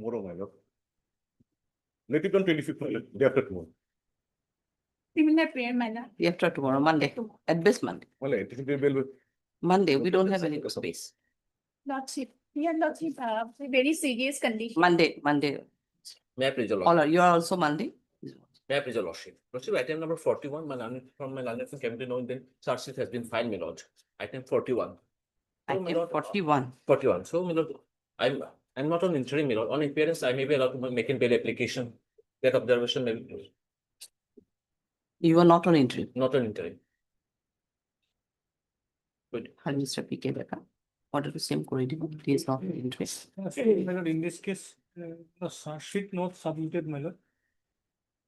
tomorrow, my lord. Let it on 25th, my lord, day after tomorrow. Criminal prayer, my lord. Day after tomorrow, Monday, at best Monday. Well, anticipatory bail will. Monday, we don't have any space. Lordship, dear Lordship, very serious condition. Monday. May I please your All lordship? are, you are also Monday? May I please your lordship? Lordship, item number 41, from my learned committee knowing then charge sheet has been filed, my lord. Item 41. So, my Item lord, 41. 41. So, my lord, I'm not on interim, my lord. On appearance, I may be allowed to make a bail application. That observation may be You are not on interim. not on interim. Good. Mr. PK Becca. Order to same corridor. He is not on interim. My lord, in this case, the charge sheet not submitted, my lord.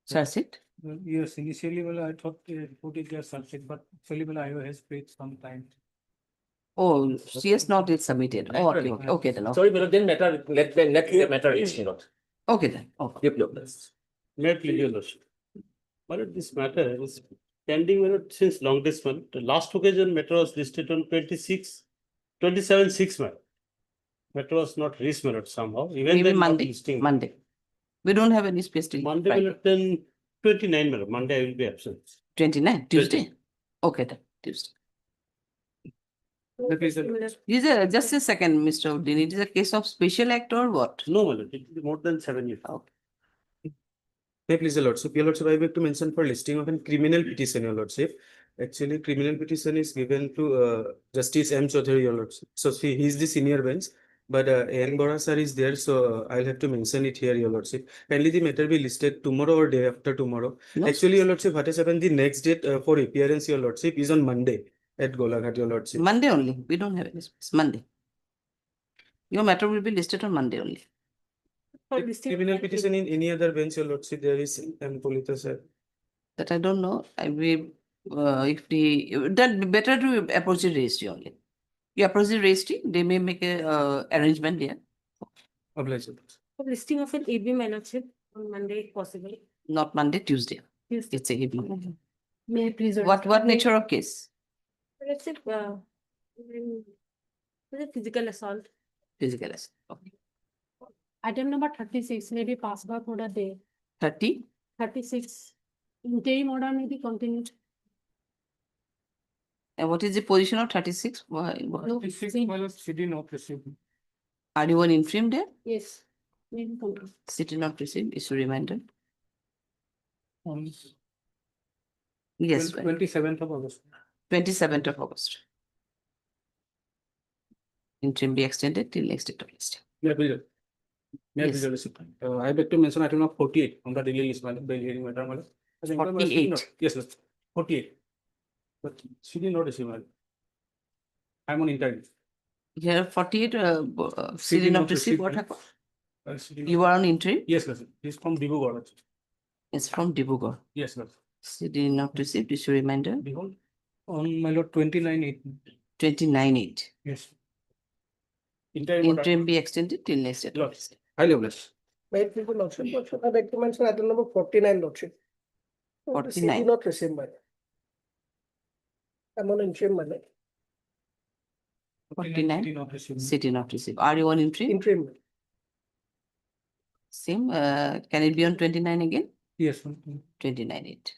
Charge sheet? Yes, initially, well, I thought put it as charge sheet, but actually, well, I has paid some time. Oh, she has not yet submitted. Oh, okay, okay then. Okay, Sorry, my lord, then matter, let the matter is, my lord. okay then. Okay. Yep, yep. May I please your lordship? My lord, this matter is pending, my lord, since long this month. The last occasion matter was listed on 27/6, my lord. Matter was not reached, my lord, somehow. Even Maybe then not Monday. listing. Monday. We don't have any space till Monday, my Friday. lord, then 29, my lord. Monday I will be absent. 29, Tuesday. Okay then, Tuesday. Is a just a second, Mr. Uddin. It is a case of special act or what? No, my lord, it will be more than 7 years. Okay. May I please, your lordship. Your lordship, I beg to mention for listing of a criminal petition, your lordship. Actually, criminal petition is given to Justice M. Chaudhary, your lordship. So he is the senior bench, but N. Bora sir is there, so I'll have to mention it here, your lordship. Kindly the matter be listed tomorrow or day after tomorrow. No. Actually, your lordship, what has happened? The next date for appearance, your lordship, is on Monday at Golaghat, your lordship. Monday only. We don't have any space. Monday. Your matter will be listed on Monday only. Criminal petition in any other bench, your lordship, there is M. Polita sir. That I don't know. I will, if that better to approach the registry only. You approach the registry, they may make a arrangement there. Obliged. Listing of an AB, my lordship, on Monday if possible. Not Monday, Tuesday. Yes. It's a evening. May I please? What nature of case? Let's say, physical assault. Physical assault. Okay. Item number 36 may be passed by for the day. 30. 36. Interim order may be continued. And what is the position of 36? Why? No, Six, see. my lord, city not received. Are you on interim there? Yes. May be continued. City not received, issue reminder. On Yes, 27th of August. 27th of August. Interim be extended till next date of listing. May I please, may I Yes. please, your lordship? I beg to mention item number 48 on the daily list, my lord, bail hearing matter, my lord. As inquired by city 48. not- Yes, sir. 48. But she did not receive, my lord. I'm on interim. Here 48, city not received, what happened? You are on interim? Yes, sir. He's from Dibrugarh. It's from Dibrugarh. Yes, sir. City not received, issue reminder, Behold, on my lord, 29/8. 29/8. Yes. Interim order. Interim be extended till next date of Lord. listing. Highly blessed. May it please the lordship, I beg to mention item number 49, lordship. The 49. CD not received, my lord. I'm on interim, my lord. 49. City not received. City not received. Are you on interim? Interim. Same, can it be on 29 again? Yes. 29/8.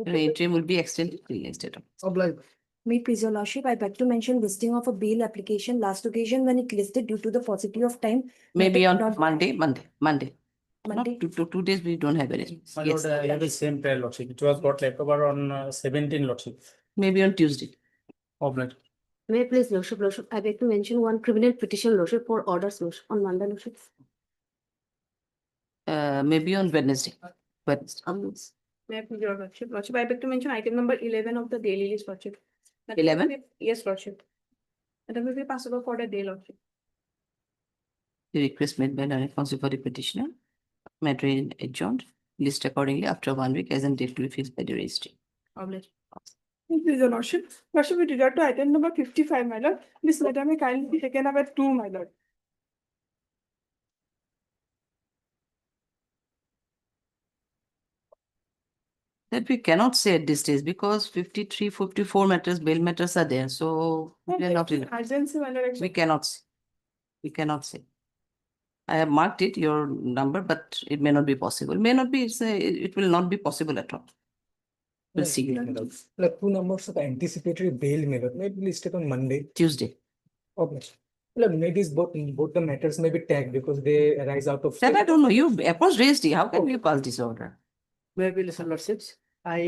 Interim will be extended till next date of. Obliged. May it please your lordship, I beg to mention listing of a bail application last occasion when it listed due to the paucity of time. Maybe on Not- Monday. Not Monday. 2 days we don't have any. My Yes, lord, I have the same prayer, lordship. It was got left over on 17, lordship. maybe on Tuesday. Obliged. May I please, lordship, I beg to mention one criminal petition, lordship, for orders, lordship, on Monday, lordship. Maybe on Wednesday. Wednesday. May I please, your lordship, I beg to mention item number 11 of the daily list, lordship. That 11? will be- Yes, lordship. And that will be possible for the day, lordship. The request made by the counsel for the petitioner. Matter is adjourned. List accordingly after 1 week as and date to be fixed by the registry. Obliged. Please, your lordship. Lordship, with regard to item number 55, my lord, this matter may kindly be taken up at 2, my lord. That we cannot say at this stage because 53, 54 matters, bail matters are there. So we are not in. Urgency, my lord. We cannot say. We cannot say. I have marked it, your number, but it may not be possible. May not be, it will not be possible at all. We'll see. Like 2 numbers of anticipatory bail may be listed on Monday. Tuesday. Okay. Like maybe both the matters may be tagged because they arise out of. That I don't know. You approach raised. How can you pass this order? Maybe listen, lordships. I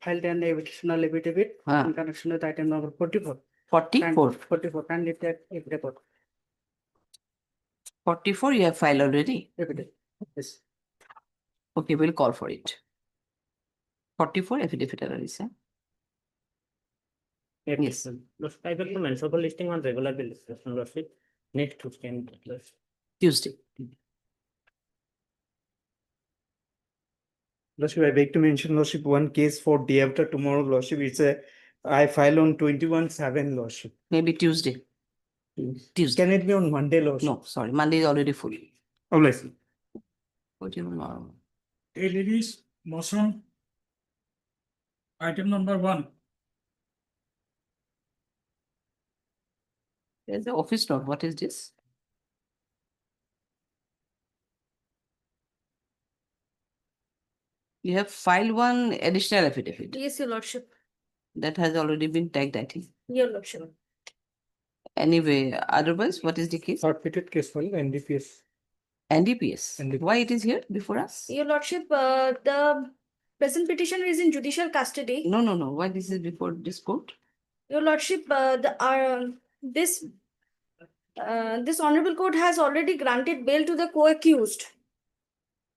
filed an additional affidavit in connection with item number 44. 44. 44, and if that, if report, 44 you have filed already. affidavit. Yes. Okay, we'll call for it. 44 affidavit error is, Yes. I recommend for listing on regular basis, Lordship. Next to Tuesday. Lordship, I beg to mention, Lordship, one case for day after tomorrow, Lordship, I file on 21/7, Lordship. Maybe Tuesday. Tuesday. Can it be on Monday, Lordship? No, sorry. Monday is already full. Oh, bless you. What do you know? Ladies, motion. Item number 1. There's the office note. What is this? You have filed one additional affidavit Yes, your lordship. that has already been tagged, I think. Your lordship. Anyway, otherwise, what is the case? Repeated case for NDPS. NDPS. NDPS. Why it is here before us? Your lordship, the present petitioner is in judicial custody. No, no, no. Why this is before this court? Your lordship, this honorable court has already granted bail to the co-accused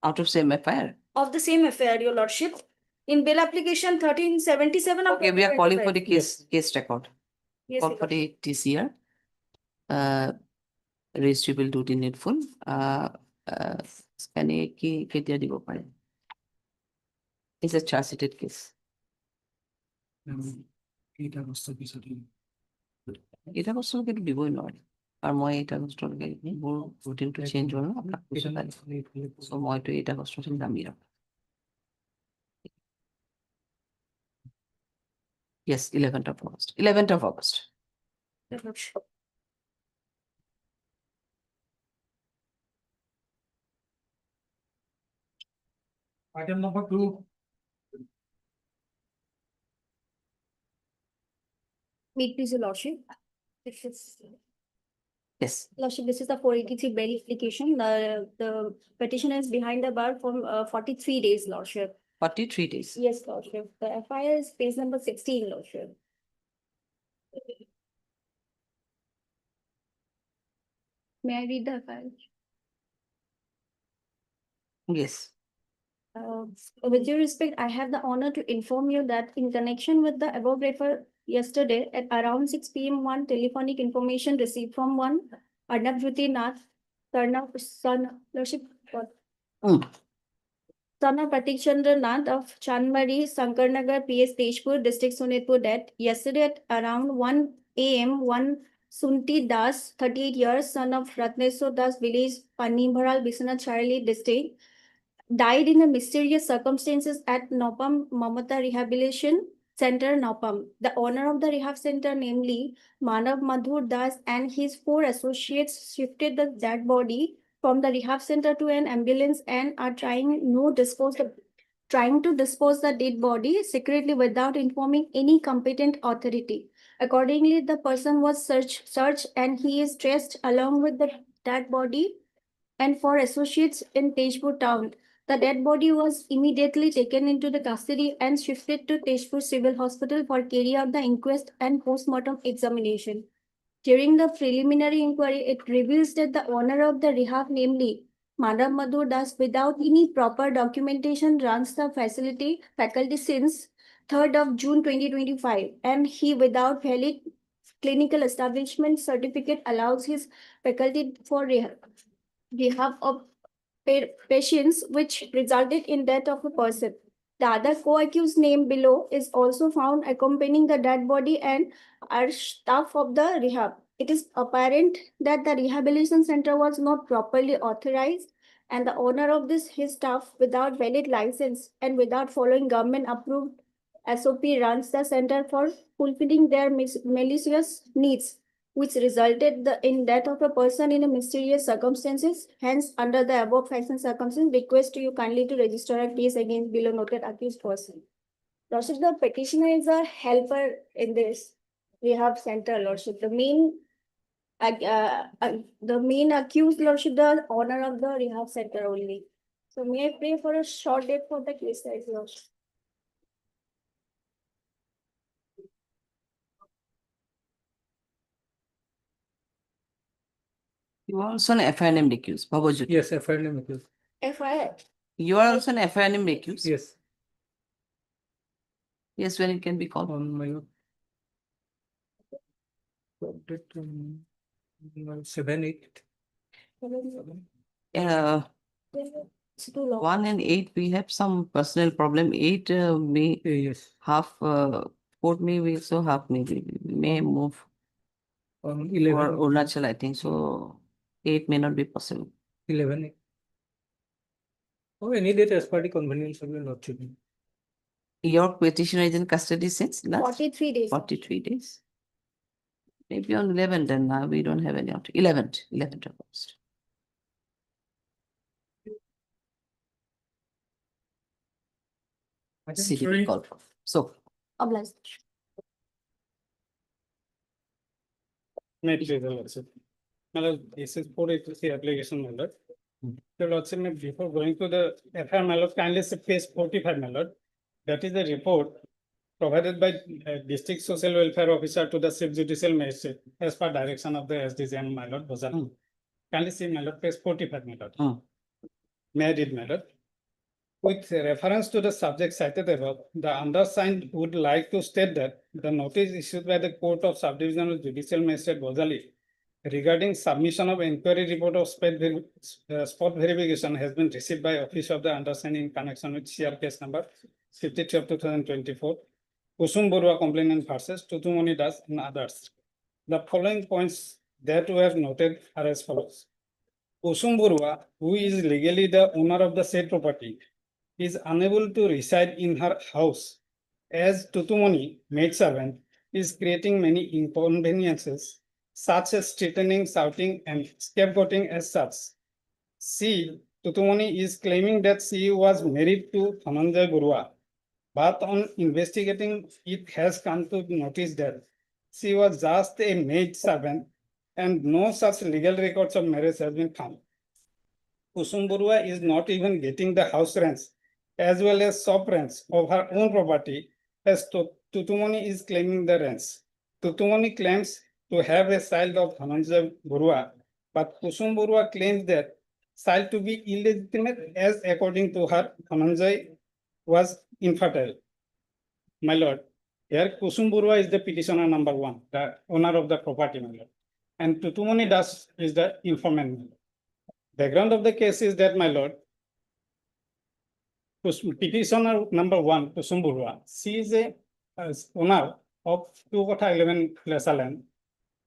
Out of same FIR. of the same affair, your lordship. In bail application 1377 of. Okay, we are calling for the 2025. case record. Yes, Call your for the TCR. Registry will do the needful. Scan কি কেতিয়া দিব পাৰে? It's a charge sheeted case. It এটা বছৰলৈকে দিবই নোৱাৰে। আৰু মই এটা বছৰলৈকে মোৰ ৰুটিনটো চেঞ্জ হ'ল ন আপোনাক কৈছোঁ কালি। So মইতো এটা বছৰলৈকে দামী ৰাখোঁ। Yes, 11th of August. 11th of August. Your lordship. Item number 2. Meet please, your lordship. Yes. Lordship, this is the 483 bail application. The petitioner is behind the bar for 43 days, lordship. 43 days. Yes, lordship. The FIR is page number 16, lordship. May I read the FIR? Yes. With due respect, I have the honor to inform you that in connection with the above refer yesterday at around 6 p.m. one telephonic information received from one Arnab Jyoti Nath, son, lordship, what? Son of Pratik Chandra Nath of Chanmari, Sankarnagar, PS Tejpur, District Sonitpur, that yesterday at around 1 a.m. one Sunti Das, 38 years, son of Ratneswar Das, village Panibharal, Biswanath Charali District, died in the mysterious circumstances at Nopam Mamata Rehabilitation Center, Nopam. The owner of the rehab center, namely Manav Madhur Das and his 4 associates, shifted the dead body from the rehab center to an ambulance and are trying to dispose the dead body secretly without informing any competent authority. Accordingly, the person was searched and he is traced along with the dead body and 4 associates in Tejpur town. The dead body was immediately taken into the custody and shifted to Tejpur Civil Hospital for carry out the inquest and post-mortem examination. During the preliminary inquiry, it reveals that the owner of the rehab, namely Manav Madhur Das, without any proper documentation, runs the faculty since 3rd of June 2025, and he, without valid clinical establishment certificate, allows his faculty for rehab of patients, which resulted in death of a person. The other co-accused name below is also found accompanying the dead body and are staff of the rehab. It is apparent that the rehabilitation center was not properly authorized, and the owner of his staff, without valid license and without following government approved SOP, runs the center for fulfilling their malicious needs. which resulted in death of a person in a mysterious circumstances. Hence, under the above facts and circumstances, request you kindly to register a case against below noted accused person. Lordship, the petitioner is a helper in this rehab center, Lordship. The main accused, Lordship, the owner of the rehab center only. So may I pray for a short date for the case, Lordship? You are also an FIR named accused, Babajit. Yes, FIR name accused. FIR. You are also an FIR named accused. Yes, Yes, when it can be called. on my. Date, 7/8. It's too long. 1 and 8, we have some personal problem. 8 may Yes, half, 4 may we also half maybe we may move on for 11. Arunachal, I think so. 8 may not be possible. 11. Oh, any date as per the convenience of your lordship. Your petitioner is in custody since last 43 days. 43 days. Maybe on 11 then now we don't have any out. 11th of August. CDP call for. So Obliged. May please, the lordship. My lord, this is 483 application, my lord. The lordship, before going to the FIR, my lord, kindly see page 45, my lord. That is the report provided by District Social Welfare Officer to the Chief Judicial Magistrate as per direction of the SDGM, my lord, Bozal. Kindly see, my lord, page 45, my lord. May I read, my lord? With reference to the subject cited above, the undersigned would like to state that the notice issued by the Court of Subdivisional Judicial Magistrate Bozali regarding submission of inquiry report of spot verification has been received by office of the undersigned in connection with CR case number 53 of 2024, Kusum Borua complainant versus Tutumoni Das and others. The following points that were noted are as follows. Kusum Borua, who is legally the owner of the said property, is unable to reside in her house as Tutumoni, maid servant, is creating many inconveniences such as threatening, shouting, and scapegoating as such. She, Tutumoni, is claiming that she was married to Dhananjay Borua, but on investigating, it has come to notice that she was just a maid servant and no such legal records of marriage has been found. Kusum Borua is not even getting the house rents as well as shop rents of her own property as Tutumoni is claiming the rents. Tutumoni claims to have a child of Dhananjay Borua, but Kusum Borua claims that child to be illegitimate as according to her, Dhananjay was infertile. My lord, here Kusum Borua is the petitioner number 1, the owner of the property, my lord. And Tutumoni Das is the informant, my lord. Background of the case is that, my lord, petitioner number 1, Kusum Borua, she is a owner of 2/11 land,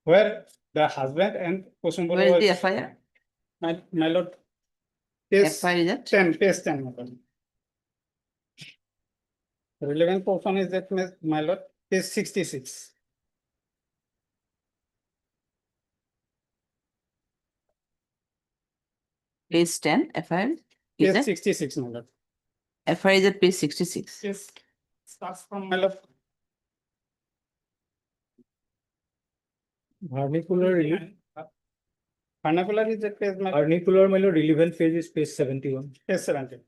where the husband and Kusum where Borua. is the FIR? My lord, page FIR is that? 10, page 10, my lord. Relevant portion is that, my lord, page 66. Page 10, FIR? Is Page that? 66, my lord. FIR is at page 66. Yes, starts from, my lord. Vernacular, Vernacular is that page, my lord, vernacular, my lord, relevant page is page 71. page 70.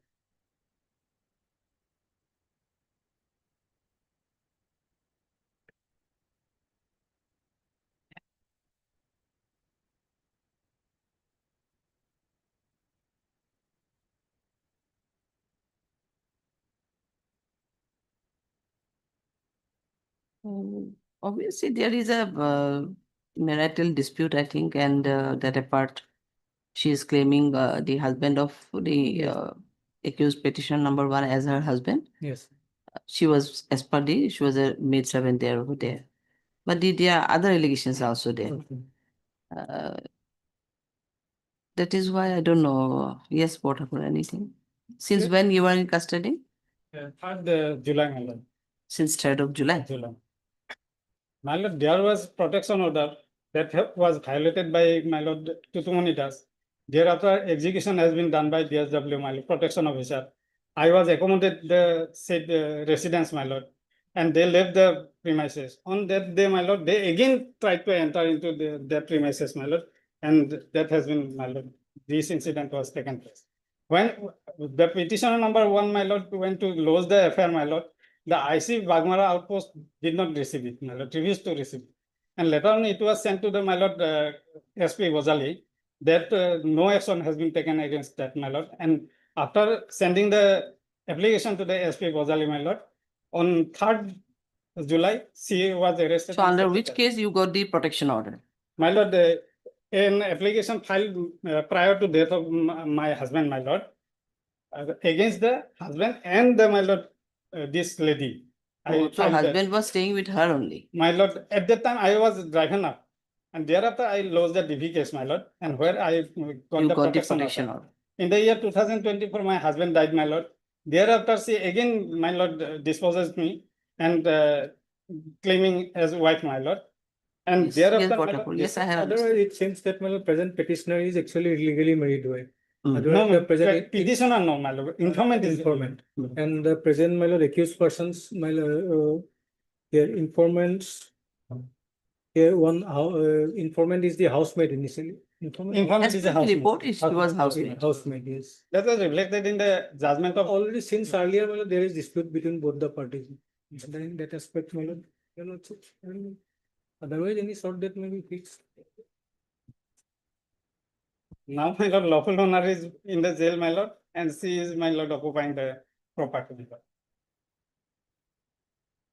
Obviously, there is a marital dispute, I think, and that apart, she is claiming the husband of the accused petitioner number 1 as her husband. Yes. She was, as per the, she was a maid servant there over there. But there are other allegations also there. Okay. That is why I don't know. Yes, what happened, anything? Since Yeah. when you were in custody? 3rd July, my lord. Since 3rd of July. July. My lord, there was protection order that was violated by my lord Tutumoni Das. Thereafter, execution has been done by DSW, my lord, protection officer. I was accommodated the said residence, my lord, and they left the premises. On that day, my lord, they again tried to enter into their premises, my lord, and that has been, my lord, this incident was taken place. When the petitioner number 1, my lord, went to lodge the affair, my lord, the IC Bagmara outpost did not receive it, my lord, refused to receive it. And later on, it was sent to the, my lord, SP Bozali, that no action has been taken against that, my lord. And after sending the application to the SP Bozali, my lord, on 3rd July, she was arrested. So and under sent to which the- case you got the protection order? My lord, an application filed prior to death of my husband, my lord, against the husband and the, my lord, this lady. I Oh, so filed that. husband was staying with her only. My lord, at that time I was driving up, and thereafter I lost the DV case, my lord, and where I got You the got the protection protection order. order. In the year 2024, my husband died, my lord. Thereafter, she again, my lord, disposes me and claiming as wife, my lord. And Yes, thereafter, yes, my what lord, happened? Yes, I have understood. Otherwise, it seems that my present petitioner is actually illegally married wife. Mm. Otherwise, no, the present petitioner, no, my lord, informant is informant. And the present my lord accused persons, my lord, here informants. Here one informant is the housemaid initially. Informant As is per a the housemaid. report, she was housemaid. Housemaid, yes. That was reflected in the judgment of Already since earlier, my lord, there is dispute between both the parties. And then in that aspect, my lord, you know, otherwise any sort that may be fixed. now, my lord, lawful owner is in the jail, my lord, and she is, my lord, occupying the property. my lord.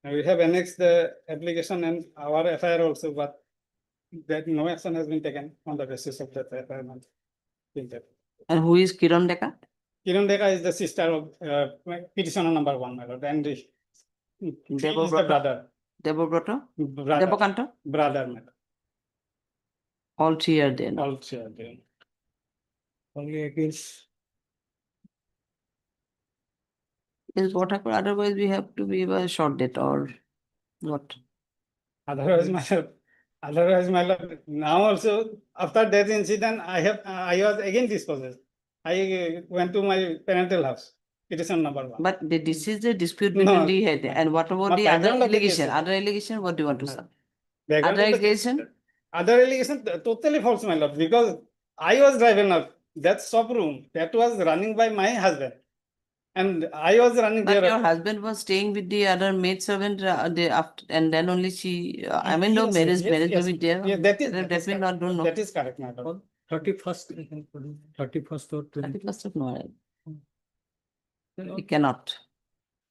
And we have annexed the application and our FIR also, but that no action has been taken on the basis of that FIR. my lord. And who is Kiran Deka? Kiran Deka is the sister of petitioner number 1, my lord, and he is the Debabrata? brother. Debabrata? Brother, Debakanta? brother, my lord. All three are there now. All three are there. Only against. Is what happened? Otherwise, we have to be a short date or what? Otherwise, my lord, now also after that incident, I was again dispossessed. I went to my parental house, petition number 1. But this is the dispute No. between the head. And what about But the other background of the case allegation? is- Other allegation, what do you want to say? Background Other of the- allegation? Other allegation totally false, my lord, because I was driving up that shop room that was running by my husband, and I was running But there. your husband was staying with the other maid servant after, and then only she, I mean, no Yes, marriage, yes, marriage yes. will be there. Yeah, that is That will not, don't know. That is correct, my lord. 31st, 31st or 20. 31st of November. We cannot.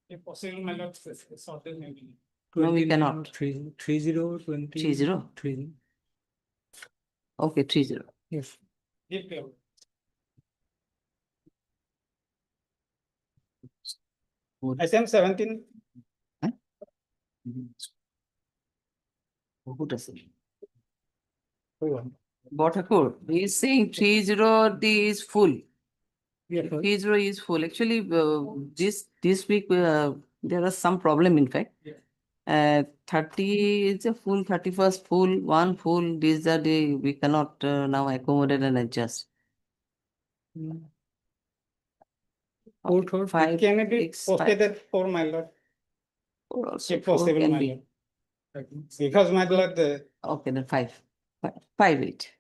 If possible, my lord, sort it maybe. No, we 29 cannot. or 30, 20. 30? 30. Okay, 30. Yes. Give them. Item 17, Who does it? Oh, Botakur, he is saying 30 is full. yeah, 30 is full. Actually, this week, there was some problem, in fact. 30 is a full, 31st full, 1 full. These are the, we cannot now accommodate and adjust. Fourth or 5, can it be 6, posted 5. at 4, my lord? Four also, If 4 possible, can my be. lord. Because my lord, Okay, then 5. 5, 8.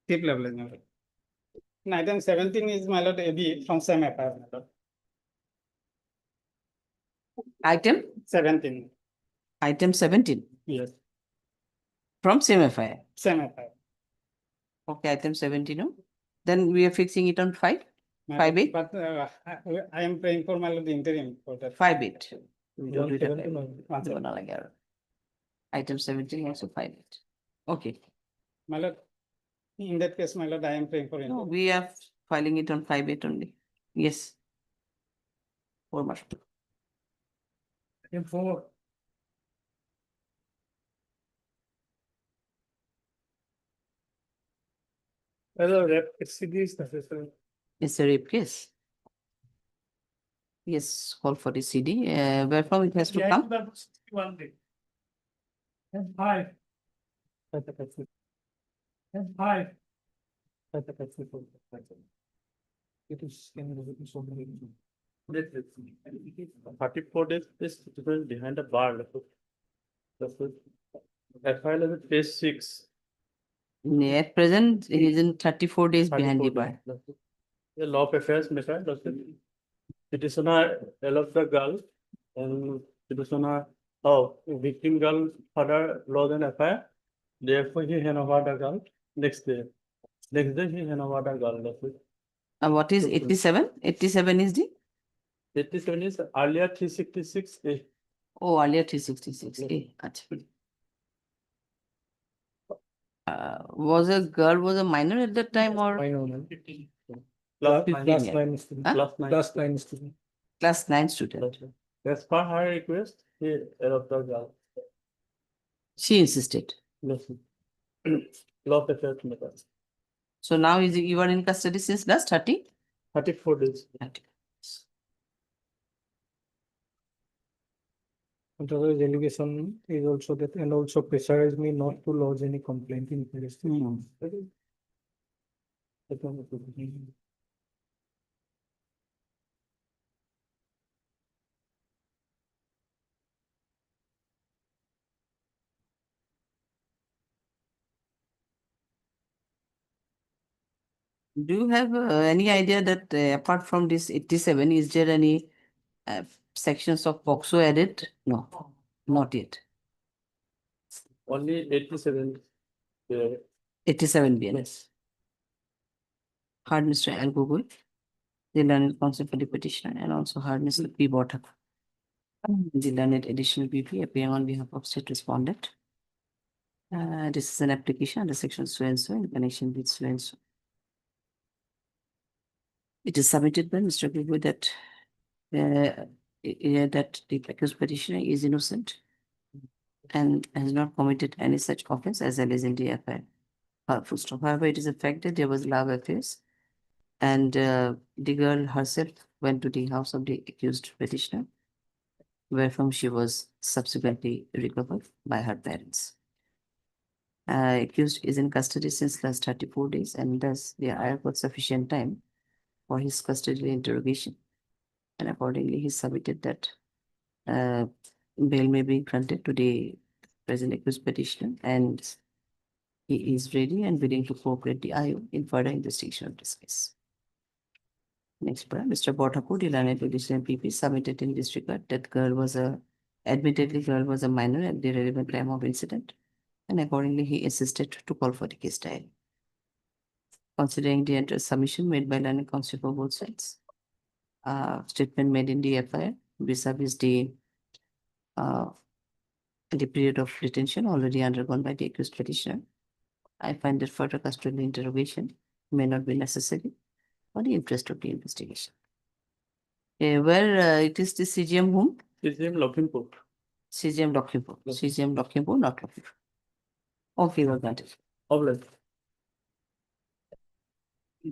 tip level, my lord. And item 17 is, my lord, AB from same FIR, my lord. Item? 17, Item 17 yes, from same FIR. same FIR. Okay, item 17. No? Then we are fixing it on 5, My 5, lord, 8, But I am praying for my lord the interim for that. 5, 8. We don't do it at 1 5. One No, second. not like that. Item 17 also 5, 8. Okay. My lord, in that case, my lord, I am praying for No, interim. we are filing it on 5, 8 only. Yes. 4 more. Item 4. Whether CD is necessary. It's a rape case. Yes, call for the CD. Where from it has to come? And 5. Hi. It is. 34 days, this difference behind the bar. FIL is at page 6. At present, he is in 34 days behind the 34 bar. days. The law of affairs matter, petitioner allowed the girl and petitioner, victim girl father law than FIR. Therefore, he hand over the girl next day. Next day, he hand over the girl. What is 87? 87 is the? 87 is earlier 366. Oh, earlier 366. Achha. Was a girl was a minor at that time or Class Class 9. nine student. Huh? Class 9 student. class 9 student? As per her request, he allowed the girl. She insisted. Law of affairs matter. So now you are in custody since last 30? 34 days. 30. Otherwise, allegation is also that, and also pressurized me not to lodge any complaint in police. Do you have any idea that apart from this 87, is there any sections of POCSO added? No, not yet. Only 87. 87 BNS. Heard Mr. Al Google, the learned counsel for the petitioner, and also heard Mr. P. Botak, the learned additional BP appearing on behalf of state respondent. This is an application under section so and so in connection with so and so. It is submitted by Mr. Google that that the accused petitioner is innocent and has not committed any such offense as alleged in the FIR. Full stop. However, it is a fact that there was love affairs, and the girl herself went to the house of the accused petitioner, where from she was subsequently recovered by her parents. Accused is in custody since last 34 days, and thus the IR got sufficient time for his custodial interrogation. And accordingly, he submitted that bail may be granted to the present accused petitioner, and he is ready and willing to cooperate the IO in further investigation of this case. Next, Mr. Botapu, the learned petitioner PP, submitted in this regard that admittedly girl was a minor at the relevant time of incident, and accordingly he insisted to call for the case diary. Considering the entire submission made by learned counsel for both sides, statement made in the FIR vis-a-vis the period of detention already undergone by the accused petitioner, I find that further custodial interrogation may not be necessary for the interest of the investigation. Where it is the CGM whom? CGM Lakhimpur. CGM Lakhimpur. CGM Lakhimpur, not Lakhimpur. Okay, well, that is. Obliged.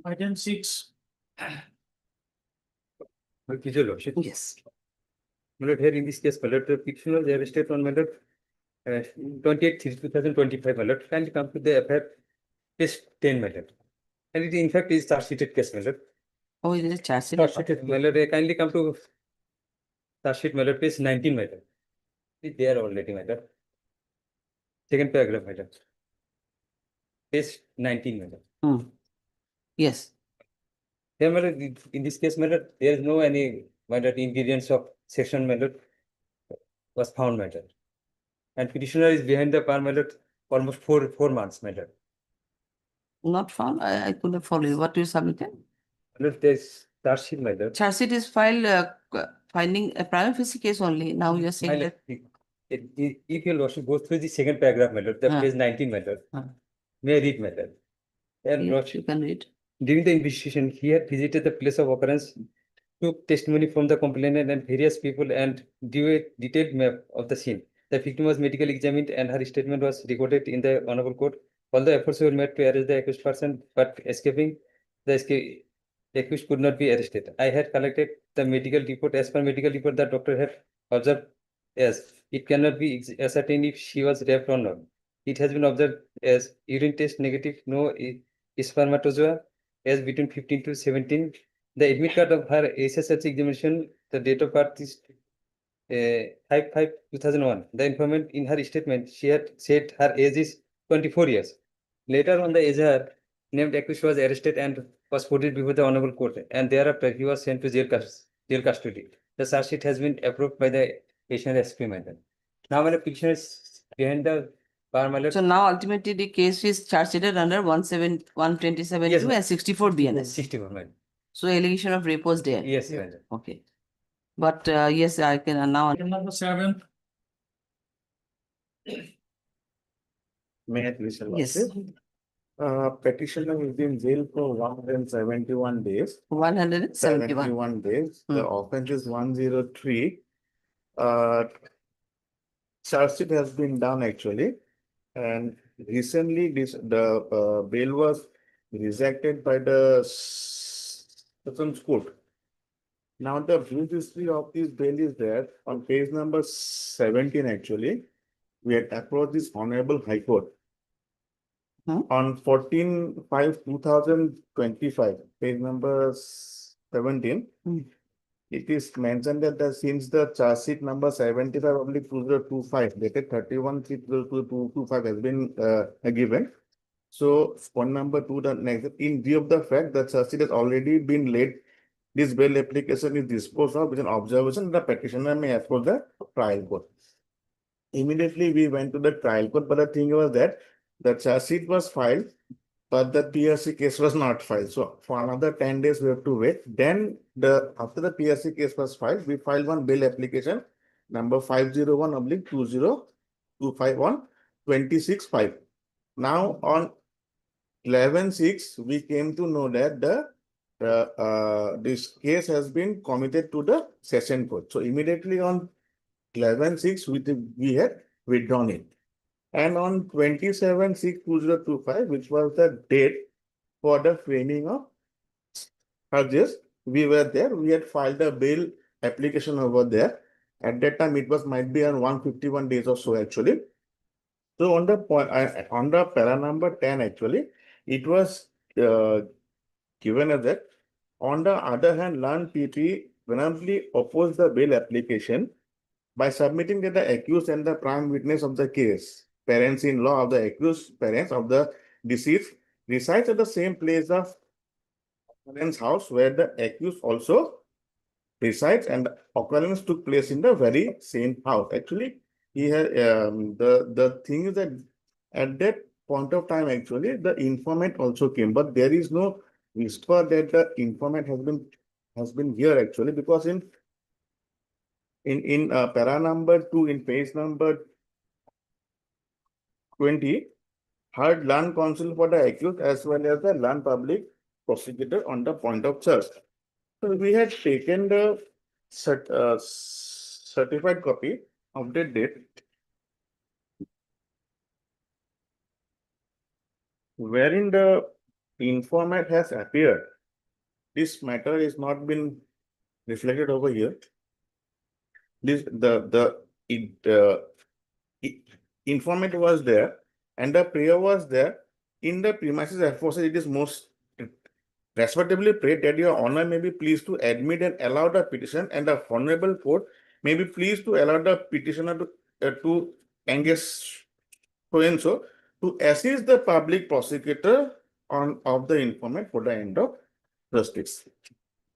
Item 6. Yes. Here in this case, the petitioner was arrested on 28/3/2025, and come to the FIR case 10, and it in fact is charge sheeted case, Oh, it is a charge sheet. Charge sheeted, kindly come to charge sheet, page 19, It's there already, Second paragraph, page 19, Yes. Here, in this case, there is no any ingredients of section was found, and petitioner is behind the bar, almost 4 months, Not found. I couldn't follow you. What you submitted? There's charge sheet, Charge sheet is filed finding a prima facie case only. Now you are saying that. If your lordship goes through the second paragraph, the page 19, may I read, and You can read. during the investigation, he had visited the place of occurrence, took testimony from the complainant and various people, and drew a detailed map of the scene. The victim was medically examined, and her statement was recorded in the honorable court. All the efforts were made to arrest the accused person, but escaping the accused could not be arrested. I had collected the medical report. As per medical report, the doctor had observed as it cannot be ascertained if she was raped or not. It has been observed as urine test negative, no spermatozoa, as between 15 to 17. The admit card of her SSH examination, the date of birth is 5/5/2001. The informant in her statement, she had said her age is 24 years. Later on, the Azhar named accused was arrested and was put before the honorable court, and thereafter he was sent to jail custody. The charge sheet has been approved by the Asian SP Madam. Now, my petition is behind the bar, my lord. So now ultimately the case is charged sheeted under 127 Yes, two ma'am. and 64 BNS. 64, madam. So allegation of rape was there. Yes, madam. Okay. But yes, I can now. Item number 7. May I please? Yes. Petitioner is in jail for 171 days. 171. Days. The offense is 103. Charge sheet has been done actually, and recently the bail was rejected by the Supreme Court. Now the brief history of this bail is there on page number 17 actually. We had approached this Honorable High Court. On 14/5/2025, page number 17, it is mentioned that since the charge sheet number 75/2025 dated 31/3/2025 has been given, so point number 2, the next, in view of the fact that charge sheet has already been laid, this bail application is disposed of with an observation the petitioner may approach the trial court. Immediately we went to the trial court, but the thing was that the charge sheet was filed, but the PSC case was not filed. So for another 10 days, we have to wait. Then after the PSC case was filed, we filed one bail application number 501/2025 on 26/5. Now on 11/6, we came to know that this case has been committed to the session court. So immediately on 11/6, we had withdrawn it. And on 27/6/2025, which was the date for the framing of charges, we were there. We had filed a bail application over there. At that time, it might be on 151 days or so actually. So on the point, on the para number 10 actually, it was given as that. On the other hand, Land PP vehemently opposed the bail application by submitting that the accused and the prime witness of the case, parents-in-law of the accused, parents of the deceased, resides at the same place of occurrence house where the accused also resides, and the occurrence took place in the very same house. Actually, he had the thing is that at that point of time, actually, the informant also came, but there is no whisper that the informant has been here actually, because in para number 2, in page number 20, heard land counsel for the accused as well as the land public prosecutor on the point of charge. So we had taken the certified copy of the date, wherein the informant has appeared. This matter is not been reflected over here. Informant was there and the prayer was there. In the premises aforesaid, it is most respectably prayed that your honor may be pleased to admit and allow the petition, and the honorable court may be pleased to allow the petitioner to engage so and so to assist the public prosecutor of the informant for the end of justice.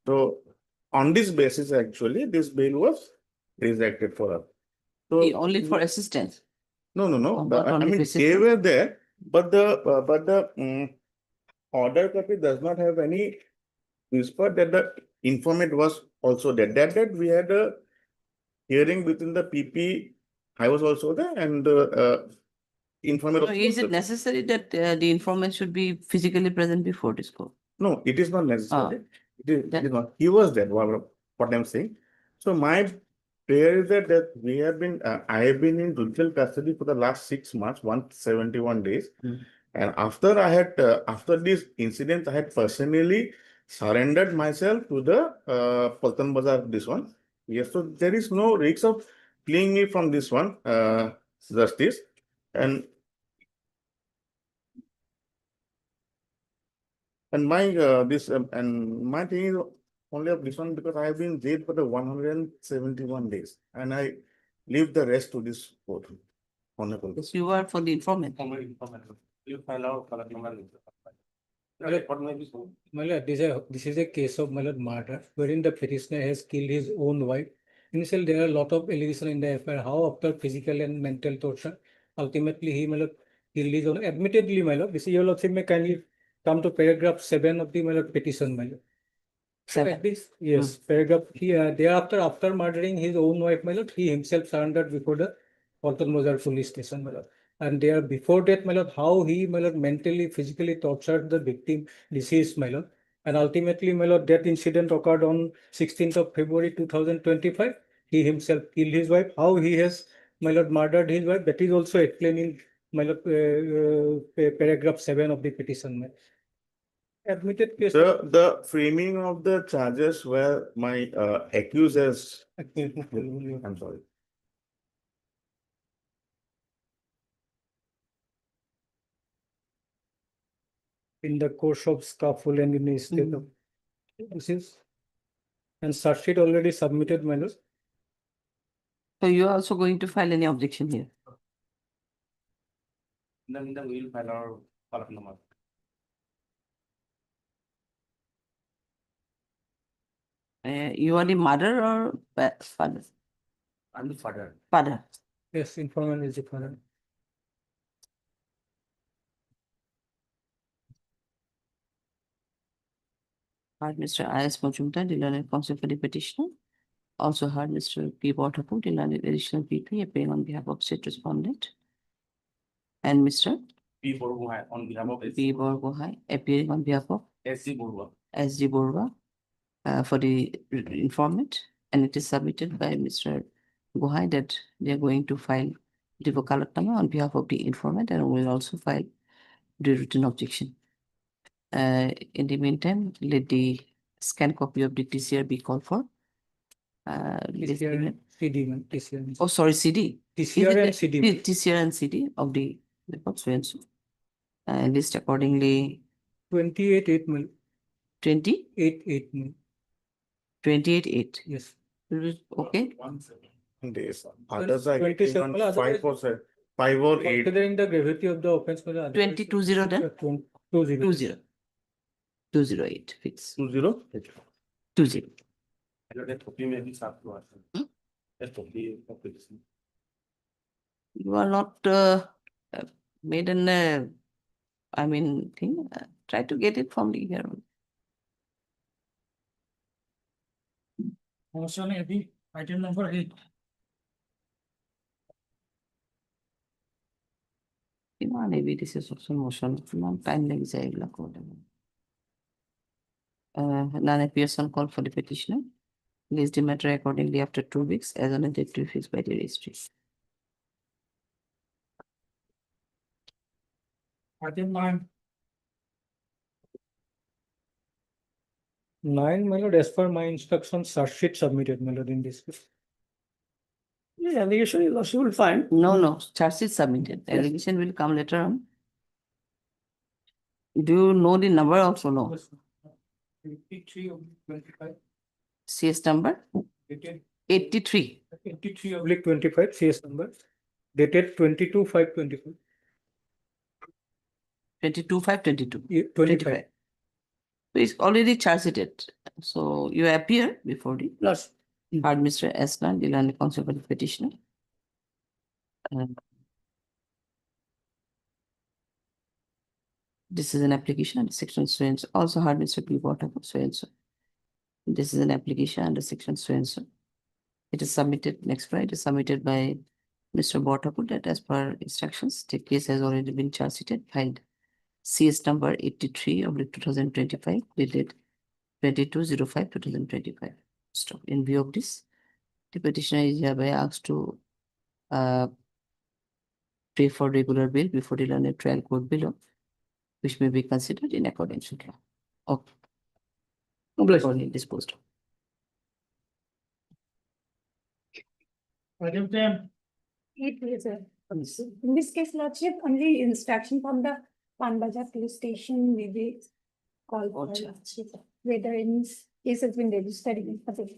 So on this basis, actually, this bail was rejected for us. So Only for assistance. No. On I mean, basis they of- were there, but the order copy does not have any whisper that the informant was also there. That we had a hearing within the PP. I was also there, and informant. So is it necessary that the informant should be physically present before this court? No, it is not necessary. It is not. He was there. What I'm saying. So my prayer is that we have been. I have been in judicial custody for the last 6 months, 171 days, and after this incident, I had personally surrendered myself to the Paltan Bazar. This one, yes. So there is no risk of fleeing me from this one, justice, and And my thing is only of this one because I have been jailed for the 171 days and I leave the rest to this court. Honorable. Yes, you are for the informant. You file out color number. My lord, this is a case of my lord murder wherein the petitioner has killed his own wife. Initially, there are a lot of allegations in the FIR how after physical and mental torture, ultimately he my lord killed his own. Admittedly, my lord, this is your lordship may kindly come to paragraph 7 of the my lord petition, my lord. So at this, yes, paragraph here, thereafter, after murdering his own wife, my lord, he himself surrendered before the Alton Mozart police station, my lord. And there before that, my lord, how he, my lord, mentally, physically tortured the victim, deceased, my lord. And ultimately, my lord, that incident occurred on 16th of February 2025. He himself killed his wife. How he has, my lord, murdered his wife, that is also explained in, my lord, paragraph 7 of the petition, my lord. Admitted case. The framing of the charges where my accusers. I'm sorry. In the course of scuffle and in the state of this is and search sheet already submitted, my lord. So you are also going to file any objection here? Then we will file our color number. You are the mother or father? I'm the father. Father. Yes, informant is the father. Heard Mr. I.S. Majumdar, the learned counsel for the petitioner. Also heard Mr. P. Botapu, the learned additional P3 appearing on behalf of state respondent. And Mr. P. Borgohai on behalf of P. Borgohai appearing on behalf of SG Borua. S.G. Borwa for the informant. And it is submitted by Mr. Gohai that they are going to file the Vokalatama on behalf of the informant and will also file the written objection. In the meantime, let the scan copy of the TCR be called for. TCR, CD, man, TCR. Oh, sorry, CD. TCR and CD. TCR and CD of the report, so and so. List accordingly. 28-8 mil. 28-8 mil. 28-8. Yes. Okay. 1 days. Others are 27, on 5 or 7, 5 or 8. Considering the gravity of the offense. 20-20 then? 20. 208 fix. 20? 20. You are not made an I mean thing. Try to get it from the here. Motion AB, item number 8. Maybe this is also motion. Long time like non-appears on call for the petitioner. List the matter accordingly after 2 weeks as on a date to be fixed by the registry. Item 9. 9, my lord, as per my instructions, search sheet submitted, my lord, in this case. Yeah, allegation is also will find. No, charge is submitted. Yes. Allegation will come later on. Do you know the number also? No. 83 of 25. CS number? 83. 83/25 CS number dated 22/5/24. 22/5/22. 25. So it's already charged. So you appear before the Plus. Heard Mr. Eslan, the land counsel for the petitioner. This is an application under section so and so. Also heard Mr. P. Botapu, so and so. This is an application under section so and so. It is submitted next Friday. It is submitted by Mr. Botapu that as per instructions, the case has already been charged sheeted, filed CS number 83 of 2025, dated 22/05/2025. Stop. In view of this, the petitioner is hereby asked to pay for regular bail before the learned trial court below, which may be considered in accordance with law. Okay. Accordingly disposed of. Item 10. In this case, Lordship, only instruction from the Panbaja police station may be call for Gotcha. whether any case has been registered in the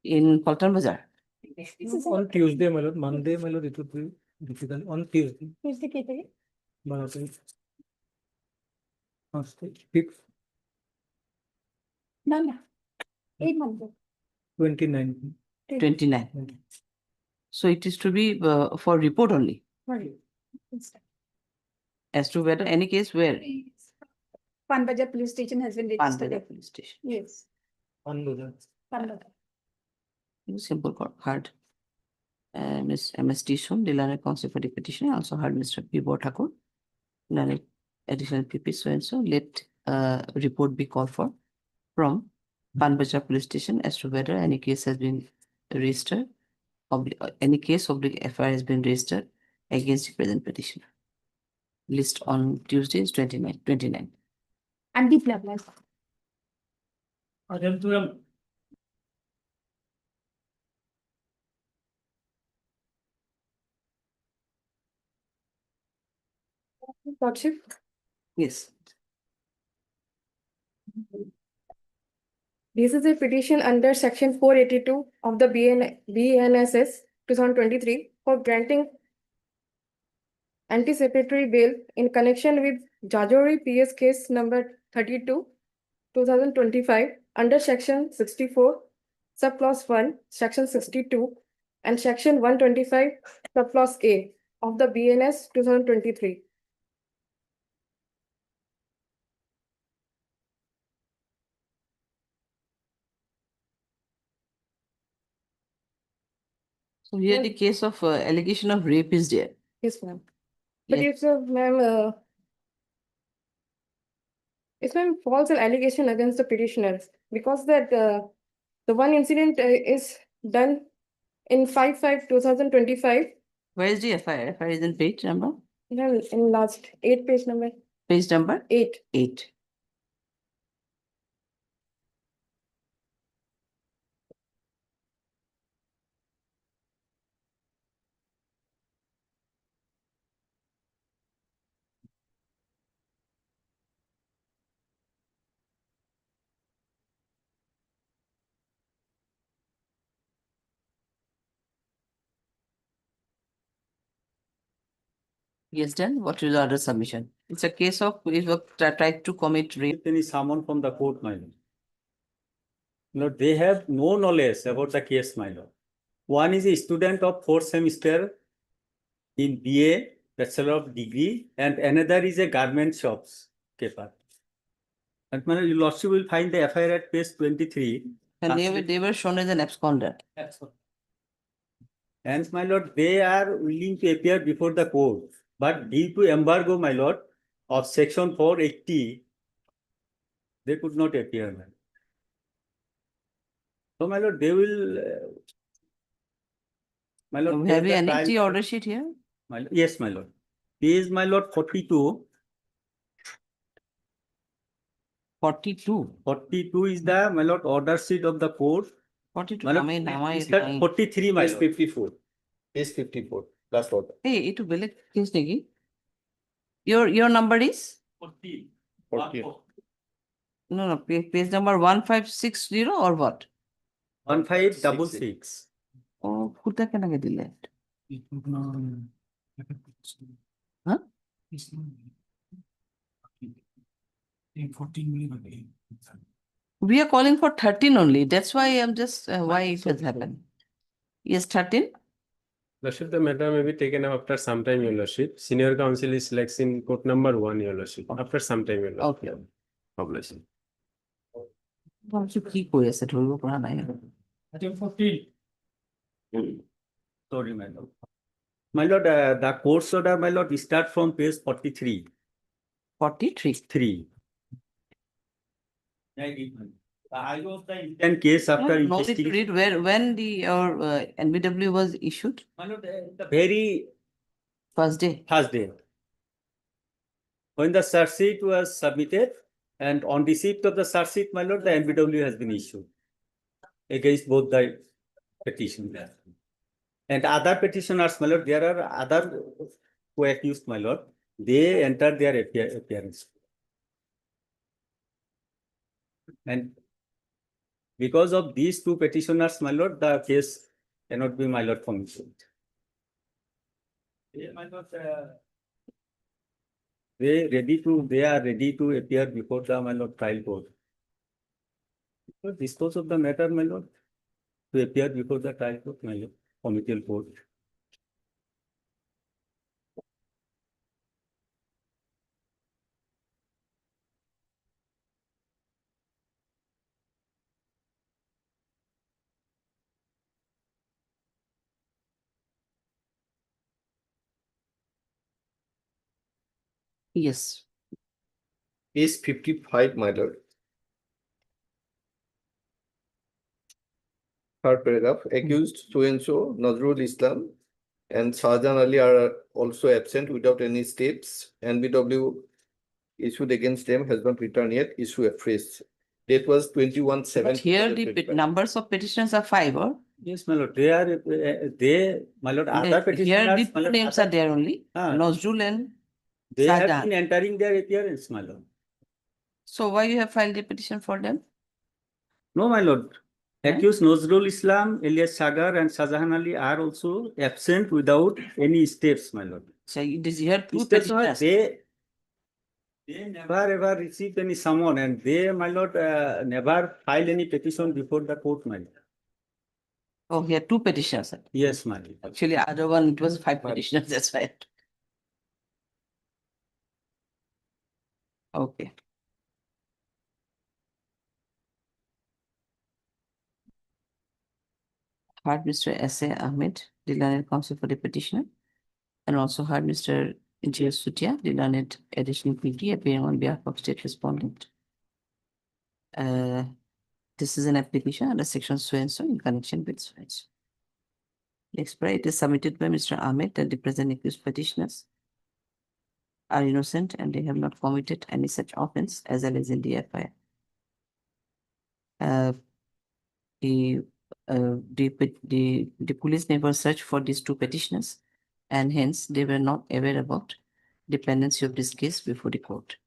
In Paltan Bazaar. This is On Tuesday, my lord, Monday, my lord, it would be difficult. On Tuesday, who's the case again? my lord. Fifth, No. 8 months. 29. 29. So it is to be for report only, Sorry. as to whether any case where Panbajar police station has been registered. Panbajar police station. Yes. Unloaded. Panbajar. Simple court heard. Miss MST Sun, Dilane counsel for the petition, also heard Mr. P. Thakur. Dilane additional PP so and so. Let report be called for from Panbajar police station as to whether any case has been registered, any case of the FIR has been registered against the present petitioner. List on Tuesday is 29. And the plans. Lordship, Yes. this is a petition under section 482 of the BNSS 2023 for granting anticipatory bail in connection with Jajori PS case number 32, 2025 under section 64, subclause 1, section 62, and section 125, subclause A of the BNS 2023. So here the case of allegation of rape is there. Yes, ma'am. But Yes. it's a ma'am, it's ma'am false allegation against the petitioners because that the one incident is done in 5/5/2025. Where is the FIR? FIR is in page number? Ma'am, in last 8 page number Page number 8. 8. Yes, then what is the other submission? It's a case of if you tried to commit rape. Any summon from the court, my lord. Lord, they have no knowledge about the case, my lord. One is a student of 4th semester in BA, Bachelor of Degree, and another is a garment shops keeper. And my lord, your lordship will find the FIR at page 23. And they were shown as an absconder. And my lord, they are willing to appear before the court, but due to embargo, my lord, of section 480, they could not appear. My lord. So, my lord, they will. My lord, Have you take the any trial- order sheet here? My lord, yes, my lord. Page, my lord, 42. 42. 42 is the, my lord, order sheet of the court. 42. My lord, Am is that 43, my Page lord. 54. Page 54. Last order. Hey, it will case negi. Your number is? 40. 40. No, page number 1560 or what? 1566. Oh, kuta kenage dile? Huh? We are calling for 13 only. That's why I'm just why it has happened. Yes, 13. Lordship, the matter may be taken up after some time, Your Lordship. Senior counsel is selecting court number 1, Your Lordship. After some time, Your Lordship. Okay. Publishing. ভাবছো কি কৰি আছে ধৰিব পৰা নাই। Sorry, my lord. My lord, the course order, my lord, start from page 43. 43. 3. I was the intent case after No need to investigation. read where when the NBW was issued. My lord, the very First day. Thursday. When the search sheet was submitted and on receipt of the search sheet, my lord, the NBW has been issued against both the petitioners. And other petitioners, my lord, there are other who accused, my lord, they entered their appearance. And because of these two petitioners, my lord, the case cannot be, my lord, committed. Yeah, my lord, they are ready to appear before the, my lord, trial court. So dispose of the matter, my lord, to appear before the trial court, my lord, committal court. Yes. Case 55, my lord. Third paragraph, accused so and so, Nazrul Islam and Shahjahan Ali are also absent without any steps. NBW issued against them has not returned yet, issue a phrase. Date was 21/7. But here the numbers of petitioners are 5, or? Yes, my lord, they are, my lord, other Here petitioners. the my lord, names are there only, Ah. Nazrul and They have Shahjahan. been entering their appearance, my lord. So why you have filed a petition for them? No, my lord. Accused Nazrul Islam, Elias Sagar and Shahjahan Ali are also absent without any steps, my lord. So it is here two Steps are petitioners. they never ever received any summon, and they, my lord, never filed any petition before the court, my lord. Oh, here two petitioners. Yes, my lord. Actually, other one, it was 5 petitioners, that's why. Okay. Heard Mr. S.A. Ahmed, the learned counsel for the petitioner, and also heard Mr. J. Sutia, the learned additional PT, appearing on behalf of state respondent. This is an application under section so and so in connection with so and so. Next, it is submitted by Mr. Ahmed that the present accused petitioners are innocent and they have not committed any such offense as alleged in the FIR. The police never searched for these two petitioners, and hence they were not aware about dependency of this case before the court.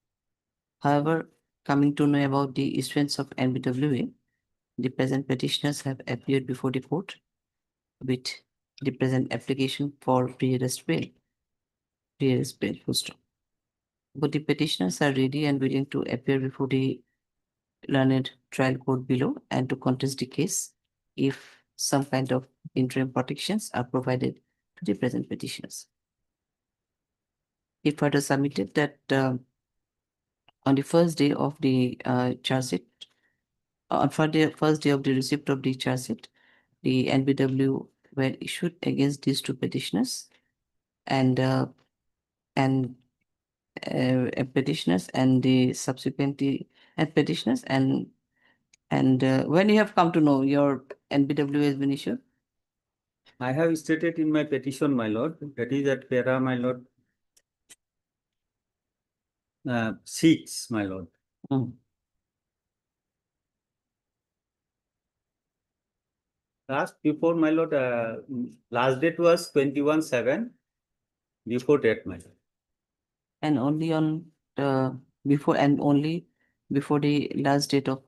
However, coming to know about the issuance of NBWA, the present petitioners have appeared before the court with the present application for pre-arrest bail. Pre-arrest bail, full stop. But the petitioners are ready and willing to appear before the learned trial court below and to contest the case if some kind of interim protections are provided to the present petitioners. It further submitted that on the first day of the charge sheet, on first day of the receipt of the charge sheet, the NBW were issued against these two petitioners and petitioners and the subsequently petitioners and when you have come to know your NBW has been issued? I have stated in my petition, my lord, that is at para, my lord, 6, my lord. Before, my lord, last date was 21/7, before that, my lord. And only on before and only before the last date of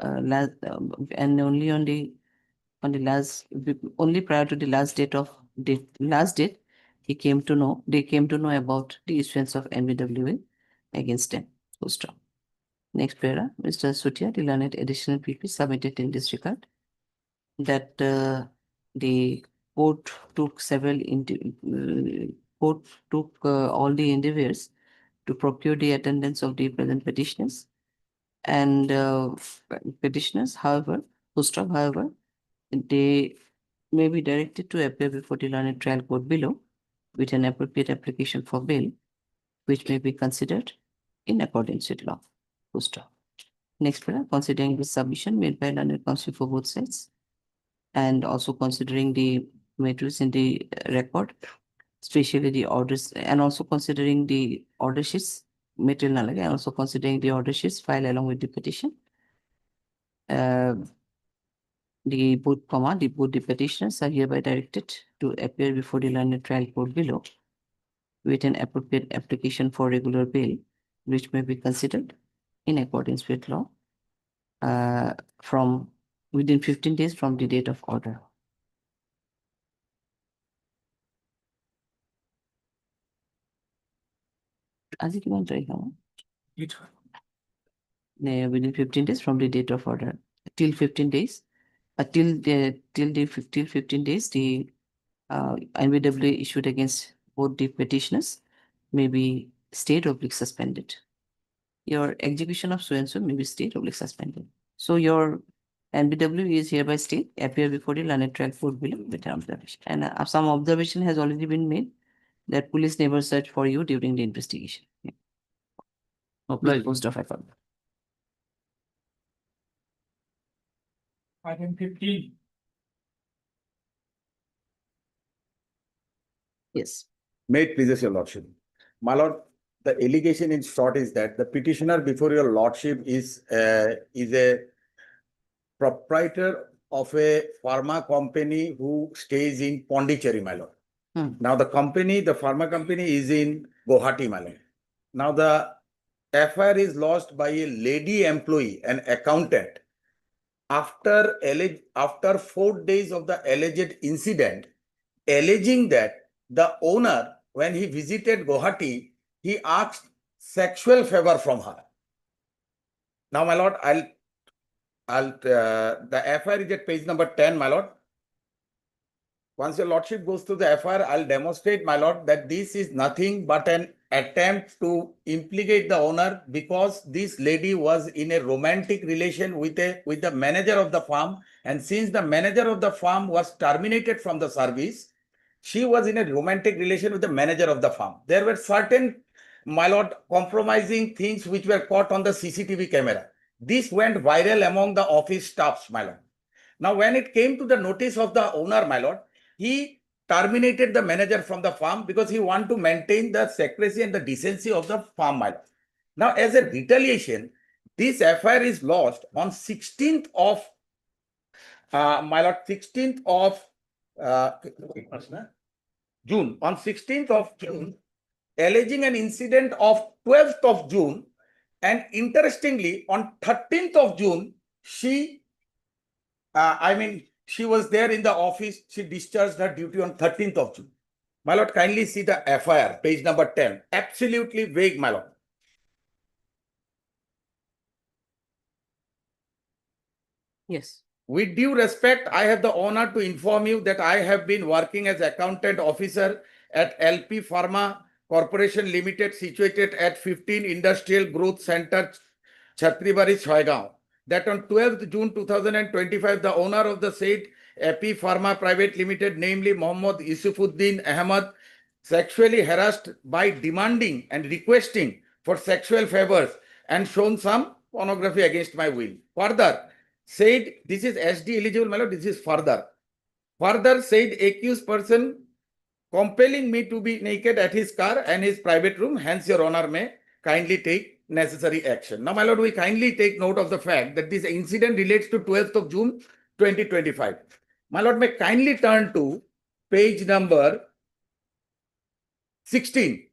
and only on the last, only prior to the last date of the last date, they came to know about the issuance of NBWA against them. Full stop. Next para, Mr. Sutia, the learned additional PP submitted in this regard that the court took all the endeavors to procure the attendance of the present petitioners and petitioners, however, full stop, however, they may be directed to appear before the learned trial court below with an appropriate application for bail, which may be considered in accordance with law. Full stop. Next, considering the submission made by learned counsel for both sides, and also considering the matters in the record, especially the orders, and also considering the order sheets, material, and also considering the order sheets filed along with the petition. Both the petitioners are hereby directed to appear before the learned trial court below with an appropriate application for regular bail, which may be considered in accordance with law from within 15 days from the date of order. As it went right now. Within 15 days from the date of order, till 15 days, till 15 days, the NBW issued against both the petitioners may be stayed or suspended. Your execution of so-and-so may be stayed or suspended. So your NBW is hereby stayed, appear before the learned trial court below with an observation. And some observation has already been made that police never searched for you during the investigation. Yeah. With post of effort. Item 15. Yes. May it pleases your lordship. My lord, the allegation in short is that the petitioner before your lordship is a proprietor of a pharma company who stays in Pondicherry, my lord. Now the pharma company is in Guwahati, my lord. Now the FIR is lodged by a lady employee, an accountant. After 4 days of the alleged incident, alleging that the owner, when he visited Guwahati, he asked sexual favor from her. Now, my lord, the FIR is at page number 10, my lord. Once your lordship goes to the FIR, I'll demonstrate, my lord, that this is nothing but an attempt to implicate the owner because this lady was in a romantic relation with the manager of the farm, and since the manager of the farm was terminated from the service, she was in a romantic relation with the manager of the farm. There were certain, my lord, compromising things which were caught on the CCTV camera. This went viral among the office staffs, my lord. Now, when it came to the notice of the owner, my lord, he terminated the manager from the farm because he wanted to maintain the secrecy and the decency of the farm, my lord. Now, as a retaliation, this FIR is lodged on 16th of, my lord, 16th of June. On 16th of June, alleging an incident of 12th of June, and interestingly, on 13th of June, she was there in the office. She discharged her duty on 13th of June. My lord, kindly see the FIR, page number 10. Absolutely vague, my lord. Yes. With due respect, I have the honor to inform you that I have been working as accountant officer at LP Pharma Corporation Limited, situated at 15 Industrial Growth Center, Chhatribari, Chhoigaon. That on 12th June 2025, the owner of the said AP Pharma Private Limited, namely Mohammad Yusufuddin Ahmad, sexually harassed by demanding and requesting for sexual favors and shown some pornography against my will. Further, said, this is SD eligible, my lord, this is further. Further said, accused person compelling me to be naked at his car and his private room, hence your honor may kindly take necessary action. Now, my lord, we kindly take note of the fact that this incident relates to 12th of June 2025. My lord, may kindly turn to page number 16.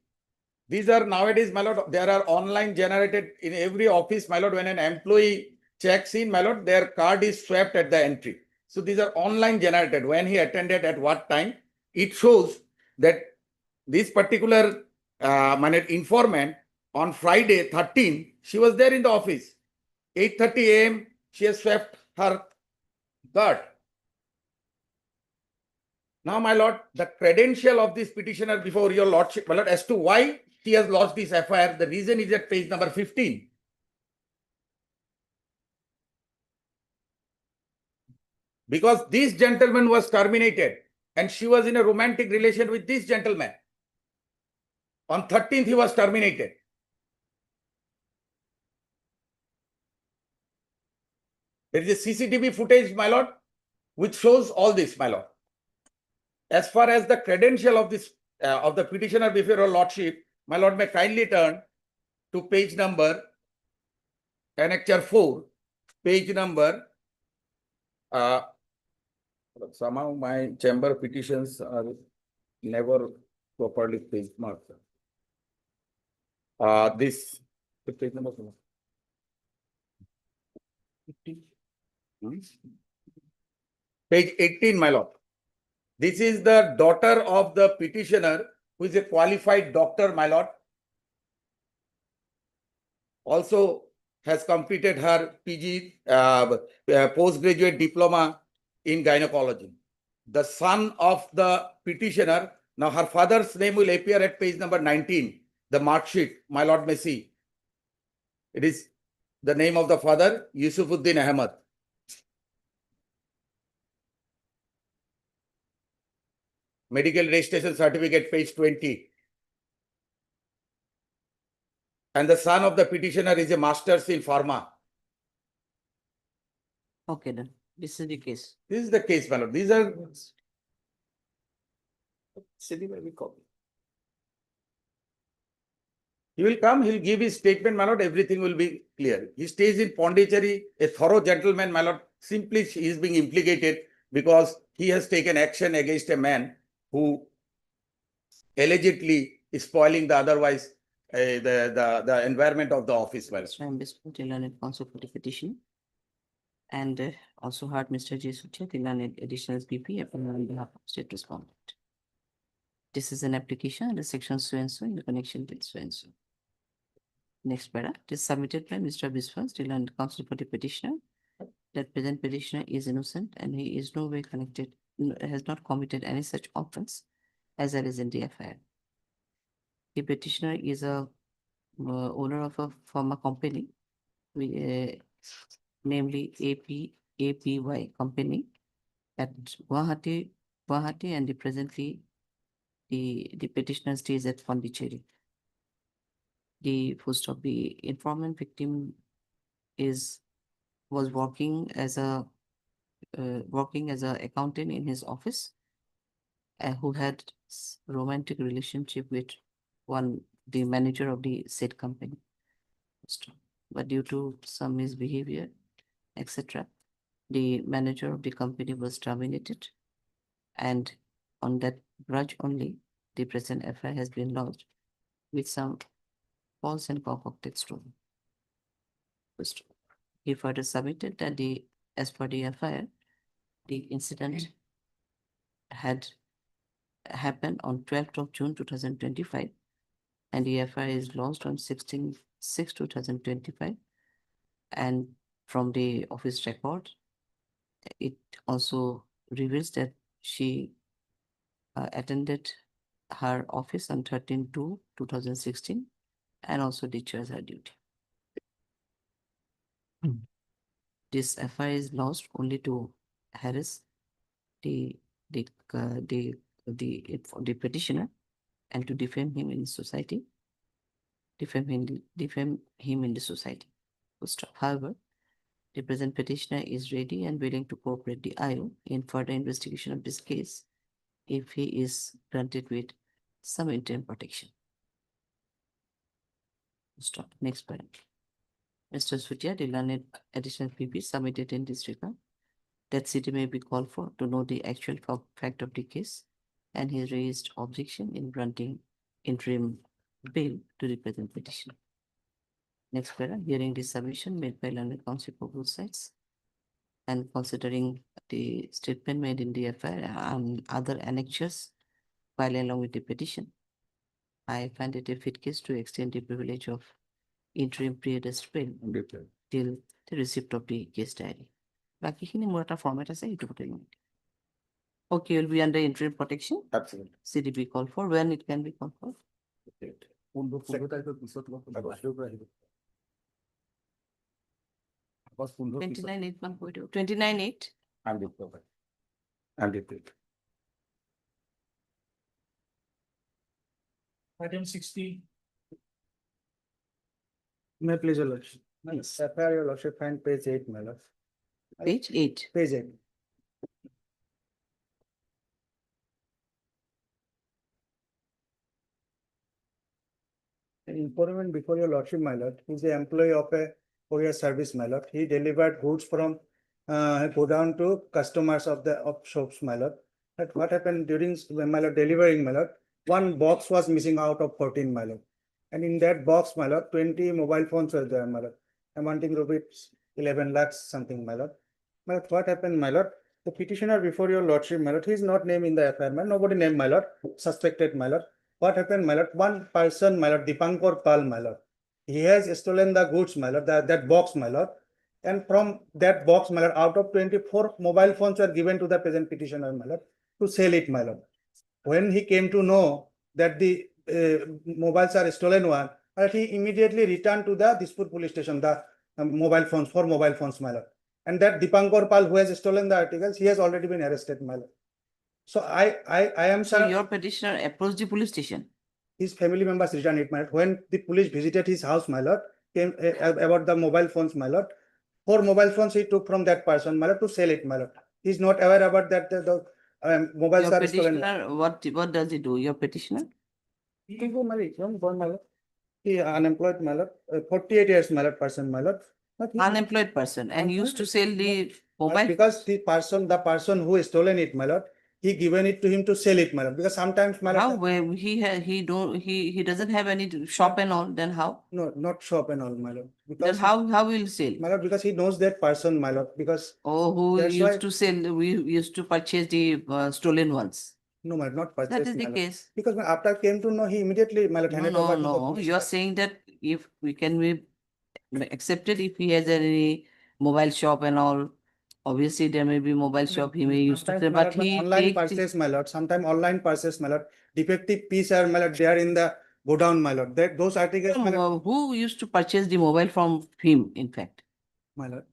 These are nowadays, my lord, there are online generated in every office, my lord, when an employee checks in, my lord, their card is swept at the entry. So these are online generated. When he attended at what time, it shows that this particular informant on Friday 13, she was there in the office. 8:30 a.m. she has swept her card. Now, my lord, the credential of this petitioner before your lordship, my lord, as to why she has lodged this FIR, the reason is at page number 15. Because this gentleman was terminated and she was in a romantic relation with this gentleman. On 13th, he was terminated. There is a CCTV footage, my lord, which shows all this, my lord. As far as the credential of this of the petitioner before your lordship, my lord, may kindly turn to page number annexure 4, page number Somehow my chamber petitions are never properly page marked. This. Page number. Page 18, my lord. This is the daughter of the petitioner, who is a qualified doctor, my lord. Also has completed her PG, postgraduate diploma in gynecology. The son of the petitioner, now her father's name will appear at page number 19, the mark sheet, my lord may see. It is the name of the father, Yusufuddin Ahmad. Medical registration certificate, page 20. And the son of the petitioner is a master's in pharma. Okay, then. This is the case. This is the case, my lord. These are. He will come, he'll give his statement, my lord, everything will be clear. He stays in Pondicherry, a thorough gentleman, my lord. Simply he is being implicated because he has taken action against a man who allegedly is spoiling the otherwise the environment of the office. My lord. So I'm disputing counsel for the petition. And also heard Mr. J. Sutia, the learned additional BP on behalf of state respondent. This is an application under section so and so in connection with so and so. Next para, it is submitted by Mr. Biswas, the learned counsel for the petitioner, that present petitioner is innocent and he is no way connected, has not committed any such offense as there is in the FIR. The petitioner is a owner of a pharma company, namely APY company at Guwahati, and presently the petitioner stays at Pondicherry. The post of the informant victim was working as a accountant in his office, who had romantic relationship with the manager of the said company. But due to some misbehavior, etc., the manager of the company was terminated, and on that grudge only, the present FIR has been lodged with some false and concocted story. He further submitted that as per the FIR, the incident had happened on 12th of June 2025, and the FIR is lodged on 16/6/2025, and from the office record, it also reveals that she attended her office on 13/2/2016 and also discharged her duty. This FIR is lodged only to harass the petitioner and to defame him in society. Defame him in the society. However, the present petitioner is ready and willing to cooperate the IO in further investigation of this case if he is granted with some interim protection. Next point. Mr. Sutia, the learned additional PP submitted in this regard that city may be called for to know the actual fact of the case, and he raised objection in granting interim bail to the present petitioner. Next para, hearing the submission made by learned counsel for both sides and considering the statement made in the FIR and other annexures filed along with the petition, I find it a fit case to extend the privilege of interim pre-arrest bail till the receipt of the case diary. Bakiখিনি মোৰ এটা format আছে, এইটো পঠাই দিম। Okay, you'll be under interim protection. Absolutely. CDB call for when it can be called for. 29/8 29/8. I'm deployed. I'm deployed. Item 60. May I please, your lordship? Yes. FIR, your lordship, find page 8, my lord. Page 8. Page 8. An informant before your lordship, my lord, is the employee of a courier service, my lord. He delivered goods from go down to customers of the shops, my lord. But what happened during my lord delivering, my lord, one box was missing out of 14, my lord. And in that box, my lord, 20 mobile phones were there, my lord, amounting rupees 11 lakhs something, my lord. My lord, what happened, my lord? The petitioner before your lordship, my lord, he is not named in the FIR, my lord. Nobody named, my lord, suspected, my lord. What happened, my lord? One person, my lord, Dipankar Pal, my lord. He has stolen the goods, my lord, that box, my lord. And from that box, my lord, out of 24 mobile phones were given to the present petitioner, my lord, to sell it, my lord. When he came to know that the mobiles are stolen one, he immediately returned to the Dispur police station, the mobile phones, 4 mobile phones, my lord. And that Dipankar Pal, who has stolen the articles, he has already been arrested, my lord. So I am So sure your petitioner approached the police station. his family members returned it, my lord. When the police visited his house, my lord, came about the mobile phones, my lord. 4 mobile phones he took from that person, my lord, to sell it, my lord. He's not aware about that the mobiles Your are stolen. petitioner, what does he do? Your petitioner? He unemployed, my lord, 48 years, my lord, person, my lord. But he- Unemployed person and used to sell the mobile. Because the person who stolen it, my lord, he given it to him to sell it, my lord. Because sometimes, my How lord, where he doesn't have any shop and all, then how? no, not shop and all, my lord. Then Because how will sell? my lord, because he knows that person, my lord. Because Oh, who that's used why to sell, we used to purchase the stolen ones. no, my lord, not That purchased, is the my lord. case. Because after came to know, he immediately, my lord, No, handed no, over to the no. police. You are saying that if we can be accepted if he has any mobile shop and all. Obviously, there may be mobile shop he may use to Sometimes, sell, my but lord, he online takes the- purchase, my lord. Sometimes online purchase, my lord. Defective piece are, my lord, they are in the godown, my lord. That those articles, my lord, Who used to purchase the mobile from him, in fact? my lord.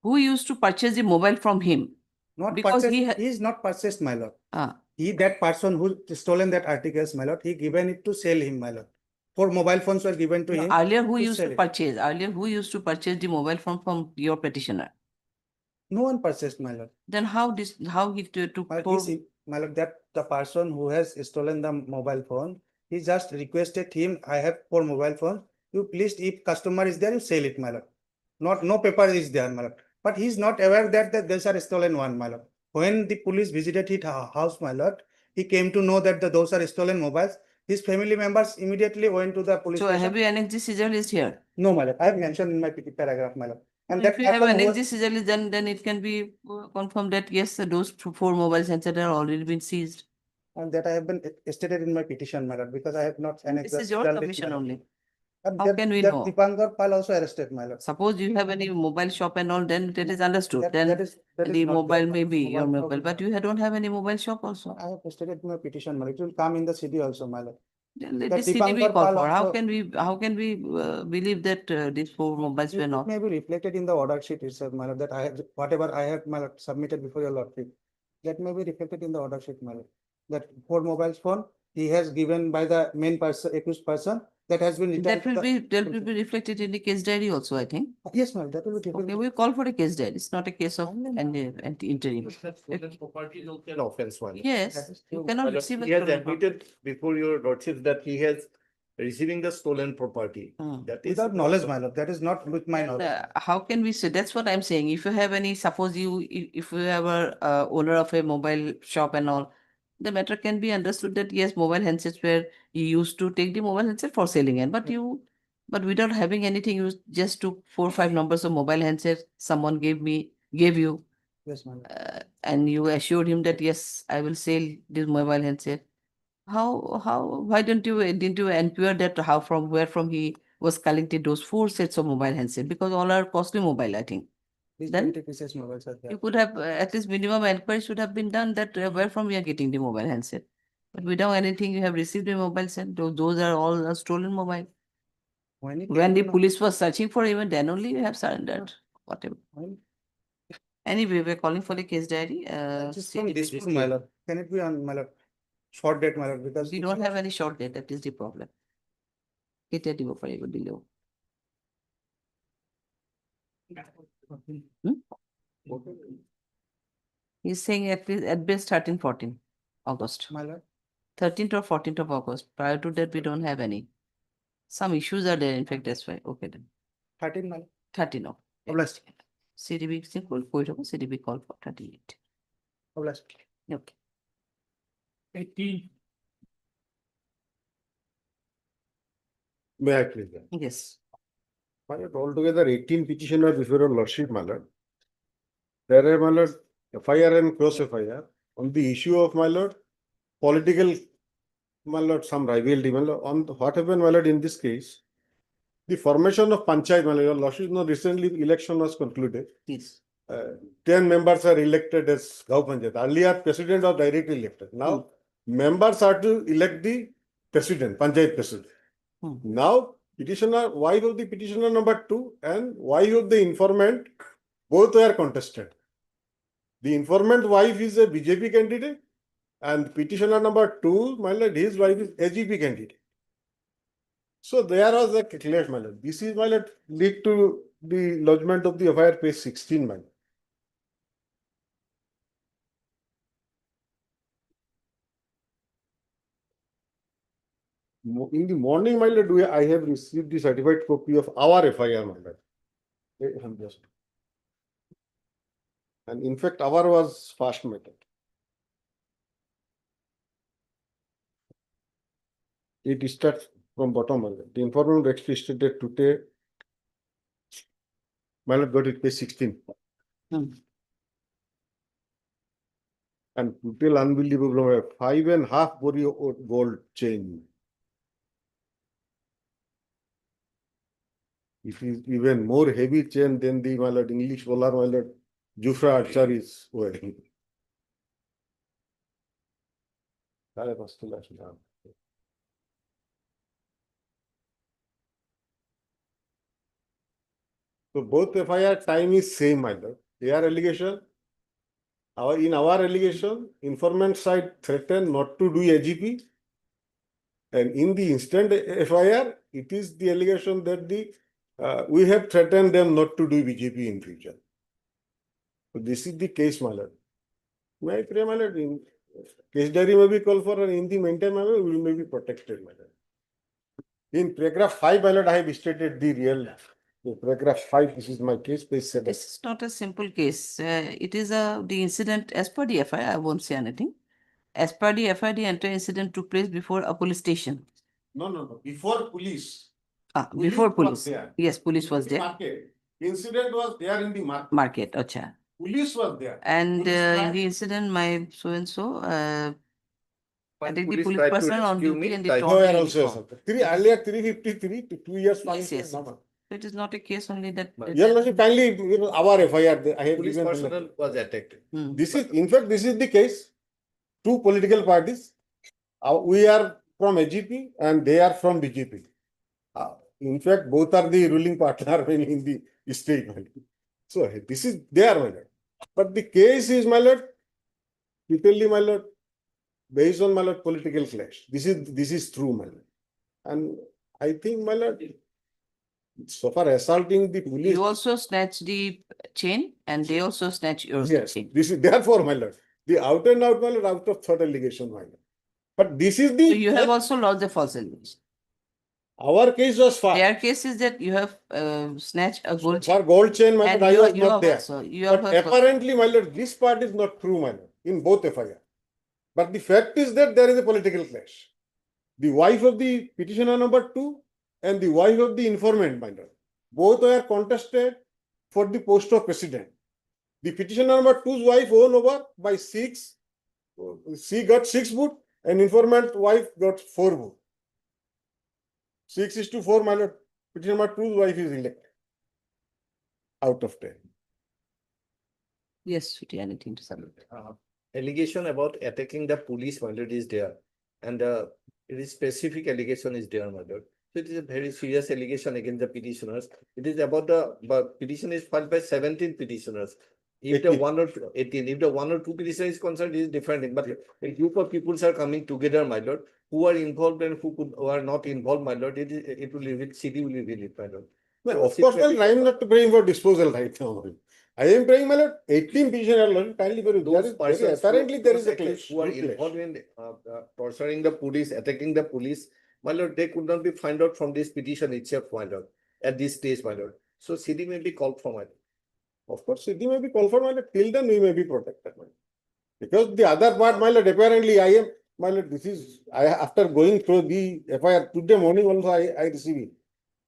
Who used to purchase the mobile from him? Not Because purchased, he he is not purchased, my lord. Ah, He, that person who stolen that articles, my lord, he given it to sell him, my lord. 4 mobile phones were given to no, him. earlier who to used to sell it. purchase? Earlier who used to purchase the mobile phone from your petitioner? No one purchased, my lord. Then how he took My, four? my lord, that the person who has stolen the mobile phone, he just requested him, I have 4 mobile phones. You please, if customer is there, you sell it, my lord. No paper is there, my lord. But he is not aware that those are stolen one, my lord. When the police visited his house, my lord, he came to know that those are stolen mobiles. His family members immediately went to the police So station. have you annexed the seizure list here? No, my lord. I have mentioned in my paragraph, my lord. And If that you have person who annexed was- the seizure list, then it can be confirmed that yes, those 4 mobile sensors are already been seized. and that I have been stated in my petition, my lord, because I have not annexed This is the your seizure list, submission my lord. only. And How that, can we that know? Dipankar Pal also arrested, my lord. Suppose you have any mobile shop and all, then that is understood. That Then is the not mobile there, may be your mobile mobile, but you don't have any mobile shop also. I have stated in my petition, my lord. It will come in the CD also, my lord. Then let That the CD be Dipankar called Pal for. How also- can we believe that these 4 mobiles were It not? may be reflected in the order sheet itself, my lord, that I have, whatever I have, my lord, submitted before your lordship. That may be reflected in the order sheet, my lord. That 4 mobile phone, he has given by the main person, accused person, that has been returned. That will be reflected in the case diary also, I think. Yes, ma'am, that will be. Okay, we call for a case diary. It's not a case of interim. Property is also an offense one. Yes, you cannot receive He a has stolen property. admitted before your lordship that he has receiving the stolen property. That is Without knowledge, my lord, that is not with my knowledge. How can we say? That's what I'm saying. If you have any, suppose if you have a owner of a mobile shop and all, the matter can be understood that yes, mobile handsets were you used to take the mobile handset for selling it, but without having anything, you just took 4 or 5 numbers of mobile handset. Someone gave you, Yes, ma'am. and you assured him that yes, I will sell this mobile handset. Why didn't you inquire that where from he was collected those 4 sets of mobile handset, because all are costly mobile, I think. These Then 20 pieces mobiles are there. you could have at least minimum inquiry should have been done that where from we are getting the mobile handset. But without anything, you have received a mobile set. Those are all stolen mobile. When he When came the to know- police was searching for even then only you have surrendered. Whatever. When- Anyway, we're calling for the case diary. Just from this, my lord, can it be on, my lord, short date, my lord, because We don't have any short date. That is the problem. কেটে দিব পাৰিব দিলেও। He's saying at best 13, 14 August. My lord. 13th or 14th of August. Prior to that, we don't have any. Some issues are there, in fact, that's why. Okay then. 13, my lord. 13 of. Blessed. CDB CDB call for 38. Okay. 18. May I please? Yes. My lord, altogether 18 petitioners before your lordship, my lord. There are, my lord, FIR and cross FIR on the issue of, my lord, political, my lord, some rivalry, my lord. On what happened, my lord, in this case, the formation of panchayat, my lord, your lordship, no, recently election was concluded. Yes. 10 members are elected as Gau Panchayat. Earlier, president was directly elected. Now, members are to elect the president, Panchayat president. Now, petitioner, wife of the petitioner number 2 and wife of the informant, both were contested. The informant wife is a BJP candidate and petitioner number 2, my lord, his wife is AGP candidate. So there was a clash, my lord. This is, my lord, lead to the lodgement of the FIR page 16, my lord. In the morning, my lord, I have received the certified copy of our FIR, my lord. And in fact, our was fast method. It starts from bottom, my lord. The informant actually stated today, my lord, got it page 16. And total unbelievable, 5.5 body gold chain. It is even more heavy chain than the, my lord, English bowler, my lord, Jufra Archer is wearing. So both FIR time is same, my lord. Their allegation, in our allegation, informant side threatened not to do AGP. And in the instant FIR, it is the allegation that we have threatened them not to do BJP in future. So this is the case, my lord. May I pray, my lord, in case diary may be called for, and in the meantime, my lord, we may be protected, my lord. In paragraph 5, my lord, I have stated the real. Paragraph 5, this is my case, page 7. This is not a simple case. It is the incident as per the FIR. I won't say anything. As per the FIR, the entire incident took place before a police station. No. Before police. Before was police. there. Yes, police was The there. Market. Incident was there in the market. Market, acha. Police was there. And Police in tried- the incident, my so-and-so, I think the police police tried to person on rescue duty me, and I- the No, taught where me also uniform. earlier 353 to 2 years fine. Yes. So it is not a case only that. Yeah, Lordship, kindly, our FIR, I have Police given. personnel was attacked. This is, in fact, this is the case. Two political parties. We are from AGP and they are from BJP. In fact, both are the ruling partner in the state. So this is their, my lord. But the case is, my lord, totally, my lord, based on, my lord, political clash. This is true, my lord. And I think, my lord, so far assaulting the police. You also snatch the chain and they also snatch your chain. This is therefore, my lord, the out and out, my lord, out of third allegation, my lord. But this is the. So you have also lodged the false allegation. Our case was far. Their case is that you have snatched a gold For gold chain, my and lord, I was not there. Also, you have But apparently, my lord, this part is not true, my lord, in both FIR. But the fact is that there is a political clash. The wife of the petitioner number 2 and the wife of the informant, my lord, both were contested for the post of president. The petitioner number 2's wife won over by 6. She got 6 votes and informant wife got 4 votes. 6:4, my lord. Petitioner number 2's wife is elected. Out of 10. Yes, Shruti, anything to say? Allegation about attacking the police, my lord, is there. And it is specific allegation is there, my lord. So it is a very serious allegation against the petitioners. It is about the petition is filed by 17 petitioners. If the 1 or 18, if the 1 or 2 petitioner is concerned, it is different thing. But a group of people are coming together, my lord, who are involved and who are not involved, my lord, it will reveal, city will reveal it, my lord. Well, of course, well, I am not praying for disposal right now. I am praying, my lord, 18 petitioners, kindly apparently there is a clash. Who are involved in torturing the police, attacking the police, my lord, they could not be found out from this petition itself, my lord, at this stage, my lord. So CD may be called for, my lord. Of course, CD may be called for, my lord, till then we may be protected, my lord. Because the other part, my lord, apparently I am, my lord, this is, after going through the FIR today morning also I received it.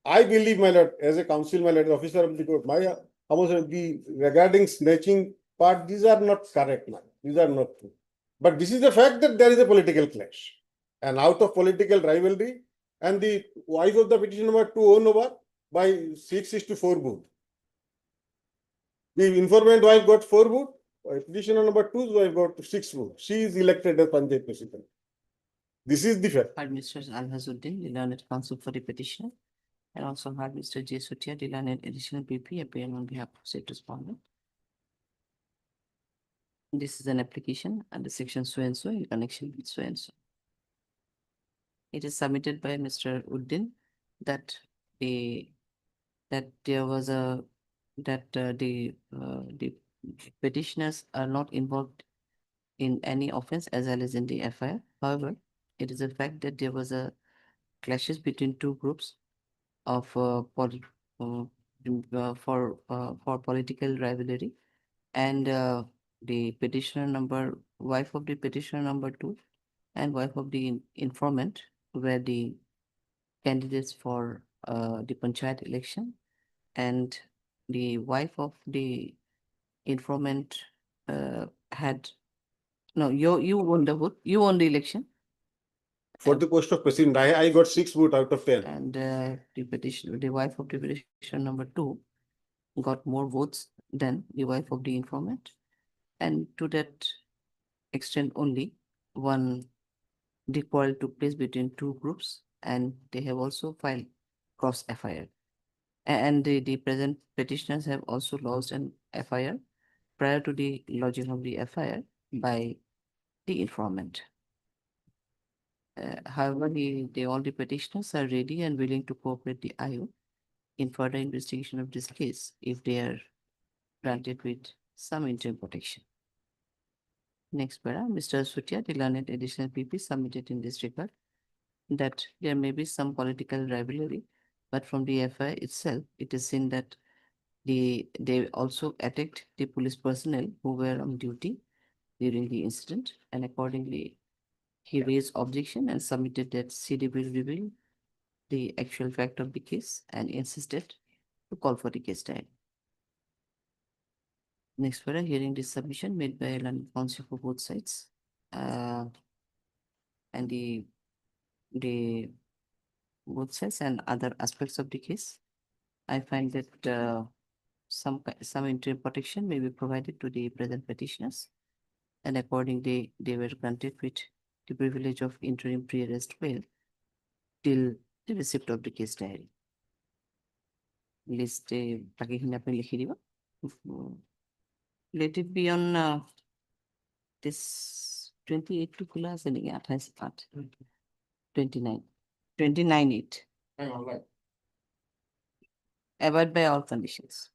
I believe, my lord, as a counsel, my lord, officer of the court, my, the regarding snatching part, these are not correct, man. These are not true. But this is the fact that there is a political clash. And out of political rivalry, and the wife of the petition number 2 won over by 6-4 vote. The informant wife got 4 votes. Petitioner number 2's wife got 6 votes. She is elected as Panchayat President. This is the fact. Had Mr. Alhazuddin, the learned counsel for the petitioner, and also had Mr. J. Sutia, the learned additional PP, appearing on behalf of said respondent. This is an application under section so and so in connection with so and so. It is submitted by Mr. Uddin that there was a the petitioners are not involved in any offense as well as in the FIR. However, it is a fact that there was a clashes between two groups of for political rivalry, and the wife of the petitioner number 2 and wife of the informant were the candidates for the panchayat election, and the wife of the informant had you won the vote, you won the election. For the post of president, I got 6 votes out of 10. And the wife of the petitioner number 2 got more votes than the wife of the informant. And to that extent only, the quarrel took place between two groups, and they have also filed cross FIR. And the present petitioners have also lodged an FIR prior to the lodging of the FIR by the informant. However, all the petitioners are ready and willing to cooperate the IO in further investigation of this case if they are granted with some interim protection. Next para, Mr. Sutia, the learned additional PP, submitted in this regard that there may be some political rivalry, but from the FIR itself, it is seen that they also attacked the police personnel who were on duty during the incident, and accordingly, he raised objection and submitted that CD will reveal the actual fact of the case and insisted to call for the case diary. Next, for a hearing this submission made by a learned counsel for both sides, and the both sides and other aspects of the case. I find that some interim protection may be provided to the present petitioners, and accordingly, they were granted with the privilege of interim pre-arrest bail till the receipt of the case diary. List let it be on this 28 to Kula 29/8. Avoid by all conditions.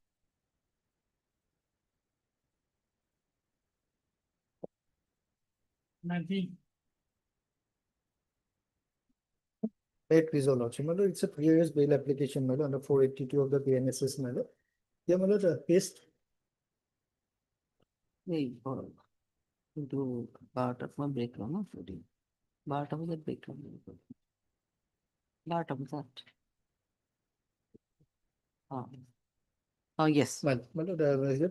Eight resolution. It's a previous bail application under 482 of the PNSS. Yeah, paste. Do part of my breakdown, part of the breakdown. Part of that. Oh, yes.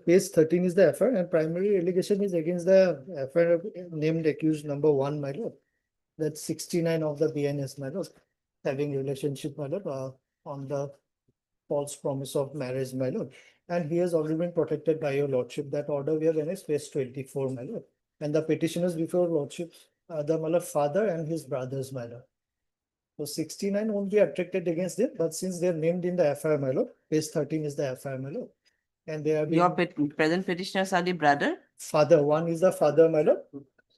Page 13 is the FIR, and primary allegation is against the FIR named accused number 1, my lord. That's 69 of the BNS, my lord, having relationship, my lord, on the false promise of marriage, my lord. And he has already been protected by your lordship. That order we have in page 24, my lord. And the petitioners before lordship, the my lord, father and his brothers, my lord. So 69 won't be attracted against it, but since they are named in the FIR, my lord, page 13 is the FIR, my lord. And they are Your present petitioners are the brother? Father, one is the father, my lord,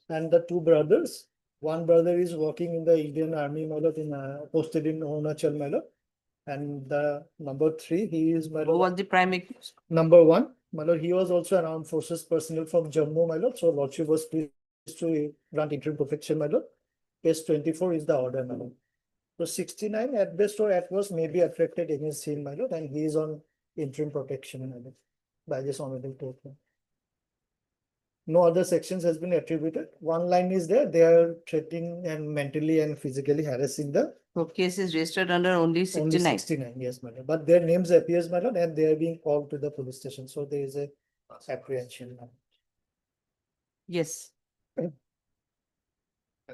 and the 2 brothers. One brother is working in the Indian Army, my lord, posted in Arunachal, my lord. And the number 3, he is my lord. Who was the prime accused? Number 1, my lord, he was also an armed forces personnel from Jammu, my lord. So lordship was pleased to grant interim protection, my lord. Page 24 is the order, my lord. So 69 at best or at worst may be attracted against him, my lord, and he is on interim protection, my lord. by this honorable court. No other sections has been attributed. One line is there, they are threatening and mentally and physically harassing the. So case is registered under only Only 69. 69, yes, madam. But their names appears, madam, and they are being called to the police station. So there is a apprehension. Madam. Yes. Has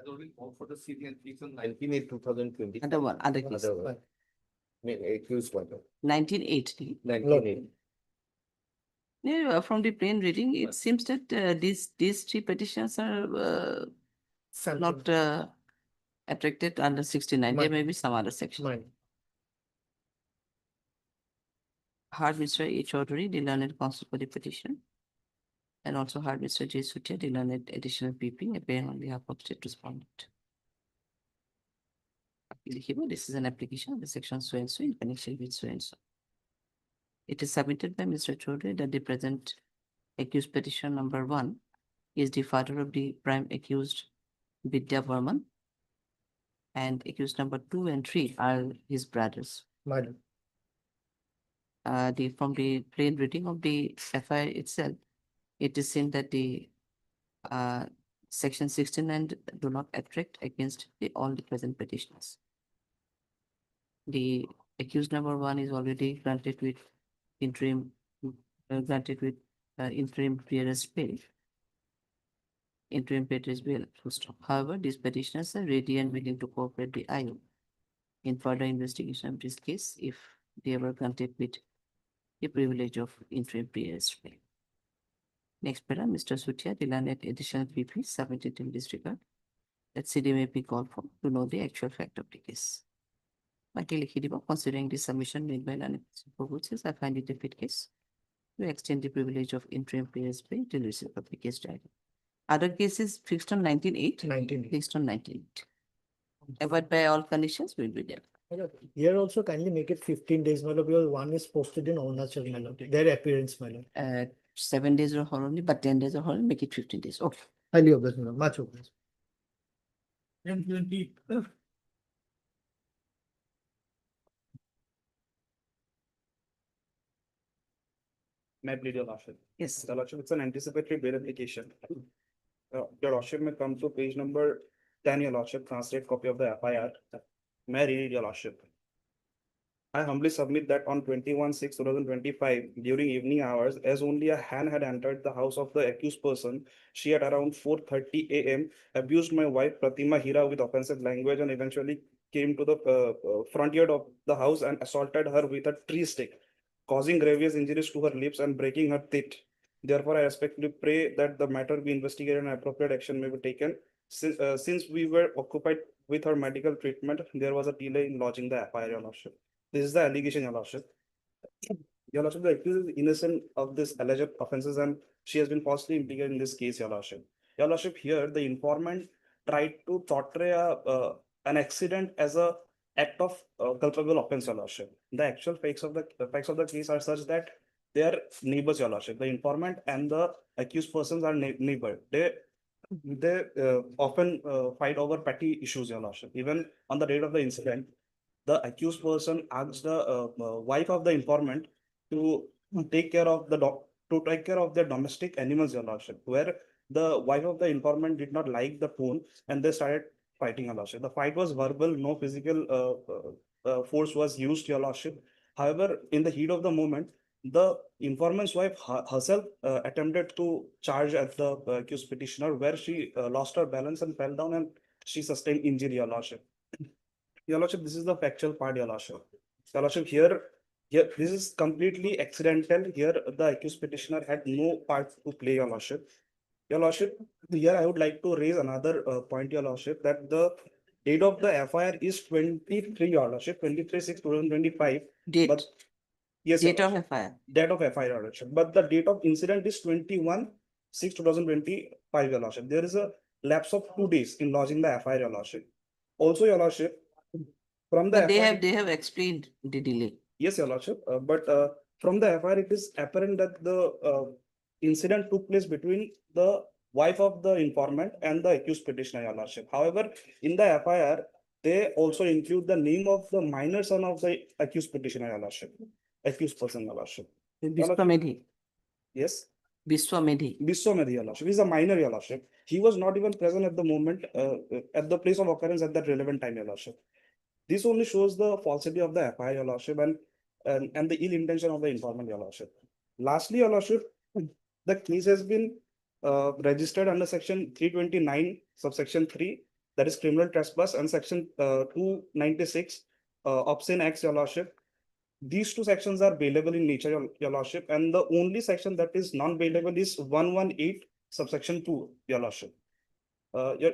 already called for the city and police on 19/8/2020. Other one, other case. Another one. Accused one. 1980. 1980. Yeah, from the plain reading, it seems that these three petitions are not attracted under 69. There may be some other section. Heard Mr. A. Chaudhary, the learned counsel for the petition, and also heard Mr. J. Sutia, the learned additional PP, appearing on behalf of state respondent. This is an application of the section so and so in connection with so and so. It is submitted by Mr. Chaudhary that the present accused petition number 1 is the father of the prime accused Vidya Varman, and accused number 2 and 3 are his brothers. Madam. From the plain reading of the FIR itself, it is seen that the section 69 do not attract against all the present petitioners. The accused number 1 is already granted with interim, interim pre-arrest bail. Interim pre-arrest bail, full stop. However, these petitioners are ready and willing to cooperate with IO in further investigation of this case if they were granted with the privilege of interim pre-arrest bail. Next para, Mr. Sutia, the learned additional PP submitted in this regard that CD may be called for to know the actual fact of the case. Considering the submission made by learned says, I find it a fit case to extend the privilege of interim pre-arrest bail till receipt of the case diary. Other cases fixed on 19.8? Fixed on 19.8. Avoid by all conditions will be there. Here also kindly make it 15 days, madam, because one is posted in Arunachal, madam. Their appearance, madam. 7 days or only, but 10 days or only, make it 15 days. Okay. Highly obliged, madam. Much obliged. May I plead your lordship? Yes. Your lordship, it's an anticipatory bail application. Your lordship may come to page number 10, your lordship, translate copy of the FIR. May I read it, your lordship? I humbly submit that on 21/6/2025, during evening hours, as only a hand had entered the house of the accused person, she at around 4:30 AM abused my wife Pratima Hira with offensive language and eventually came to the front yard of the house and assaulted her with a tree stick, causing grievous injuries to her lips and breaking her teeth. Therefore, I respectfully pray that the matter be investigated and appropriate action may be taken. Since we were occupied with her medical treatment, there was a delay in lodging the FIR, your lordship. This is the allegation, your lordship. Your lordship, the accused is innocent of this alleged offences and she has been falsely implicated in this case, your lordship. Your lordship, here the informant tried to portray an accident as a act of culpable offence, your lordship. The actual facts of the case are such that they are neighbors, your lordship. The informant and the accused persons are neighbor. They often fight over petty issues, your lordship. Even on the date of the incident, the accused person asked the wife of the informant to take care of their domestic animals, your lordship, where the wife of the informant did not like the tone and they started fighting, your lordship. The fight was verbal, no physical force was used, your lordship. However, in the heat of the moment, the informant's wife herself attempted to charge at the accused petitioner, where she lost her balance and fell down and she sustained injury, your lordship. Your lordship, this is the factual part, your lordship. Your lordship, here, this is completely accidental. Here, the accused petitioner had no part to play, your lordship. Your lordship, here I would like to raise another point, your lordship, that the date of the FIR is 23, your lordship, 23/6/2025. Date. But yes, date of FIR. Date of FIR, your lordship. But the date of incident is 21/6/2025, your lordship. There is a lapse of 2 days in lodging the FIR, your lordship. Also, your lordship, from the But FIR, they have explained the delay. yes, your lordship. But from the FIR, it is apparent that the incident took place between the wife of the informant and the accused petitioner, your lordship. However, in the FIR, they also include the name of the minor son of the accused petitioner, your lordship. Accused person, your lordship. This committee. Yes. Biswamedhi. Biswamedhi, Your Lordship. He's a minor, Your Lordship. He was not even present at the moment, at the place of occurrence at that relevant time, Your Lordship. This only shows the falsity of the FIR, Your Lordship, and the ill intention of the informant, Your Lordship. Lastly, Your Lordship, the case has been registered under section 329, subsection 3, that is criminal trespass, and section 296, obscene acts, Your Lordship. These two sections are bailable in nature, Your Lordship, and the only section that is non-bailable is 118, subsection 2, Your Lordship.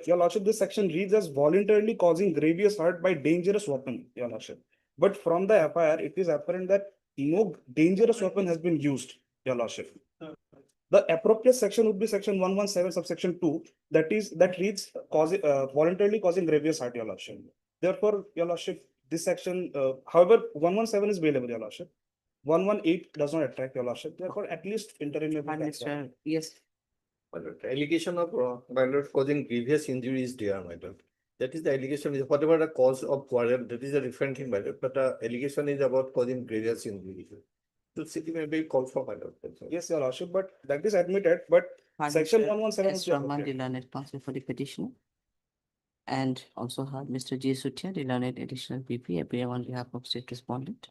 Your Lordship, this section reads as voluntarily causing grievous hurt by dangerous weapon, Your Lordship. But from the FIR, it is apparent that no dangerous weapon has been used, Your Lordship. The appropriate section would be section 117, subsection 2, that reads voluntarily causing grievous hurt, Your Lordship. Therefore, Your Lordship, this section, however, 117 is bailable, Your Lordship. 118 does not attract, Your Lordship. Therefore, at least interim may be Mr. Yes. My lord, allegation of my lord causing grievous injury is there, my lord. That is the allegation. Is whatever the cause of quarrel, that is a different thing, my lord. But the allegation is about causing grievous injury. So city may be called for, my lord. Yes, Your Lordship, but that is admitted. But section 117 S. Rahman, the learned counsel for the petitioner. And also have Mr. J. Sutia, the learned additional PP, appearing on behalf of state respondent.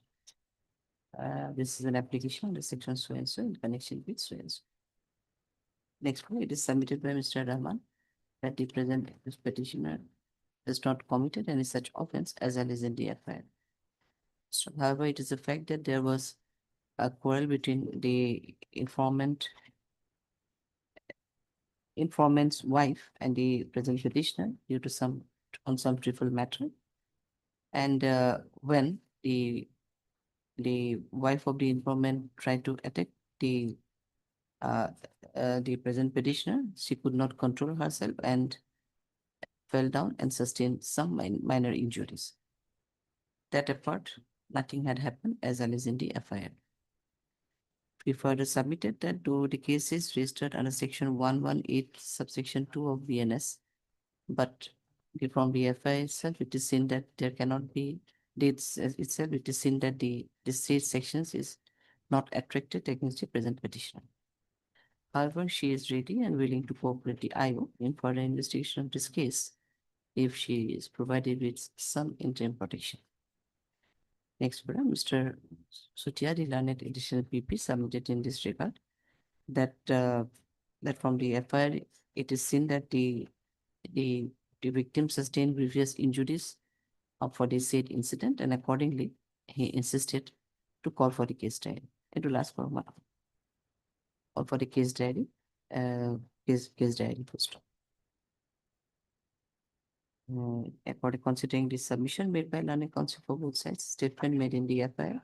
This is an application under section so and so in connection with so and so. Next one, it is submitted by Mr. Rahman that the present petitioner has not committed any such offense as alleged in the FIR. So, however, it is a fact that there was a quarrel between the informant's wife and the present petitioner due to some trivial matter. And when the wife of the informant tried to attack the present petitioner, she could not control herself and fell down and sustained some minor injuries. That apart, nothing had happened as alleged in the FIR. We further submitted that though the case is registered under section 118, subsection 2 of BNS, but from the FIR itself, it is seen that there cannot be dates itself. It is seen that the state sections is not attracted against the present petitioner. However, she is ready and willing to cooperate the IO in further investigation of this case if she is provided with some interim protection. Next, Mr. Sutia, the learned additional PP submitted in this regard that from the FIR, it is seen that the victim sustained grievous injuries for the said incident, and accordingly, he insisted to call for the case diary. It will ask for one. Or for the case diary, case diary first. According considering the submission made by learning counsel for both sides, statement made in the FIR,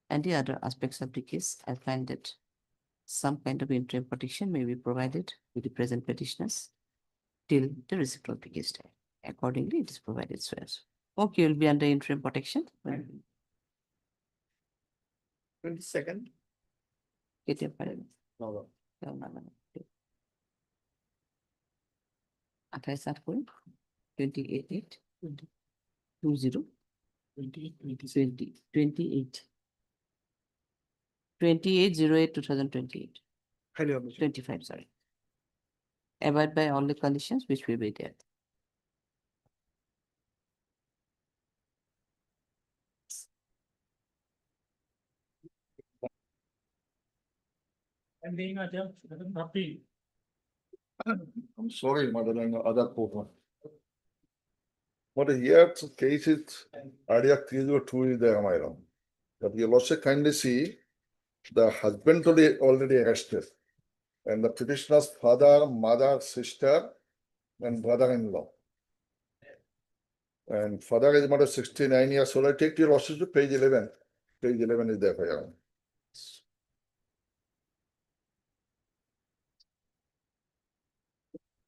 and the other aspects of the case, I find that some kind of interim protection may be provided with the present petitioners till the receipt of the case diary. Accordingly, it is provided so as. Okay, you'll be under interim protection. 22nd. Get your file. No. 28 28 2808 2028. 25, sorry. Abide by all the conditions which will be there. I'm being a judge, happy. I'm sorry, Madam, and other court. But here case is area 302 is there, my wrong. But you also kindly see the husband already arrested, and the petitioner's father, mother, sister, and brother-in-law. And father is about 69 years old. I take your losses to page 11. Page 11 is there for you.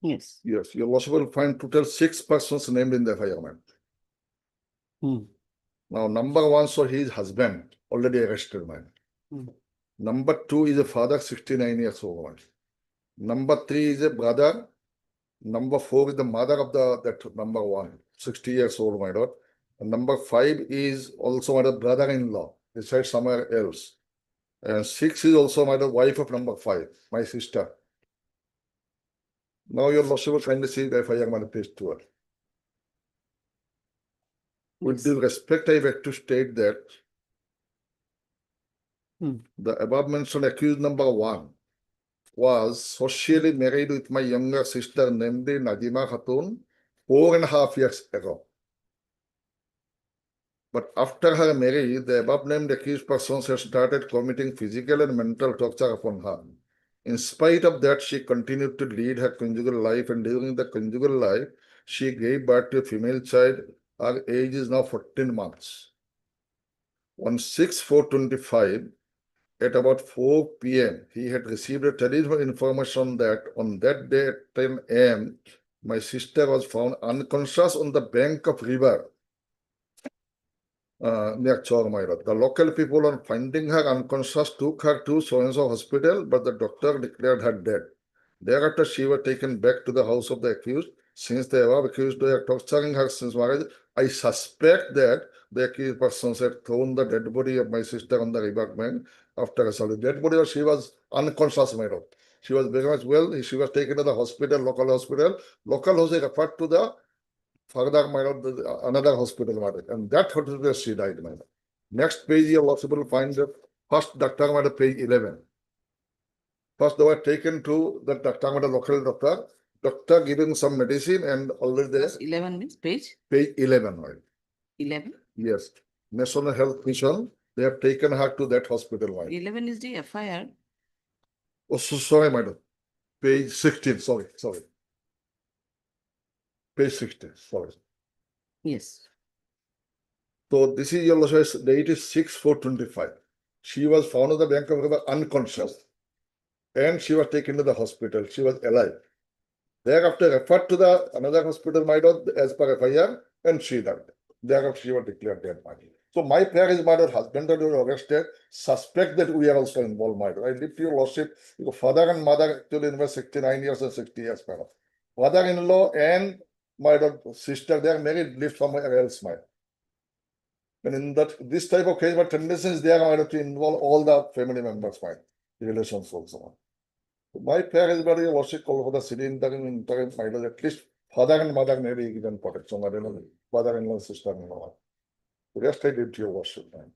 Yes. Yes, you also will find total 6 persons named in the FIR. Now, number 1, so his husband already arrested, man. Number 2 is a father, 69 years old. Man. Number 3 is a brother. Number 4 is the mother of that number 1, 60 years old, my lord. And number 5 is also my brother-in-law. He said somewhere else. And 6 is also my wife of number 5, my sister. Now your lordship will kindly see the FIR on page 12. With due respect, I beg to state that the above mentioned accused number 1 was socially married with my younger sister, namely Najima Khatun, 4.5 years ago. But after her marriage, the above named accused persons have started committing physical and mental torture upon her. In spite of that, she continued to lead her conjugal life, and during the conjugal life, she gave birth to a female child. Her age is now 14 months. On 6/4/25, at about 4 p.m., he had received a telephone information that on that day at 10 a.m., my sister was found unconscious on the bank of river near Chormaira. The local people, on finding her unconscious, took her to so-and-so hospital, but the doctor declared her dead. Thereafter, she was taken back to the house of the accused. Since the above accused were torturing her since marriage, I suspect that the accused persons had thrown the dead body of my sister on the river bank after assault. Dead body, she was unconscious, my lord. She was very much well. She was taken to the hospital, local hospital. Local hospital referred to the further, my lord, another hospital, my lord. And that hospital, she died, my lord. Next page, you will also find the first doctor, my lord, page 11. First, they were taken to the doctor, local doctor. Doctor giving some medicine, and already there. 11 means page? Page 11, right? 11? Yes. National Health Mission, they have taken her to that hospital, right? 11 is the FIR. Oh, so sorry, madam. Page 16, sorry. Page 16, sorry. Yes. So this is your date is 6/4/25. She was found on the bank of river unconscious, and she was taken to the hospital. She was alive. Thereafter, referred to the another hospital, my lord, as per FIR, and she died. Thereafter, she was declared dead, my lord. So my prayer is, my lord, husband was arrested. Suspect that we are also involved, my lord. I live to your lordship. Your father and mother actually invest 69 years and 60 years, my lord. Father-in-law and my lord, sister, they are married, live somewhere else, my lord. And in that this type of case, my tendency is there, my lord, to involve all the family members, my relations also. My prayer is very worship all over the city interim, my lord, at least father and mother may be given protection, I don't know, father-in-law, sister-in-law. The rest I did to your worship, man.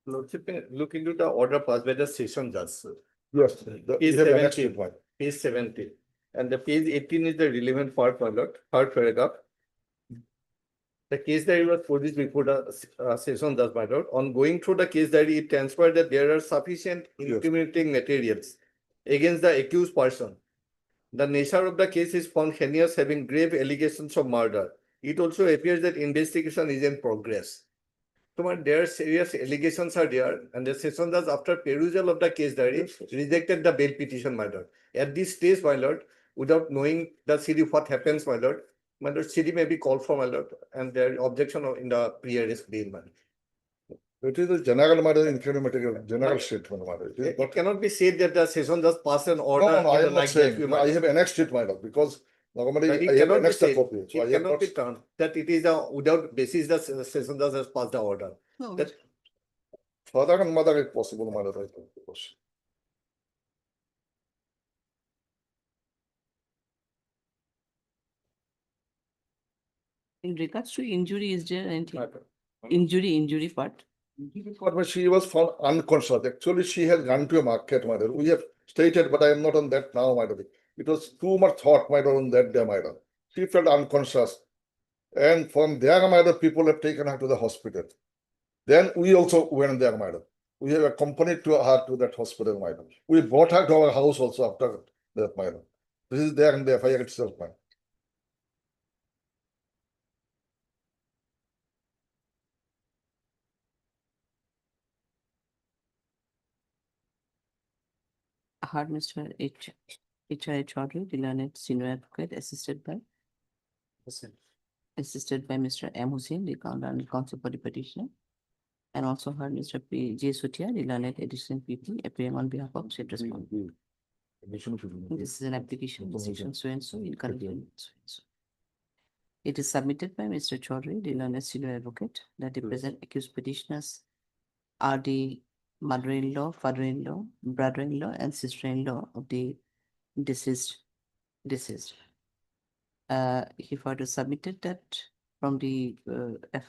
Lordship, look into the order passed by the session judge. Yes, Page 17, page 17. And the page 18 is the relevant part, my lord, third paragraph. The case diary was produced before the session judge, my lord. On going through the case diary, it transpired that there are sufficient incriminating materials against the accused person. The nature of the case is found heinous, having grave allegations of murder. It also appears that investigation is in progress. So, there are serious allegations are there, and the session judge, after perusal of the case diary, rejected the bail petition, my lord. At this stage, my lord, without knowing the CD what happens, my lord, CD may be called for, my lord, and their objection in the pre-arrest bail, my lord. It is a general matter, incremental general statement, my lord. It cannot be said that the session just pass an order. No, I am not like saying. that, I have annexed it, my lord, because normally it I have cannot be annexed the said. copy. So I It have cannot not. be turned that it is a without basis the session judge has passed the order. No, That Father and mother if possible, my lord, I think. In regards to injury, is there anything? Injury part? But she was found unconscious. Actually, she has gone to a market, my lord. We have stated, but I am not on that now, my lord. It was too much thought, my lord, on that day, my lord. She felt unconscious. And from there, my lord, people have taken her to the hospital. Then we also went there, my lord. We have accompanied to her to that hospital, my lord. We brought her to our house also after that, my lord. This is there in the FIR itself, my lord. Heard Mr. H.I. Chaudhary, the learned senior advocate, assisted by Mr. M. Hussain, the counsel for the petitioner, and also heard Mr. P. J. Sutia, the learned additional people, appearing on behalf of said respondent. This is an application decision so and so in connection so and so. It is submitted by Mr. Chaudhary, the learned senior advocate, that the present accused petitioners are the mother-in-law, father-in-law, brother-in-law, and sister-in-law of the deceased. He further submitted that from the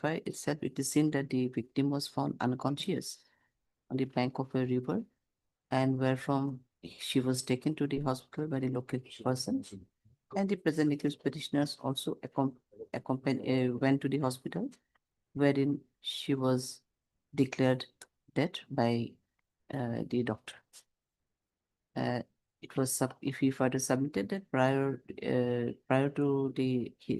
FI itself, it is seen that the victim was found unconscious on the bank of a river, and wherefrom she was taken to the hospital by the local person. And the present accused petitioners also went to the hospital, wherein she was declared dead by the doctor. It was if he further submitted that prior to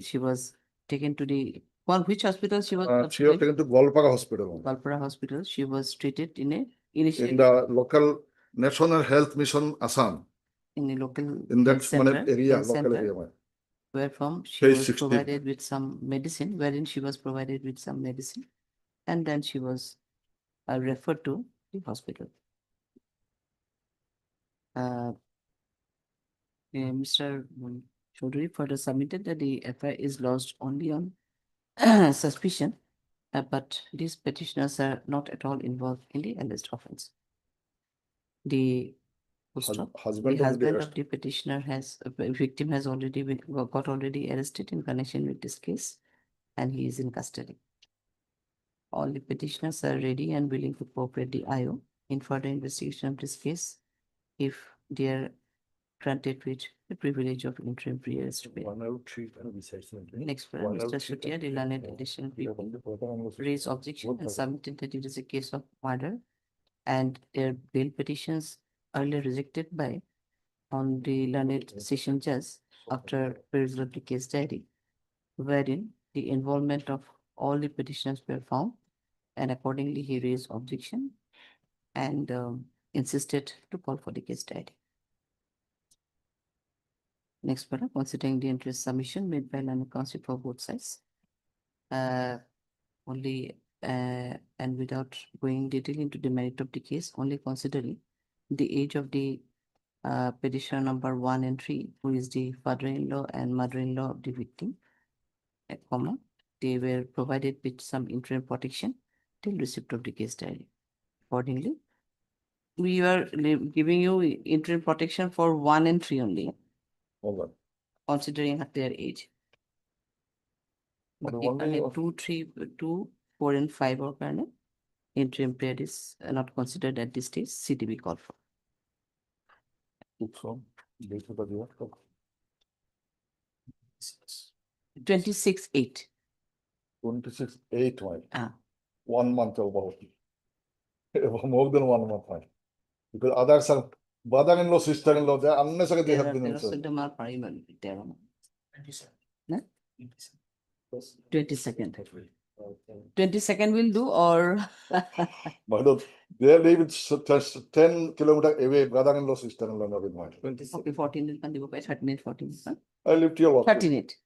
she was taken to the which hospital she was She was taken to Golpaga Hospital. Golpara Hospital. She was treated in a In the local National Health Mission Assam. in a local In that health center, area, health local center, area. wherefrom she Page was 16. provided with some medicine, wherein she was provided with some medicine, and then she was referred to the hospital. Mr. Chaudhary further submitted that the FI is lodged only on suspicion, but these petitioners are not at all involved in the alleged offense. The Husband the of the husband of the petitioner victim has already got already arrested in connection with this case, and he is in custody. All the petitioners are ready and willing to cooperate the IO in further investigation of this case if they are granted with the privilege of interim pre-arrest bail. Next, Mr. Shutia, the learned additional people, raised objection and submitted that it is a case of murder, and their bail petitions earlier rejected by on the learned session judge after perusal of the case diary, wherein the involvement of all the petitioners were found, and accordingly he raised objection and insisted to call for the case diary. Next, para, considering the interest submission made by learned counsel for both sides, only and without going detail into the merit of the case, only considering the age of the petitioner number 1 and 3, who is the father-in-law and mother-in-law of the victim, comma, they were provided with some interim protection till receipt of the case diary. Accordingly, we are giving you interim protection for 1 and 3 only, considering their age. only 2, 4, and 5 or interim period is not considered at this stage. CTB call for. 26/8. 26/8, right? Ah. 1 month about. More than 1 month, right? Because others are brother-in-law, sister-in-law, they are unnecessarily they have been inside. 22nd. 22nd will do, or But they live just 10 kilometers away, brother-in-law, sister-in-law, not in mind. 14 13, 14. I lived here. 38.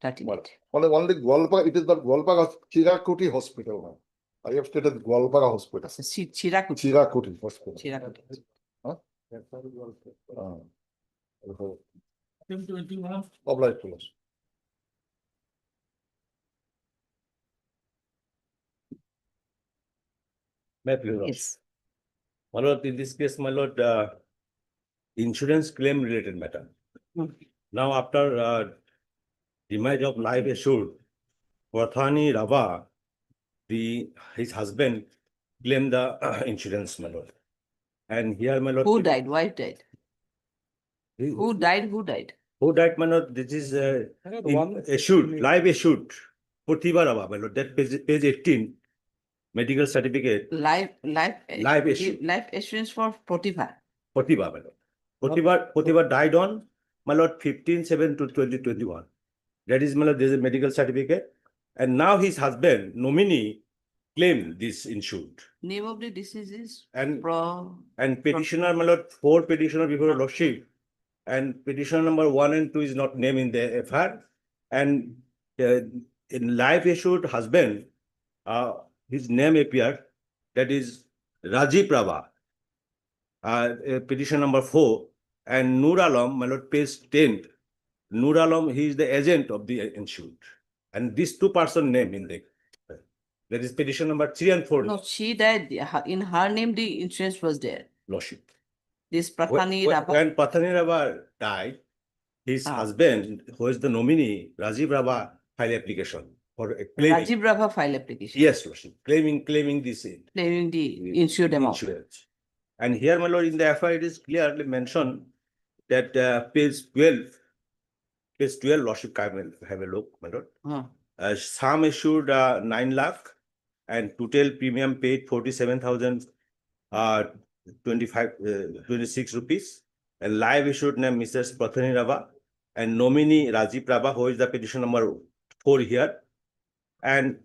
Only Golpaga, it is not Golpaga, Chirakuti Hospital now. I have stated Golpaga Hospital. Chirakuti Hospital. Chirakuti. Huh? M21. Obliged to us. Yes. My lord, in this case, my lord, insurance claim related matter. Now, after demise of life assured, Vathani Rava, his husband, claimed the insurance, my lord. And here, my lord. Who died? Wife died. Who died? Who died? Who died, my lord? This is assured, live assured. Pratibha Rava, my lord. That page 18, medical certificate. Life assurance for Pratibha. Pratibha, my lord. Pratibha died on, my lord, 15/7/2021. That is, my lord, there is a medical certificate. And now his husband, nominee, claimed this insured. Name of the deceased is And petitioner, my lord, 4 petitioner before lordship. And petitioner number 1 and 2 is not named in the FR. And in life assured husband, his name appeared, that is Rajiv Rava, petition number 4, and Nur Alam, my lord, page 10. Nur Alam, he is the agent of the insured. And these 2 person name in the. That is petition number 3 and 4. No, she died. In her name, the insurance was there. Lordship. This Prathani Raba. When Prathani Raba died, his husband, who is the nominee, Rajiv Raba, filed application for claiming. Rajiv Raba file application. Yes, Lordship. Claiming this. Claiming the insured amount. Insurance. And here, my lord, in the FIR, it is clearly mentioned that page 12, Lordship, have a look, my lord. Sum issued 9 lakh and total premium paid 47,000 26 rupees. And live issued name Mrs. Prathani Raba and nominee Rajiv Raba, who is the petition number 4 here. And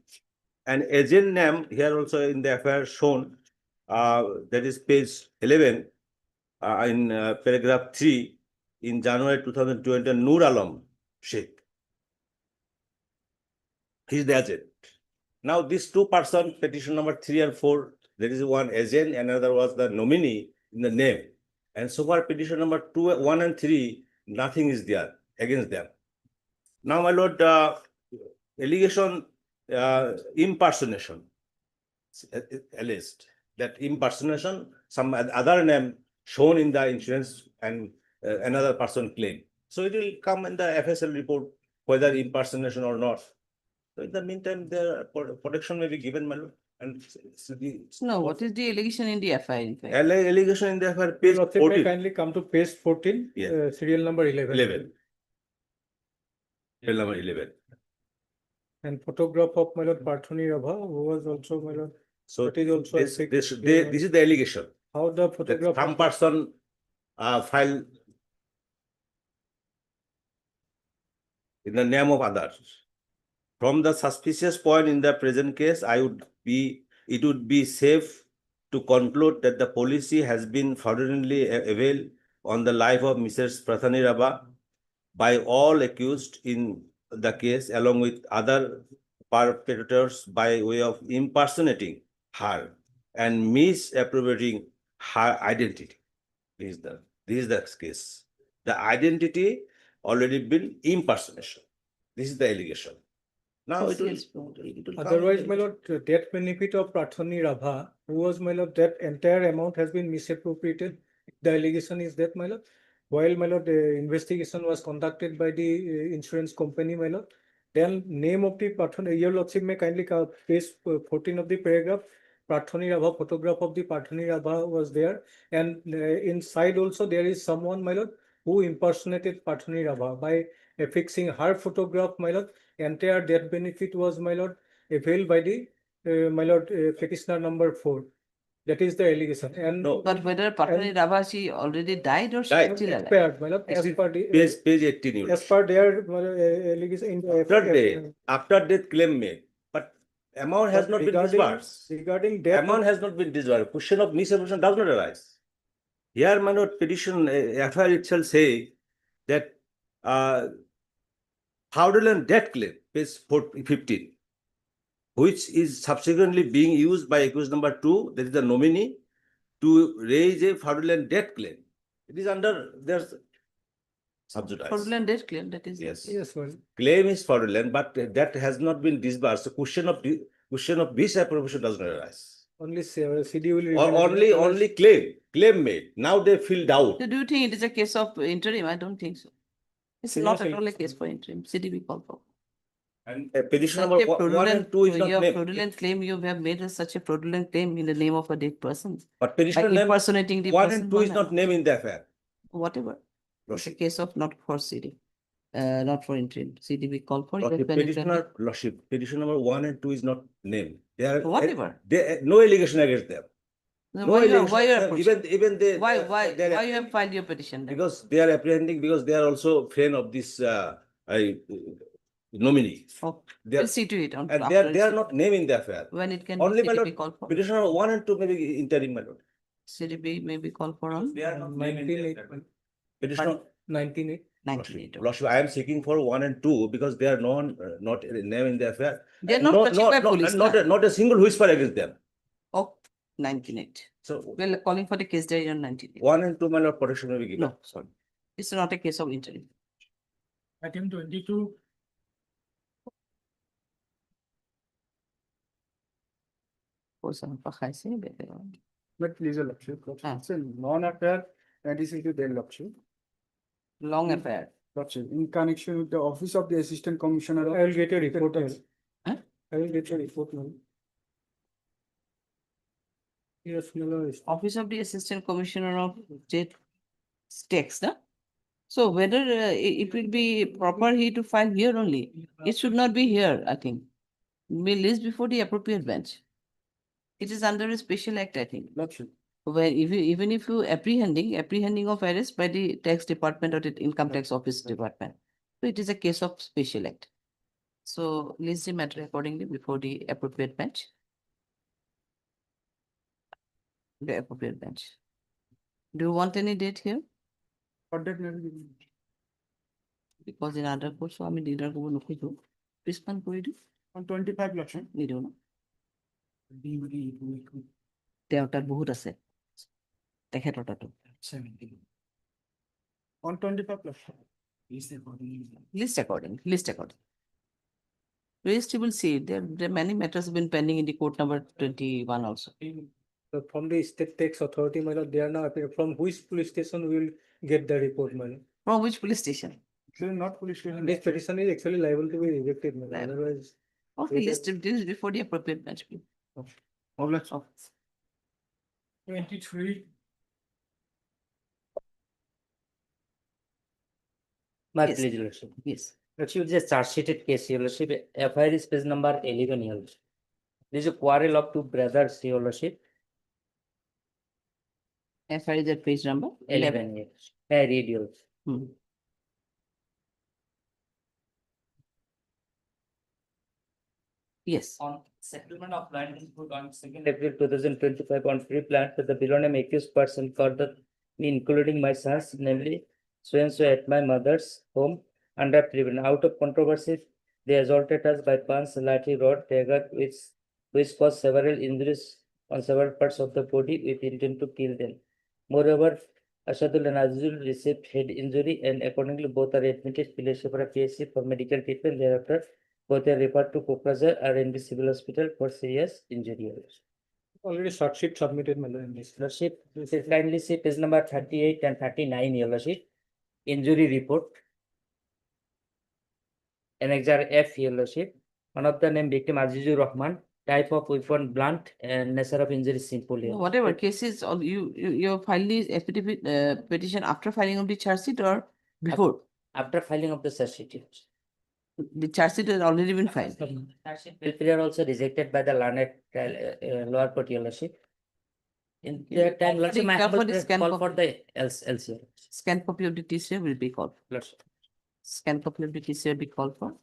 an agent name here also in the FIR shown, that is page 11 in paragraph 3 in January 2020, Noor Alam Sheikh. He is the agent. Now these two persons, petition number 3 and 4, there is one agent, another was the nominee in the name. And so far petition number 1 and 3, nothing is there against them. Now, my lord, allegation impersonation alleged that impersonation, some other name shown in the insurance and another person claim. So it will come in the FSL report whether impersonation or not. So in the meantime, the protection may be given, my lord. And no, what is the allegation in the FIR? In fact? Allegation in the FIR, page 14. Kindly come to page 14, serial number 11. Serial number 11. And photograph of my lord Prathani Raba, who was also my lord. So that is also this is the allegation. How the photograph? Some person filed in the name of others. From the suspicious point in the present case, it would be safe to conclude that the policy has been fraudulently availed on the life of Mrs. Prathani Raba by all accused in the case, along with other perpetrators, by way of impersonating her and misappropriating her identity. This is the case. The identity already been impersonation. This is the allegation. Now it will Otherwise, my lord, death benefit of Prathani Raba, who was my lord, that entire amount has been misappropriated. The allegation is that, my lord. While my lord, the investigation was conducted by the insurance company, my lord. Then name of the Prathani, your lordship may kindly page 14 of the paragraph. Prathani Raba, photograph of the Prathani Raba was there, and inside also there is someone, my lord, who impersonated Prathani Raba by affixing her photograph, my lord. Entire death benefit was, my lord, availed by the my lord petitioner number 4. That is the allegation. And no, but whether Prathani Raba, she already died or she died. still alive? Expired, my lord. As per the page 18. as per their allegation in the After death claim made, but amount has not been disbursed. Regarding death, amount has not been disbursed. Question of misappropriation does not arise. Here, my lord, petition FIR itself say that fraudulent debt claim, page 15, which is subsequently being used by accused number 2, that is the nominee, to raise a fraudulent debt claim. It is under their subjudice. Fraudulent debt claim, that is. Yes. Yes, well. Claim is fraudulent, but that has not been disbursed. The question of misappropriation does not arise. Only CD will Or only claim made. Now they feel doubt. So do you think it is a case of interim? I don't think so. It's not at all a case for interim. CDB call for. And petition number 1 and 2 is not your named. fraudulent claim, you have made such a fraudulent claim in the name of a dead person. But petition By impersonating the 1 person. and 2 is not named in the affair. Whatever. It's a case of not for CD, not for interim. CDB call for. Petitioner, Lordship, petition number 1 and 2 is not named. They are Whatever. No allegation against them. No, No allegation. Even they. Why you have filed your petition then? Because they are apprehending, because they are also friend of this nominee. Oh, They are, we'll see to it. and they are not named in the affair. When it can Only be my CDB lord, call for. petition number 1 and 2 may be interim, my lord. CDB may be called for on. They are not named in the affair. Petition 19.8. Lordship, I am seeking for 1 and 2 because they are not named in the affair. They are not touched by police. Not a single whisper against them. Oh, 19.8. So we are calling for the case diary on 19.8. 1 and 2, my lord, protection will be given. No, sorry. It's not a case of interim. Item 22. But please, your lordship, Ah. it's a non-affair anticipated their lordship. Long affair. Lordship, in connection with the office of the assistant commissioner. I will get a report. Huh? I will get a report. Yes, my lord. Office of the Assistant Commissioner of State Tax, no? So whether it will be proper he to file here only, it should not be here, I think. Be list before the appropriate bench. It is under a special act, I think. Lordship. Where if you, even if you apprehending of arrest by the tax department or the income tax office department. So it is a case of special act. So list the matter accordingly before the appropriate bench. The appropriate bench. Do you want any date here? For that, maybe. Because in other courts, so I mean, dinner go no kujo. This one go do. On 25 lordship. We don't know. Theater বহুত আছে তেখেতৰটো 17. On 25 lordship. list according. Rest you will see there are many matters have been pending in the court number 21 also. So from the state tax authority, my lord, they are now appearing. From which police station we will get the report, my lord? From which police station? Actually, not police station. This petition is actually liable to be rejected, my lord. Otherwise. Okay, list this before the appropriate bench. Oh, let's. 23. My Yes. pleasure, lordship. Yes. Lordship, this charge sheeted case, your lordship, FIR is page number 11, your lordship. There is a quarrel of two brothers, your lordship. FIR is at page number 11, yes. I read your lordship. Yes. On settlement of land dispute on 2nd April 2025 on free plant with the below name accused person further including my sons, namely so and so at my mother's home under prevent. Out of controversy, they assaulted us by punch, lathi, rod, dagger, which caused several injuries on several parts of the body with intent to kill them. Moreover, Ashadul and Azul received head injury and accordingly both are admitted for a PSC for medical treatment. Thereafter, both are referred to Kokraja R&D Civil Hospital for serious injury. Already short sheet submitted, my lord. Lordship, kindly see page number 38 and 39, your lordship. Injury report. Annexure F, your lordship. One of the name victim Azizur Rahman. Type of weapon blunt and nature of injury simple. No, whatever cases, you file the affidavit petition after filing of the charge sheet or before? After filing of the charge sheet. The charge sheet has already been filed. Will also rejected by the learned lower court, your lordship. In that time, lordship, my humble call for the LCR. Scan copy of the TCR will be called. Lordship. Scan copy of the TCR will be called for.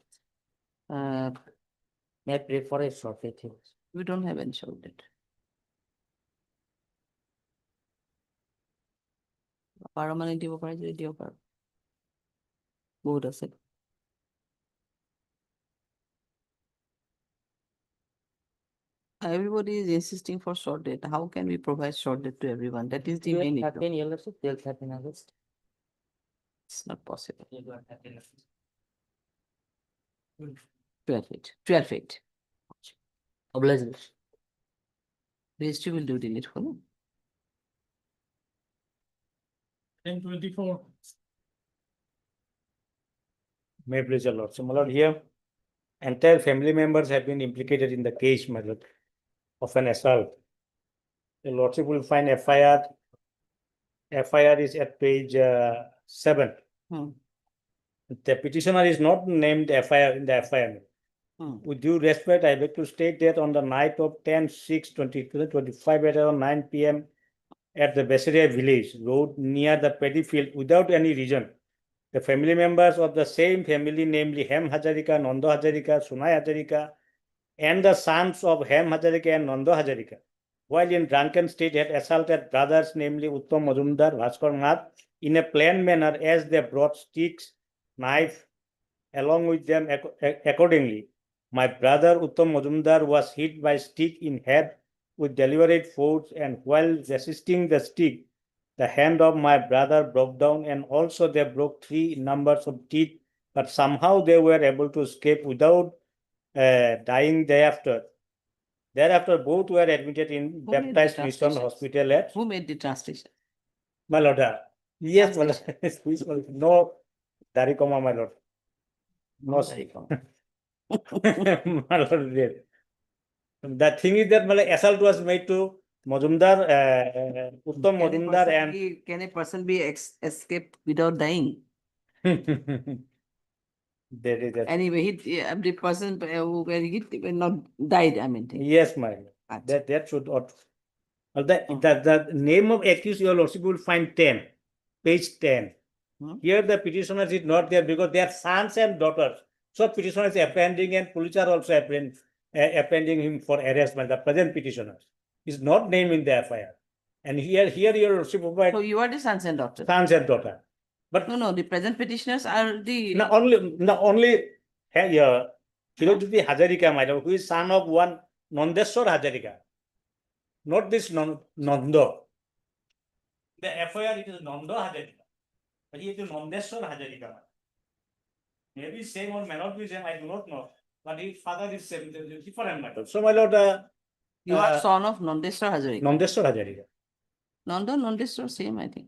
May I pray for a short date? We don't have any short date. পাৰ মানে দিব পাৰে যদি দিব পাৰো বহুত আছে Everybody is insisting for short date. How can we provide short date to everyone? That is the main issue. 13 years, 13 August. It's not possible. 12 feet. 12 feet. Obligation. Registry will do the needful. 1024. May please, your lord. So, my lord, here, entire family members have been implicated in the case, my lord, of an assault. The lordship will find FIR. FIR is at page 7. The petitioner is not named FIR in the FIR. With due respect, I beg to state that on the night of 10/6/2025 at around 9 p.m. at the Bessaria village road near the paddy field without any reason, the family members of the same family, namely Hem Hazarika, Nando Hazarika, Sunay Hazarika, and the sons of Hem Hazarika and Nando Hazarika, while in drunken state had assaulted brothers, namely Uttam Majumdar, Bhaskar Nath, in a planned manner as they brought sticks, knife along with them accordingly. My brother Uttam Majumdar was hit by stick in head with deliberate force, and while resisting the stick, the hand of my brother broke down, and also they broke 3 numbers of teeth, but somehow they were able to escape without dying thereafter. Thereafter, both were admitted in Who made the baptized mission translations? hospital at Who made the translation? my lord. Yes, my lord. No, Darikoma, my lord. No, Darikoma. my lord. Yes. The thing is that my assault was made to Majumdar, Uttam Majumdar and Can a person be escaped without dying? there is a, Anyway, the person who were hit were not died, I mean. yes, my lord. That should ought. The name of accused, your lordship will find 10, page 10. Here the petitioners is not there because they are sons and daughters. So petitioner is apprehending and police are also apprehending him for harassment. The present petitioner is not named in the FIR. And here your lordship provide. So you are the sons and daughters. Sons and daughter. But no, the present petitioners are the. Not only here, Philosophy Hazarika, my lord, who is son of one Nandeshwar Hazarika. Not this Nando. The FIR it is Nando Hazarika. But he is Nandeshwar Hazarika. Maybe same or may not be same, I do not know. But his father is same, different matter. So, my lord, You are son of Nandeshwar Hazarika. Nandeshwar Hazarika. Nanda, Nandeshwar, same, I think.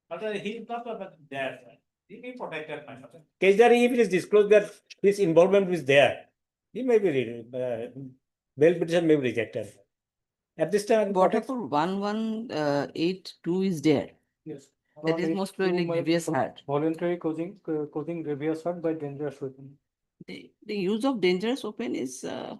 But he is not there. He may protected my father. Case that if it is disclosed that his involvement is there, he may be bail petition may be rejected. At this time, Article 1182 is there. Yes. That is most probably grievous hurt. Voluntary causing grievous hurt by dangerous weapon. The use of dangerous weapon is, I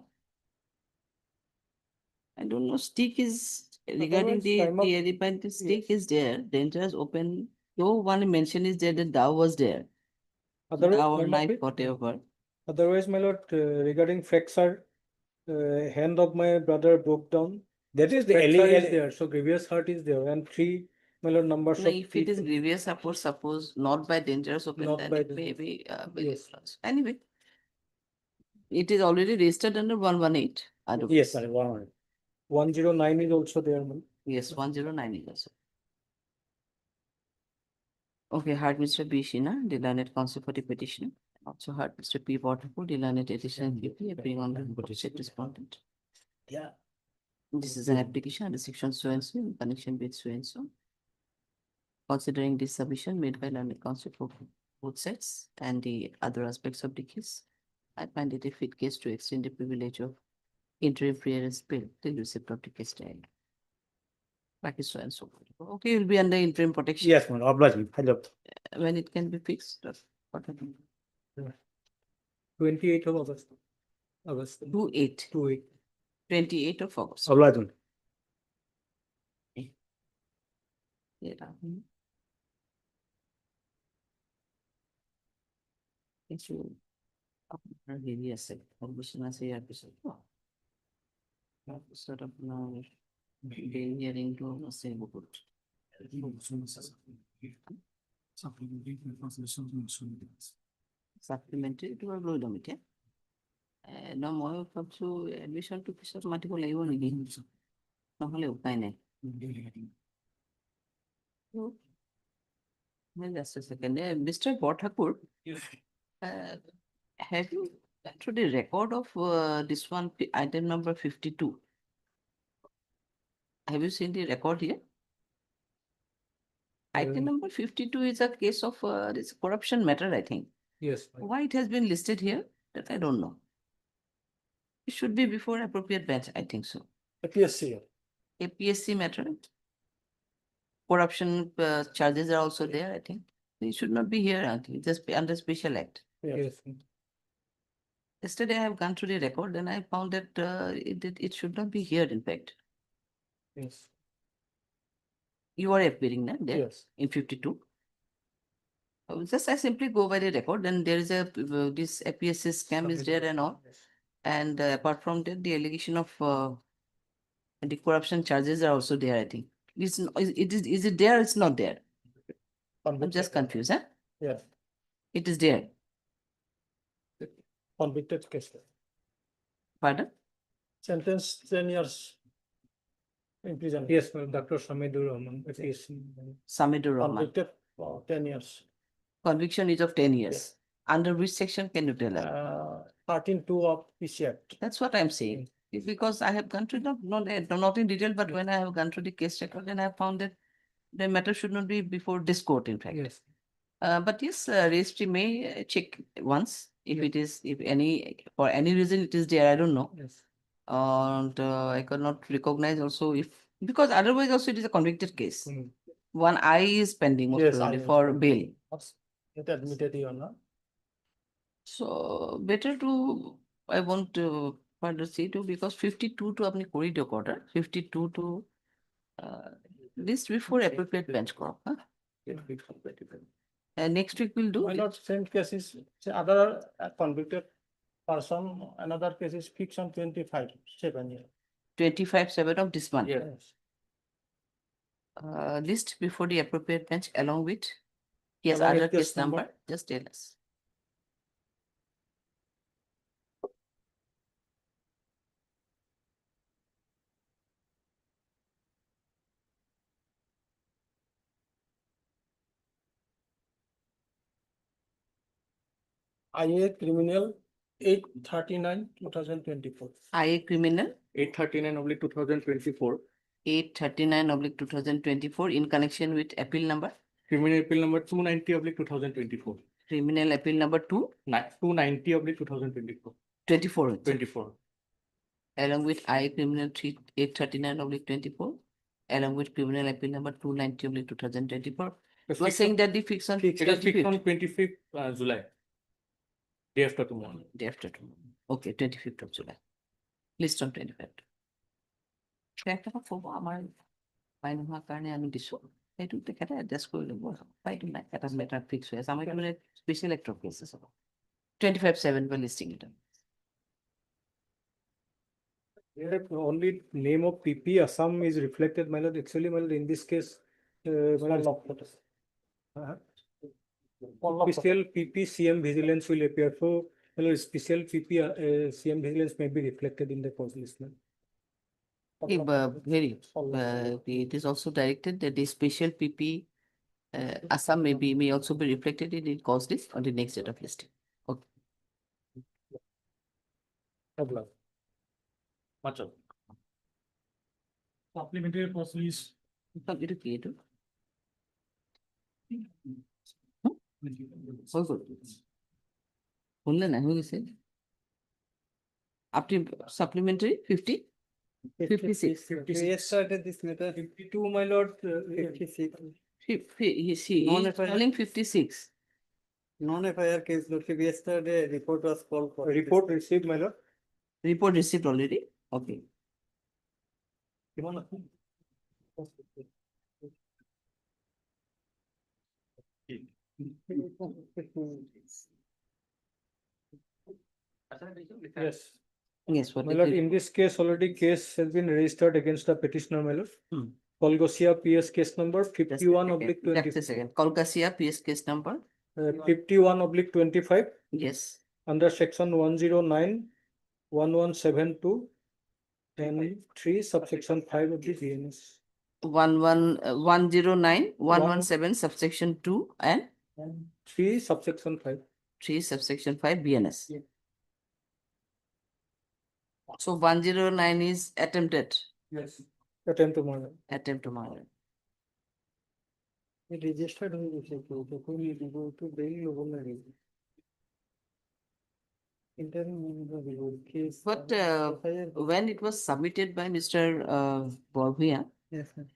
don't know, stick is regarding the elephant stick is there. Dangerous weapon, though one mention is there that thou was there. Thou or knife, whatever. Otherwise, my lord, regarding fracture, hand of my brother broke down. That is the fracture is there, so grievous hurt is there, and 3 my lord numbers No, of if it is grievous, suppose not by dangerous weapon, Not then by it may be yes. Anyway, it is already registered under 118. Yes, sir, 118. 109 is also there, man. Yes, 109 is also. Okay, heard Mr. B. Shina, the learned counsel for the petitioner. Also heard Mr. P. Waterford, the learned edition PP, appearing on the petition respondent. Yeah. This is an application under section so and so in connection with so and so. Considering this submission made by learned counsel for both sides and the other aspects of the case, I find it a fit case to extend the privilege of interim pre-arrest bail till receipt of the case diary. Back is so and so. Okay, you'll be under interim protection. Yes, ma'am. Obliging. Hello. When it can be fixed. 28th of August. 28. 28th of August. Obliging. Yeah. Issue. Yes, permission as a episode. Sort of now hearing to say good. Supplementary to a blue domit. No more from to admission to Pisot Matico Leon again. No, hello, fine. Well, just a second. Mr. Bothakur, have you to the record of this one, item number 52? Have you seen the record here? Item number 52 is a case of this corruption matter, I think. Yes. Why it has been listed here? That I don't know. It should be before appropriate bench, I think so. APSC. APSC matter. Corruption charges are also there, I think. It should not be here, I think. Just under special act. Yes. Yesterday I have gone through the record and I found that it should not be here, in fact. Yes. You are appearing now there Yes. in 52. Just I simply go by the record, and there is a this APSC scam is there and all. And apart from that, the allegation of the corruption charges are also there, I think. Is it there? It's not there. I'm just confused, huh? Yes. It is there. Convicted case. Pardon? Sentence 10 years in prison. Yes, Dr. Samidur Rahman. Samidur Rahman. Convicted for 10 years. Conviction is of 10 years. Under which section can you tell us? 13(2) of PC Act. That's what I'm saying. Because I have gone through not in detail, but when I have gone through the case record, and I have found that the matter should not be before this court, in fact. Yes. But yes, registry may check once if it is, if any, for any reason it is there, I don't know. Yes. And I cannot recognize also if, because otherwise also it is a convicted case. One I is pending most probably for bail. It admitted or not. So better to, I want to further see to, because 52 to apni kori diok order, 52 to this before appropriate bench crop. Huh? Next week we'll do. Why not same cases, say other convicted person, another case is fixed on 25/7 year. 25/7 of this month. Yes. List before the appropriate bench along with, yes, Along with other case case number, number. just tell us. IA criminal 839/2024. IA criminal 839/2024. 839/2024 in connection with appeal number. Criminal appeal number 290/2024. Criminal appeal number 290/2024. 24. Along with I criminal 839/24, along with criminal appeal number 290/2024. You are saying that the fix on It is fixed on 25th July. Day after tomorrow. Day after tomorrow. Okay, 25th of July. List on 25th. একটা phone আমার পাই নোহোৱাৰ কাৰণে আমি দিছো সেইটো তেখেতে adjust কৰি ল'ব পাইতো নাই এটা মেটাৰ ফিক্স হৈ আছে আমাৰ মানে স্পেচিয়েল এক্ট অফ কেছেছ হ'ব 25/7 by listing it. Here only name of PP Assam is reflected, my lord. Actually, my lord, in this case, my lord, special PP CM vigilance will appear. So, my lord, special PP CM vigilance may be reflected in the cause list. It is also directed that the special PP Assam may also be reflected in the cause list on the next date of listing. Okay. Supplementary process. Up to supplementary 50? 56. We started this matter 52, my lord. 56. He is calling 56. Non-FIR case, lordship. Yesterday, report was called for. Report received, my lord. Report received already? Okay. Yes. Yes, what My is lord, it? in this case, already case has been registered against the petitioner, my lord. Kolgosia PS case number 51/20. Just a second. Kolkasia PS case number? 51/25. Yes. Under section 109, 1172, and 3 subsection 5 of the BNS. 109, 117 subsection 2 and 3 subsection 5. 3 subsection 5 BNS. So 109 is attempted. Yes. Attempt to murder. Attempt to murder. It registered on the to bail over. But when it was submitted by Mr. Borvia, Yes, sir.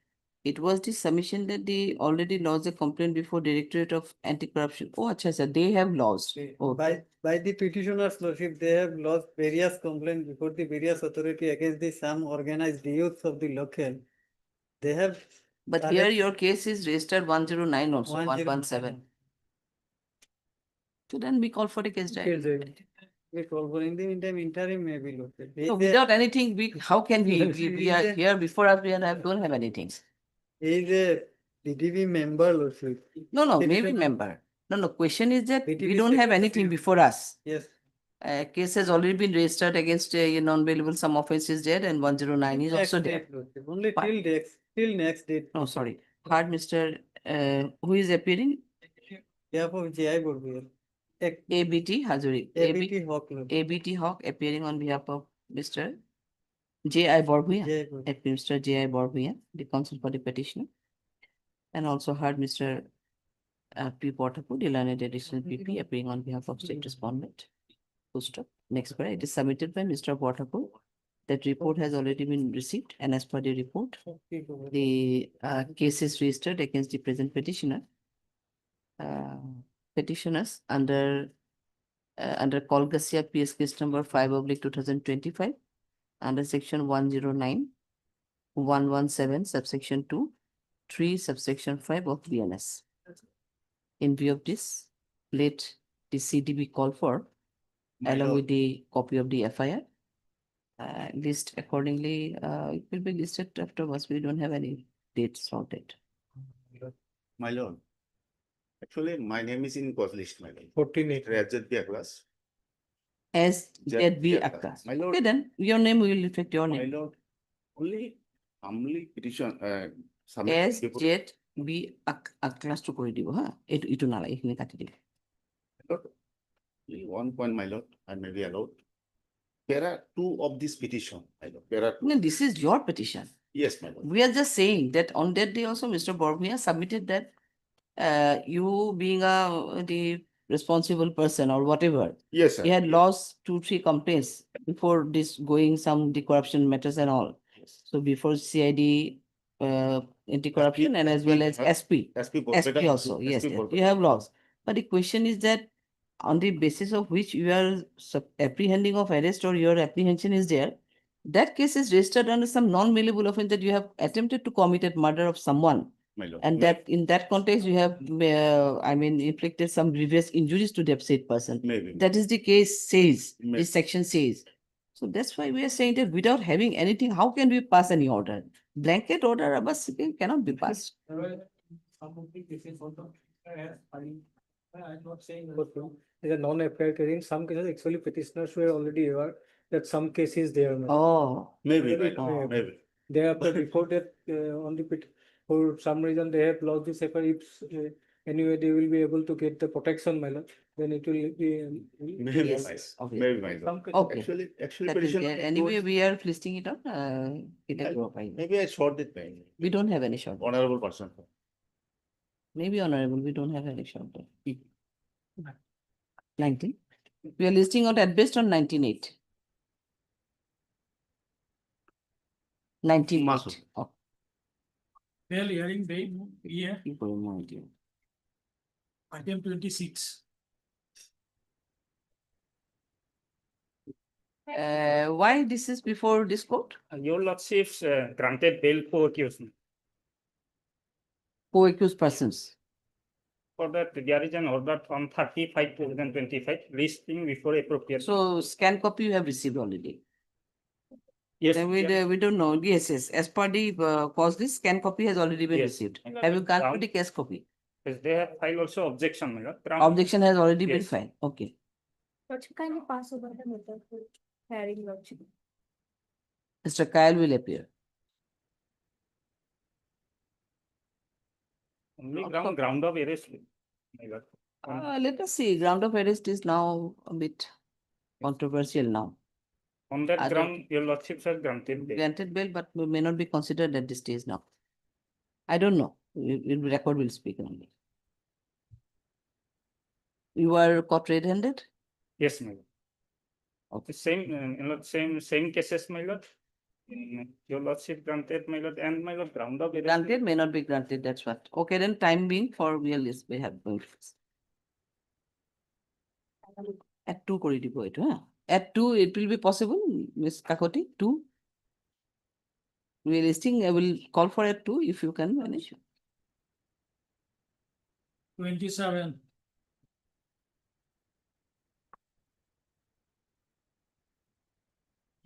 it was the submission that they already lodged a complaint before Directorate of Anti-Corruption. Oh, acha, sir, they have lodged. Okay. By the petitioners, lordship, they have lodged various complaints before the various authority against the some organized youths of the local. They have. But here your case is registered 109 also, 117. So then we call for the case direct. We call for in the meantime interim may be looked at. So without anything, how can we are here before us, we don't have anything. He is a DDB member, lordship. No, maybe member. No, question is that we don't have anything before us. Yes. Case has already been registered against a non-bailable, some offenses there, and 109 is also there. Only till next date. No, sorry. Heard Mr. Who is appearing? Therefore, J.I. Borvia. ABT Hazuri. ABT Hawk. ABT Hawk appearing on behalf of Mr. J.I. Borbia, Mr. J.I. Borbia, the counsel for the petitioner. And also heard Mr. P. Potapu, the learned additional PP, appearing on behalf of state respondent. Full stop. Next paragraph, it is submitted by Mr. Potapu. That report has already been received, and as per the report, the case is registered against the present petitioner. Petitioners under Kolgasia PS case number 5/2025 under section 109, 117 subsection 2, 3 subsection 5 of BNS. In view of this, let the CD be called for along with the copy of the FIR. List accordingly, it will be listed afterwards. We don't have any dates sorted. My lord. Actually, my name is in cause list, my lord. 14 Rajat class. As Jet ZB Class. Akas. My lord. Okay, then your name will reflect your My name. lord, only petition, As before- ZB Akas to করে দিব হ্যাঁ itu নালা এখানে কাটি দিলে Only one point, my lord, I may be allowed. There are two of this petition, my lord. There are two. No, this is your petition. Yes, my lord. We are just saying that on that day also Mr. Borbia submitted that you being the responsible person or whatever. Yes, sir. He had lost 2-3 complaints before this going some the corruption matters and all. So before CID anti-corruption and as well as SP. SP Also, yes, yes, you have lost. But the question is that on the basis of which you are apprehending of arrest or your apprehension is there, that case is registered under some non-bailable offense that you have attempted to commit murder of someone. My lord. And that in that context, you have, inflicted some grievous injuries to the said person. Maybe. That is the case says, Maybe. this section says. So that's why we are saying that without having anything, how can we pass any order? Blanket order cannot be passed. I'm not saying is a non-FIR case. In some cases, actually petitioners were already aware that some cases there. Oh. Maybe, Maybe. maybe. Thereafter, before that, on the for some reason they have lost this FIR. If anyway they will be able to get the protection, my lord, then it will be. Maybe, Yes, my lord. okay. Maybe, my lord. Some cases- Okay. Actually, That is petition. there. Anyway, we are listing it on. Maybe I short it, maybe. We don't have any short. Honorable person. Maybe honorable, we don't have any short. 19. We are listing out at best on 19.8. 19.8. Oh, Well, hearing date, yeah, কি করে মনে দিও? item 26. Why this is before this court? Your lordships granted bail for accused. Co-accused persons. For that, there is an order from 35/2025 listing before appropriate. So scan copy you have received already. Yes. Then we don't know. Yes, yes. As per the cause list, scan copy has already been Yes. received. And Have you gone ground- through the case copy? Yes, they have filed also objection, my lord. Objection has already been Yes. filed. Okay. Lordship, kindly pass over the matter for hearing, Lordship. Mr. Kyle will appear. Only ground of arrest, my lord. Let us see. Ground of arrest is now a bit controversial now. On that Other- ground, your lordships are granted bail. Granted bail, but may not be considered at this stage now. I don't know. Record will speak only. You are caught red-handed? Yes, my lord. Okay. Same cases, my lord. Your lordship granted, my lord, and my lord, ground of arrest. Granted, may not be granted, that's what. Okay, then time being for real list, we have going first. At 2 করে দিব এটা, হ্যাঁ? At 2, it will be possible, Ms. Kakoti, 2? We are listing, I will call for at 2 if you can manage. 27.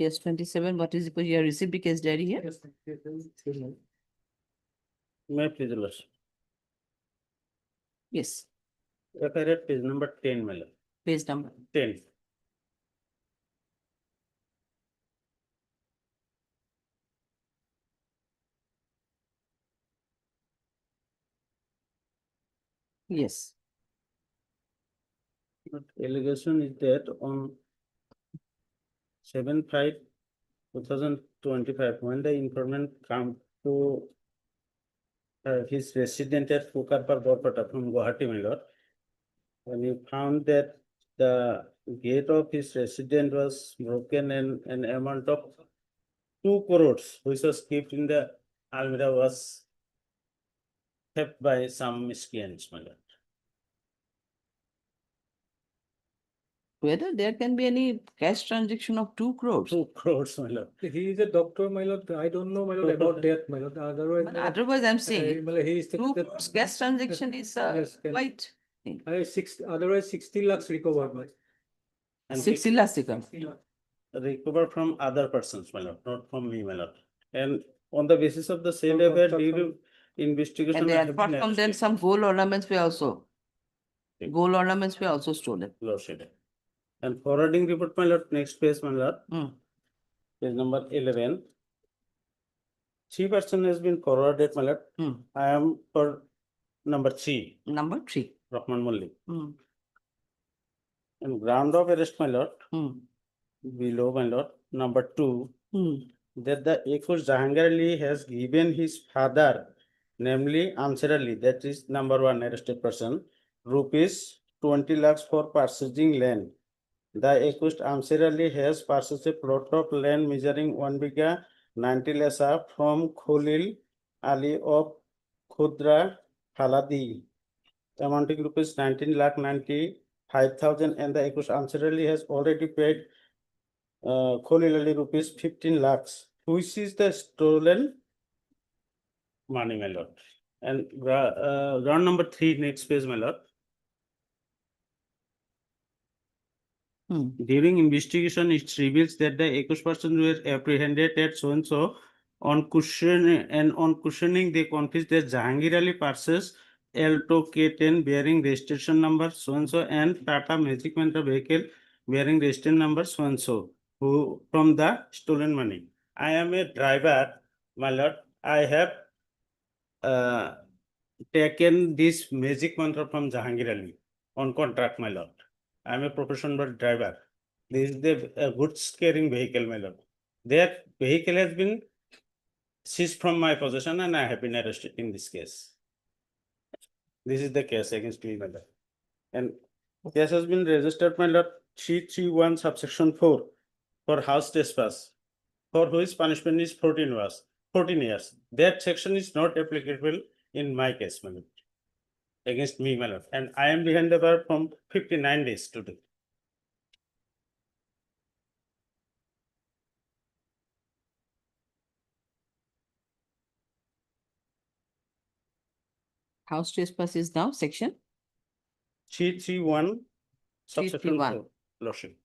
Yes, 27, what is, because you have received the case diary here? May I please, your lordship? Yes, FIR page number 10, my lord. page number. 10. Yes. But allegation is that on 7/5/2025, 25, when the informant come to his resident at Pukarpar Borpata from Guwahati, my lord, when he found that the gate of his residence was broken and an amount of 2 crores, which was kept in the almirah, was kept by some miscreants, my lord. Whether there can be any cash transaction of 2 crores? 2 crores, my lord. He is a doctor, my lord. I don't know, my lord, about that, my lord. Otherwise, But otherwise, I'm saying my lord, he is 2 crores cash transaction is quite. Otherwise 60 lakhs recovered, my. And 60 lakhs recovered. recovered from other persons, my lord, not from me, my lord. And on the basis of the same affair, during investigation. And I have apart been from them, some gold ornaments were also. Gold ornaments were also stolen. Lordship. And forwarding report, my lord, next page, my lord. Page number 11. 3 person has been forwarded, my lord. I am for number 3. Number 3. Rahman Mulli. And ground of arrest, my lord. Below, my lord. Number 2. That the accused Jahangir Ali has given his father, namely Ansar Ali, that is number 1 arrested person, rupees 20 lakhs for purchasing land. The accused Ansar Ali has purchased a plot of land measuring 1 bighah 90 lesa from Khalil Ali of Khudra Haladi, amounting rupees 19 lakh 95,000, and the accused Ansar Ali has already paid Khalil Ali rupees 15 lakhs, which is the stolen money, my lord. And ground number 3, next page, my lord. During investigation, it reveals that the accused persons were apprehended at so and so. On questioning, they confessed that Jahangir Ali purchased Alto K10 bearing registration number so and so and Tata Magic Mantra vehicle bearing registration number so and so, who from the stolen money. I am a driver, my lord. I have taken this Magic Mantra from Jahangir Ali on contract, my lord. I am a professional driver. This is the goods carrying vehicle, my lord. That vehicle has been seized from my possession and I have been arrested in this case. This is the case against me, my lord. And case has been registered, my lord, 331 subsection 4 for house trespass, for which punishment is 14 years. That section is not applicable in my case, my lord, against me, my lord. And I am behind the bar from 59 days today. House trespass is now section 331 subsection 331. 4, lordship.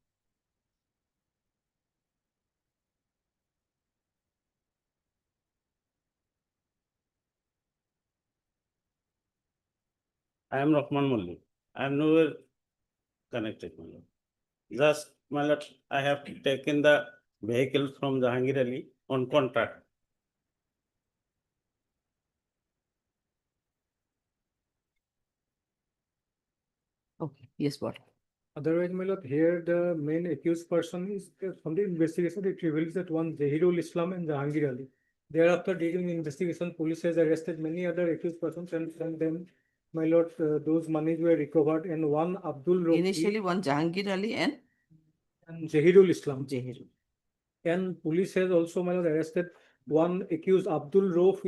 I am Rahman Mulli. I am nowhere connected, my lord. Just, my lord, I have taken the vehicle from Jahangir Ali on contract. Okay, yes, what? Otherwise, my lord, here the main accused person is from the investigation. It reveals that one Zahirul Islam and Jahangir Ali. Thereafter, during the investigation, police has arrested many other accused persons, and from them, my lord, those monies were recovered. And one Abdul Rofi Initially, one Jahangir Ali and Zahirul Islam. Zahirul. And police has also, my lord, arrested one accused Abdul Rof,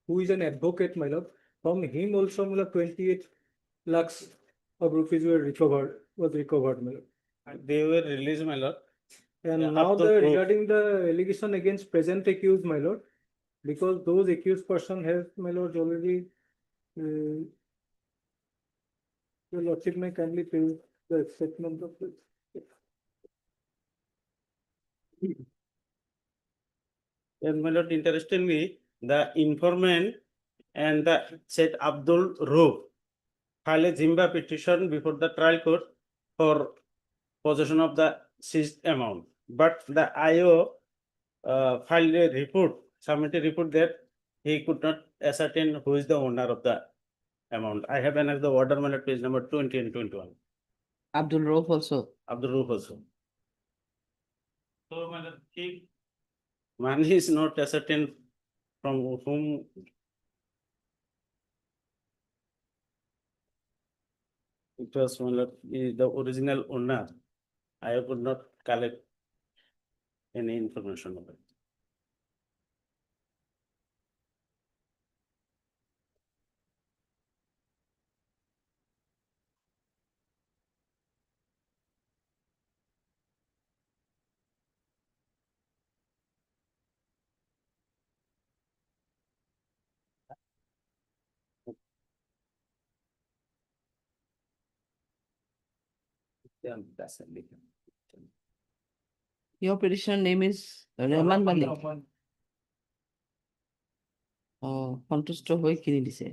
who is an advocate, my lord. From him also, my lord, 28 lakhs of rupees were recovered, my lord. They were released, my lord. And Yeah, now Abdul Rof. regarding the allegation against present accused, my lord, because those accused person has, my lord, already, your lordship may kindly pay the statement of this. And my lord, interestingly, the informant and the said Abdul Rof filed a Zimba petition before the trial court for possession of the seized amount. But the IO filed a report, submitted a report that he could not ascertain who is the owner of the amount. I have another order, my lord, page number 20 and 21. Abdul Rauf also. Abdul Rof also. So, my lord, keep Money is not ascertained from whom. It was the original owner. I could not collect any information of it. Your petitioner name is Rahman Malik. Oh, সন্তুষ্ট হয়ে কিনে দিছে।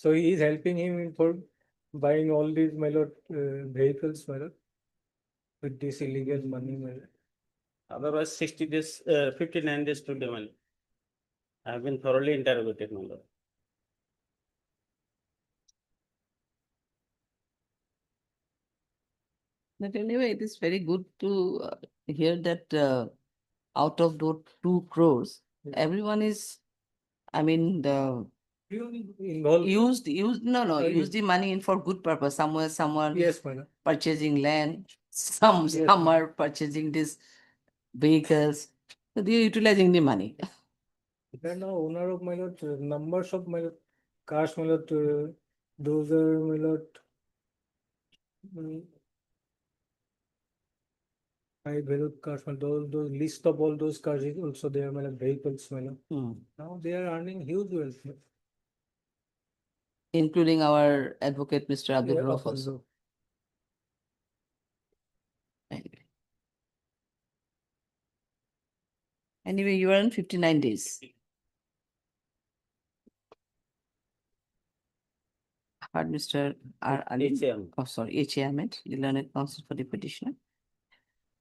So he is helping him for buying all these, my lord, vehicles, my lord, with this illegal money, my lord. Otherwise, 60 days, 59 days to demand. I have been thoroughly interrogated, my lord. But anyway, it is very good to hear that out of those 2 crores, everyone is, I mean, the Involved. no, Yes. use the money in for good purpose. Someone Yes, my lord. purchasing land, some are purchasing these vehicles. So they are utilizing the money. They are now owner of, my lord, numbers of, my lord, cars, my lord, those are, my lord, high value cars, my lord, those list of all those cars is also there, my lord, vehicles, my lord. Now they are earning huge wealth, my lord. Including our advocate, Mr. Abdul Yeah, Rauf also. also. Anyway, you are in 59 days. Heard Mr. R. Ali. HAM. Oh, sorry, H.A. Ahmed, the learned counsel for the petitioner.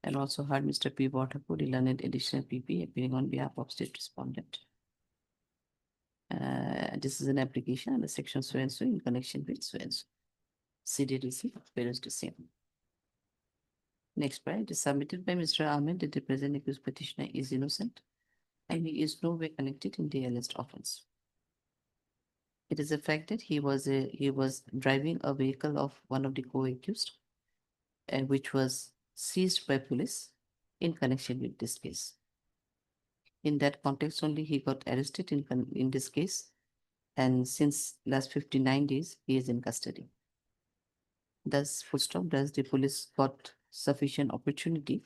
And also heard Mr. P. Bhattakur, the learned additional PP, appearing on behalf of state respondent. This is an application under section so and so in connection with so and so. CDDC, parents to same. Next part is submitted by Mr. Ahmed that the present accused petitioner is innocent and he is no way connected in the alleged offense. It is a fact that he was driving a vehicle of one of the co-accused and which was seized by police in connection with this case. In that context only, he got arrested in this case, and since last 59 days, he is in custody. Thus, full stop, thus the police got sufficient opportunity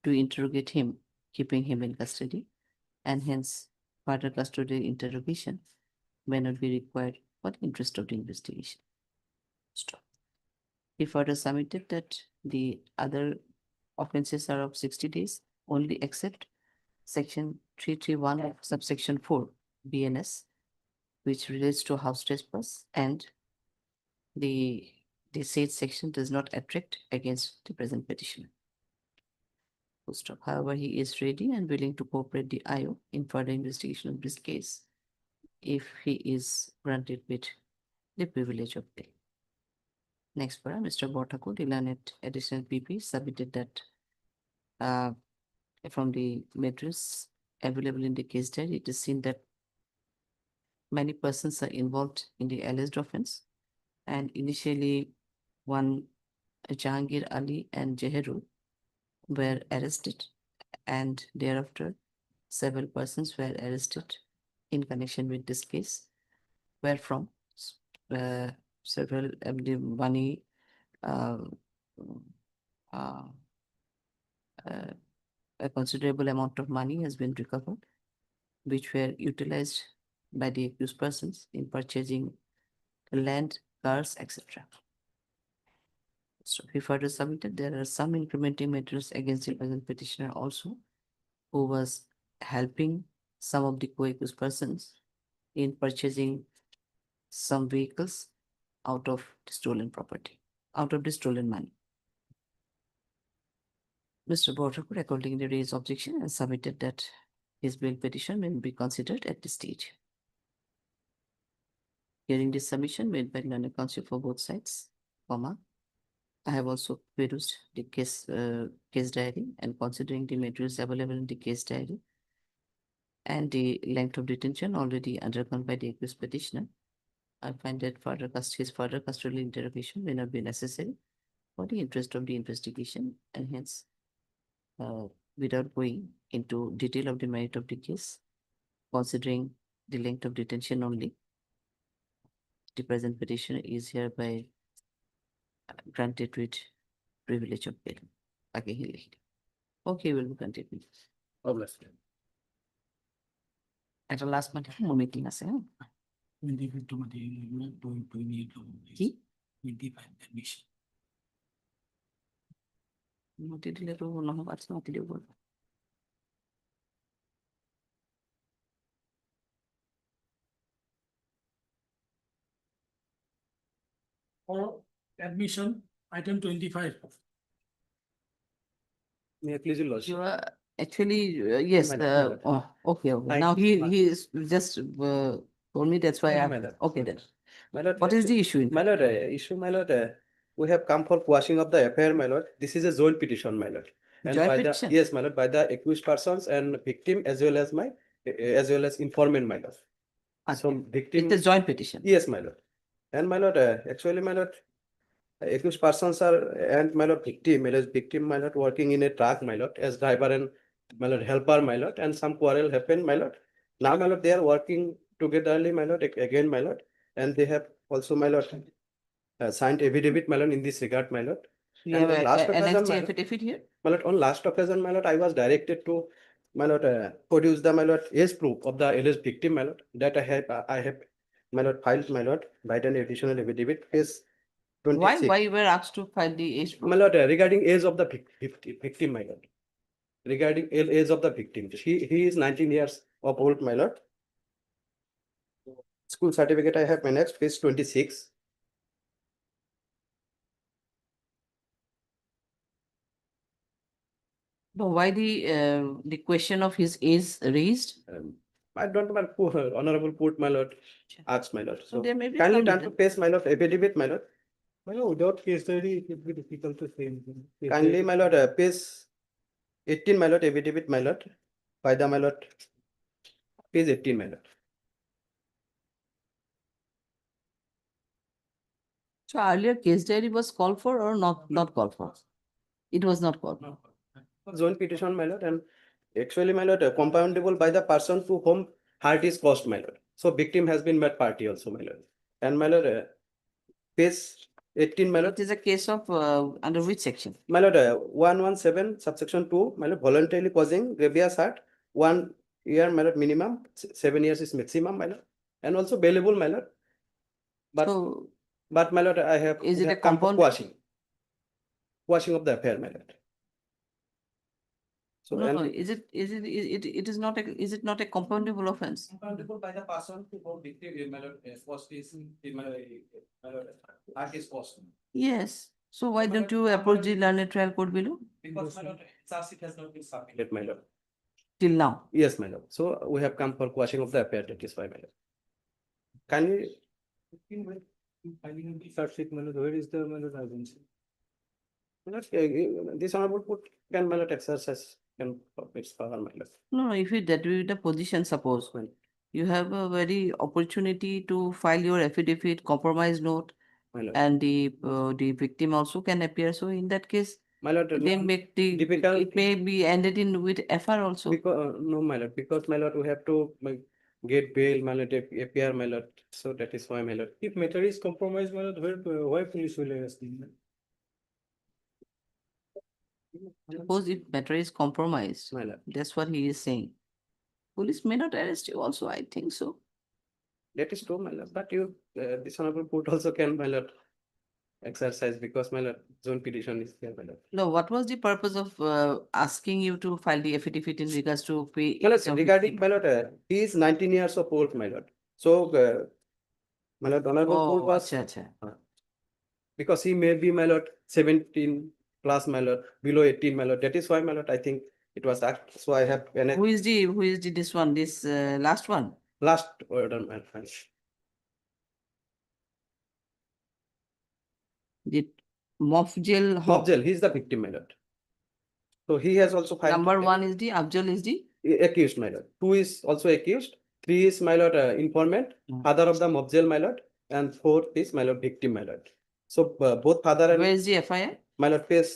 to interrogate him, keeping him in custody, and hence further custodial interrogation may not be required for the interest of the investigation. Stop. He further submitted that the other offenses are of 60 days only except section 331 of subsection 4 BNS, which relates to house trespass, and the said section does not attract against the present petitioner. Full stop. However, he is ready and willing to cooperate the IO in further investigation of this case if he is granted with the privilege of bail. Next para, Mr. Bhattakur, the learned additional PP, submitted that from the materials available in the case diary, it is seen that many persons are involved in the alleged offense, and initially one Jahangir Ali and Jeheru were arrested, and thereafter several persons were arrested in connection with this case, where from several of the money a considerable amount of money has been recovered, which were utilized by the accused persons in purchasing land, cars, etc. So he further submitted there are some incriminating materials against the present petitioner also, who was helping some of the co-accused persons in purchasing some vehicles out of the stolen property, out of the stolen money. Mr. Bhattakur accordingly raised objection and submitted that his bail petition may be considered at this stage. Hearing this submission made by learned counsel for both sides, comma, I have also produced the case diary and considering the materials available in the case diary and the length of detention already undergone by the accused petitioner, I find that his further custodial interrogation may not be necessary for the interest of the investigation, and hence, without going into detail of the merit of the case, considering the length of detention only, the present petition is hereby granted with privilege of bail. Okay, we'll continue. একটা last meeting আছে হ্যাঁ কি মাটি দিলে তো নহয় পাচ্ছে মাটি দিব বলবো For admission, item 25. May I please your lordship? You are actually, yes, Madam. okay. Thank Now you. he is just told me, that's why Yeah, I'm, madam. okay then. My lord, What is the issue? My lord, we have come for quashing of the affair, my lord. This is a joint petition, my lord. And Joint by petition? Yes, my lord, by the accused persons and victim as well as informant, my lord. So victim. It's a joint petition. Yes, my lord. And my lord, actually, my lord, accused persons are and my lord victim, my lord, working in a truck, my lord, as driver and my lord helper, my lord, and some quarrel happened, my lord. Now, my lord, they are working togetherly, my lord, again, my lord, and they have also, my lord, signed affidavit, my lord, in this regard, my lord. You And have on last occasion, annexed the my lord, affidavit here? my lord, on last occasion, my lord, I was directed to, my lord, produce the, my lord, age proof of the alleged victim, my lord, that I have, my lord, filed, my lord, by an additional affidavit, case 26. Why you were asked to file the age proof? My lord, regarding age of the victim, my lord. Regarding age of the victim, he is 19 years of old, my lord. School certificate I have annexed, page 26. No, why the question of his age raised? I don't know, honorable court, my lord, asked, my lord. So there may be kindly some turn to page, my lord, affidavit, my lord. Without case study, it would be difficult to say anything. Kindly, my lord, page 18, my lord, affidavit, my lord, by the, my lord, page 18, my lord. So earlier case diary was called for or not called for? It was not called for. Joint petition, my lord, and actually, my lord, compoundable by the person to whom hurt is caused, my lord. So victim has been made party also, my lord. And my lord, page 18, my lord. It is a case of under which section? My lord, 117 subsection 2, my lord, voluntarily causing grievous hurt, 1 year, my lord, minimum, 7 years is maximum, my lord, and also bailable, my lord. But my lord, I have Is it a come for compound? quashing of the affair, my lord. So No, is it not a compoundable offense? Compoundable by the person to whom victim, my lord, first is, my lord, hurt is caused. Yes. So why don't you approach the learned trial court below? Because, my lord, charge sheet has not been submitted, my lord. Till now? Yes, my lord. So we have come for quashing of the affair, that is why, my lord. Can we? Filing the charge sheet, my lord, where is the, my lord, urgency? My lord, this honorable court can, my lord, exercise can its power, my lord. No, if that will be the position, suppose when you have a very opportunity to file your affidavit, compromise note, and the victim also can appear. So in that case, my lord, they make it may be ended in with FR also. Because no, my lord, because my lord, we have to get bail, my lord, appear, my lord. So that is why, my lord. If matter is compromised, my lord, why police will arrest him? Suppose if matter is compromised, my lord, that's what he is saying. Police may not arrest you also, I think so. That is true, my lord. But you, this honorable court also can, my lord, exercise because, my lord, zone petition is there, my lord. No, what was the purpose of asking you to file the affidavit in regards to pay? My lord, regarding, my lord, he is 19 years of old, my lord. So, my lord, honorable court was, because he may be, my lord, 17 plus, my lord, below 18, my lord. That is why, my lord, I think it was asked. So I have. Who is this one? This last one? Last order, my friend. Mofjel. Mofjel, he is the victim, my lord. So he has also filed. Number 1 is the Afzal is the accused, my lord. 2 is also accused. 3 is, my lord, informant, father of the Mofjel, my lord. And 4 is, my lord, victim, my lord. So both father and. Where is the FIR? My lord, page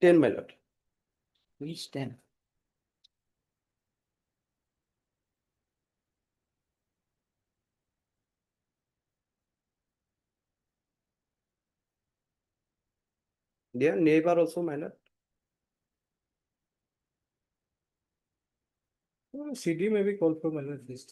10, my lord. Which 10? Their neighbor also, my lord. CD may be called for, my lord, this.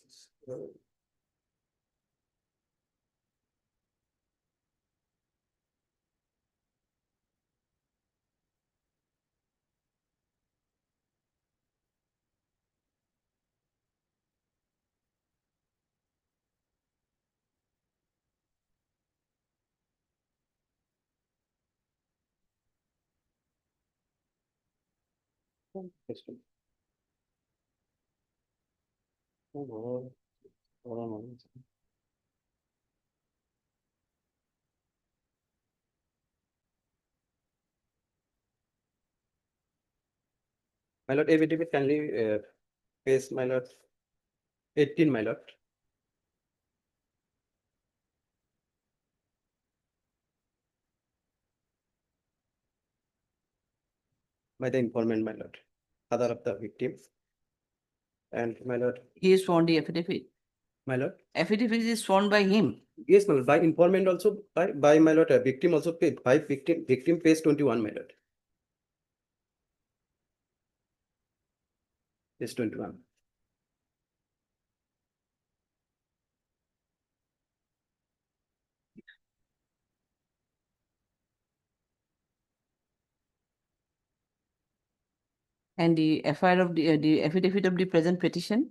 My lord, affidavit kindly page, my lord, 18, my lord. By the informant, my lord, father of the victim. And my lord. He is sworn the affidavit. My lord. Affidavit is sworn by him. Yes, my lord. By informant also, by my lord, victim also paid. By victim page 21, my lord. Page 21. And the FIR of the affidavit of the present petition.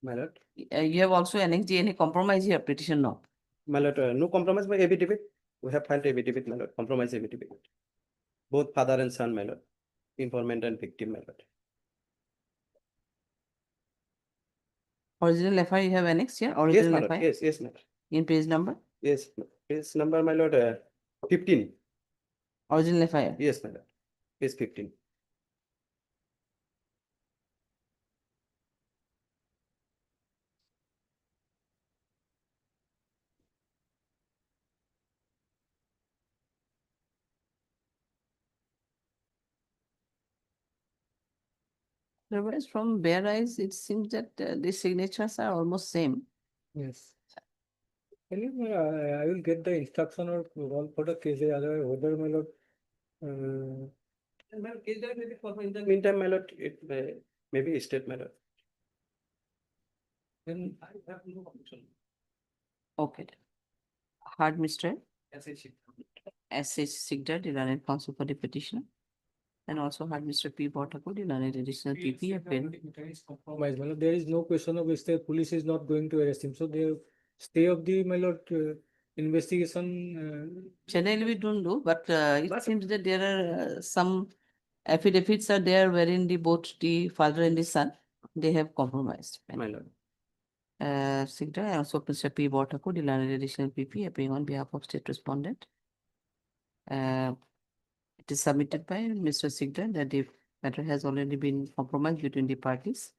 My lord. You have also annexed any compromise here, petition no. My lord, no compromise by affidavit. We have filed affidavit, my lord, compromise affidavit. Both father and son, my lord, informant and victim, my lord. Original FIR you have annexed here? Yes, Original my lord. FIR? Yes, my lord. In page number? Yes, page number, my lord, 15. Original FIR? Yes, my lord. Page 15. Otherwise, from bare eyes, it seems that the signatures are almost same. Yes. I will get the instruction or roll for the case, otherwise, whether, my lord. In the meantime, my lord, it may be state, my lord. Then I have no option. Okay. Hard Mr. S.H. Sigdar, the learned counsel for the petitioner. And also had Mr. P. Botaku, the learned additional PP appeal. Compromise, my lord. There is no question of if the police is not going to arrest him. So they stay of the, my lord, investigation. Generally, we don't do, but it seems that there are some affidavits are there wherein both the father and the son, they have compromised. My lord. Sigdar, and also Mr. P. Botaku, the learned additional PP appearing on behalf of state respondent. It is submitted by Mr. Sigdar that the matter has already been compromised between the parties,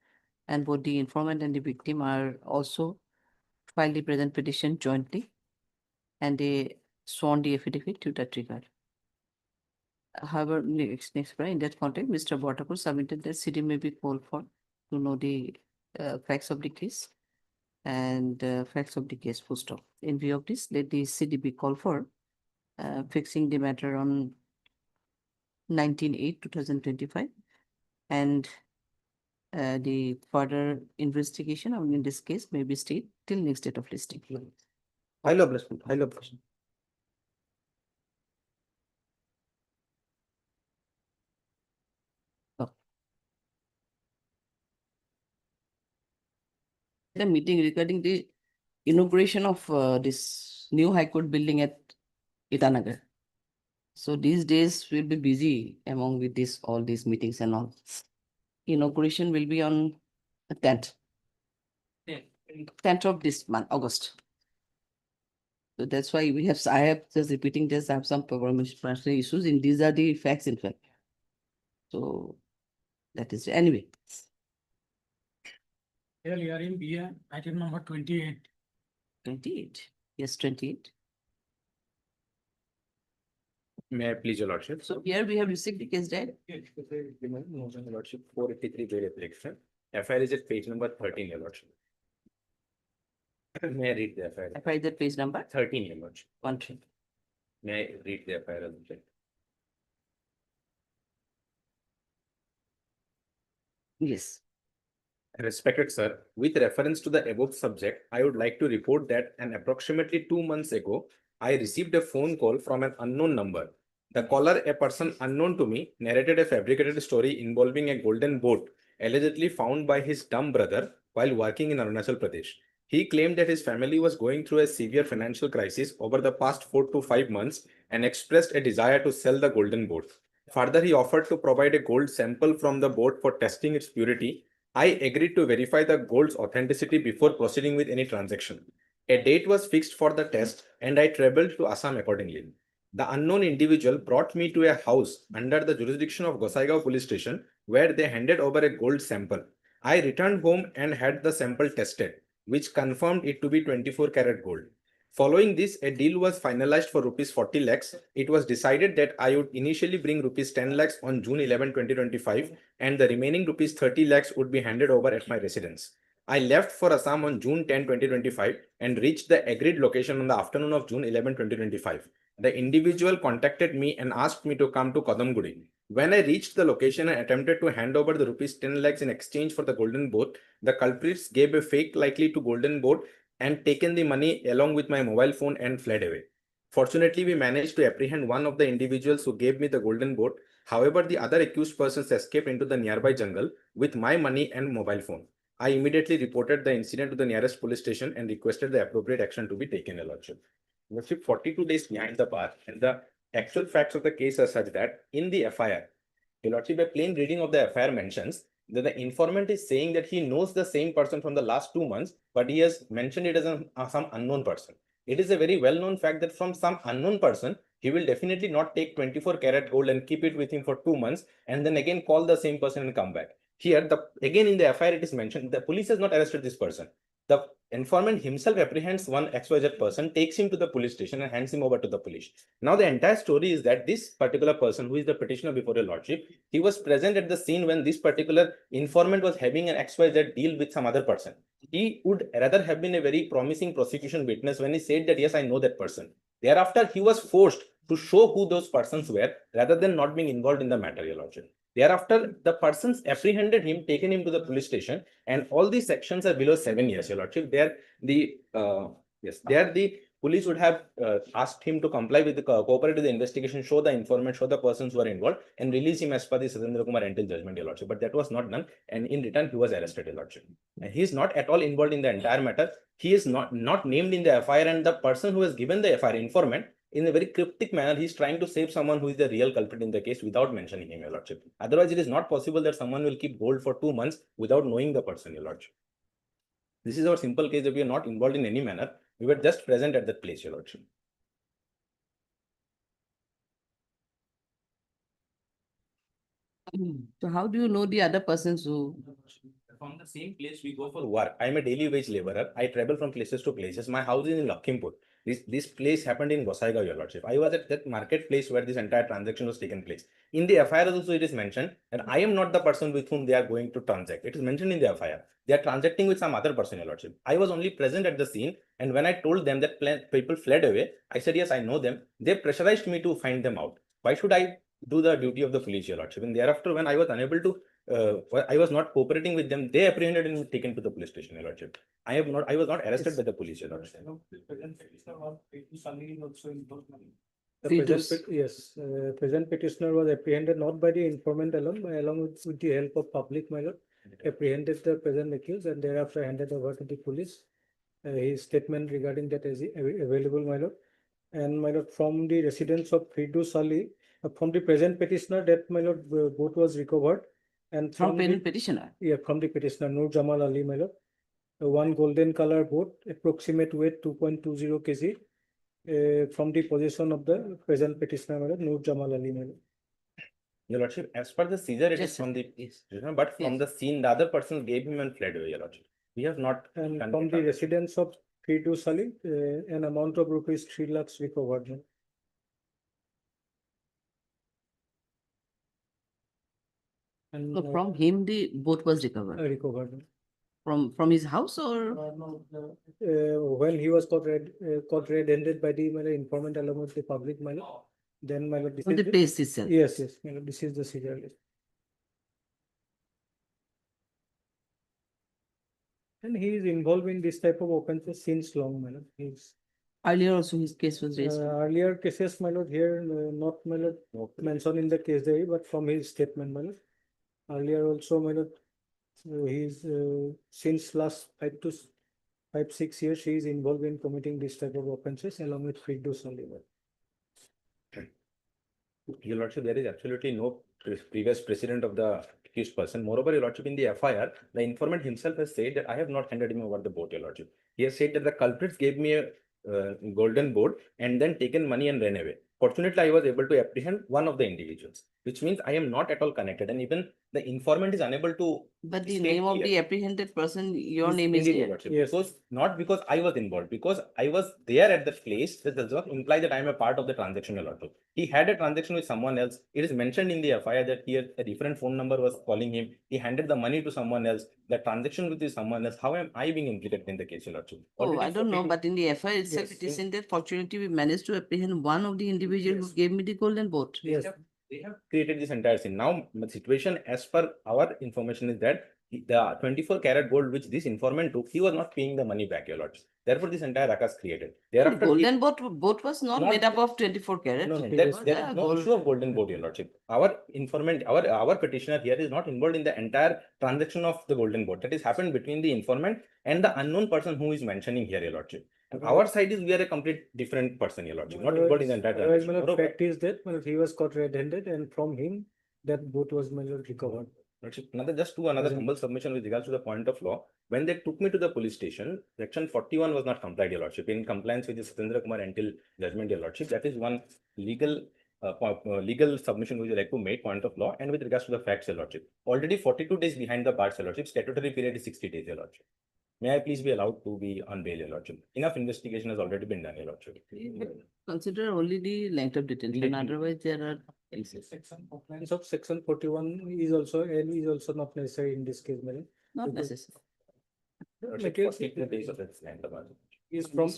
and both the informant and the victim are also filed the present petition jointly, and they sworn the affidavit to that regard. However, next in that context, Mr. Botakur submitted that CD may be called for to know the facts of the case and facts of the case full stop. In view of this, let the CD be called for fixing the matter on 19/8/2025, and the further investigation in this case may be stayed till next date of listing. High level, high level. The meeting regarding the inauguration of this new High Court building at Itanagar. So these days will be busy among with this all these meetings and all. Inauguration will be on 10th. 10th of this month, August. So that's why I have just repeating this, I have some personal issues, and these are the facts in fact. So that is, anyway. Here you are in BA, item number 28. 28, yes, 28. May I please, your lordship? So here we have received the case died. Motion, your lordship, 483 bail application. FIR is at page number 13, your lordship. May I read the FIR? FIR is at page number 13, your lordship. 13. May I read the FIR as well? Yes. Respected sir, with reference to the above subject, I would like to report that approximately 2 months ago, I received a phone call from an unknown number. The caller, a person unknown to me, narrated a fabricated story involving a golden boat allegedly found by his dumb brother while working in Arunachal Pradesh. He claimed that his family was going through a severe financial crisis over the past 4 to 5 months and expressed a desire to sell the golden boat. Further, he offered to provide a gold sample from the boat for testing its purity. I agreed to verify the gold's authenticity before proceeding with any transaction. A date was fixed for the test and I traveled to Assam accordingly. The unknown individual brought me to a house under the jurisdiction of Gosaigaon police station where they handed over a gold sample. I returned home and had the sample tested, which confirmed it to be 24 karat gold. Following this, a deal was finalized for rupees 40 lakhs. It was decided that I would initially bring rupees 10 lakhs on June 11, 2025, and the remaining rupees 30 lakhs would be handed over at my residence. I left for Assam on June 10, 2025 and reached the agreed location on the afternoon of June 11, 2025. The individual contacted me and asked me to come to Kadamgudi. When I reached the location and attempted to hand over the rupees 10 lakhs in exchange for the golden boat, the culprits gave a fake likely to golden boat and taken the money along with my mobile phone and fled away. Fortunately, we managed to apprehend one of the individuals who gave me the golden boat. However, the other accused persons escaped into the nearby jungle with my money and mobile phone. I immediately reported the incident to the nearest police station and requested the appropriate action to be taken, Your Lordship. Lordship, 42 days behind the bar, and the actual facts of the case are such that in the FIR, Your Lordship, a plain reading of the FIR mentions that the informant is saying that he knows the same person from the last 2 months, but he has mentioned it as some unknown person. It is a very well-known fact that from some unknown person, he will definitely not take 24 karat gold and keep it with him for 2 months and then again call the same person and come back. Here, again in the FIR, it is mentioned the police has not arrested this person. The informant himself apprehends one XYZ person, takes him to the police station and hands him over to the police. Now, the entire story is that this particular person, who is the petitioner before Your Lordship, he was present at the scene when this particular informant was having an XYZ deal with some other person. He would rather have been a very promising prosecution witness when he said that, yes, I know that person. Thereafter, he was forced to show who those persons were rather than not being involved in the matter, Your Lordship. Thereafter, the persons apprehended him, taken him to the police station, and all these sections are below 7 years, Your Lordship. There, the police would have asked him to comply with the cooperate with the investigation, show the informant, show the persons who are involved, and release him as per the Satendra Kumar Rental judgment, Your Lordship. But that was not done, and in return, he was arrested, Your Lordship. And he is not at all involved in the entire matter. He is not named in the FIR, and the person who has given the FIR informant, in a very cryptic manner, he's trying to save someone who is the real culprit in the case without mentioning him, Your Lordship. Otherwise, it is not possible that someone will keep gold for 2 months without knowing the person, Your Lordship. This is our simple case that we are not involved in any manner. We were just present at that place, Your Lordship. So how do you know the other persons who? From the same place we go for work. I am a daily wage laborer. I travel from places to places. My house is in Lakhimpur. This place happened in Gosaigaon, Your Lordship. I was at that marketplace where this entire transaction was taken place. In the FIR also it is mentioned that I am not the person with whom they are going to transact. It is mentioned in the FIR. They are transacting with some other person, Your Lordship. I was only present at the scene, and when I told them that people fled away, I said, yes, I know them. They pressurized me to find them out. Why should I do the duty of the police, Your Lordship? And thereafter, when I was unable to I was not cooperating with them, they apprehended and taken to the police station, Your Lordship. I was not arrested by the police, Your Lordship. Present petitioner was apprehended not by the informant alone, but along with the help of public, my lord, apprehended the present accused and thereafter handed over to the police. His statement regarding that is available, my lord. And my lord, from the residence of Firdous Ali, from the present petitioner, that my lord, boat was recovered. And From petitioner? Yeah, from the petitioner, Nur Jamal Ali, my lord. One golden color boat, approximate weight 2.20 kg. from the possession of the present petitioner, my lord, Nur Jamal Ali, my lord. Your lordship, as per the seizure, it Yes, is from sir. the, Yes. but from Yes. the scene, the other person gave him and fled away, your lordship. We have not. And done from it. the residence of Firdous Salim, an amount of rupees 3 lakhs recovered. my lord. And So from him, the boat was recovered. recovered. From his house or? When he was caught red-handed by the my lord, informant along with the public, my lord, then my lord, this From is the place itself? Yes, yes, my lord, this is the serial list. And he is involved in this type of offences since long, my lord. He's Earlier also his case was raised. earlier cases, my lord, here not my lord mentioned in the case diary, but from his statement, my lord. Earlier also, my lord, he's since last 5-6 years, he is involved in committing this type of offences along with Firdous Ali. Your lordship, there is absolutely no previous precedent of the accused person. Moreover, your lordship, in the FIR, the informant himself has said that I have not handed him over the boat, your lordship. He has said that the culprits gave me a golden boat and then taken money and ran away. Fortunately, I was able to apprehend one of the individuals, which means I am not at all connected, and even the informant is unable to. But the state name of clear. the apprehended person, your Yes, name is indeed, your there. lordship. Yes. Because not because I was involved, because I was there at that place, that does not imply that I am a part of the transaction, your lordship. He had a transaction with someone else. It is mentioned in the FIR that here a different phone number was calling him. He handed the money to someone else. The transaction with someone else. How am I being implicated in the case, your lordship? Oh, Already I don't know, 42 but in the FIR itself, Yes. it is in that fortunately we managed to apprehend one of the individuals who gave me the golden boat. Yes. They have created this entire scene. Now, the situation as per our information is that the 24 karat gold which this informant took, he was not paying the money back, your lords. Therefore, this entire ruckus created. The Thereafter, golden boat was not made up of 24 karat. no, It there was is the no gold. issue of golden boat, your lordship. Our informant, our petitioner here is not involved in the entire transaction of the golden boat. That is happened between the informant and the unknown person who is mentioning here, your lordship. Our side is we are a complete different person, your lordship, not involved in the entire Otherwise, transaction. my lord, Moreover, fact is that my lord, he was caught red-handed, and from him that boat was my lord recovered. Lordship, another Present. humble submission with regards to the point of law. When they took me to the police station, section 41 was not complied, your lordship, in compliance with the Satendra Kumar until judgment, your lordship. That is one legal legal submission we would like to make, point of law, and with regards to the facts, your lordship. Already 42 days behind the bars, your lordship. Statutory period is 60 days, your lordship. May I please be allowed to be on bail, your lordship? Enough investigation has already been done, your lordship. Consider only the length of detention, otherwise there are cases. Compliance of section 41 is also not necessary in this case, my lord. Not Because- necessary. Lordship, Material- 42 days of its length, your lordship. He is from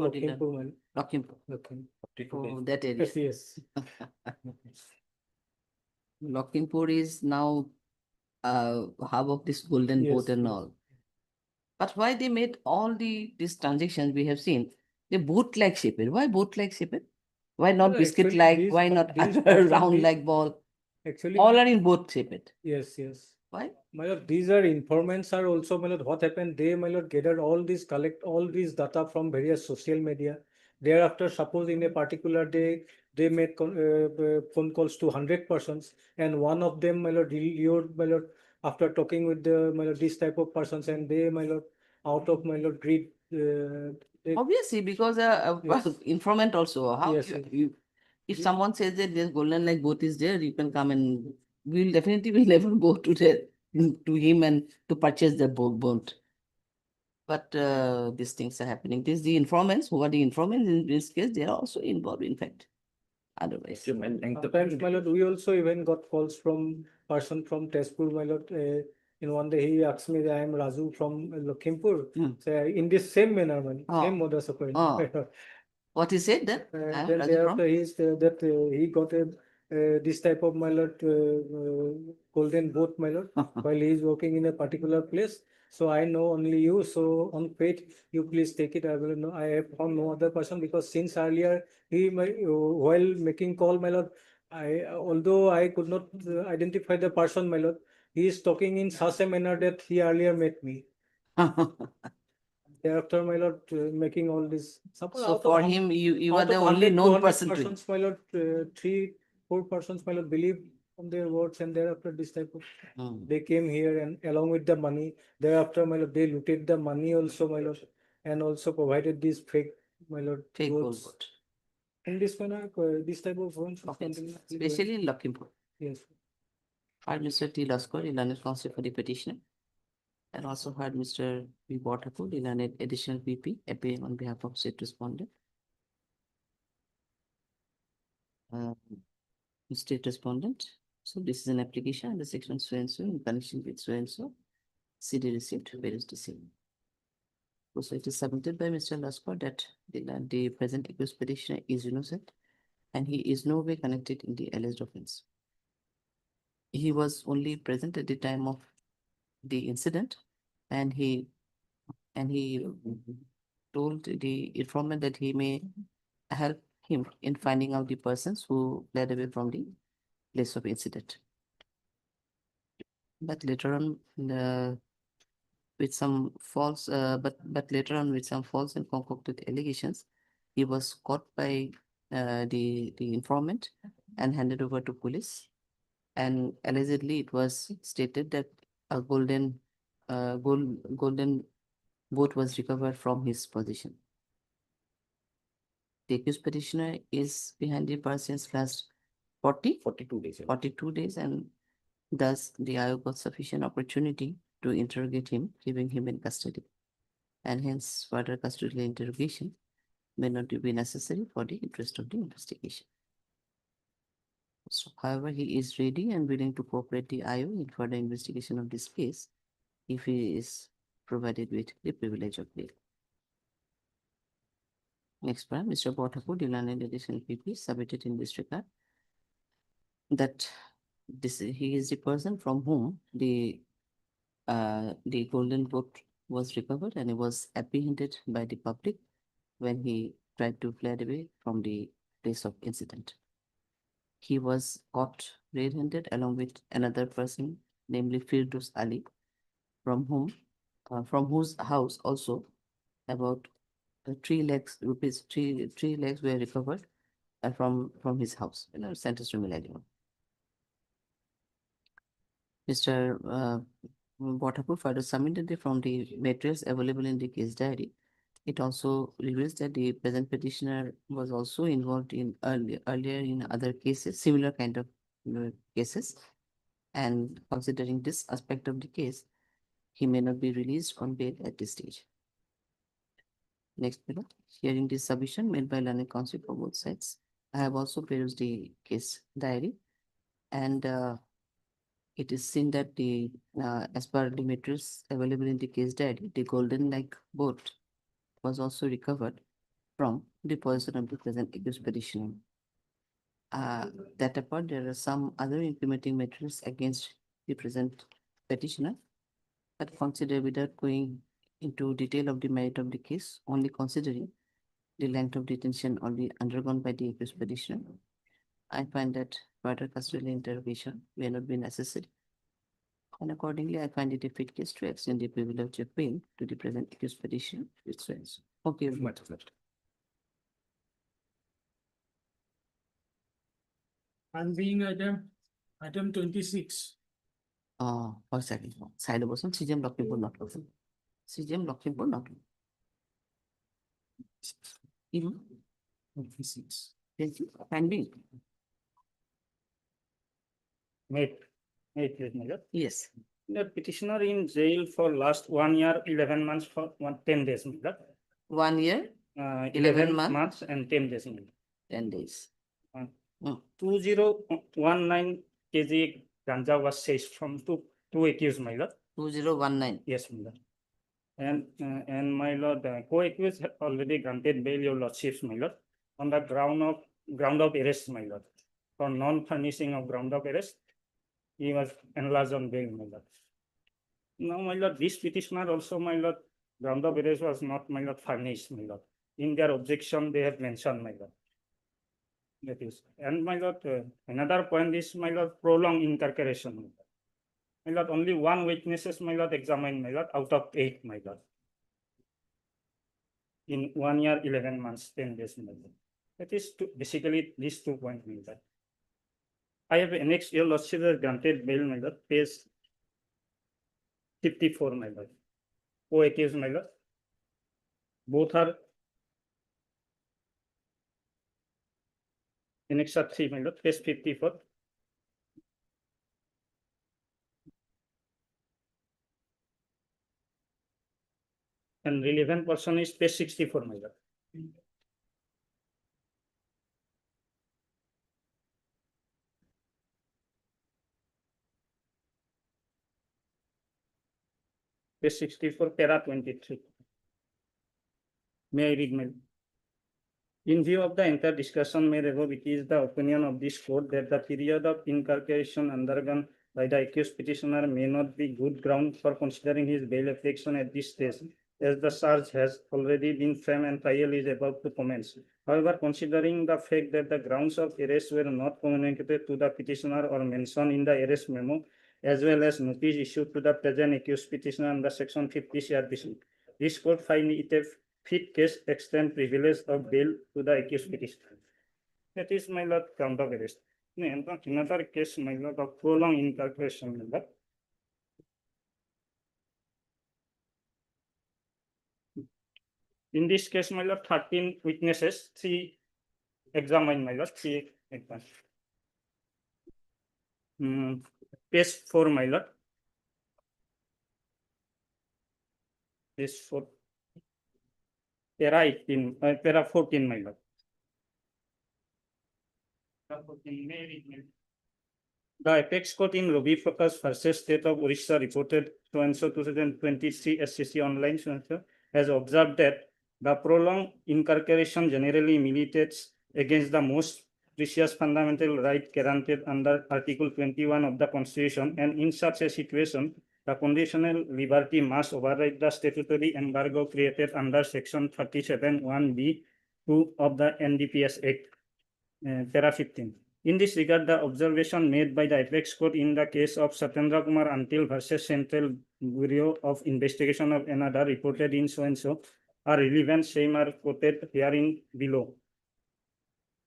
Lakhimpur, man. Lakhimpur. 42 Oh, days. that area. Yes. Lakhimpur is now hub of this golden Yes, boat and yes. all. But why they made all these transactions we have seen? They boat-like shaped. Why boat-like shaped? Why not No, biscuit-like? actually, Why not these person- round these- like ball? Actually, All are in boat shaped. yes, yes. Why? My lord, these are informants are also, my lord, what happened, they, my lord, gathered collect all these data from various social media. Thereafter, suppose in a particular day, they made phone calls to 100 persons, and one of them, my lord, my lord, after talking with the, my lord, this type of persons, and they, my lord, out of, my lord, greed, they, Obviously, because Yes. informant also. How Yes, if someone says that this golden like boat is there, you can come and we'll definitely will never go to him and to purchase the boat. But these things are happening. This the informants who are the informants in this case, they are also involved, in fact. Otherwise. sometimes, my lord, we also even got calls from person from Tezpur, my lord. In one day, he asked me that I am Raju from Lakhimpur. So in this same manner, man, same modus operandi. Oh. What he said then? Then Raju thereafter, he got this type of, my lord, golden boat, my lord, while he is working in a particular place. So I know only you. So on faith, you please take it. I will know. I have found no other person, because since earlier while making call, my lord, although I could not identify the person, my lord, he is talking in such a manner that he earlier met me. Thereafter, my lord, making all this. Suppose So out for of- him, you are out the of only 100, known 200 person to him. persons, my lord, 3-4 persons, my lord, believe on their words, and thereafter this type of, they came here and along with the money, thereafter, my lord, they looted the money also, my lord, and also provided these fake my lord. Fake gold votes. vote. In this manner, this type of votes. Especially in Lakhimpur. Yes. Heard Mr. T. Laskar, the learned counsel for the petitioner. And also heard Mr. B. Bothakur, the learned additional PP, appearing on behalf of state respondent. State respondent. So this is an application under section so and so in connection with so and so. CD received, where is the same? So it is submitted by Mr. Laskar that the present accused petitioner is innocent and he is no way connected in the alleged offense. He was only present at the time of the incident and he told the informant that he may help him in finding out the persons who fled away from the place of incident. But later on, with some false, but later on with some false and concocted allegations, he was caught by the informant and handed over to police. And allegedly, it was stated that a golden boat was recovered from his possession. The accused petitioner is behind the bar since last 42 days. 42 days, and thus the IO got sufficient opportunity to interrogate him, leaving him in custody. And hence, further custodial interrogation may not be necessary for the interest of the investigation. So, however, he is ready and willing to cooperate the IO in further investigation of this case if he is provided with the privilege of bail. Next one, Mr. Bothakur, the learned additional PP submitted in this regard that he is the person from whom the golden boat was recovered and he was apprehended by the public when he tried to flee away from the place of incident. He was caught red-handed along with another person, namely Firdaus Ali, from whose house also about 3 lakhs rupees, three lakhs were recovered from his house, sentenced to Millennium. Mr. Bothakur further submitted from the materials available in the case diary. It also reveals that the present petitioner was also involved in earlier in other cases, similar kind of cases. And considering this aspect of the case, he may not be released on bail at this stage. Next, hearing this submission made by learned counsel for both sides, I have also perused the case diary, and it is seen that as per the materials available in the case diary, the golden like boat was also recovered from the possession of the present accused petitioner. That apart, there are some other incriminating materials against the present petitioner, but consider without going into detail of the merit of the case, only considering the length of detention only undergone by the accused petitioner, I find that further custodial interrogation may not be necessary. And accordingly, I find it a fit case to extend the privilege of bail to the present accused petitioner with friends. Okay, much. I'm being item 26. One second. Side of person, CGM Lakhimpur not open. CGM Lakhimpur not open. 26. Thank you. Pending. Wait, Major. Yes. The petitioner in jail for last 1 year, 11 months for 10 days, Major. 1 year, 11 months and 10 days, Major. 10 days. 2019 kg ganja was seized from two accused, my lord. 2019. Yes, my lord. And my lord, co-accused have already granted bail, your lordships, my lord, on the ground of arrest, my lord. For non-furnishing of ground of arrest, he was enlarged on bail, my lord. Now, my lord, this petitioner also, my lord, ground of arrest was not, my lord, furnished, my lord. In their objection, they have mentioned, my lord. That is, and my lord, another point is, my lord, prolonged interrogation. My lord, only one witnesses, my lord, examined, my lord, out of 8, my lord. In 1 year, 11 months, 10 days, my lord. That is basically these 2 points, my lord. I have annexed your lordship has granted bail, my lord, page 54, my lord. Co-accused, my lord. Both are Annexure 3, my lord, page 54. And relevant portion is page 64, my lord. Page 64, para 23. May I read, my lord? In view of the entire discussion made above, it is the opinion of this court that the period of incarceration undergone by the accused petitioner may not be good ground for considering his bail application at this stage, as the charge has already been framed and trial is about to commence. However, considering the fact that the grounds of arrest were not communicated to the petitioner or mentioned in the arrest memo, as well as notice issued to the present accused petitioner under section 50 CRPC, this court find it a fit case extend privilege of bail to the accused petitioner. That is, my lord, ground of arrest. Another case, my lord, of prolonged incarceration, my lord. In this case, my lord, 13 witnesses, 3 examined, my lord, 3 examined. Page 4, my lord. Page 4. Para 18, para 14, my lord. The apex court in Ruby Focus versus State of Orissa reported so-and-so 2023 SCC online so-and-so has observed that the prolonged incarceration generally militates against the most precious fundamental right guaranteed under Article 21 of the Constitution, and in such a situation, the conditional liberty must override the statutory embargo created under Section 37(1)(b)(2) of the NDPS Act, para 15. In this regard, the observation made by the apex court in the case of Satyendra Kumar Antil versus Central Bureau of Investigation of another reported in so-and-so are relevant, same are quoted herein below.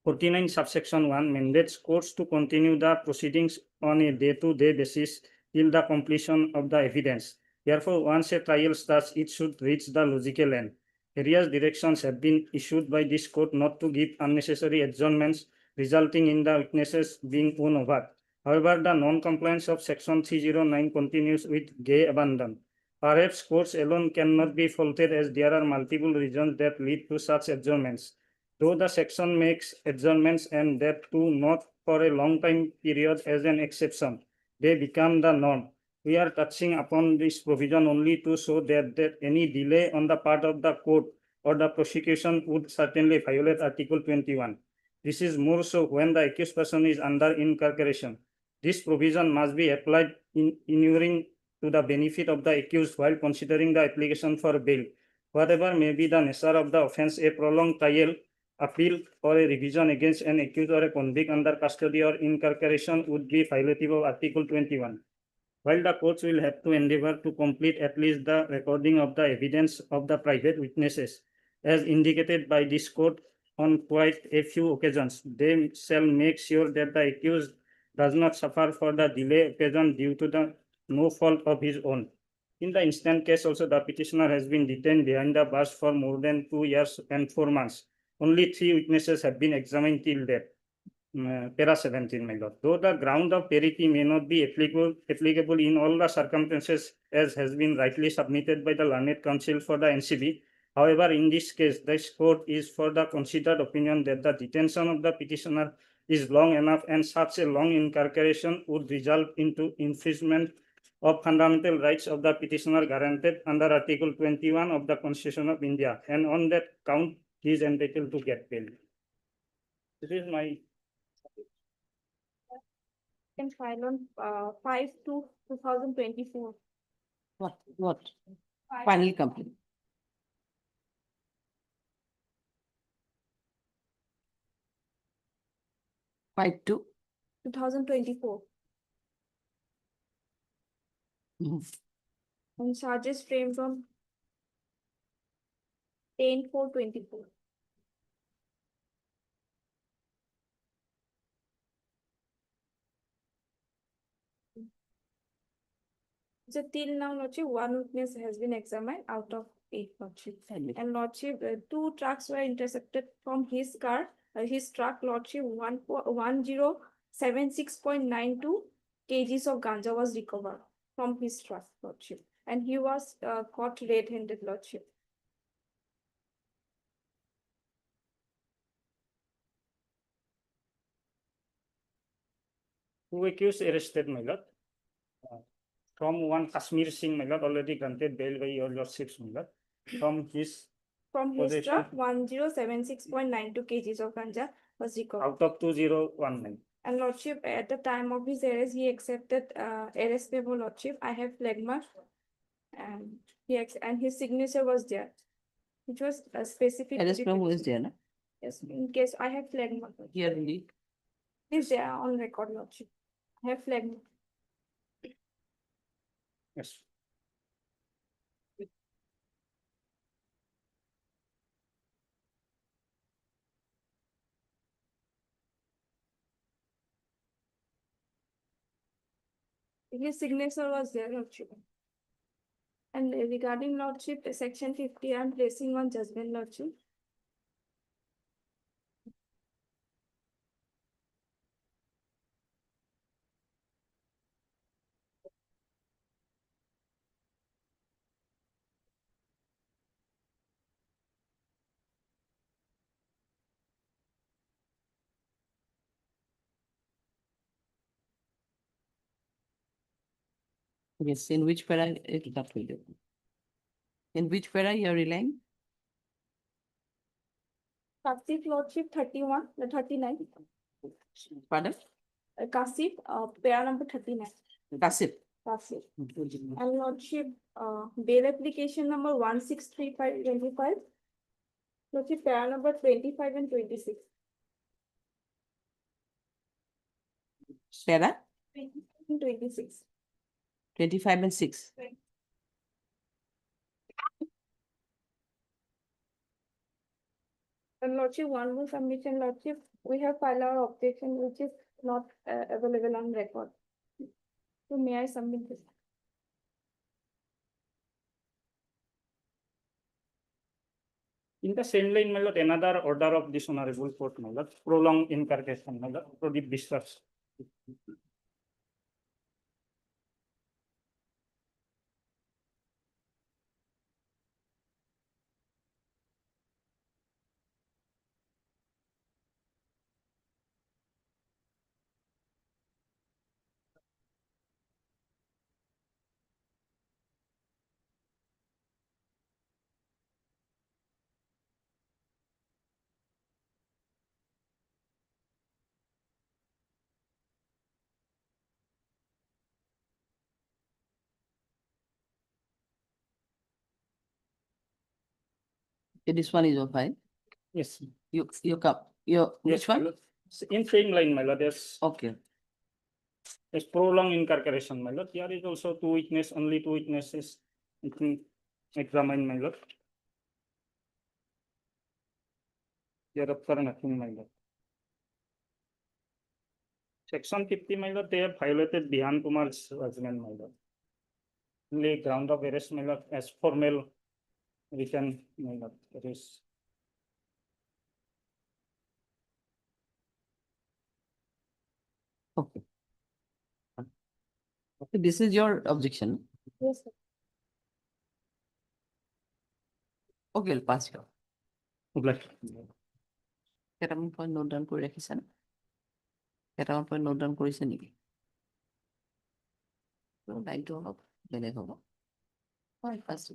49 subsection 1 mandates courts to continue the proceedings on a day-to-day basis till the completion of the evidence. Therefore, once a trial starts, it should reach the logical end. Various directions have been issued by this court not to give unnecessary adjournments, resulting in the witnesses being won over. However, the non-compliance of Section 309 continues with gay abandon. Perhaps courts alone cannot be faulted, as there are multiple reasons that lead to such adjournments. Though the section makes adjournments, and that too not for a long time period, as an exception, they become the norm. We are touching upon this provision only to show that any delay on the part of the court or the prosecution would certainly violate Article 21. This is more so when the accused person is under incarceration. This provision must be applied in inuring to the benefit of the accused while considering the application for bail. Whatever may be the nature of the offense, a prolonged trial, appeal, or a revision against an accused or a convict under custody or incarceration would be violative of Article 21. While the courts will have to endeavor to complete at least the recording of the evidence of the private witnesses, as indicated by this court on quite a few occasions, they shall make sure that the accused does not suffer for the delay occasioned due to the no fault of his own. In the instant case also, the petitioner has been detained behind the bars for more than 2 years and 4 months. Only 3 witnesses have been examined till date. Para 17, my lord. Though the ground of parity may not be applicable in all the circumstances, as has been rightly submitted by the learned counsel for the NCB, however, in this case, this court is for the considered opinion that the detention of the petitioner is long enough, and such a long incarceration would result into infringement of fundamental rights of the petitioner guaranteed under Article 21 of the Constitution of India, and on that count, he is entitled to get bail. This is my Can file on 5/2/2024. What? Final complaint. Five two. 2024. And charges framed from 10/4/24. So till now, Lordship, 1 witness has been examined out of 8, Lordship. And Lordship, 2 trucks were intercepted from his car he struck Lordship 1076.92 kgs of ganja was recovered from his truck, Lordship, and he was caught red-handed, Lordship. Who accused arrested, my lord. From one Kashmir Singh, my lord, already granted bail by your lordships, my lord. From his truck, 1076.92 kgs of ganja was recovered. Out of 2019. And Lordship, at the time of his arrest, he accepted arrest paper, Lordship. I have phlegma, and and his signature was there, which was a specific. Arrest paper was there, no? Yes, in case I have phlegma. Here indeed. Is there on record, Lordship? I have phlegma. Yes. His signature was there, Lordship. And regarding Lordship, section 50, I'm placing on judgment, Lordship. Yes, in which para it that will do? In which para you are relying? Kasif, Lordship, 31, 39. Pardon? Kasif, para number 39. Kasif. Kasif. And Lordship, bail application number 163525. Lordship, para number 25 and 26. Para? 26. 25 and 6. And Lordship, one more submission, Lordship. We have filed our objection, which is not available on record. So may I submit this? In the same line, my lord, another order of this honorable court, my lord, prolonged incarceration, my lord, Pradeep Biswas. This one is all fine. Yes. You come. Which Yes, my one? lord. In same line, my lord, there's Okay. prolonged incarceration, my lord. Here is also only two witnesses examined, my lord. Hereafter nothing, my lord. Section 50, my lord, they have violated Bihan Kumar's judgment, my lord. Only ground of arrest, my lord, as formal written, my lord. That is. Okay. Okay, this is your objection. Yes, sir. Okay, I'll pass you. কেইটামান point note down কৰি ৰাখিছা নে? কেইটামান point note down কৰিছে নেকি? লাইনটো অলপ বেলেগ হ'ব। হয়, first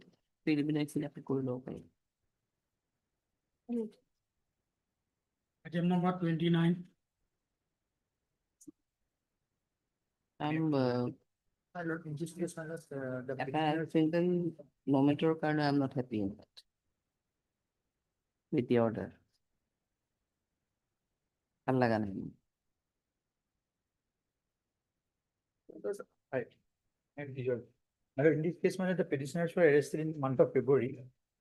preliminary খিনি আপুনি কৰি ল'ব পাৰিব। Item number 29. In this case, my lord, the I think then nomenclature কাৰণে I'm not happy in that. With the order. ভাল লাগা নাই। In this case, the petitioners were arrested in the month of February.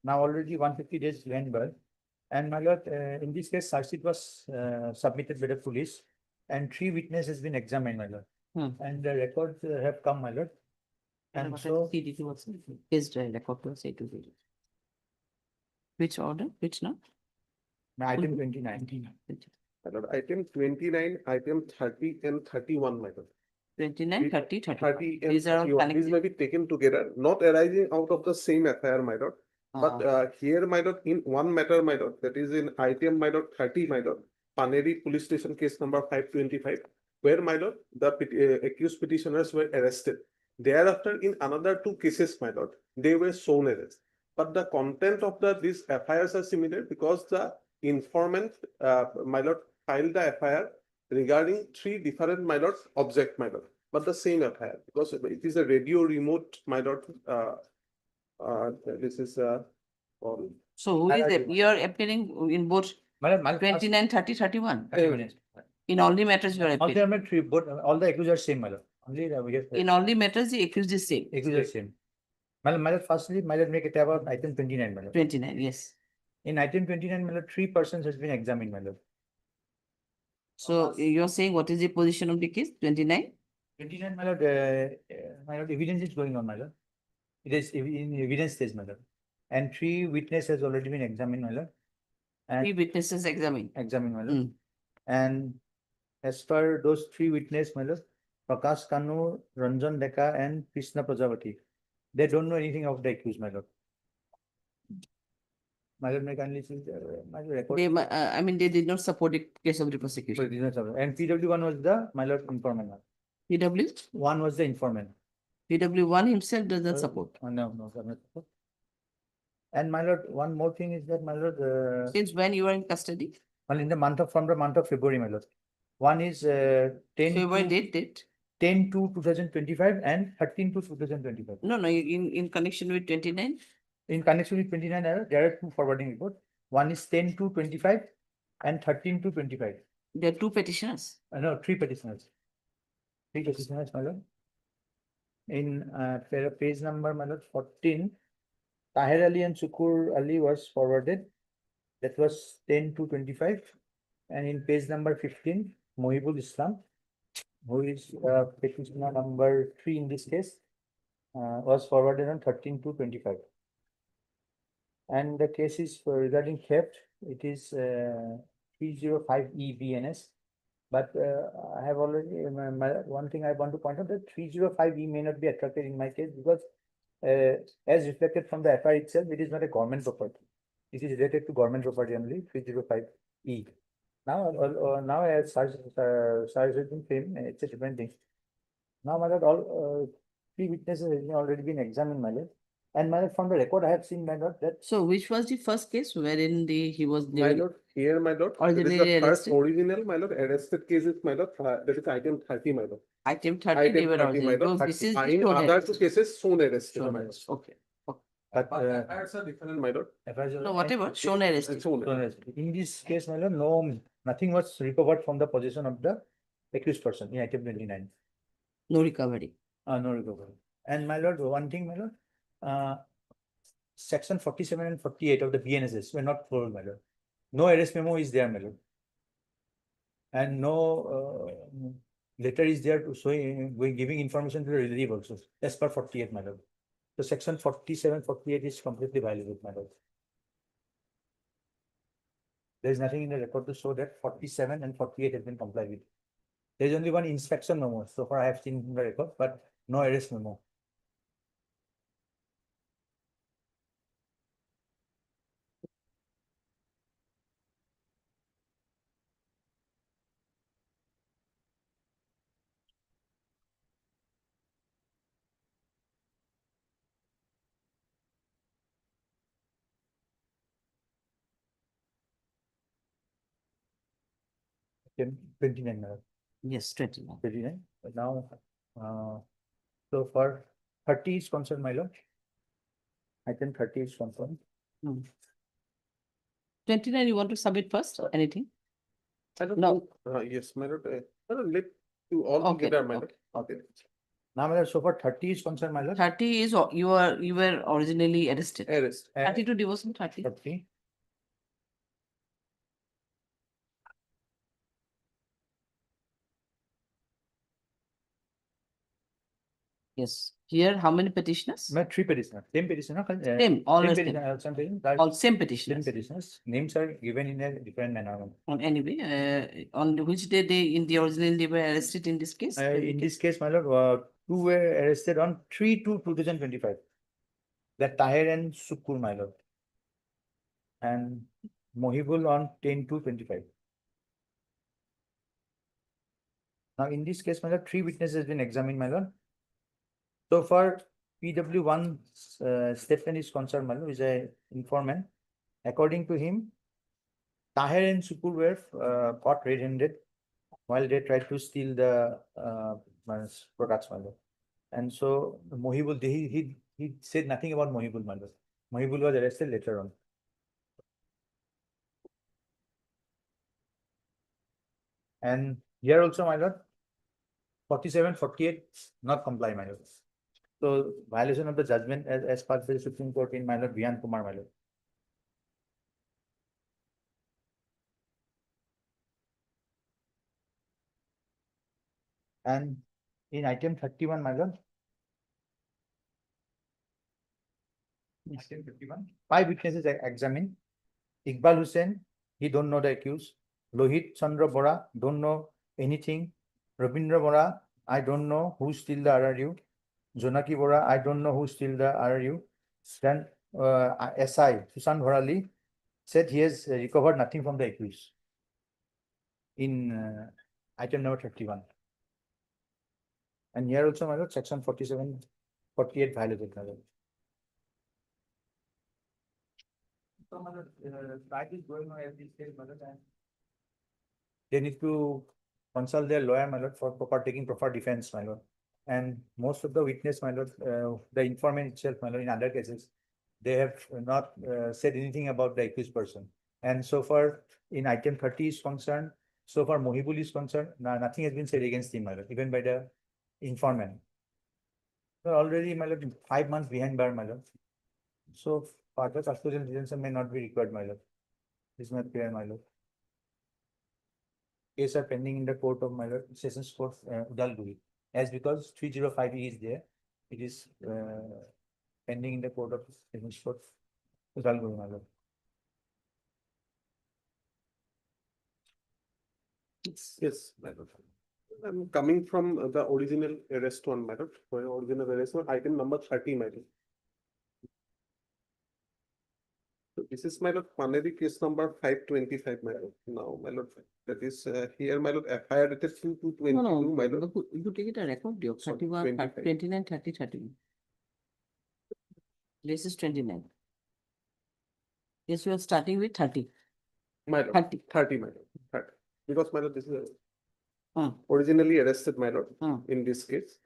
Now already 150 days went by. And my lord, in this case, charge sheet was submitted by the police and 3 witnesses has been examined, my lord. And the records have come, my lord. And so His record was A to B. Which order? Which now? Item 29. My lord, item 29, item 30 and 31, my lord. 29, 30, 31. 30 and These are all 31. These connected. may be taken together, not arising out of the same FIR, my lord. But here, my lord, in one matter, my lord, that is in item, my lord, 30, my lord, Paneri Police Station case number 525, where, my lord, the accused petitioners were arrested. Thereafter, in another two cases, my lord, they were shown arrest. But the content of these FIRs are similar because the informant, my lord, filed the FIR regarding three different, my lord, object, my lord, but the same FIR because it is a radio remote, my lord. This is So who is it? You are appearing in both 29, 30, 31? In all the matters you are All appearing. the three, both, all the accused are same, my lord. Only we have. In all the matters, the accused is same. Accused are same. My lord, firstly, my lord, make it about item 29, my lord. 29, yes. In item 29, my lord, 3 persons has been examined, my lord. So you're saying what is the position of the case? 29? 29, my lord, evidence is going on, my lord. It is in evidence stage, my lord. And 3 witnesses has already been examined, my lord. And 3 witnesses examined. Examined, my lord. And as per those 3 witnesses, my lord, Prakash Kanu, Ranjan Deka, and Krishna Prajapati, they don't know anything of the accused, my lord. My lord, may kindly see my record. They, I mean, they did not support the case of the prosecution. They did not support. And PW1 was the, my lord, informant. PW? 1 was the informant. PW1 himself does not support. No, does not support. And my lord, one more thing is that, my lord. Since when you are in custody? Well, in the month of, from the month of February, my lord. One is 10 February to, date? 10 to 2025 and 13 to 2025. No, in connection with 29? In connection with 29, there are 2 forwarding reports. One is 10 to 25 and 13 to 25. There are 2 petitioners? No, 3 petitioners. 3 petitioners, my lord. In page number, my lord, 14, Tahir Ali and Sukur Ali was forwarded. That was 10 to 25. And in page number 15, Mohibul Islam, who is petitioner number 3 in this case, was forwarded on 13 to 25. And the case is regarding theft. It is 305E BNS. But I have already, one thing I want to point out that 305E may not be attracted in my case because as reflected from the FIR itself, it is not a government property. It is related to government property only, 305E. Now as such in film, it's a different thing. Now, my lord, all 3 witnesses have already been examined, my lord. And my lord, from the record I have seen, my lord, that. So which was the first case wherein he was my lord, here, my lord, that is originally the first arrested? original, my lord, arrested case is, my lord, that is item 30, my lord. Item 30, they were 30, my originally. lord. No, this is In shown other arrest. 2 cases, shown arrested, Shown my lord. arrest. Okay. But FIRs are different, my lord. No, whatever, shown arrested. Shown arrested. In this case, my lord, no, nothing was recovered from the possession of the accused person in item 29. No recovery. No recovery. And my lord, one thing, my lord, section 47 and 48 of the BNSS were not followed, my lord. No arrest memo is there, my lord. And no letter is there to showing, giving information to the relative also, as per 48, my lord. So section 47, 48 is completely violated, my lord. There is nothing in the record to show that 47 and 48 has been complied with. There is only one inspection memo so far I have seen in the record, but no arrest memo. Item 29, my lord. Yes, 29. 29. But now, so for 30 is concerned, my lord. Item 30 is concerned. 29, you want to submit first or anything? I don't No. know. Yes, my lord. Let you all Okay, together, my lord. Okay. Now, my lord, so for 30 is concerned, my lord. 30 is you were originally arrested. Arrest. 30 to divorce and 30. 30. Yes. Here, how many petitioners? Three petitioners, same petitioner. Same, all same are same. petitioner, same petitioner, All same same petitioners. petitioners. Names are given in a different manner. On anyway, on which day they in the original they were arrested in this case? In this case, my lord, two were arrested on 3/2/2025. That Tahir and Sukur, my lord. And Mohibul on 10/2/25. Now, in this case, my lord, three witnesses have been examined, my lord. So far, PW1 statement is concerned, my lord, is a informant. According to him, Tahir and Sukur were caught red-handed while they tried to steal the products, my lord. And so Mohibul, he said nothing about Mohibul, my lord. Mohibul was arrested later on. And here also, my lord, 47, 48 not comply, my lord. So violation of the judgment as per the Supreme Court in my lord Vihan Kumar, my lord. And in item 31, my lord. Item 51, 5 witnesses are examined. Iqbal Hussain, he don't know the accused. Lohit Chandra Bora, don't know anything. Rabindra Bora, I don't know who steal the RRU. Jonaki Bora, I don't know who steal the RRU. Then SI, Susan Bharali, said he has recovered nothing from the accused in item number 31. And here also, my lord, section 47, 48 violated, my lord. So, my lord, trial is going on at this stage, my lord, and they need to consult their lawyer, my lord, for taking proper defense, my lord. And most of the witness, my lord, the informant itself, my lord, in other cases, they have not said anything about the accused person. And so far, in item 30 is concerned, so far Mohibul is concerned, nothing has been said against him, my lord, even by the informant. So already, my lord, 5 months behind bar, my lord. So further custodial detention may not be required, my lord. This is not clear, my lord. Case are pending in the court of my lord, Sessions Court, Udalguri. As because 305E is there, it is pending in the court of Sessions Court, Udalguri, my lord. Yes, my lord. I'm coming from the original arrest one, my lord. For original arrest one, item number 30, my lord. So this is my lord, Paneri case number 525, my lord. Now, my lord, that is here, my lord, FIR dated 2/22, my lord. You take it a record, dear. Sorry, 31, 25. 29, 30, 31. This is 29. Yes, we are starting with 30. My lord, 30, my lord, 30. Because, my lord, this is Hmm. originally arrested, my lord, in this case.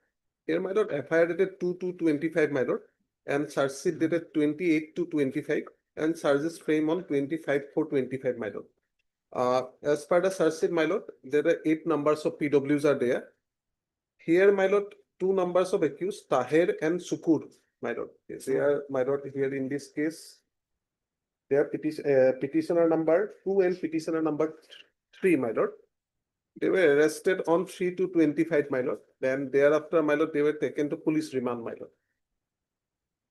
Here, my lord, FIR dated 2/2/25, my lord, and charge sheet dated 28/2/25, and charges frame on 25/4/25, my lord. As per the charge sheet, my lord, there are 8 numbers of PWs are there. Here, my lord, 2 numbers of accused, Tahir and Sukur, my lord. Yes, they are, my lord, here in this case, they are petitioner number 2 and petitioner number 3, my lord. They were arrested on 3/2/25, my lord. Then thereafter, my lord, they were taken to police remand, my lord.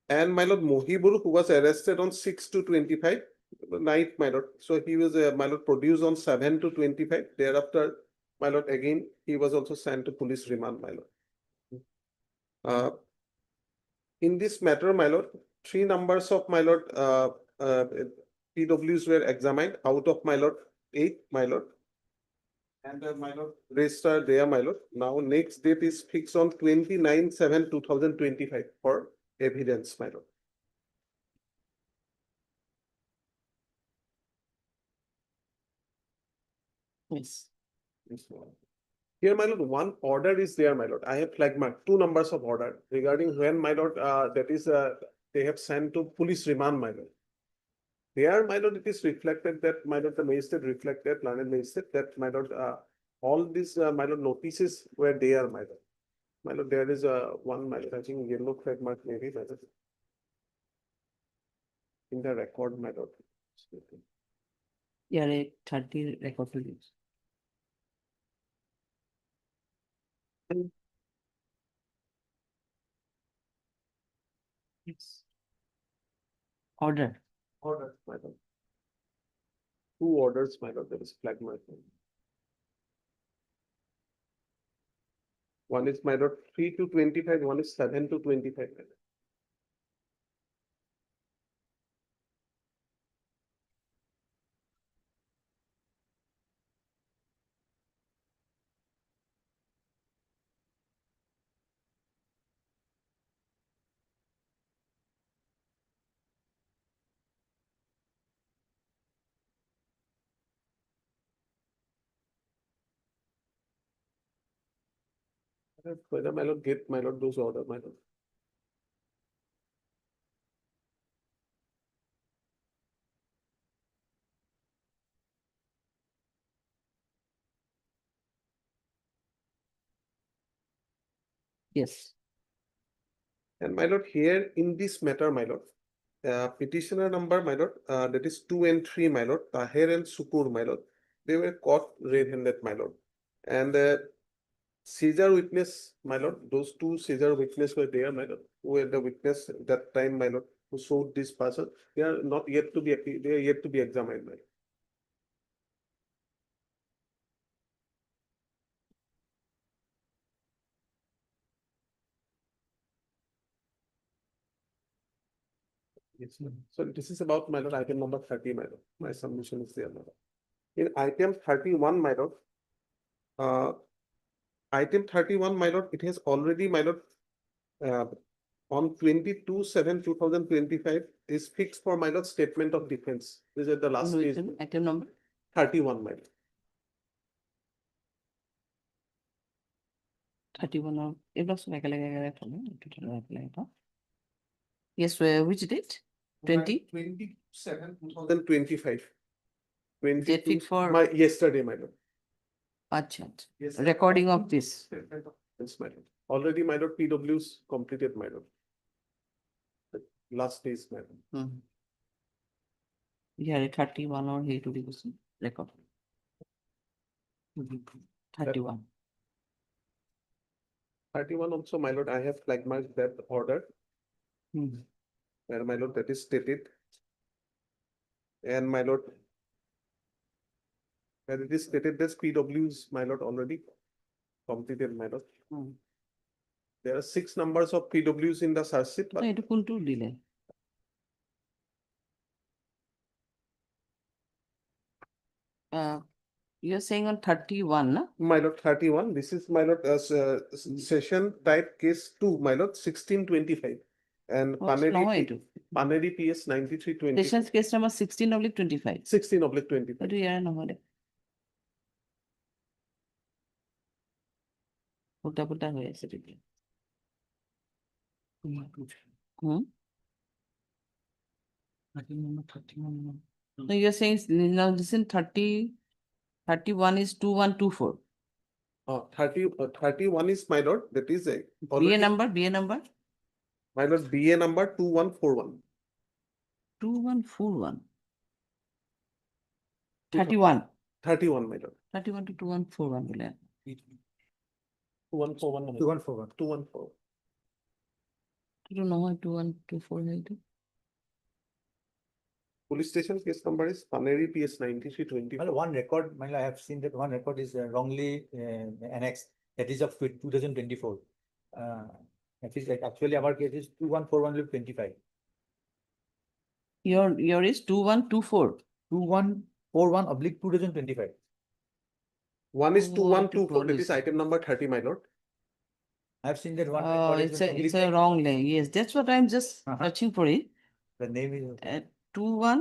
And my lord Mohibul, who was arrested on 6/2/25 night, my lord. So he was, my lord, produced on 7/2/25. Thereafter, my lord, again, he was also sent to police remand, my lord. In this matter, my lord, 3 numbers of my lord PWs were examined out of my lord 8, my lord. And my lord, rest are there, my lord. Now, next date is fixed on 29/7/2025 for evidence, my lord. Yes. Here, my lord, one order is there, my lord. I have flagged mark 2 numbers of order regarding when, my lord, that is, they have sent to police remand, my lord. There, my lord, it is reflected that, my lord, the magistrate reflected, learned magistrate, that, my lord, all these, my lord, notices were there, my lord. My lord, there is one, my lord, I think yellow flag mark maybe, my lord. In the record, my lord. Yeah, 30 record to use. Order. Order, my lord. Two orders, my lord, there is flag my lord. One is my lord 3 to 25, one is 7 to 25. my lord. Whether my lord get my lord those order, my lord. Yes. And my lord, here in this matter, my lord, petitioner number, my lord, that is 2 and 3, my lord, Taher and Sukur, my lord, they were caught red-handed, my lord. And seizure witness, my lord, those two seizure witness were there, my lord, who were the witness that time, my lord, who showed this person. They are not yet to be, they are yet to be examined, my lord. Yes, ma'am. So this is about, my lord, item number 30, my lord. My submission is there, my lord. In item 31, my lord, item 31, my lord, it has already, my lord, on 22/7/2025 is fixed for, my lord, statement of defense. This is the last page. Item number 31, my lord. 31 of yes, which date? 20? 27/2025. Date fixed for My yesterday, my lord. Acha. Yes, Recording of this. Yes, my lord. Already, my lord, PW's completed, my lord. The last days, my lord. Yeah, 31 or 8 record. 31. 31 also, my lord, I have flag marked that order. Where, my lord, that is stated. And my lord, where it is stated that PW's, my lord, already completed, my lord. There are 6 numbers of PW's in the search sheet, but এটা কোনটো দিলে? You're saying on 31, na? My lord, 31. This is, my lord, session type case 2, my lord, 1625. And Paneri PS 9320. Sessions case number 16/25. 16/25. এইটো ইয়াৰে নহয় দে। উল্টা পুল্টা হৈ আছে তেতিয়া। No, you're saying now listen 31 is 2124. 31 is, my lord, that is a BA number, BA number? My lord, BA number 2141. 2141. 31. 31, my lord. 31 to 2141 bole. 2141. 2141. 2141. I don't know why 2124 is. Police station case number is Paneri PS 9320. Well, one record, I have seen that one record is wrongly annexed. That is of 2024. That is like actually our case is 2141/25. Your is 2124. 2141/2025. One is 2124. That is item number 30, my lord. I have seen that one. Oh, it's a wrong name. Yes, that's what I'm just searching for it. The name is 21.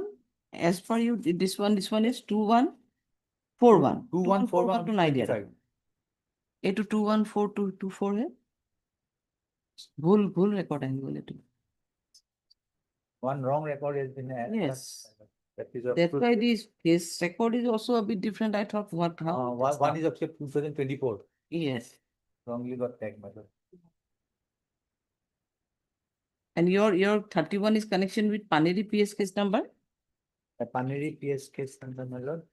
As per you, this one is 2141. 2141 to 25. 8 to 21424 है भूल record है बोले तो one wrong record has been yes that's why this record is also a bit different. I thought how one is of 2024. Yes, wrongly got tagged by the. And your 31 is connection with Paneri PS case number? The Paneri PS case number, my lord.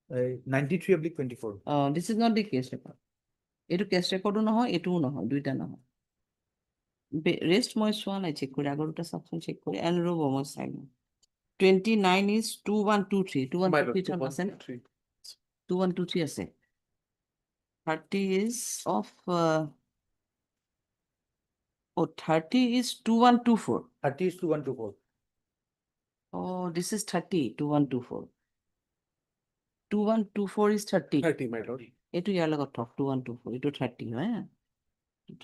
93/24. This is not the case record. Etu case record no hoy, etu no hoy, duita no hoy. Rest most one I check. Agorota section check. And row almost silent. 29 is 2123. 2123. 2123 আছে. 30 is of 30 is 2124. 30 is 2124. Oh, this is 30, 2124. 2124 is 30. 30, my lord. Etu ইয়াৰ লগত থক 2124. Etu 30 হয়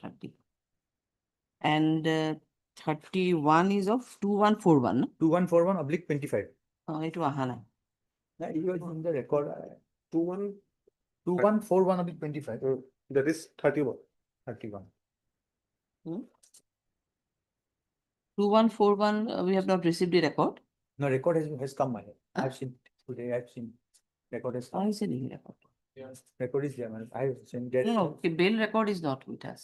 30. And 31 is of 2141. no? 2141 oblique 25. Oh, etu আহা নাই. Now, you are in the record 2141 oblique 25. That is 31. 31. 2141, we have not received the record. No, record has come, my lord. I've seen today, I've seen record has come. I said record. Yes. Record is there, man. I've seen that. No, the bail record is not with us.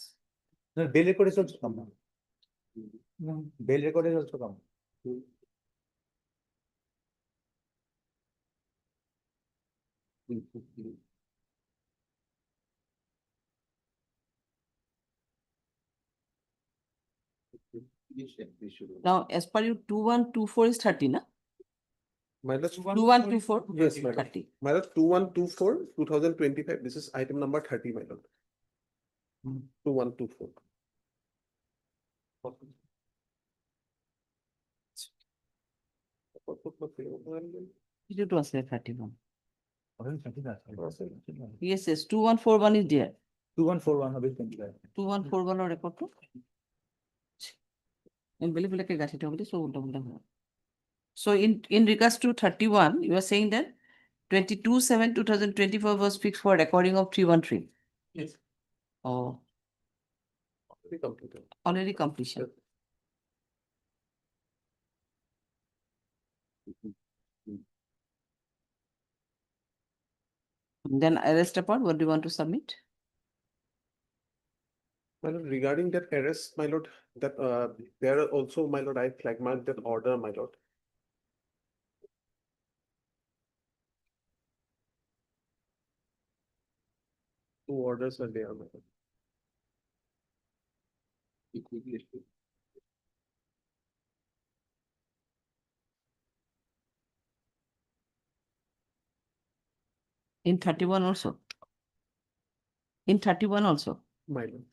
No, bail record is also come. No, bail record is also come. Now, as per you, 2124 is 30, na? Minus 2124? Yes, my lord. 30. Minus 2124, 2025. This is item number 30, my lord. 2124. It was 31. Yes, yes, 2141 is there. 2141 oblique 25. 2141 or record to? So in regards to 31, you are saying that 22/7/2024 was fixed for recording of 313. Yes. Oh, Already completed. already completion. Then arrest report, what do you want to submit? My lord, regarding that arrest, my lord, that there are also, my lord, I flag marked that order, my lord. Two orders are there, my lord. In 31 also? In 31 also? My lord.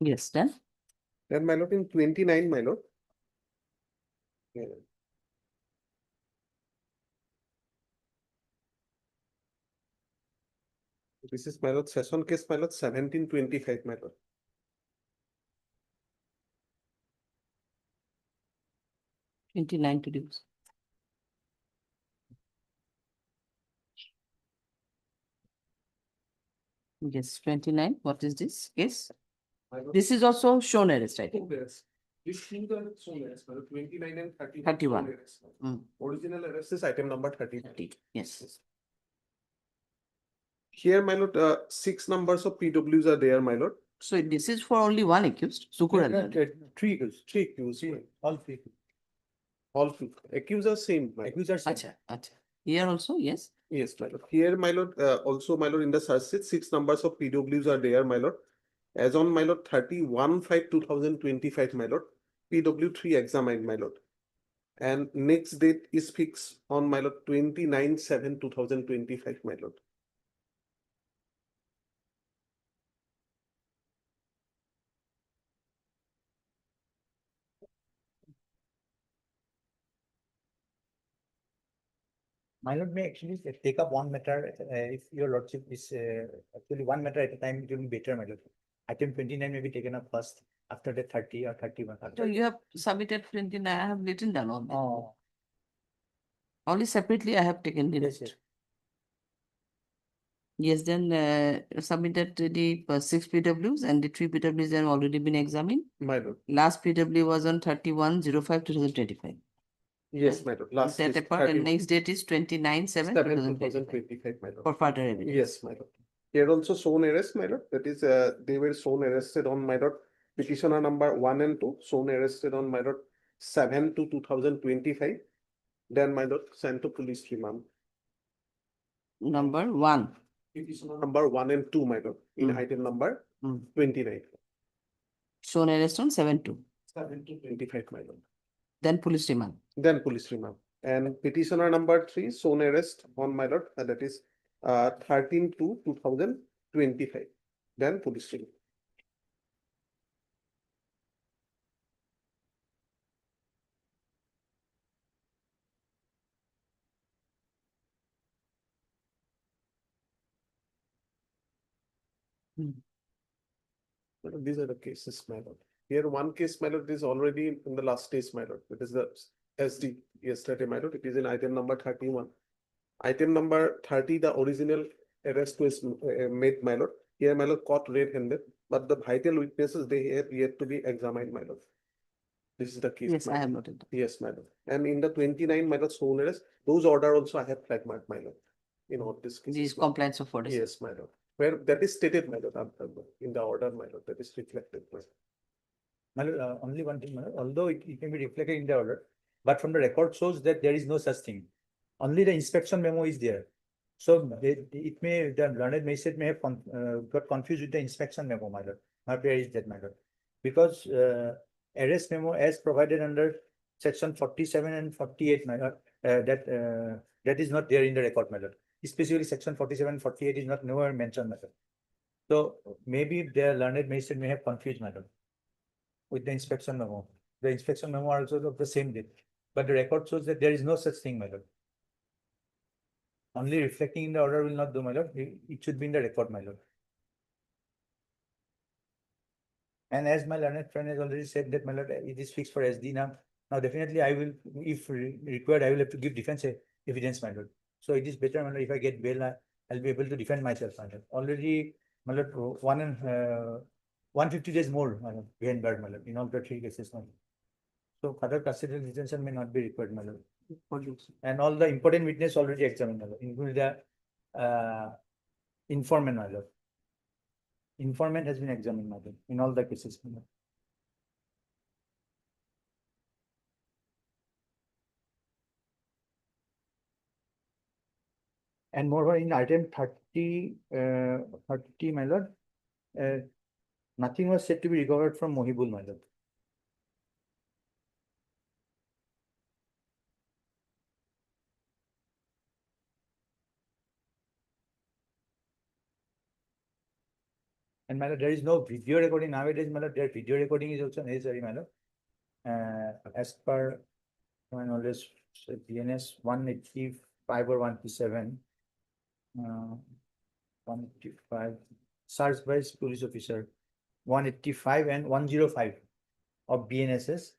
Yes, then? Then, my lord, in 29, my lord. Yeah. This is, my lord, session case, my lord, 1725, my lord. To do. Yes, 29. What is this case? This is also shown arrest, I think. Yes. This thing are shown arrest, my lord, 29 and 30. 31. shown arrest, my lord. Original arrest is item number 30. Yes. Here, my lord, 6 numbers of PWs are there, my lord. So this is for only one accused, Sukur Al. Three accused. All three. All three. Accused are same. My lord. Accused are same. Acha. Here also, yes. Yes, my lord. Here, my lord, also, my lord, in the search sheet, 6 numbers of PWs are there, my lord. As on, my lord, 31/5/2025, my lord, PW3 examined, my lord. And next date is fixed on, my lord, 29/7/2025, my lord. My lord may actually take up one matter if your lordship is actually one matter at a time, it will be better, my lord. Item 29 may be taken up first. after the 30 or 31. So you have submitted 29, I have written down all that. Oh, Only separately I have taken the yes, note. yes. Yes, then submitted to the 6 PWs and the 3 PWs have already been examined. My lord. Last PW was on 31/05/2025. Yes, my lord. Last That is apart, 30 and next date is 29/7/2025 2025, my lord. for further evidence. Yes, my lord. Here also shown arrest, my lord. That is, they were shown arrested on, my lord, petitioner number 1 and 2, shown arrested on, my lord, 7/2/2025. Then, my lord, sent to police remand. Number 1. Petitioner number 1 and 2, my lord, in item number 29. Shown arrest on 7/2. 7/2/25, my lord. Then police remand. Then police remand. And petitioner number 3, shown arrest on, my lord, that is 13/2/2025. Then police remand. These are the cases, my lord. Here, one case, my lord, is already in the last stage, my lord. It is the SD yesterday, my lord. It is in item number 31. Item number 30, the original arrest was made, my lord. Here, my lord, caught red-handed, but the vital witnesses, they have yet to be examined, my lord. This is the case. Yes, my I have lord. noted. Yes, my lord. And in the 29, my lord, shown arrest, those order also I have flag marked, my lord. In all this case. These complaints of 46. Yes, my lord. Where that is stated, my lord, in the order, my lord, that is reflected, my lord. My lord, only one thing, my lord, although it can be reflected in the order, but from the record shows that there is no such thing. Only the inspection memo is there. So it may, the learned magistrate may have got confused with the inspection memo, my lord. Not where is that, my lord? Because arrest memo as provided under section 47 and 48, my lord, that is not there in the record, my lord. Especially section 47 and 48 is not nowhere mentioned, my lord. So maybe the learned magistrate may have confused, my lord, with the inspection memo. The inspection memo also of the same date, but the record shows that there is no such thing, my lord. Only reflecting in the order will not do, my lord. It should be in the record, my lord. And as my learned friend has already said that, my lord, it is fixed for SD now. Now definitely I will, if required, I will have to give defense evidence, my lord. So it is better, my lord, if I get bail, I'll be able to defend myself, my lord. Already, my lord, 150 days more, my lord, behind bar, my lord, in all the 3 cases, my lord. So further custodial detention may not be required, my lord. And all the important witness already examined, my lord, including the informant, my lord. Informant has been examined, my lord, in all the cases, my lord. And moreover, in item 30, my lord, nothing was said to be recovered from Mohibul, my lord. And my lord, there is no video recording nowadays, my lord. Their video recording is also necessary, my lord. As per my knowledge, DNS 185 or 187, 185, search by police officer, 185 and 105 of BNSS.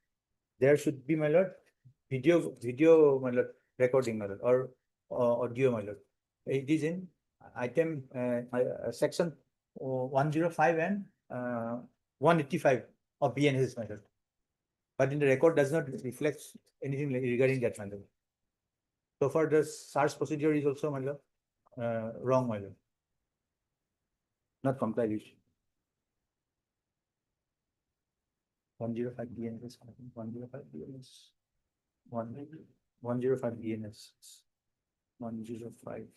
There should be, my lord, video, my lord, recording, my lord, or audio, my lord. It is in item section 105 and 185 of BNSS, my lord. But in the record does not reflect anything regarding that, my lord. So far, the search procedure is also, my lord, wrong, my lord. Not complied with. 105 BNS, 105 BNS, 105 BNS, 105,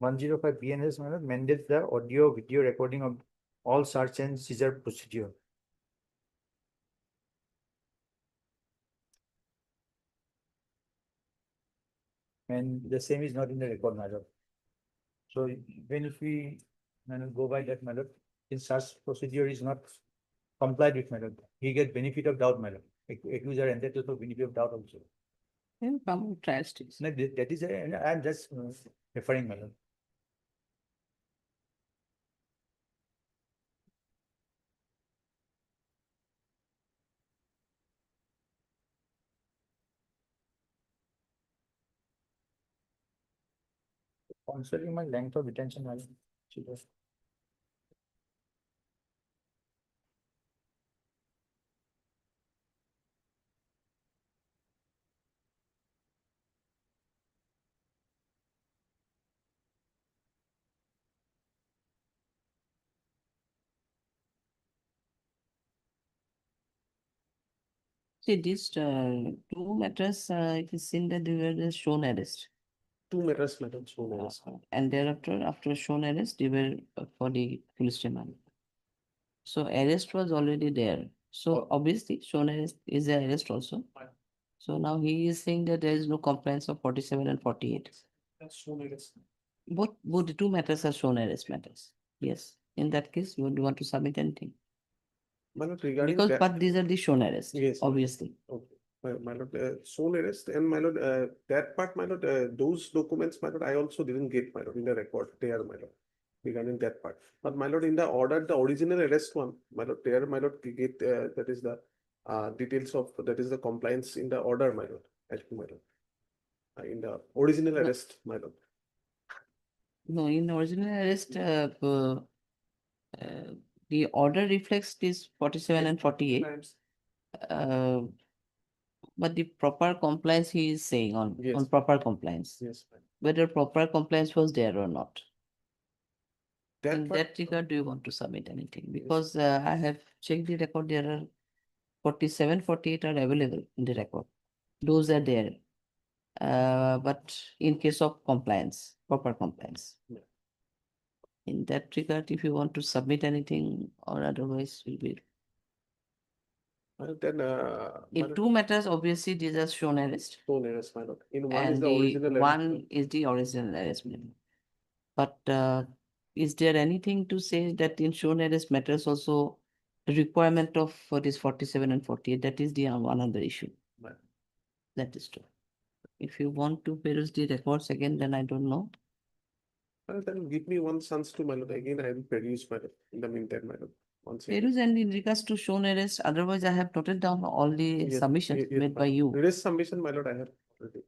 105 BNS mandates the audio video recording of all search and seizure procedure. And the same is not in the record, my lord. So even if we go by that, my lord, in such procedure is not complied with, my lord, he get benefit of doubt, my lord. Accuser entitled for benefit of doubt also. From trial stage. No, that is, I'm just referring, my lord. Considering my length of detention, my lord. See, these two matters, it is seen that they were just shown arrest. Two matters, madam, shown arrest. And thereafter, after shown arrest, they were for the police remand. So arrest was already there. So obviously, shown arrest is the arrest also. So now he is saying that there is no compliance of 47 and 48. That's shown arrest. Both the two matters are shown arrest matters. Yes. In that case, you would want to submit anything. My lord, regarding Because, that. but these are the shown arrest, Yes, ma'am. obviously. Okay, my lord, shown arrest and my lord, that part, my lord, those documents, my lord, I also didn't get, my lord, in the record there, my lord, regarding that part. But my lord, in the order, the original arrest one, my lord, there, my lord, we get, that is the details of, that is the compliance in the order, my lord, actually, my lord. In the original arrest, my lord. No, in original arrest, the order reflects this 47 and 48. But the proper compliance he is saying on proper compliance. Yes, ma'am. Whether proper compliance was there or not. That In part- that regard, do you want to submit anything? Because I have checked the record, there are 47, 48 are available in the record. Those are there. But in case of compliance, proper compliance. Yeah. In that regard, if you want to submit anything or otherwise will be. Then, In two matters, obviously, these are shown arrest. shown arrest, my lord. In one is And the original arrest. one is the original arrest. But is there anything to say that in shown arrest matters also requirement of for this 47 and 48? That is the one other issue. Right. That is true. If you want to peruse the records again, then I don't know. Then give me one chance to, my lord, again, I will produce, my lord, in the meantime, my lord. Once again. Peruse and in regards to shown arrest, otherwise I have noted down all the Yes, submissions yes, made my by lord. you. Arrest submission, my lord, I have already.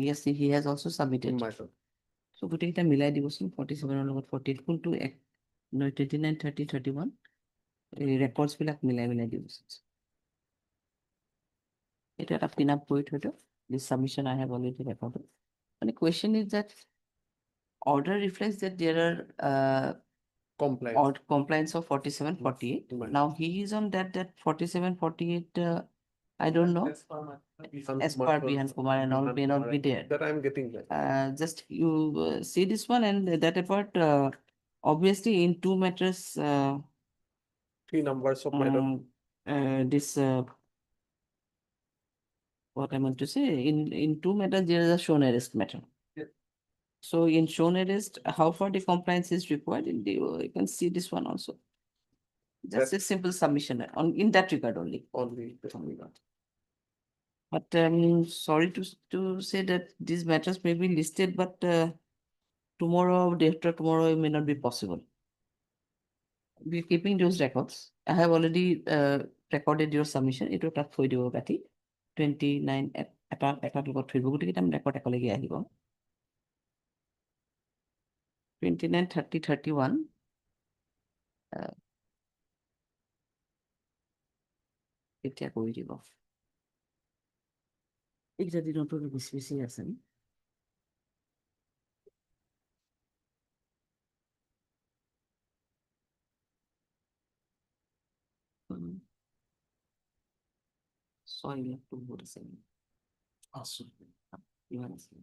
Yes, he has also submitted. My lord. So গোটেইকেইটা মিলাই দিবচোন 47 লগত 48 কোনটো 29 30 31 এই records বিলাক মিলাই দিবচোন এটা এটা পিন আপ কৰি থৈ দিওঁ this submission I have already recorded and the question is that order reflects that there are compliance of 47 48 now he is on that 47 48 I don't know as per Bihan Kumar and all may not be there. That I'm getting that. Just you see this one and that apart, obviously in two matters, Three numbers of my lord. This, what I want to say, in two matters, there is a shown arrest matter. Yeah. So in shown arrest, how far the compliance is required, you can see this one also. Just a simple submission in that regard only. Only that. But sorry to say that these matters may be listed, but tomorrow, day after tomorrow, it may not be possible. We're keeping those records. I have already recorded your submission. It will take for you, Betty. 29 record 29, 30, 31. এতিয়া কৰি দিব এইকেইটা দিনতো বেছি আছে ছয় লাখটো বহুত আছে ইমান আছে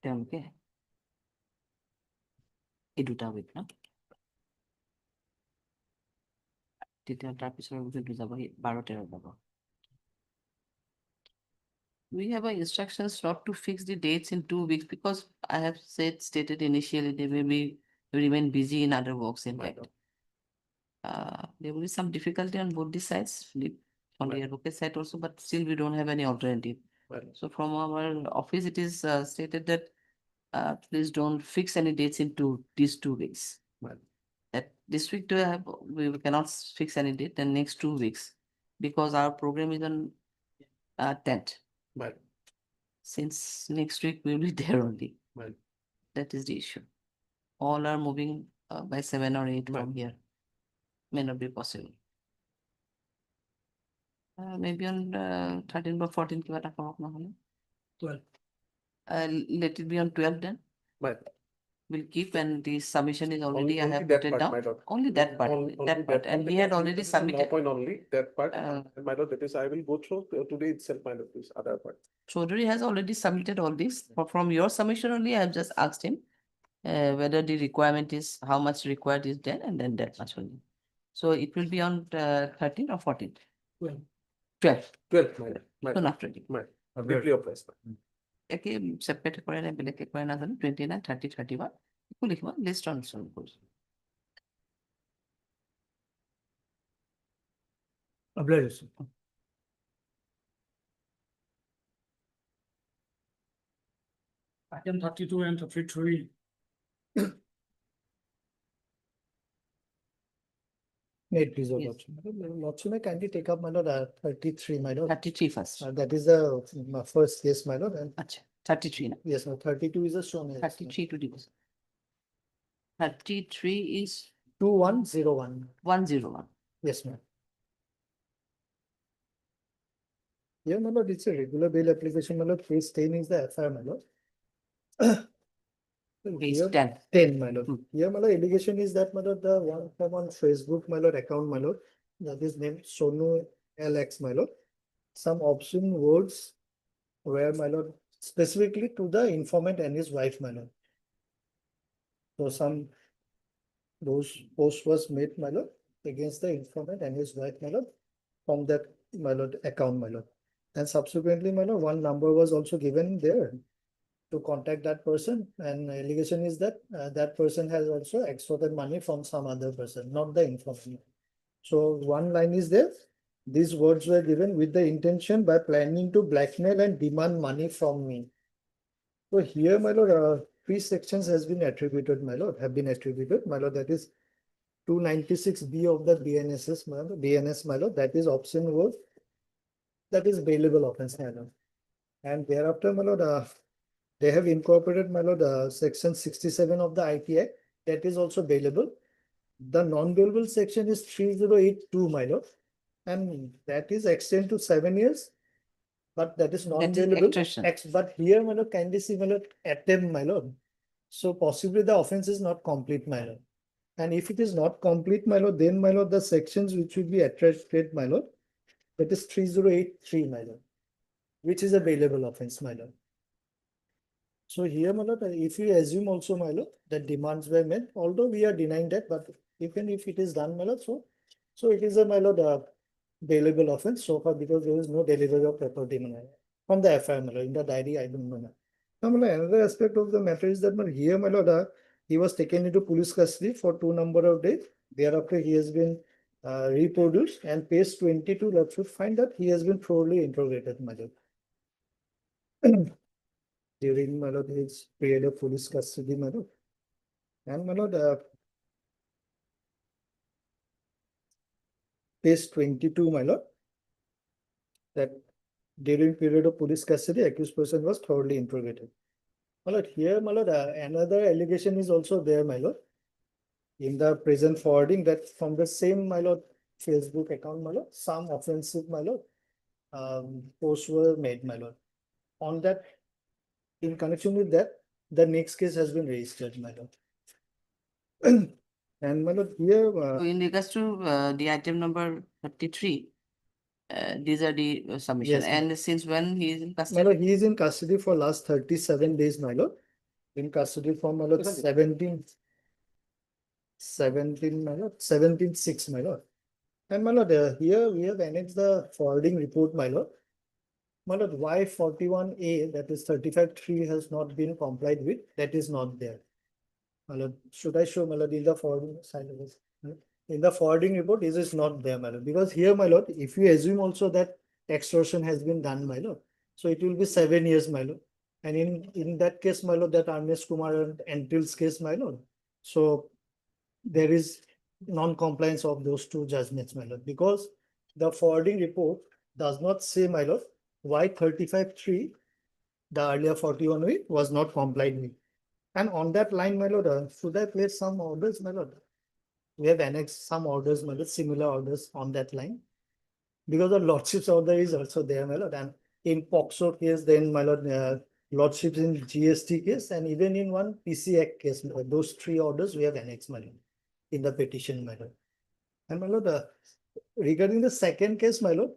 তেওঁলোকে এই দুটা উইক ন তেতিয়া তাৰপিছৰ উইকটো যাব 12-13 যাব we have instructions not to fix the dates in 2 weeks because I have stated initially they may be remain busy in other works in fact. There will be some difficulty on both the sides, on the advocate side also, but still we don't have any alternative. So from our office, it is stated that please don't fix any dates in these 2 weeks. That this week we cannot fix any date, then next 2 weeks, because our program is on 10th. Since next week we will be there only. That is the issue. All are moving by 7 or 8 from here. May not be possible. Maybe on 13 or 14 kiba ta korok nahole 12. Let it be on 12 then. We'll keep, and the submission is already I have put it down. Only that part. That part. And he had already submitted. No point only that part. My lord, that is I will go through today itself, my lord, this other part. Chaudhary has already submitted all this. From your submission only, I have just asked him whether the requirement is how much required is there, and then that much only. So it will be on 13 or 14th. 12. 12, my Soon after. Deeply oppressed. একে separate করে না বেলেগ করে না জানো 29, 30, 31 একো লিখিব list on solve কৰিছো Obligation. Item 32 and 33. Wait, please, Your Lordship. Lordship, may kindly take up my lord 33, my lord. 33 first. That is the first case, my lord. And আচ্ছা 33 না yes, no, 32 is a shown. 33 to divide 33 is 2101. 101. Yes, ma'am. Yeah, my lord, it's a regular bail application, my lord. Case 10 is the FIR, my lord. Case Here, 10. 10, my lord. Here, my lord, allegation is that, my lord, the one from on Facebook, my lord, account, my lord, that is named Sonu LX, my lord. Some obscene words were, my lord, specifically to the informant and his wife, my lord. So those posts was made, my lord, against the informant and his wife, my lord, from that, my lord, account, my lord. And subsequently, my lord, one number was also given there to contact that person, and allegation is that that person has also extorted money from some other person, not the informant. So one line is there. These words were given with the intention by planning to blackmail and demand money from me. So here, my lord, 3 sections has been attributed, my lord, have been attributed, my lord, that is 296B of the BNSS, my lord, BNS, my lord, that is obscene word, that is bailable offense, my lord. And thereafter, my lord, they have incorporated, my lord, section 67 of the IT Act, that is also bailable. The non-bailable section is 3082, my lord, and that is extended to 7 years. But that is non-bailable. But here, my lord, kindly see, my lord, attempt, my lord. So possibly the offense is not complete, my lord. And if it is not complete, my lord, then, my lord, the sections which would be attracted, my lord, that is 3083, my lord, which is a bailable offense, my lord. So here, my lord, if you assume also, my lord, that demands were made, although we are denying that, but even if it is done, my lord, so it is a, my lord, bailable offense so far, because there is no delivery of property, my lord, from the FIR, my lord. In the diary, I don't know. Now, my lord, another aspect of the matter is that, my lord, here, my lord, he was taken into police custody for 2 number of days. Thereafter, he has been reproduced, and page 22, lord, should find that he has been thoroughly interrogated, my lord. During, my lord, his period of police custody, my lord. And, my lord, page 22, my lord, that during period of police custody, accused person was thoroughly interrogated. My lord, here, my lord, another allegation is also there, my lord, in the present forwarding, that from the same, my lord, Facebook account, my lord, some offensive, my lord, posts were made, my lord. On that, in connection with that, the next case has been registered, my lord. And, my lord, here. So in regards to the item number 33, these are the submission. Yes, and since when he is in My custody? lord, he is in custody for last 37 days, my lord. In custody from, my lord, 17th. 17, my lord, 17.6, my lord. And my lord, here we have annexed the forwarding report, my lord. My lord, Y41A, that is 35.3 has not been complied with, that is not there. My lord, should I show, my lord, in the forwarding side of this? In the forwarding report, this is not there, my lord, because here, my lord, if you assume also that extortion has been done, my lord, so it will be 7 years, my lord. And in that case, my lord, that Arnesh Kumar and Antil's case, my lord, so there is non-compliance of those two judgments, my lord, because the forwarding report does not say, my lord, why 35.3, the earlier 41 was not complied with. And on that line, my lord, should I place some orders, my lord? We have annexed some orders, my lord, similar orders on that line. Because the lordship's order is also there, my lord. And in POCSO case, then my lord, lordships in GST case, and even in one PC Act case, my lord, those 3 orders we have annexed, my lord, in the petition, my lord. And my lord, regarding the second case, my lord,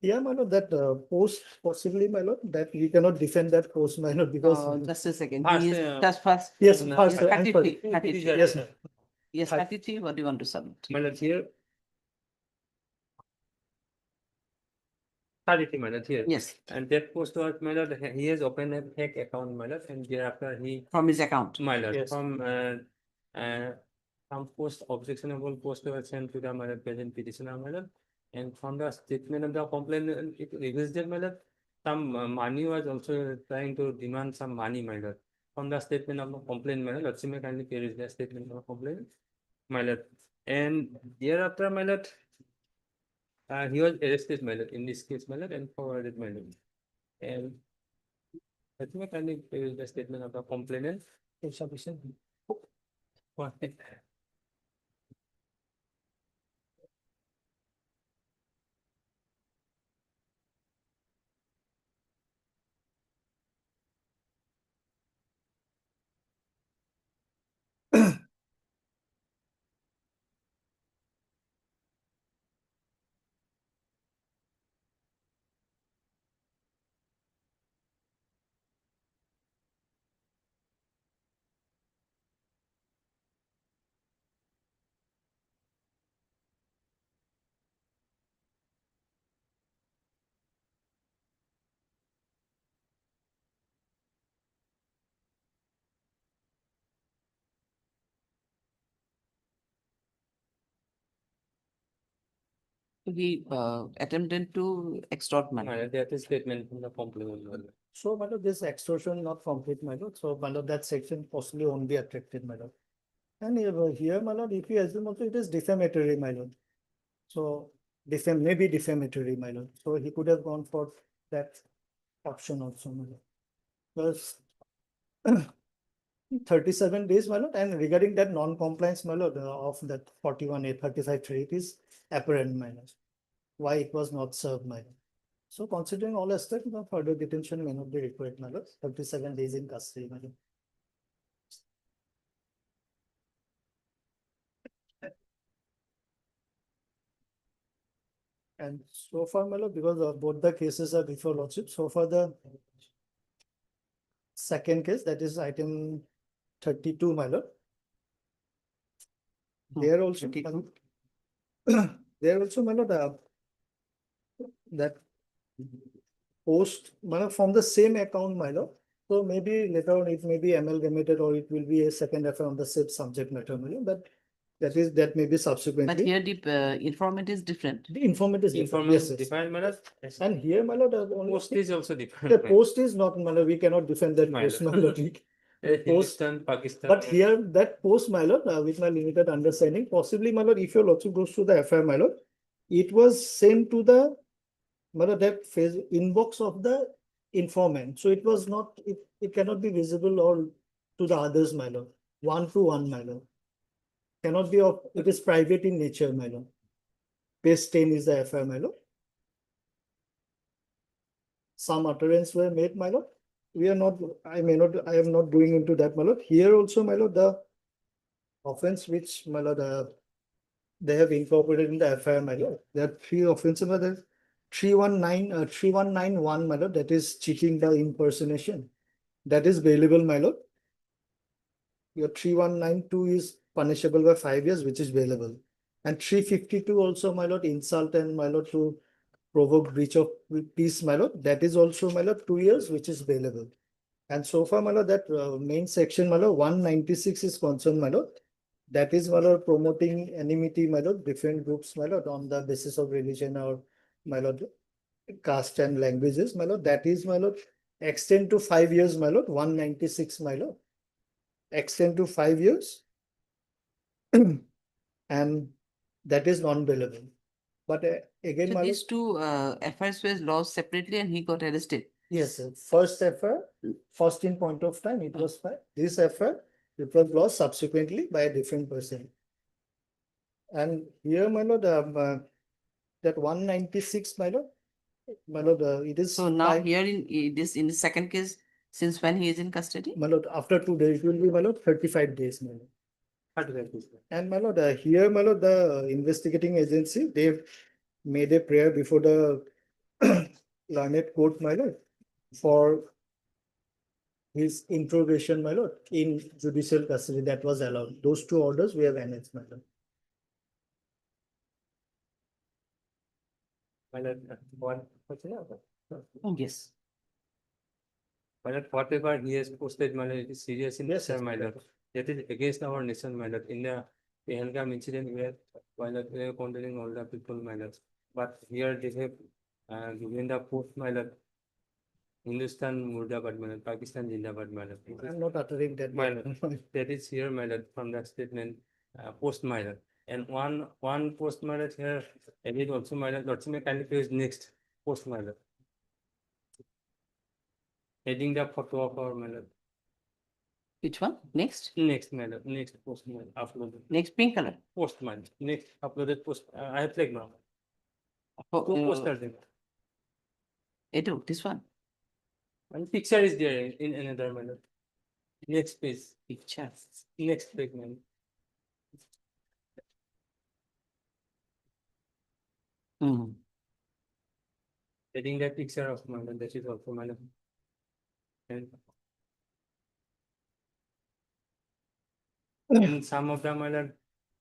yeah, my lord, that post possibly, my lord, that we cannot defend that post, my lord, because Just a second. First, He is just first. yes, Yes, first, 33, 33. yes, Yes, 33. What do you want to submit? My lord, here. 33, my lord, here. Yes, And that post was, my lord, he has opened a fake account, my lord, and thereafter he, from his account. my lord, Yes. some post objectionable post were sent to the my lord, present petitioner, my lord. And from the statement of the complaint, it reveals that, my lord, some money was also trying to demand some money, my lord. From the statement of the complaint, my lord, Lakshmi kindly carries the statement of the complaint, my lord. And thereafter, my lord, he was arrested, my lord, in this case, my lord, and forwarded, my lord. And I think I kindly carries the statement of the complainant. Insufficient. What? He attempted to extort money. My lord, that is statement from the complainant, my lord. so, my lord, this extortion not complete, my lord. So, my lord, that section possibly won't be attracted, my lord. And here, my lord, if you assume also it is defamatory, my lord. So, maybe defamatory, my lord. So, he could have gone for that option also, my lord. Because 37 days, my lord, and regarding that non-compliance, my lord, of that 41A 35.3, it is apparent, my lord, why it was not served, my lord. So considering all aspects, no further detention may not be required, my lord. 37 days in custody, my lord. And so far, my lord, because both the cases are before lordship, so far the second case, that is item 32, my lord. There also, there also, my lord, that post, my lord, from the same account, my lord. So maybe later on it may be amalgamated or it will be a second affair on the same subject matter, my lord, but that may be subsequently. But here the informant is different. The informant is different. Informant Yes, yes. different, my lord. And here, my lord, only Post is also the different. post is not, my lord, we cannot defend that My post, my lord. lord. Post, Hindustan, Pakistan. but here that post, my lord, with my limited understanding, possibly, my lord, if your lordship goes to the FIR, my lord, it was sent to the, my lord, that phase inbox of the informant. So it was not, it cannot be visible or to the others, my lord. 1-to-1, my lord. Cannot be of, it is private in nature, my lord. Page 10 is the FIR, my lord. Some utterance were made, my lord. We are not, I am not going into that, my lord. Here also, my lord, the offense which, my lord, they have incorporated in the FIR, my lord. There are 3 offenses, my lord. 3191, my lord, that is cheating by impersonation. That is bailable, my lord. Your 3192 is punishable by 5 years, which is bailable. And 352 also, my lord, insult and my lord to provoke breach of peace, my lord, that is also, my lord, 2 years, which is bailable. And so far, my lord, that main section, my lord, 196 is concerned, my lord. That is, my lord, promoting enmity, my lord, different groups, my lord, on the basis of religion or, my lord, caste and languages, my lord. That is, my lord, extend to 5 years, my lord, 196, my lord. Extend to 5 years. And that is non-bailable. But again, So my these two FIRs were lost separately and he got arrested. yes, sir. First FIR, first in point of time, it was fine. This FIR, it was lost subsequently by a different person. And here, my lord, that 196, my lord, it is. So now here in the second case, since when he is in custody? My lord, after 2 days, it will be, my lord, 35 days, my lord. And my lord, here, my lord, the investigating agency, they've made a prayer before the learned court, my lord, for his interrogation, my lord, in judicial custody. That was allowed. Those 2 orders we have annexed, my lord. One question. Yes. My lord, whatever he has posted, my lord, it is serious in Yes, nature, yes, my lord. That is against our nation, my lord. In the Pahalgam incident, where my lord, we are condemning all the people, my lord. But here they have given the post, my lord. Hindustan Murdabad, my lord. Pakistan Zindabad, my lord. I'm not uttering that. My lord. That is here, my lord, from that statement, post, my lord. And one post, my lord, here, and it also, my lord, Lordship may kindly page next post, my lord. Heading the photo of our, my lord. Which one? Next? Next, my lord. Next post, my lord. Uploaded. Next pink color. Post, my lord. Next uploaded post. I have flagged now. Oh, Two posters there. Edu, this one. One picture is there in another, my lord. Next page. Pictures. Next page, my lord. Taking that picture of my lord, that is also my lord. And some of them, my lord,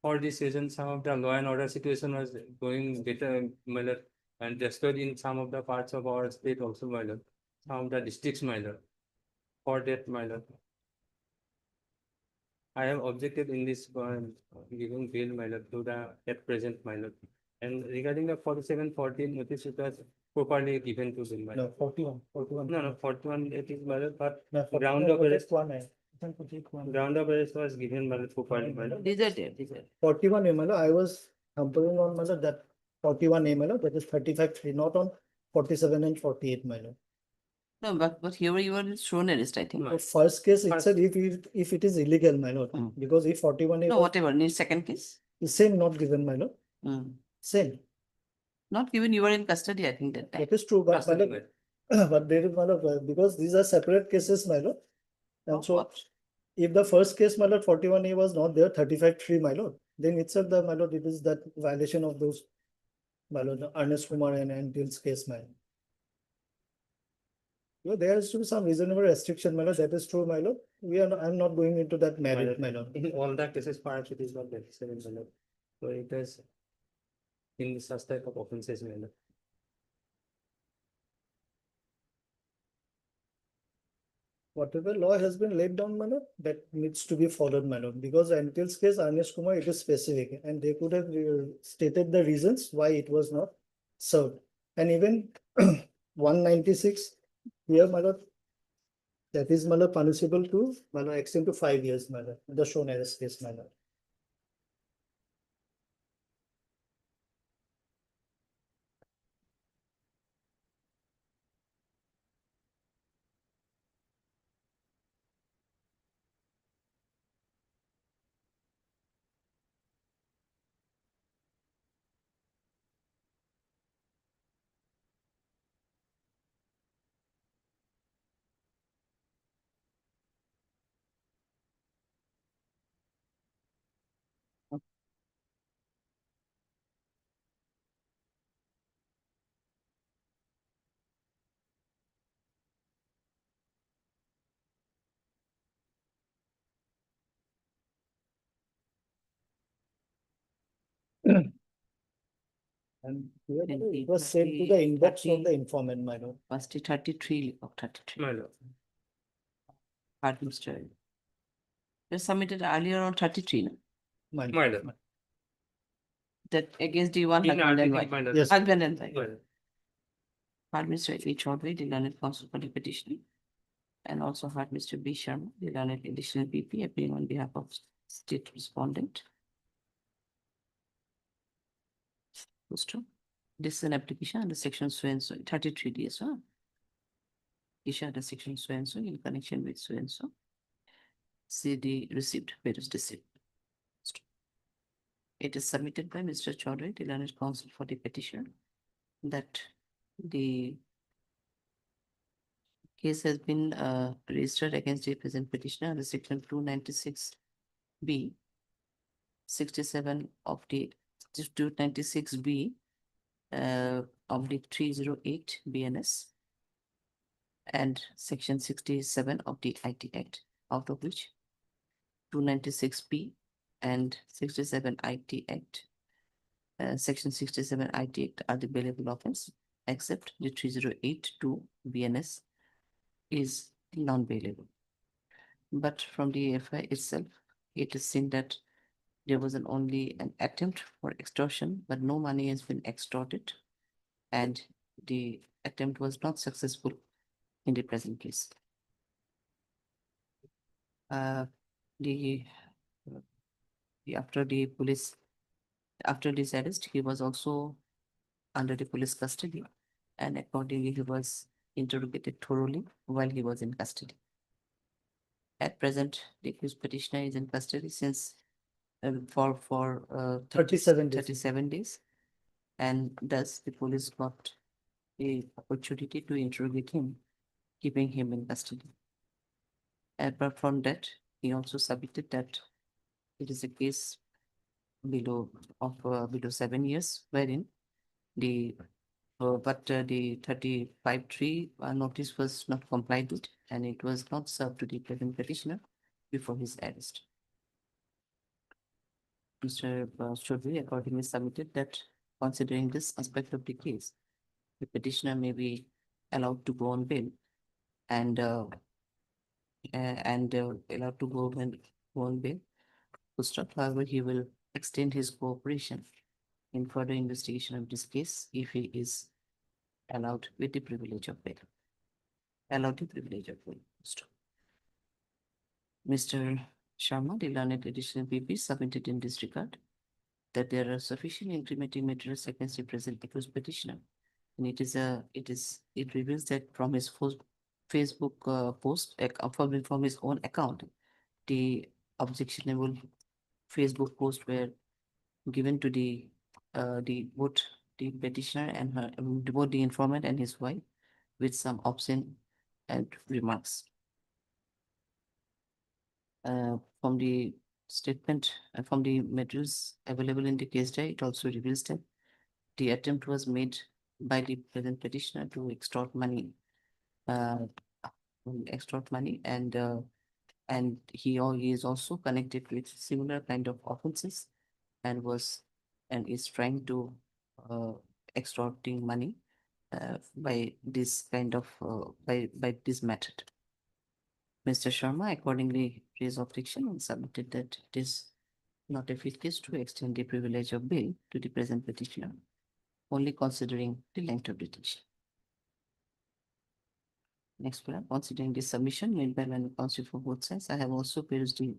for this reason, some of the law and order situation was going better, my lord, and destroyed in some of the parts of our state also, my lord. Some of the districts, my lord. For that, my lord. I have objected in this giving bail, my lord, to the at present, my lord. And regarding the 4714 notice, it was properly given to them, my lord. No, 41. No, 41 it is, my lord, but No, ground of arrest. one. Ground of arrest was given by the properly, my lord. These are there. 41 ML, I was comparing on, my lord, that 41 ML, that is 35.3, not on 47 and 48, my lord. No, but here you are shown arrest, I think. The first case, it said if it is illegal, my lord, because if 41 No, whatever. In second case. is same not given, my lord. Same. Not given, you were in custody, I think that time. That is true, but my lord, but there is, my lord, because these are separate cases, my lord. And so if the first case, my lord, 41A was not there, 35.3, my lord, then itself, the, my lord, it is that violation of those, my lord, Ernest Kumar and Antil's case, my lord. Yeah, there has to be some reasonable restriction, my lord. That is true, my lord. I'm not going into that merit, my lord. In all the cases, perhaps it is not necessary, my lord. So it is in such type of offenses, my lord. Whatever law has been laid down, my lord, that needs to be followed, my lord. Because Antil's case, Ernest Kumar, it is specific, and they could have stated the reasons why it was not served. And even 196, here, my lord, that is, my lord, punishable to, my lord, extend to 5 years, my lord, the shown arrest case, my lord. And here it was sent to the inbox of the informant, my lord. Past 33 of 33. My lord. Hard Mr. It was submitted earlier on 33. No? My My lord. That against the one In husband and article, wife. my lord. Yes. Husband and wife. My lord. Hard Mr. H. Chaudhary, the learned counsel for the petitioner. And also heard Mr. B. Sharma, the learned additional PP, appearing on behalf of state respondent. Poster. This is an application under section so and so, 33 days. Huh? Issue under section so and so in connection with so and so. CD received, where is received. It is submitted by Mr. Chaudhary, the learned counsel for the petitioner, that the case has been registered against the present petitioner under section 296B, 67 of the 296B of the 308 BNS, and section 67 of the IT Act, out of which 296B and 67 IT Act, section 67 IT Act are the bailable offense, except the 308(2) BNS is non-bailable. But from the FI itself, it is seen that there was only an attempt for extortion, but no money has been extorted, and the attempt was not successful in the present case. After this arrest, he was also under the police custody, and accordingly he was interrogated thoroughly while he was in custody. At present, the accused petitioner is in custody since for 37 days. 37 days, and thus the police got the opportunity to interrogate him, keeping him in custody. Apart from that, he also submitted that it is a case below 7 years, wherein the 35(3) notice was not complied with, and it was not served to the present petitioner before his arrest. Mr. Chaudhary accordingly submitted that, considering this aspect of the case, the petitioner may be allowed to go on bail and allowed to go on bail. However, he will extend his cooperation in further investigation of this case if he is allowed with the privilege of bail. Mr. Sharma, the learned additional PP, submitted in this regard that there are sufficient incriminating materials against the present accused petitioner, and it reveals that from his Facebook post from his own account, the objectionable Facebook posts were given to both the petitioner and both the informant and his wife, with some obscene and remarks. From the statement from the materials available in the case diary, it also reveals that the attempt was made by the present petitioner to extort money, and he is also connected with similar kind of offenses, and is trying to extorting money by this kind of by this method. Mr. Sharma accordingly raised objection and submitted that it is not efficacious to extend the privilege of bail to the present petitioner, only considering the length of detention. Next, considering this submission made by learned counsel for both sides, I have also perused the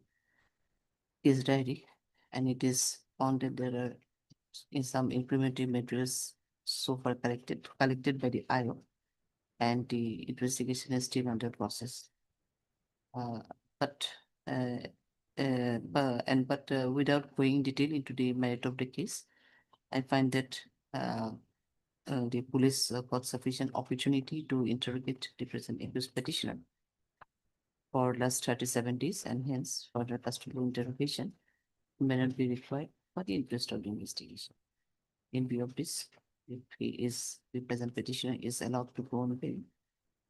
case diary, and it is found that there are some implementing materials so far collected by the IO, and the investigation is still under process. But without going detail into the merit of the case, I find that the police got sufficient opportunity to interrogate the present accused petitioner for last 37 days, and hence further custodial interrogation may not be required for the interest of the investigation. In view of this, if the present petitioner is allowed to go on bail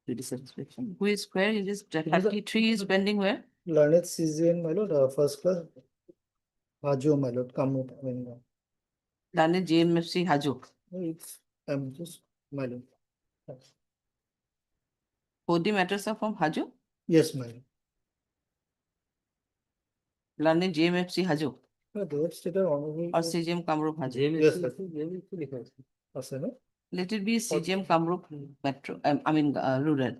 to the satisfaction. Who is where is this 33 is pending where? Learned CZN, my lord, first class. Hajo, my lord, come up. Learned JMFC Hajo. It's, just, my lord. Both the matters are from Hajo. Yes, my lord. Learned JMFC Hajo. Those stated honorable. Or CGM Kamrup Hajo. Yes, sir. Let it be CGM Kamrup Metro, rural.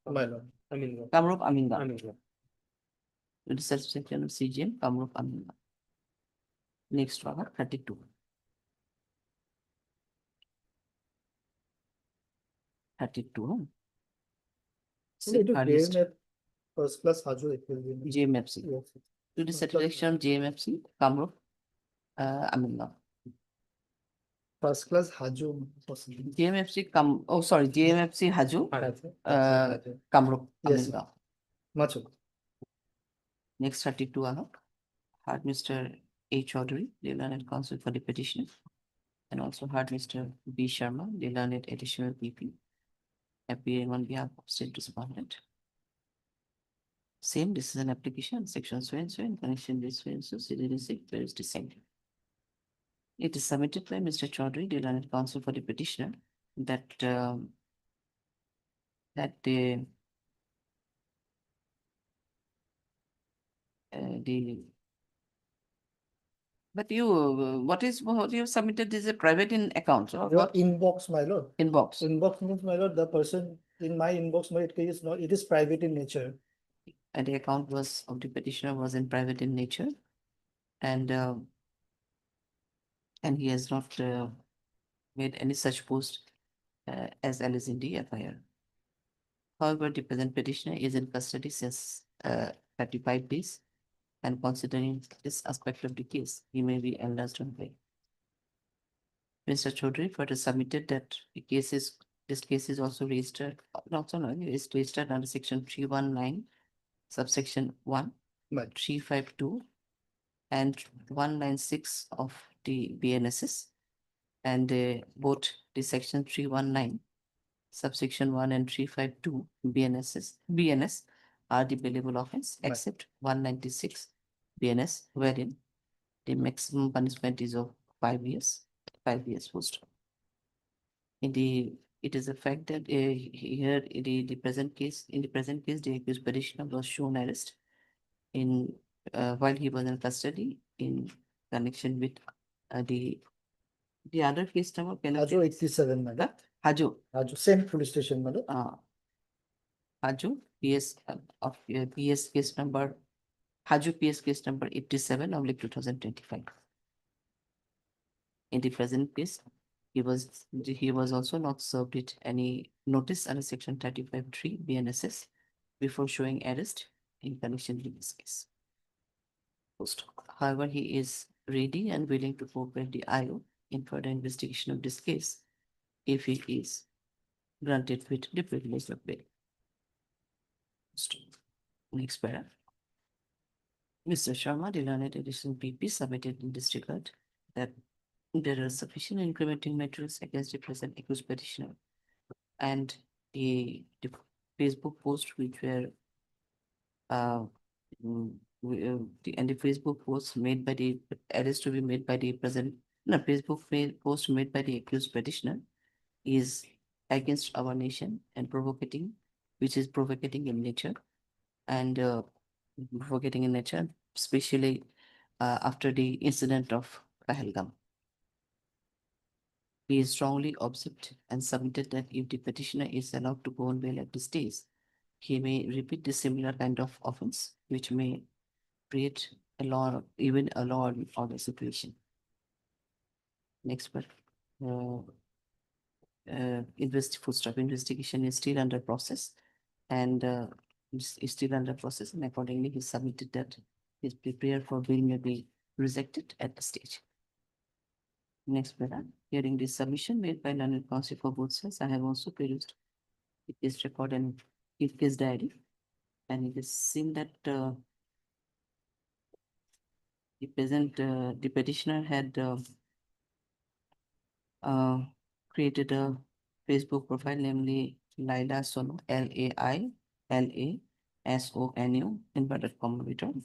My lord. Kamrup Aminga. With the subsection of CGM Kamrup Aminga. Next one, 32. First class Hajo, it will be. JMFC. Yes. To the satisfaction of JMFC Kamrup Aminga. First class Hajo. JMFC JMFC Hajo Kamrup Yes, Aminga. much okay. Next 32 heard Mr. A. Chaudhary, the learned counsel for the petitioner, and also heard Mr. B. Sharma, the learned additional PP, appearing on behalf of state respondent. Same, this is an application, section so and so, in connection with so and so, citizenship, where is descended. It is submitted by Mr. Chaudhary, the learned counsel for the petitioner, that but what you have submitted is a private in account. So Your inbox, my lord. Inbox. Inbox means, my lord, the person in my inbox, my it is not, it is private in nature. And the account was of the petitioner was in private in nature, and he has not made any such post as alleged in the FIR. However, the present petitioner is in custody since 35 days, and considering this aspect of the case, he may be enlarged on bail. Mr. Chaudhary further submitted that this case is also registered, is registered under section 319, subsection 1, 352, and 196 of the BNSS, and both the section 319, subsection 1 and 352 BNS are the bailable offense, except 196 BNS, wherein the maximum punishment is of 5 years post. It is a fact that here in the present case, the accused petitioner was shown arrest in while he was in custody in connection with the other case number. Hajo 87, madam. Hajo, same police station, madam. Hajo PS PS case number. Hajo PS case number 87 of 2025. In the present case, he was also not served with any notice under section 35(3) BNSS before showing arrest in connection with this case. However, he is ready and willing to cooperate the IO in further investigation of this case if he is granted with the privilege of bail. Next paragraph. Mr. Sharma, the learned additional PP, submitted in this regard that there are sufficient incrementing materials against the present accused petitioner, and the Facebook post which were the Facebook post made by the arrest to be made by the present Facebook post made by the accused petitioner is against our nation and provocating, which is provocating in nature, and especially after the incident of Pahalgam. He is strongly observed and submitted that if the petitioner is allowed to go on bail at this stage, he may repeat the similar kind of offense, which may create a law and order situation. Next part. Investigation is still under process, and accordingly he submitted that he is prepared for bail may be rejected at the stage. Next paragraph. Hearing this submission made by learned counsel for both sides, I have also produced the case record and case diary, and it is seen that the petitioner had created a Facebook profile, namely Laila Sonu, LAILASONU, inverted comma between,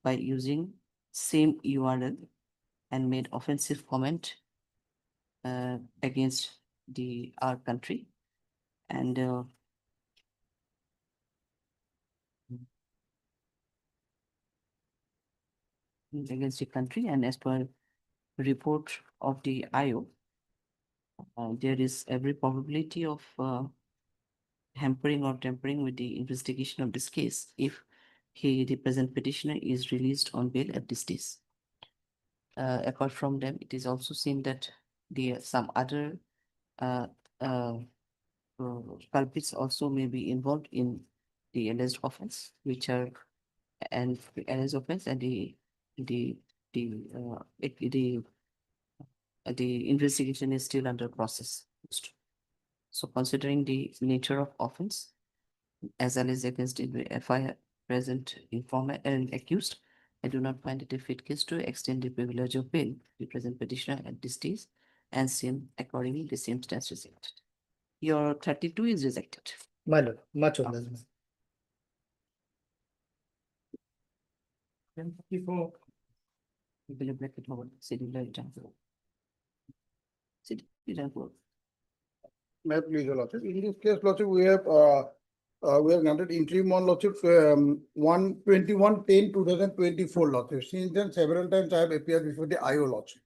by using same URL and made offensive comment against our country, and against the country, and as per report of the IO, there is every probability of hampering or tampering with the investigation of this case if the present petitioner is released on bail at this stage. Apart from them, it is also seen that some other culprits also may be involved in the alleged offense, which are alleged offense, and the investigation is still under process. So considering the nature of offense, as well as against the FIR present informant and accused, I do not find it a fit case to extend the privilege of bail to the present petitioner at this stage, and same accordingly the same stands rejected. Your 32 is rejected. My lord, much on this. May I please, Your Lordship? In this case, Lordship, we have granted interim on Lordship 1/21/10/2024 Lordship. Since then, several times I have appeared before the IO Lordship.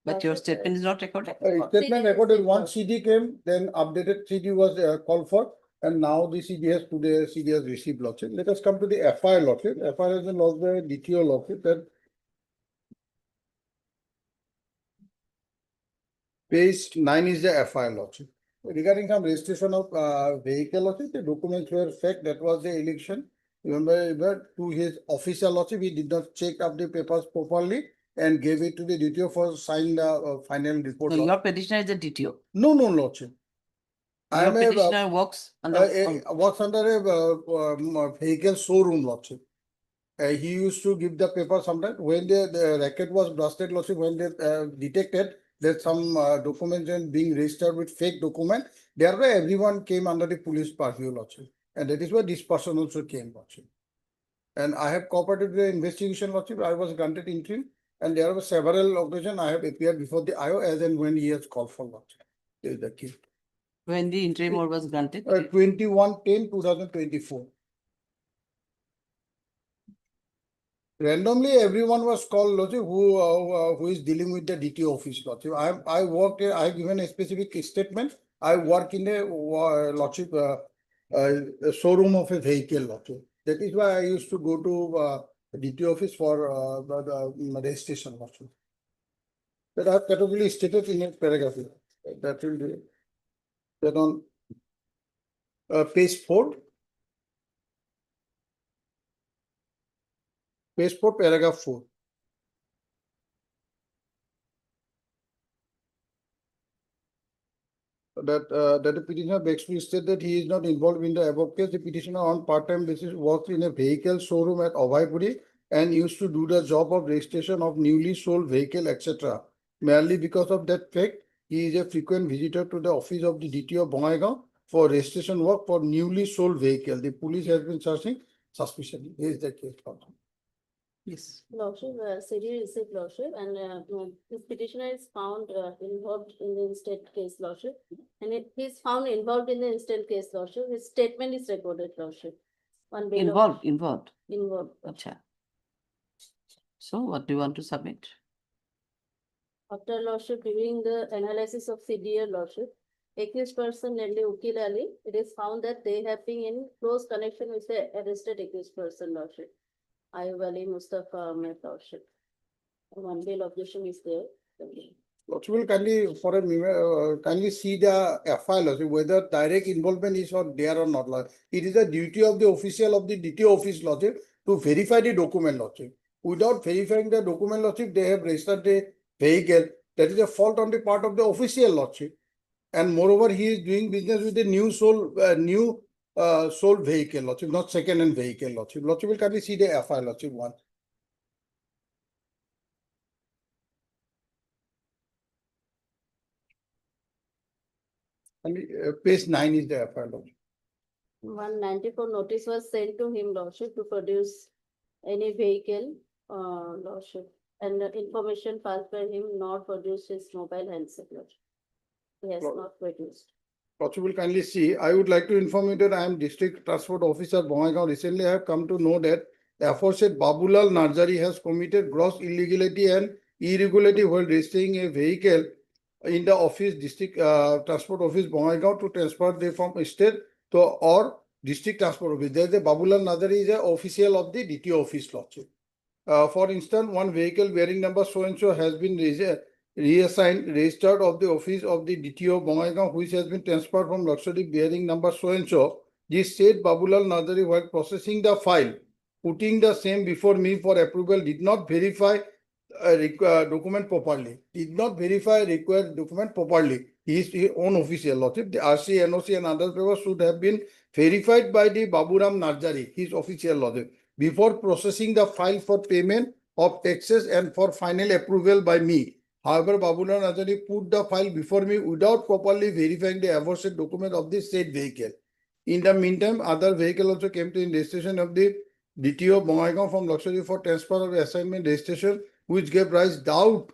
But your statement is not recorded. Statement recorded, one CD came, then updated CD was called for, and now the CD has received Lordship. Let us come to the FIR Lordship. FIR has been lodged by DTO Lordship that page 9 is the FIR Lordship. Regarding some registration of vehicle Lordship, the documents were fake. That was the election. Remember, to his official Lordship, he did not check up the papers properly and gave it to the DTO for sign the final report. So your petitioner is a DTO? No, Lordship. Your petitioner works under a vehicle showroom Lordship. He used to give the paper sometimes. When the racket was busted Lordship, when they detected that some documents being registered with fake document, thereby everyone came under the police purview Lordship. And that is why this person also came Lordship. And I have cooperated with the investigation Lordship. I was granted interim. And there were several occasions I have appeared before the IO as and when he has called for Lordship. This is the case. When the interim order was granted? 21/10/2024. Randomly, everyone was called Lordship who is dealing with the DTO office Lordship. I worked. I have given a specific statement. I work in a Lordship showroom of a vehicle Lordship. That is why I used to go to DTO office for the registration Lordship. That I have categorically stated in a paragraph. That will be that on page 4. Page 4, paragraph 4. That the petitioner begs to state that he is not involved in the above case. The petitioner on part-time basis works in a vehicle showroom at Abhaipuri and used to do the job of registration of newly sold vehicle, etc. Merely because of that fact, he is a frequent visitor to the office of the DTO of Bongaigaon for registration work for newly sold vehicle. The police has been searching suspiciously. Here is the case. Yes. Lordship, CD received Lordship, and this petitioner is found involved in the instant case Lordship, and he is found involved in the instant case Lordship. His statement is recorded Lordship. Involved. Involved. Acha. So what do you want to submit? After Lordship, during the analysis of CDA Lordship, accused person, namely Ukil Ali, it is found that they have been in close connection with the arrested accused person Lordship. Ayub Ali Mustafa Ahmed Lordship. One bail objection is there. Lordship will kindly see the FIR Lordship, whether direct involvement is not there or not. It is the duty of the official of the DTO office Lordship to verify the document Lordship. Without verifying the document Lordship, they have registered the vehicle. That is a fault on the part of the official Lordship. And moreover, he is doing business with a new sold vehicle Lordship, not second-hand vehicle Lordship. Lordship will kindly see the FIR Lordship one. And page 9 is the FIR Lordship. 194 notice was sent to him Lordship to produce any vehicle Lordship, and the information passed by him not produce his mobile handset Lordship. Yes, not produced. Lordship will kindly see, I would like to inform you that I am District Transport Officer, Bongaigaon. Recently, I have come to know that the aforesaid Babulal Narzari has committed gross illegality and irregularity while registering a vehicle in the office, District Transport Office, Bongaigaon, to transfer them from state to or District Transport Office. There is a Babulal Narzari is a official of the DTO office, Lordship. For instance, one vehicle bearing number so-and-so has been reassigned, registered of the office of the DTO Bongaigaon, which has been transferred from Lakshadweep bearing number so-and-so. This said Babulal Narzari, while processing the file, putting the same before me for approval, did not verify document properly. Did not verify required document properly. He is his own official, Lordship. The RC, NOC and other papers should have been verified by the Baburam Narzari, his official, Lordship, before processing the file for payment of taxes and for final approval by me. However, Baburam Narzari put the file before me without properly verifying the aforesaid document of the said vehicle. In the meantime, other vehicle also came to in registration of the DTO Bongaigaon from Lakshadweep for transfer of assignment registration, which gave rise doubt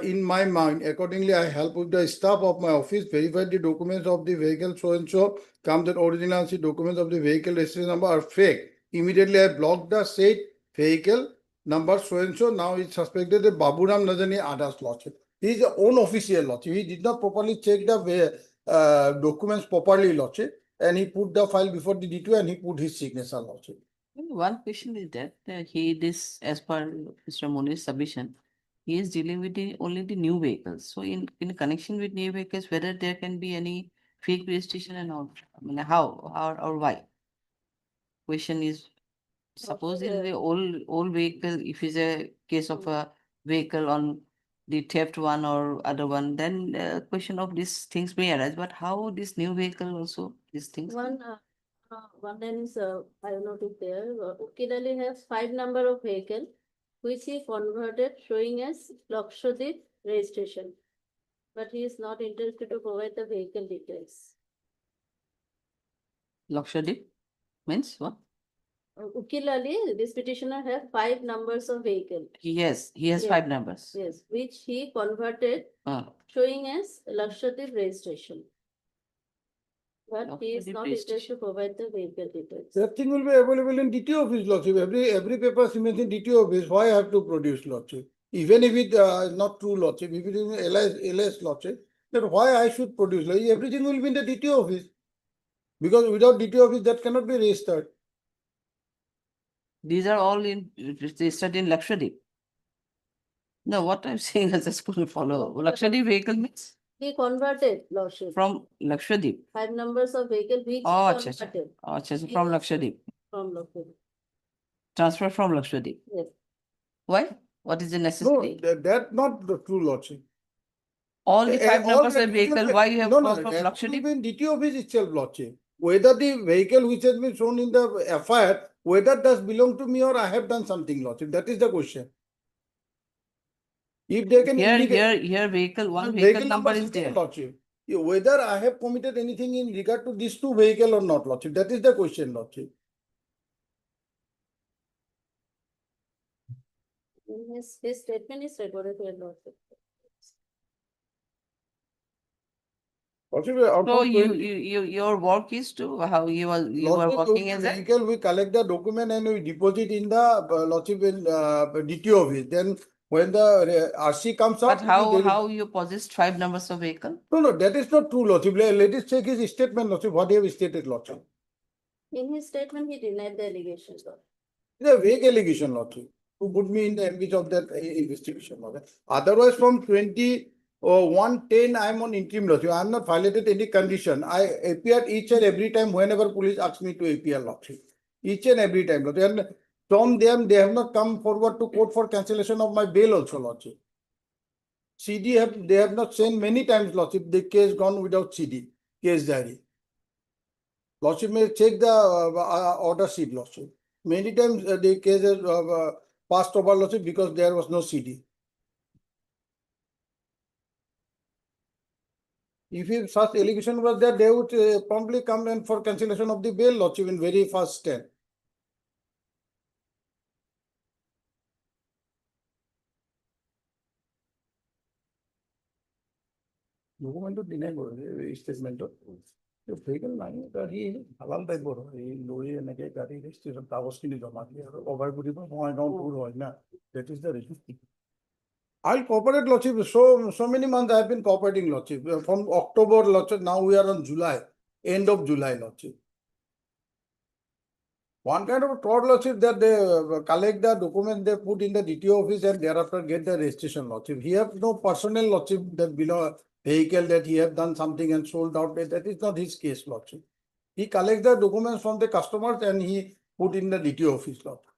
in my mind. Accordingly, I helped with the staff of my office, verified the documents of the vehicle so-and-so, come that original documents of the vehicle registration number are fake. Immediately, I blocked the said vehicle number so-and-so. Now it's suspected that Baburam Narzari others, Lordship. He is the own official, Lordship. He did not properly check the documents properly, Lordship, and he put the file before the DTO and he put his signature, Lordship. One question is that this, as per Mr. Muni's submission, he is dealing with only the new vehicles. So in connection with new vehicles, whether there can be any fake registration and all, I mean, how or why? Question is, suppose in the old vehicle, if it's a case of a vehicle on the theft one or other one, then question of these things may arise. But how this new vehicle also, these things? One line is, I have noted there, Ukidali has 5 number of vehicle, which he converted showing as Lakshadweep registration. But he is not interested to provide the vehicle details. Lakshadweep means what? Ukilali, this petitioner have 5 numbers of vehicle. Yes, he has 5 numbers. Yes, which he converted showing as Lakshadweep registration. But he is not interested to provide the vehicle details. That thing will be available in DTO office, Lordship. Every paper remains in DTO office. Why I have to produce, Lordship? Even if it is not true, Lordship, if it is LS, Lordship, then why I should produce? Like, everything will be in the DTO office. Because without DTO office, that cannot be registered. These are all registered in Lakshadweep. No, what I'm saying is just couldn't follow. Lakshadweep vehicle means? He converted, Lordship. From Lakshadweep. 5 numbers of vehicle which Oh, he converted. from Lakshadweep. From Lakshadweep. Transfer from Lakshadweep. Yes. Why? What is the necessity? No, that's not the true, Lordship. All the 5 numbers of vehicle, why you have no, from that Lakshadweep? will be in DTO office itself, Lordship. Whether the vehicle which has been shown in the FIR, whether does belong to me or I have done something, Lordship. That is the question. If they can here vehicle, one vehicle number is there. Lordship. Whether I have committed anything in regard to these 2 vehicles or not, Lordship. That is the question, Lordship. His statement is recorded here, Lordship. So your work is to how you are working as a vehicle. We collect the document and we deposit in the Lordship in DTO office. Then when the RC comes out, but how you possessed 5 numbers of vehicle? No, that is not true, Lordship. Let us check his statement, Lordship. What he have stated, Lordship. In his statement, he denied the allegations. It's a vague allegation, Lordship, to put me in the ambit of that investigation. Lordship. Otherwise, from 2110, I am on interim, Lordship. I am not violated any condition. I appear each and every time whenever police asks me to appear, Lordship. Each and every time, Lordship. And from them, they have not come forward to court for cancellation of my bail also, Lordship. They have not sent many times, Lordship, the case gone without CD, case diary. Lordship may check the order sheet, Lordship. Many times the case has passed over, Lordship, because there was no CD. If such allegation was there, they would promptly come in for cancellation of the bail, Lordship, in very fast step. ডকুমেন্টটো দিনাই কৰে ষ্টেটমেন্টত vehicle নাই গাড়ী হালাল টাইপৰ হয় এই লৰি এনেকে গাড়ী ৰেজিষ্ট্ৰেশ্যন কাগজখিনি জমা দিয়ে আৰু অভাৰ বুলিব বঙাইগাঁও দূৰ হয় না that is the reason I'll cooperate, Lordship. So many months I have been cooperating, Lordship. From October, Lordship, now we are on July, end of July, Lordship. One kind of fraud, Lordship, that they collect the documents, they put in the DTO office and thereafter get the registration, Lordship. He have no personal, Lordship, that below vehicle that he have done something and sold out. That is not his case, Lordship. He collects the documents from the customers and he put in the DTO office, Lordship.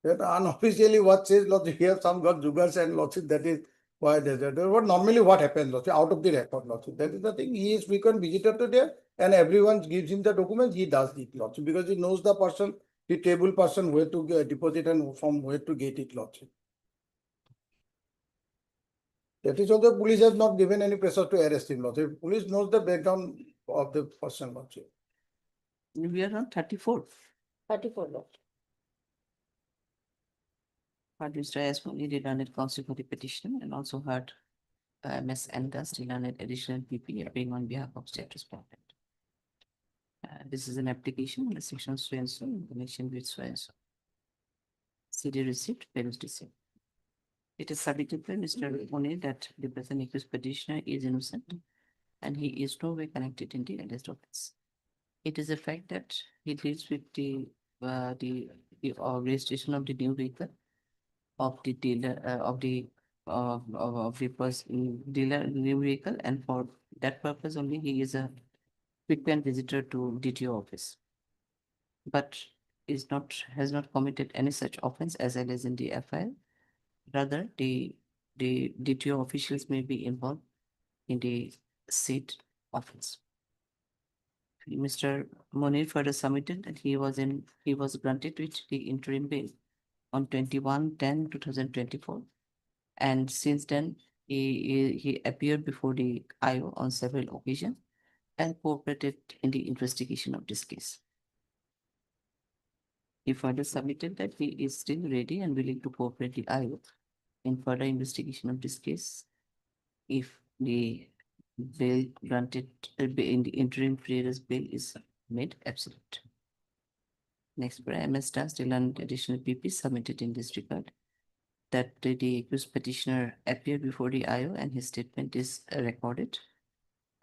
That unofficially what says, Lordship, he have some got jugars and Lordship, that is why what normally what happens, Lordship, out of the record, Lordship. That is the thing. He is frequent visitor to there and everyone gives him the documents, he does it, Lordship, because he knows the person, the table person, where to deposit and from where to get it, Lordship. That is also police has not given any pressure to arrest him, Lordship. Police knows the background of the person, Lordship. We are on 34. 34 Lord. Heard Mr. Asmani denied counsel for the petition and also heard Ms. Andas denied additional PP appearing on behalf of state respondent. This is an application under section so and so in connection with so and so. CD receipt, parents receipt. It is submitted by Mr. Mone that the present accused petitioner is innocent and he is no way connected in the alleged offense. It is a fact that he deals with the registration of the new vehicle of the dealer of the person dealer new vehicle, and for that purpose only he is a frequent visitor to DTO office, but has not committed any such offense as alleged in the FIR. Rather, the DTO officials may be involved in the said offense. Mr. Monir further submitted that he was granted with the interim bail on 21/10/2024, and since then he appeared before the IO on several occasions and cooperated in the investigation of this case. He further submitted that he is still ready and willing to cooperate the IO in further investigation of this case if the bail granted in the interim period bail is made absolute. Next, MS does still an additional PP submitted in this regard that the accused petitioner appeared before the IO and his statement is recorded,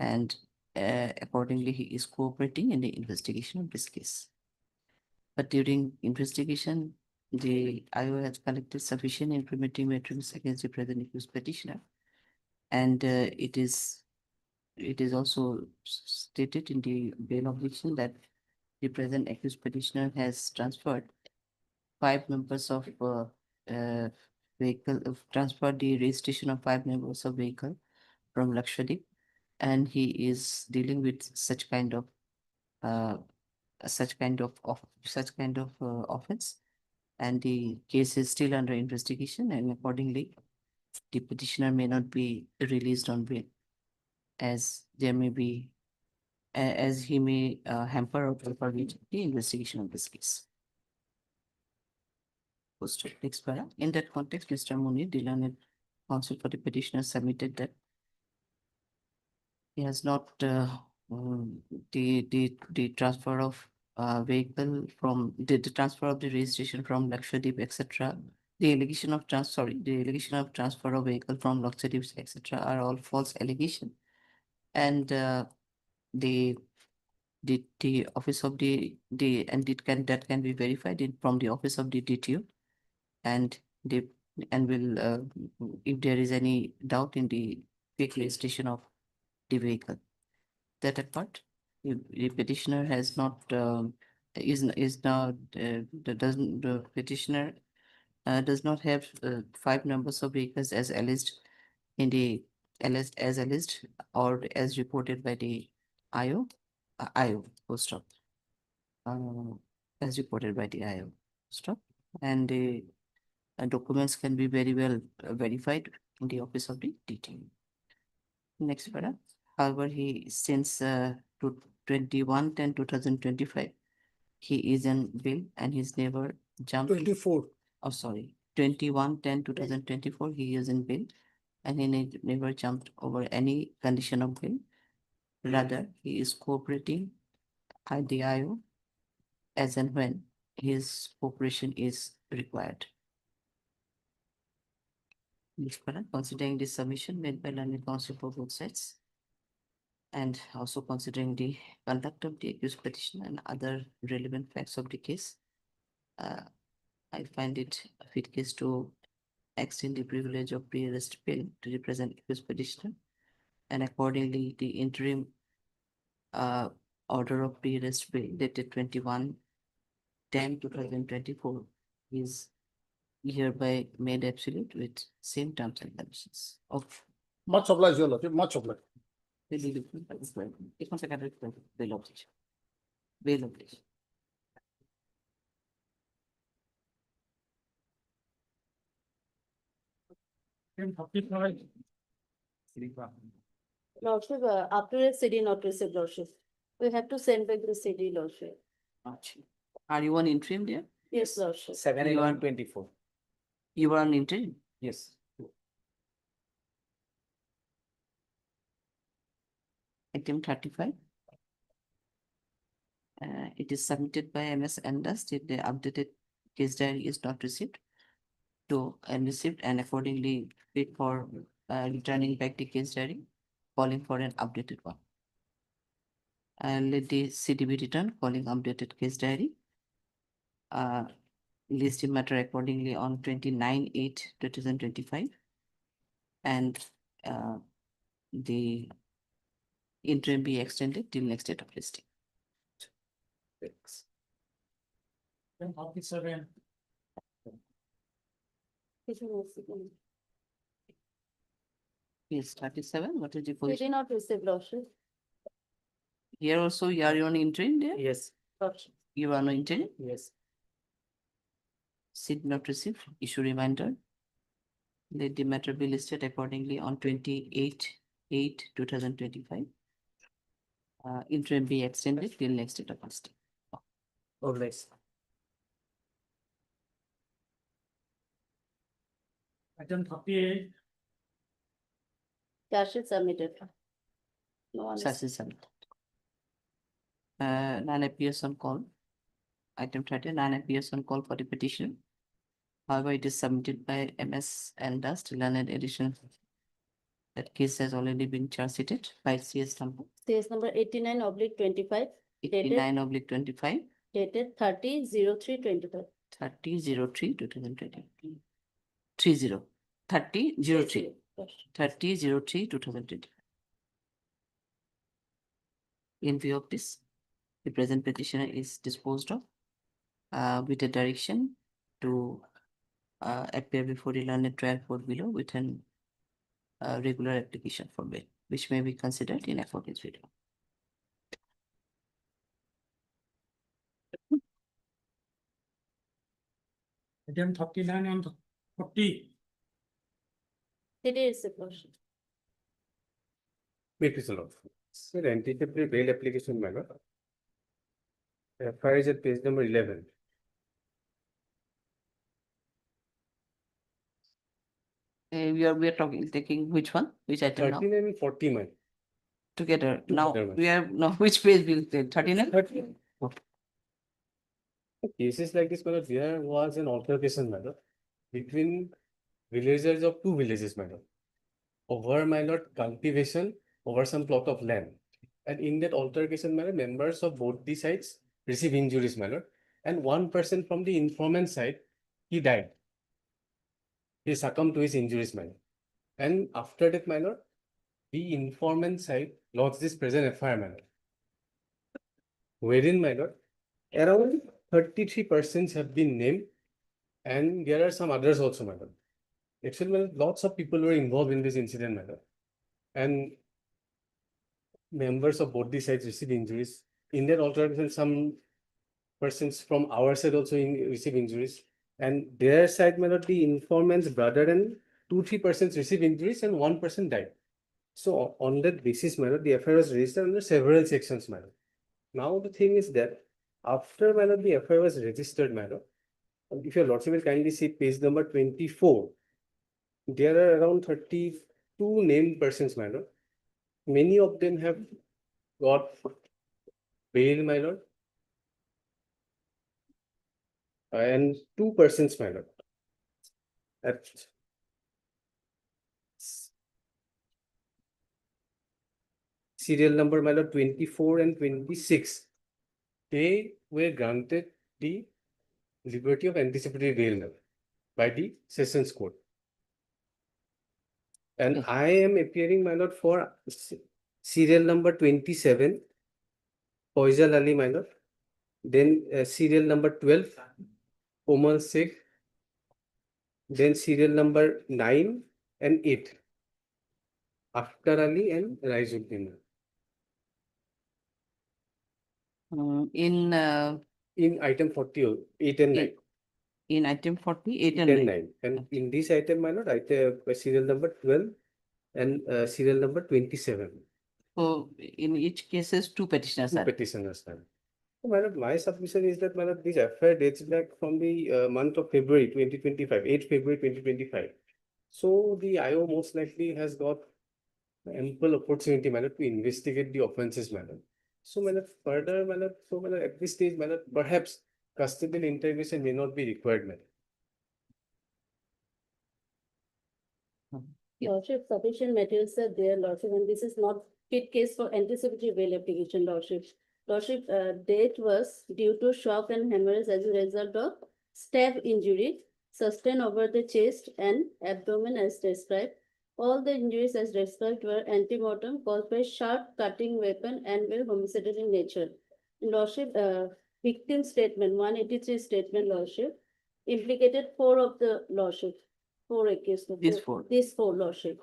and accordingly he is cooperating in the investigation of this case. But during investigation, the IO has collected sufficient incriminating materials against the present accused petitioner, and it is also stated in the bail objection that the present accused petitioner has transferred 5 members of transferred the registration of 5 members of vehicle from Lakshadweep, and he is dealing with such kind of offense, and the case is still under investigation, and accordingly the petitioner may not be released on bail, as there may be as he may hamper or pervade the investigation of this case. Next para. In that context, Mr. Munir, the learned counsel for the petitioner, submitted that he has not the transfer of vehicle from the transfer of the registration from Lakshadweep, etc. The allegation of transfer of vehicle from Lakshadweep, etc. are all false allegation, and the office of that can be verified from the office of the DTO, and will if there is any doubt in the fake registration of the vehicle. That apart, the petitioner has not the petitioner does not have 5 numbers of vehicles as alleged in the alleged or as reported by the IO post-op as reported by the IO post-op, and the documents can be very well verified in the office of the DTO. Next para. However, he since 21/10/2025 he is in bail and he's never jumped. 24. Oh, sorry. 21/10/2024 he is in bail and he never jumped over any condition of bail. Rather, he is cooperating at the IO as and when his cooperation is required. Considering this submission made by learned counsel for both sides, and also considering the conduct of the accused petitioner and other relevant facts of the case, I find it a fit case to extend the privilege of pre-arrest bail to represent accused petitioner, and accordingly, the interim order of pre-arrest bail dated 21/10/2024 is hereby made absolute with same terms and conditions of Much obliged, your lordship, much obliged. bail obligation. Bail obligation. Lordship, after a CD not received, Lordship, we have to send back the CD, Lordship. Are you on interim there? Yes, Lordship. 7/11/24. You were on interim? Yes. Item 35. It is submitted by MS Andas if the updated case diary is not received and accordingly wait for returning back the case diary, calling for an updated one. And let the CD be returned, calling updated case diary. Listed matter accordingly on 29/8/2025, and the interim be extended till next date of listing. Thanks. Yes, 37, what is the CD position? not received, Lordship. Here also you are on interim there? Yes. Lordship. You are on interim? Yes. SID not received, issue reminder. Let the matter be listed accordingly on 28/8/2025. Interim be extended till next date of listing. Always. Item 38. Cash is submitted. No one is. Such is submitted. None appears on call. Item 30, none appears on call for the petition. However, it is submitted by MS and Dust Learned Edition. That case has already been charge sheeted by CS number CS number 89/25. 89/25. Dated 30/03/25. 30/03/2020. 30/03. 30/03/2020. In view of this, the present petitioner is disposed of with a direction to appear before the learned trial court below with an regular application for bail, which may be considered in accordance with law. Item 39 and 40. CD is received, Lordship. Sir, anticipatory bail application matter. FIR is at page number 11. We are taking which one? Which item now? 39 and 40, man. Together. Now Together, ma'am. we have now which page will take? 39? Cases like this, matter, there was an altercation matter between villagers of two villages, matter, over my lord cultivation over some plot of land. And in that altercation matter, members of both the sides receive injuries, my lord. And one person from the informant side, he died. He succumbed to his injuries, my lord. And after that, my lord, the informant side lodged this present FIR, my lord. Wherein, my lord, around 33 persons have been named, and there are some others also, madam. Actually, lots of people were involved in this incident, madam. And members of both the sides received injuries. In that altercation, some persons from our side also receive injuries. And their side, madam, the informant's brother and 2-3 persons received injuries and 1 person died. So on that basis, madam, the FIR was registered under several sections, madam. Now the thing is that after, madam, the FIR was registered, madam, if your lordship will kindly see page number 24, there are around 30 two named persons, my lord. Many of them have got bail, my lord. And two persons, my lord. At serial number, my lord, 24 and 26, they were granted the liberty of anticipatory bail, my lord, by the Sessions Court. And I am appearing, my lord, for serial number 27, Faisal Ali, my lord. Then serial number 12, Omar Sheikh. Then serial number 9 and 8, Akhtar Ali and Raizuddin. In item 40, 8 and 9. In item 40, 8 and and 9. And in this item, my lord, I have serial number 12 and serial number 27. So in each cases, two petitioners Two are. petitioners, ma'am. So, my lord, my submission is that, my lord, this affair dates back from the month of February 2025, 8 February 2025. So the IO most likely has got ample opportunity, my lord, to investigate the offences, my lord. So, my lord, further, my lord, so, my lord, at this stage, my lord, perhaps custodial interrogation may not be required, my lord. Lordship, sufficient materials are there, Lordship, and this is not fit case for anticipatory bail application, Lordship. Lordship, death was due to shock and hemorrhage as a result of stab injury sustained over the chest and abdomen as described. All the injuries as described were antemortem caused by sharp cutting weapon and were homicidal in nature. Lordship, victim statement, 183 statement, Lordship, implicated 4 of the Lordship. 4 accused. These 4. These 4, Lordship.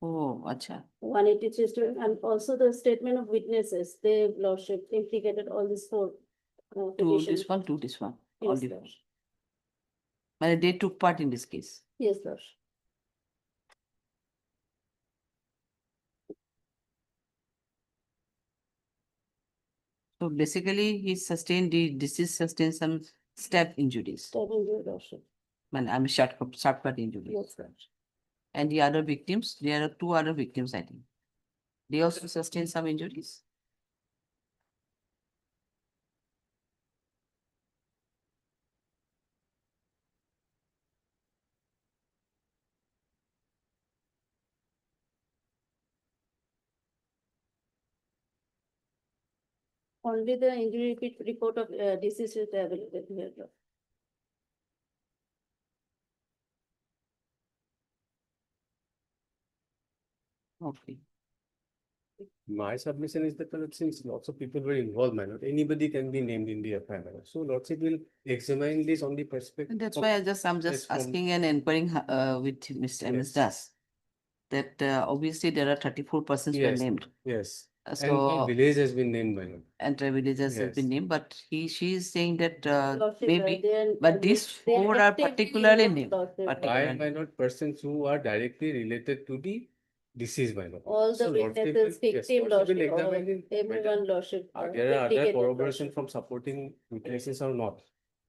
Oh, acha. 183 student, and also the statement of witnesses, they, Lordship, implicated all these 4. To petitions. this one, to this one. All Yes, the Lordship. But they took part in this case. Yes, Lordship. So basically, he sustained the deceased sustained some stab injuries. Stab injury, Lordship. I'm short cut injuries. Yes, Lordship. And the other victims, there are 2 other victims, I think. They also sustained some injuries. Only the injury report of deceased is available here, Lord. Okay. My submission is that, since lots of people were involved, my lord, anybody can be named in the FIR, my lord. So Lordship will examine this on the perspective. And that's why I'm just asking and inquiring with Mr. MS Das. That obviously there are 34 persons were named. Yes. So And village has been named, my lord. and villages has been named, but she is saying that Lordship, maybe, but these 4 are particularly named. I, my lord, persons who are directly related to the deceased, my lord. All the So Lordship witnesses, will- yes, victim, Lordship will Lordship, all, examine it. everyone, Lordship. There are other implicated, corroboration Lordship. from supporting witnesses or not.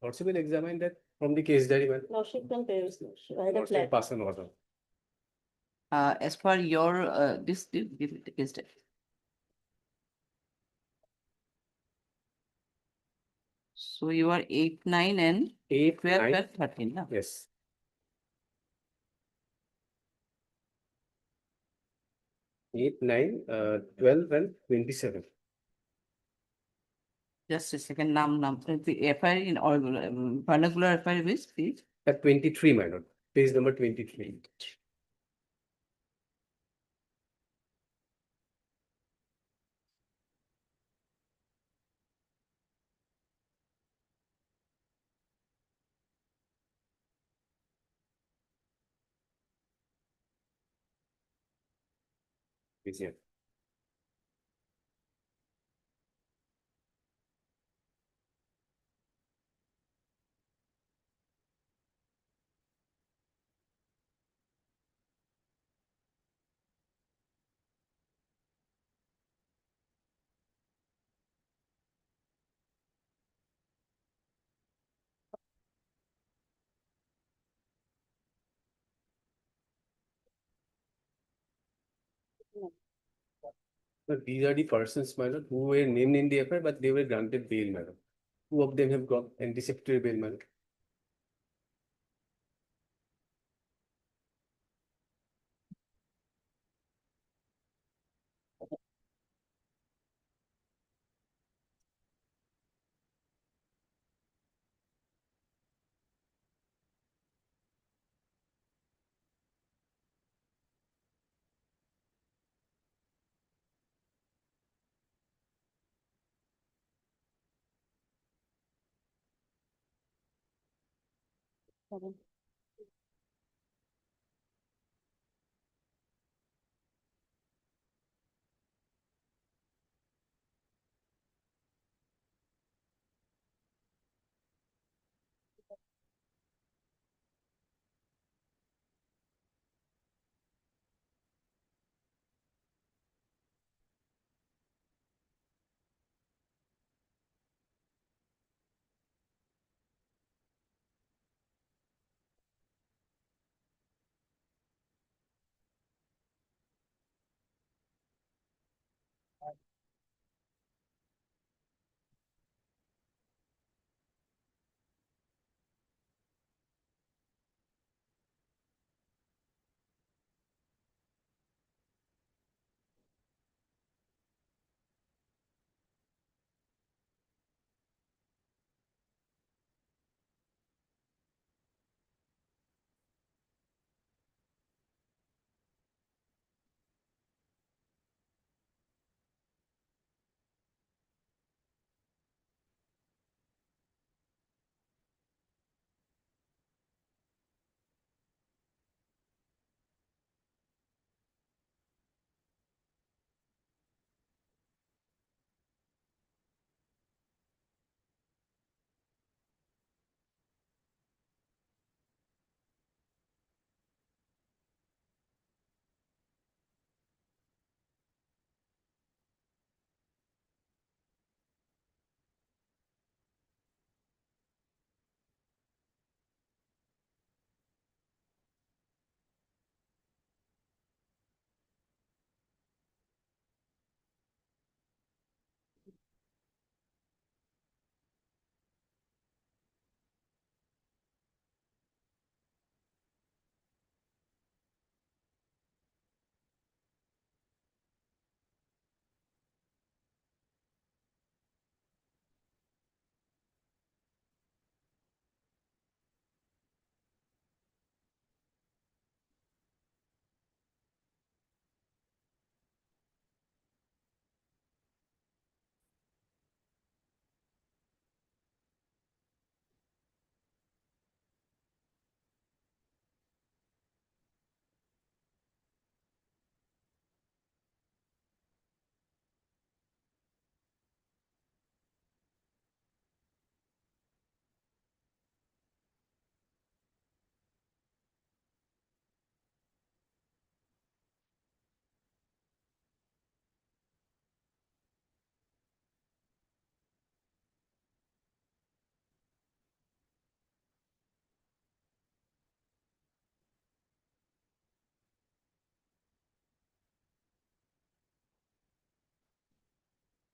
Lordship will examine that from the case diary, my lord. Lordship can pay his Lordship. I had a Lordship flat. pass an order. As per your this is that. So you are 8, 9 and 8, 12, 9. 12, 13. No? Yes. 8, 9, 12 and 27. Just a second. The FIR in all vernacular FIR is please. At 23, my lord. Page number 23. Is here. But these are the persons, my lord, who were named in the affair, but they were granted bail, madam. Two of them have got anticipatory bail, madam.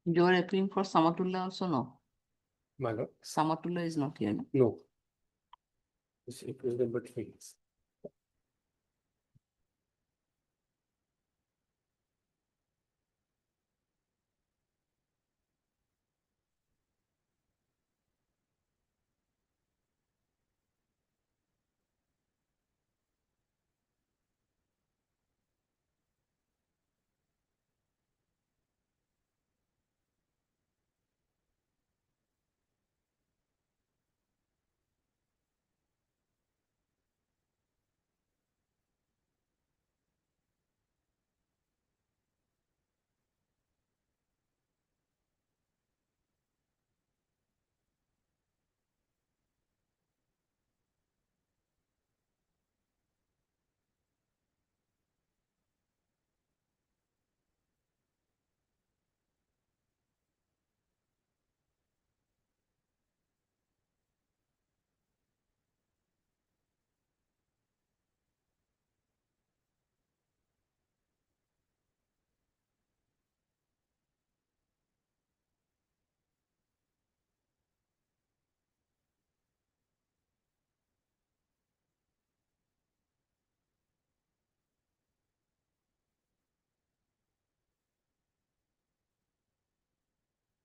You are appealing for Samatullah also, no? My lord? Samatullah is not here, no? No. It was number 3.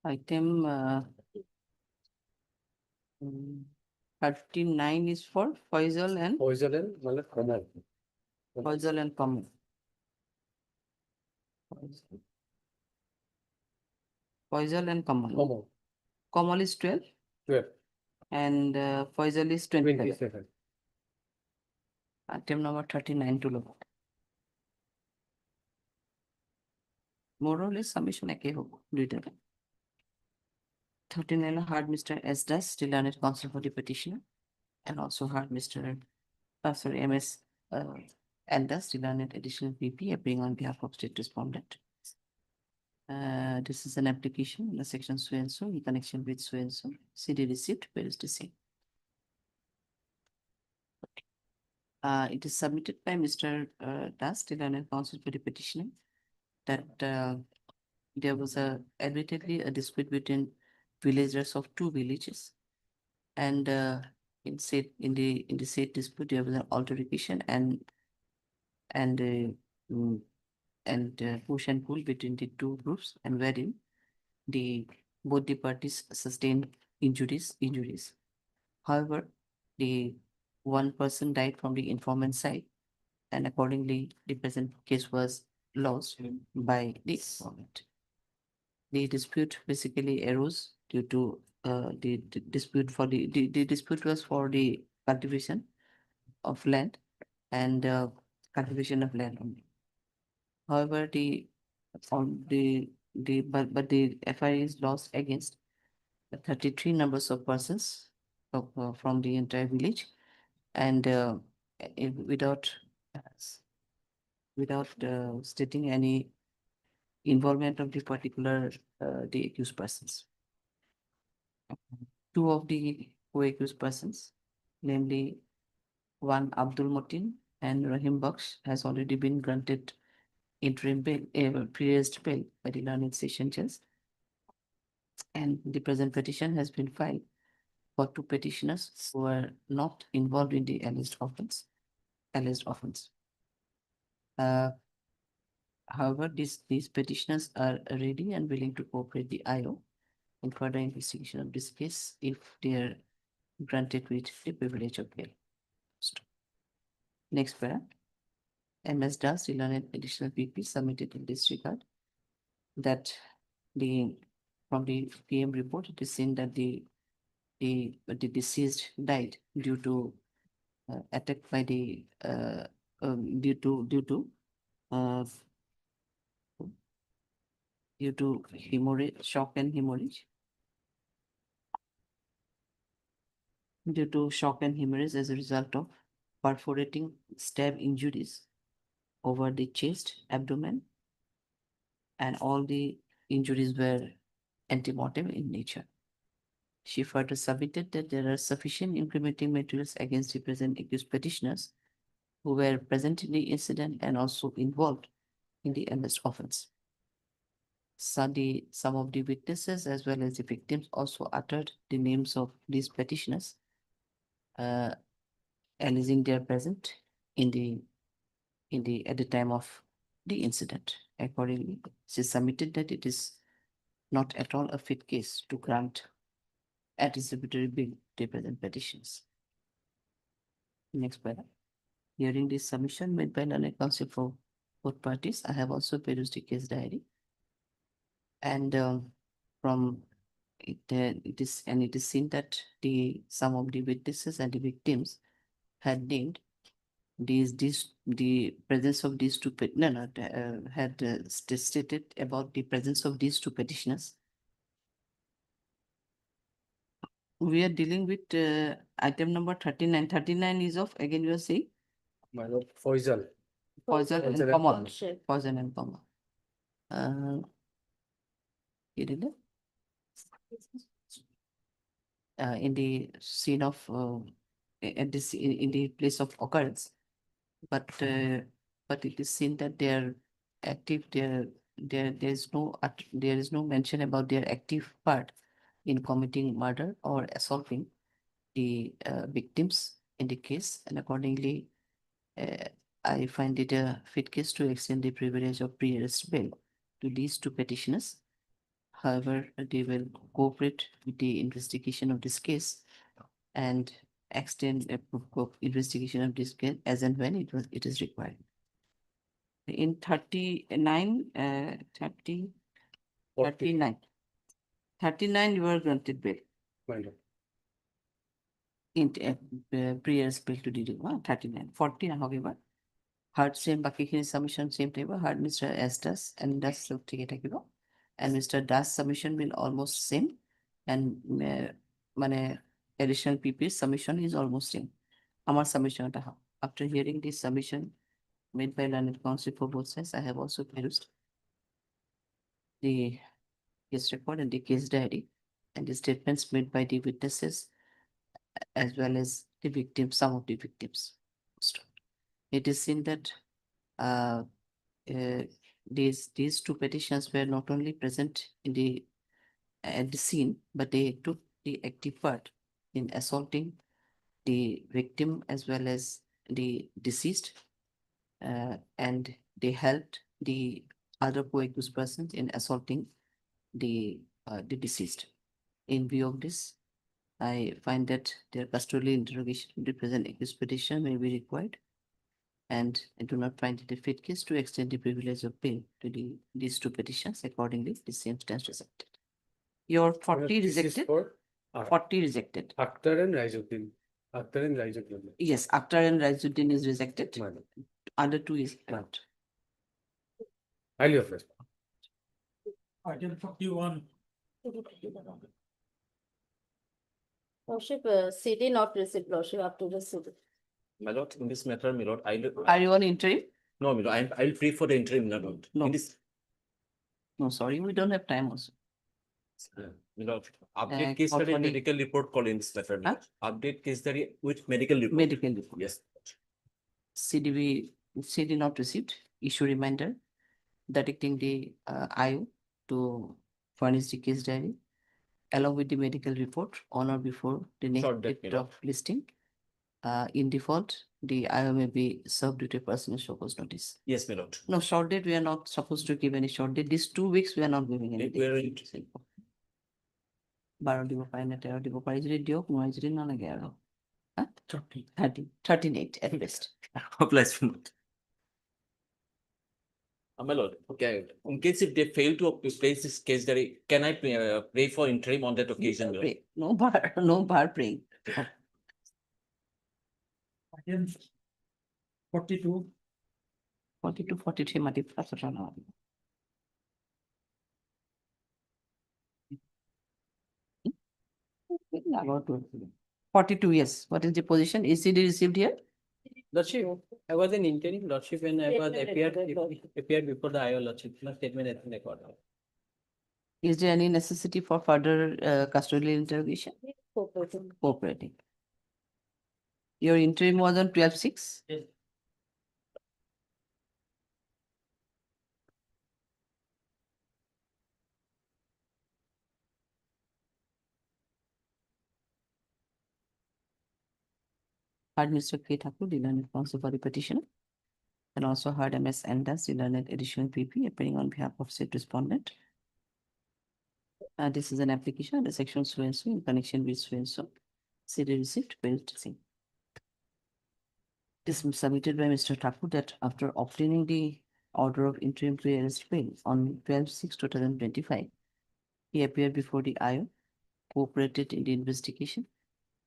Item 39 is for Faisal and Faisal and Kamal. Faisal and Kamal. Faisal and Kamal. Kamal is 12 12. and Faisal is 27. 27. Item number 39 to look. More or less submission eke hobo, duita. 39 heard Mr. S. Das, still under counsel for the petitioner, and also heard Mr. MS and Das, still under additional PP appearing on behalf of state respondent. This is an application in the section so and so in connection with so and so. CD receipt, where is the same? It is submitted by Mr. Das, still under counsel for the petitioner, that there was admittedly a dispute between villagers of two villages, and in the said dispute there was an altercation and push and pull between the two groups, and wherein both the parties sustained injuries. However, the one person died from the informant side, and accordingly the present case was lost by the informant. The dispute basically arose due to the dispute for the dispute was for the cultivation of land and cultivation of land only. However, the FIR is lost against 33 numbers of persons from the entire village, and without stating any involvement of the particular the accused persons. Two of the co-accused persons, namely one Abdul Motin and Rahim Baksh, has already been granted interim bail, pre-arrest bail by the learned session judge, and the present petition has been filed for two petitioners who were not involved in the alleged offense. However, these petitioners are ready and willing to cooperate the IO in further investigation of this case if they are granted with the privilege of bail. Next para. MS does an additional PP submitted in this regard, that from the PM report it is seen that the deceased died due to attack by the due to hemorrhage, shock and hemorrhage. Due to shock and hemorrhage as a result of perforating stab injuries over the chest, abdomen, and all the injuries were antemortem in nature. She further submitted that there are sufficient incriminating materials against the present accused petitioners who were present in the incident and also involved in the alleged offense. Some of the witnesses as well as the victims also uttered the names of these petitioners, alleging they are present at the time of the incident. Accordingly, she submitted that it is not at all a fit case to grant anticipatory bail to present petitions. Next para. Hearing this submission made by learned counsel for both parties, I have also produced a case diary, and from it is seen that some of the witnesses and the victims had named the presence of these two stated about the presence of these two petitioners. We are dealing with item number 39. 39 is of, again you are saying? My lord, Faisal. Faisal and Kamal. Faisal and Kamal. In the scene of in the place of occurrence, but it is seen that they are active. There is no mention about their active part in committing murder or assaulting the victims in the case, and accordingly, I find it a fit case to extend the privilege of pre-arrest bail to these two petitioners. However, they will cooperate with the investigation of this case and extend a investigation of this case as and when it is required. In 39, 39. 39, you are granted bail. In previous bill to DD 39, 40, however, heard same Bakikini submission, same table, heard Mr. S does and does ticket and Mr. Das submission will almost same and mane additional PP submission is almost same. Our submission after hearing this submission made by learned counsel for both sides, I have also perused the case record and the case diary and the statements made by the witnesses as well as the victims, some of the victims. It is seen that these two petitions were not only present in the at the scene, but they took the active part in assaulting the victim as well as the deceased, and they helped the other co-accused persons in assaulting the deceased. In view of this, I find that their custodial interrogation to the present accused petition may be required, and I do not find it a fit case to extend the privilege of bail to these two petitions. Accordingly, the same stands rejected. Your 40 rejected. 40 rejected. Akhtar and Raizuddin. Akhtar and Raizuddin. Yes, Akhtar and Raizuddin is rejected. Other two is not. Highly of respect. Item 41. Lordship, CD not received, Lordship, up to the CD. My lord, in this matter, my lord, Are you on interim? No, my lord, I'll pray for the interim, my lord. No. In this, No, sorry, we don't have time also. my lord, update case study Hopefully- medical report call in this matter. my lord. Update case study with medical report. Medical report. Yes. CD not received. Issue reminder directing the IO to furnish the case diary along with the medical report on or before the next Short date, date of listing. In default, the IO may be served with a personal show cause notice. Yes, my lord. No, short date, we are not supposed to give any short date. These 2 weeks, we are not giving any. We are in- 12 দিব পাৰি নে 13 দিব পাৰি যদি দিয়ক নোৱাৰি যদি নালাগে আৰু 30, 13, at best. Applies for not. My lord, okay, in case if they fail to place this case diary, can I pray for interim on that occasion? my lord? Pray. No bar praying. Item 42. 42, 43 মাটি পাছত জনাব। 42, yes. What is the position? Is CD received here? Lordship, I was an interim lordship when I was appeared before the IO lordship. My statement has been recorded. Is there any necessity for further custodial interrogation? Cooperating. Your interim was on 12/6? Yes. Heard Mr. K. Thakur, the learned counsel for the petitioner, and also heard MS Endas, the learned additional PP, appearing on behalf of said respondent. This is an application under section so and so in connection with so and so. CD received, bill tracing. This was submitted by Mr. Thakur that after obtaining the order of interim pre-arrest bail on 12/6/2025, he appeared before the IO, cooperated in the investigation,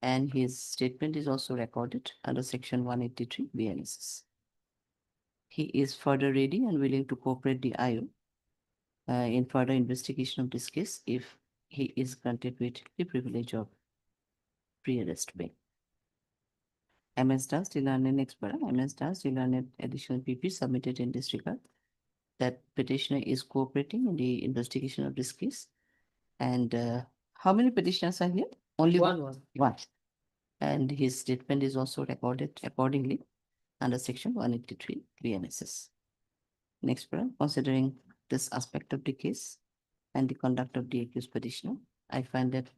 and his statement is also recorded under section 183 BNSS. He is further ready and willing to cooperate the IO in further investigation of this case if he is granted with the privilege of pre-arrest bail. MS does the learned expert, MS does the learned additional PP submitted in this regard that petitioner is cooperating in the investigation of this case. And how many petitioners are here? Only one. One. And his statement is also recorded accordingly under section 183 BNSS. Next, considering this aspect of the case and the conduct of the accused petitioner, I find that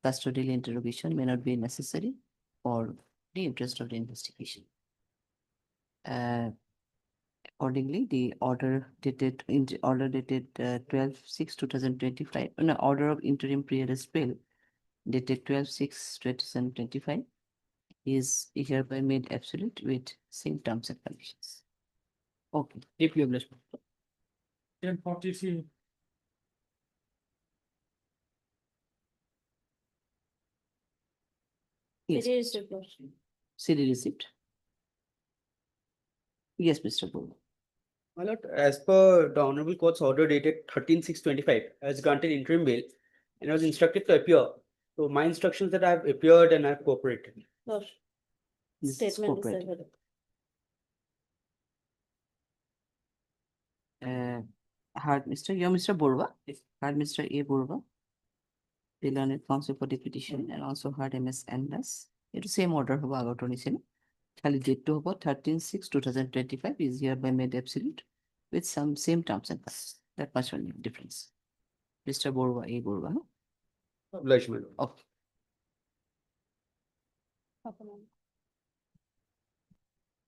custodial interrogation may not be necessary for the interest of the investigation. Accordingly, the order dated 12/6/2025, no, order of interim pre-arrest bail dated 12/6/2025 is hereby made absolute with same terms and conditions. Okay, deep acknowledgement. 1043. Yes, It is your lordship. CD receipt. Yes, Mr. Bolu. My lord, as per the Honorable Court's order dated 13/6/25, I was granted interim bail and I was instructed to appear. So my instructions that I have appeared and I have cooperated. Lordship. This is Statement is cooperative. available. Heard Mr. You're Mr. Borwa. Heard Mr. A. Borwa. The learned counsel for the petition and also heard MS Andas. It's same order of our donation. Khali date to about 13/6/2025 is hereby made absolute with some same terms and conditions. That much only difference. Mr. Borwa, A. Borwa. No? Obliged, my lord. Okay.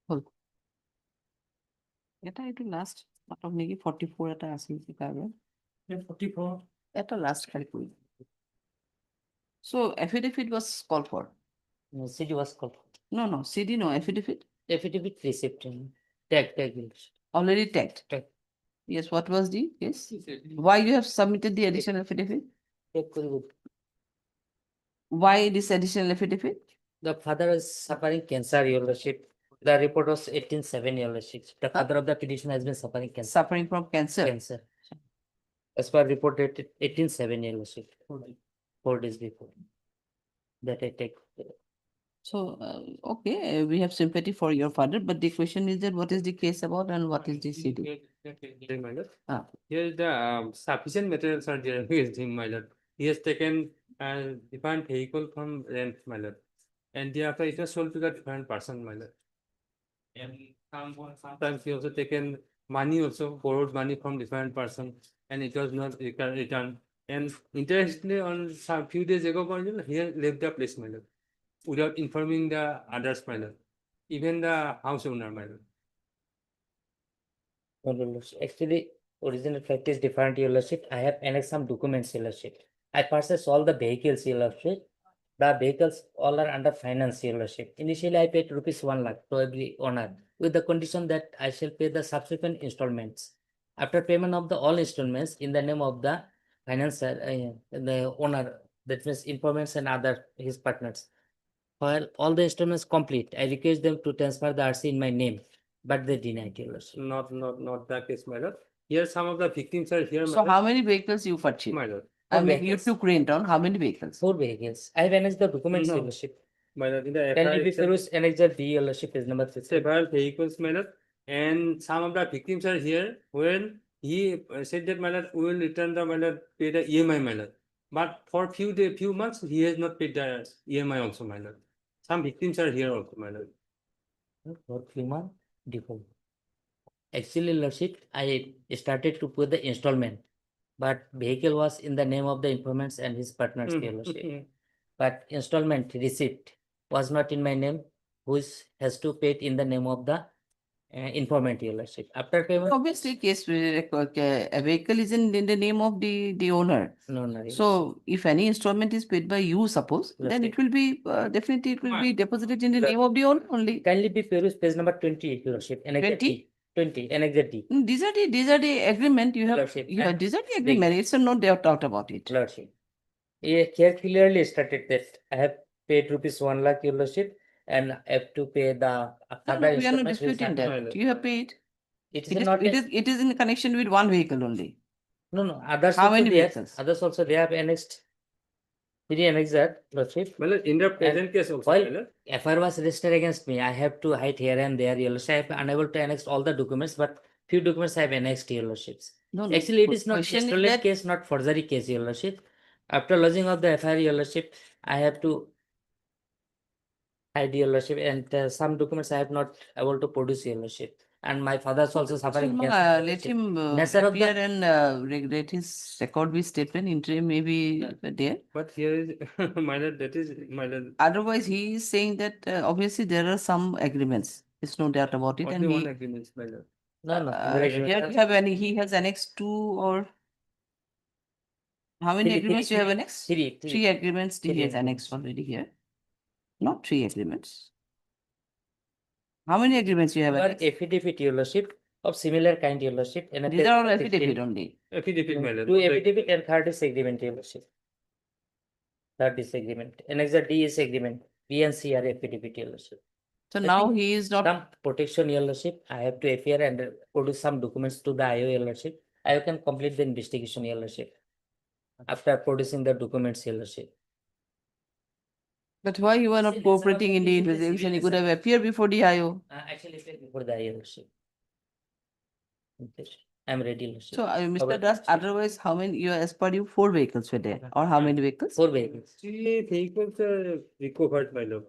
Hold. এটা একটু last নাটক নাকি 44 এটা আছে কি কারণ 44. এটা last খালি করি so affidavit was called for No, CD was called for. no CD no affidavit Affidavit receipt. Tag. already tagged Tag. yes what was the yes why you have submitted the additional affidavit Tag kori good. why this additional affidavit The father is suffering cancer, your lordship. The report was 18/7, your lordship. The father of the petitioner has been suffering cancer. suffering from cancer As per report dated 18/7, your lordship. 4 days before. That I take. so okay we have sympathy for your father but the question is that what is the case about and what is the CD My lord. Ah. Here is the sufficient materials are there against him, my lord. He has taken a different vehicle from rent, my lord. And thereafter it was sold to the different person, my lord. And sometimes he also taken money also, borrowed money from different person and it was not returned. And interestingly, on some few days ago, my lord, he left the place, my lord, without informing the others, my lord. Even the house owner, my lord. No, no, no. Actually, original fact is different, your lordship. I have annexed some documents, your lordship. I purchased all the vehicles, your lordship. The vehicles all are under finance, your lordship. Initially, I paid rupees 1 lakh to every owner with the condition that I shall pay the subsequent installments. After payment of the all installments in the name of the financer, the owner, that means informants and other his partners. While all the installments complete, I request them to transfer the RC in my name, but they denied, your lordship. Not that case, my lord. Here some of the victims are here, my so lord. how many vehicles you purchased My lord. I mean you vehicles. took rent on how many vehicles 4 vehicles. I have annexed the documents, No. your lordship. My lord, in the Can FIR you be itself- perused annexure B, your lordship, is number 50. several vehicles, my lord, and some of the victims are here when he said that, my lord, we will return the, my lord, pay the EMI, my lord. But for few months, he has not paid the EMI also, my lord. Some victims are here also, my lord. For few months, default. Actually, lordship, I started to put the installment, but vehicle was in the name of the informants and his partners, your lordship. But installment receipt was not in my name, which has to pay it in the name of the informant, your lordship. After payment. obviously case a vehicle is in the name of the owner No. so if any installment is paid by you suppose then it will be definitely it will be deposited in the name of the owner only Kindly be perused page number 28, your lordship. 20? 20, annexure D. These are the agreement you have Lordship, these are the agreement it's a no doubt about it Lordship. Here clearly stated that I have paid rupees 1 lakh, your lordship, and I have to pay the further we are not installments will disputing start. that you have paid It is not it is in connection with one vehicle only No, others How also many they have, vehicles? others also they have annexed. Did you annex that, lordship? Well, in the present case also, While my lord. FIR was registered against me, I have to hide here and there, your lordship. I am unable to annex all the documents, but few documents I have annexed, your lordships. No, Actually, it is not question is stolen that- case, not forgery case, your lordship. After lodging of the FIR, your lordship, I have to hide, your lordship, and some documents I have not able to produce, your lordship. And my father is also suffering So, cancer, your let lordship. him Nature of the- appear and let his record be statement interim may be there But here is, my lord, that is, my lord. otherwise he is saying that obviously there are some agreements there's no doubt about it and Only he one agreement, my lord. No, no. Here you have any, he has annexed 2 or how many Three, agreements you have annexed? Three. 3 agreements he Three has annexed already here. Not 3 agreements. How many agreements you have Our annexed? affidavit, your lordship, of similar kind, your lordship. And These are all affidavit only. Affidavit, my lord. 2 affidavit and 3rd disagreement, your lordship. 3rd disagreement. Annex the DS agreement. B and C are affidavit, your lordship. So I now think he is not. Some protection, your lordship. I have to appear and produce some documents to the IO, your lordship. I can complete the investigation, your lordship. After producing the documents, your lordship. But why you are not cooperating in the investigation? You could have appeared before the IO. Actually, appeared before the IO, lordship. Okay. I'm ready, lordship. So, Mr. Das, otherwise, how many, you, as per you, 4 vehicles were there, or how many vehicles? 4 vehicles. 3 vehicles are recovered, my lord.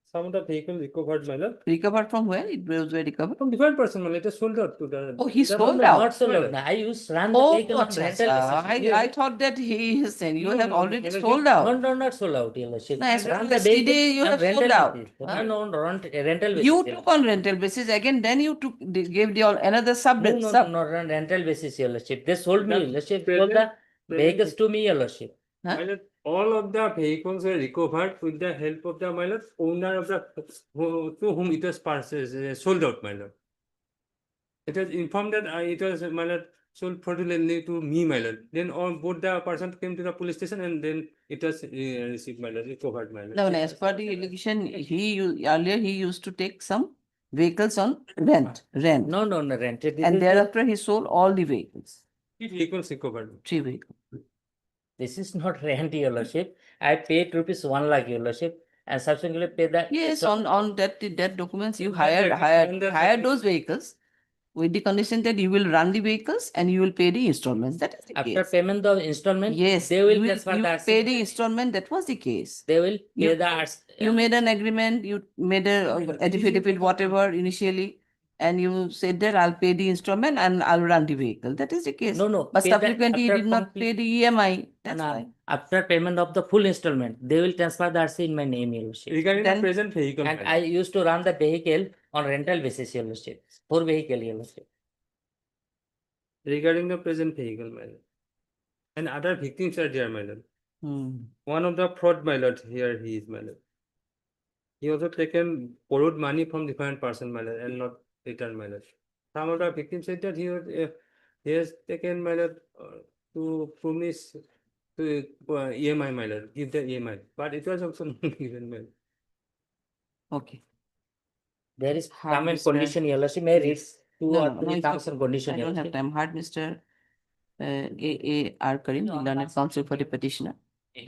Some of the vehicles recovered, my lord. Recovered from where? It was recovered? From different person, my lord. It is sold out to the. Oh, he the- sold No, out. not sold out. I used run the Oh, vehicle on rental basis. I thought that he is saying you No, have no, already no, sold No, out. no, not sold out, your lordship. No, as Run per the yesterday vehicle you on have rental sold out. basis. No, on rental basis. You your took on rental basis again, then you took, gave the another sub. No, on rental basis, your lordship. They sold me, your lordship. Sold the vehicles to me, your lordship. Huh? My lord, all of the vehicles were recovered with the help of the, my lord, owner of the, to whom it was purchased, sold out, my lord. It was informed that it was, my lord, sold fraudulently to me, my lord. Then all both the person came to the police station and then it was received, my lord, recovered, my lord. No, as per the allegation, earlier he used to take some vehicles on rent. No, rented. And thereafter he sold all the vehicles. 3 vehicles recovered. 3 vehicles. This is not rent, your lordship. I paid rupees 1 lakh, your lordship, and subsequently paid the. Yes, on that documents you hired those vehicles with the condition that you will run the vehicles and you will pay the installments. That is the After case. payment of installment, Yes, they will you transfer the pay RC. the installment. That was the case. They will pay You- the RC. You made an agreement, you made a affidavit, whatever initially, and you said that I'll pay the installment and I'll run the vehicle. That is the case. No. But pay the- subsequently you after did not pay the EMI. That's No, why. After payment of the full installment, they will transfer the RC in my name, your lordship. Regarding the Then- present vehicle, And my I lord. used to run the vehicle on rental basis, your lordship. 4 vehicle, your lordship. Regarding the present vehicle, my lord. And other victims are there, my lord. One of the fraud, my lord, here he is, my lord. He also taken borrowed money from different person, my lord, and not returned, my lord. Some of the victims said that he has taken, my lord, to promise to EMI, my lord, give the EMI, but it was also not given, my lord. Okay. There is Hard term and Mr. condition, your lordship. May read 2 No, or no, 3 it's terms okay. and condition, I your don't have lordship. time. Hard Mr. A.R. Karim, the learned counsel for the petitioner,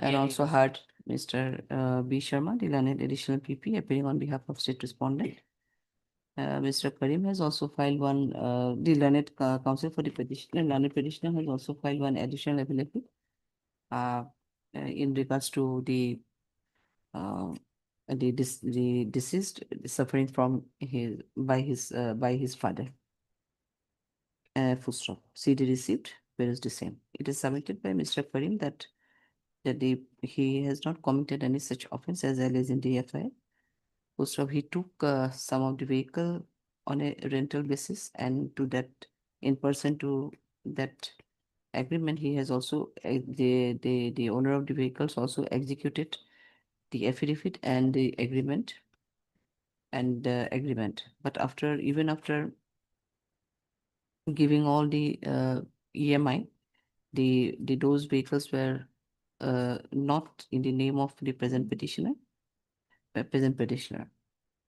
and also heard Mr. B. Sharma, the learned additional PP, appearing on behalf of state respondent. Mr. Karim has also filed one, the learned counsel for the petitioner, learned petitioner has also filed one additional affidavit in regards to the deceased suffering from by his father. Full stop. CD received, where is the same? It is submitted by Mr. Karim that he has not committed any such offense as alleged in the FIR. Full stop. He took some of the vehicle on a rental basis, and to that, in person to that agreement, he has also the owner of the vehicles also executed the affidavit and the agreement. But even after giving all the EMI, those vehicles were not in the name of the present petitioner.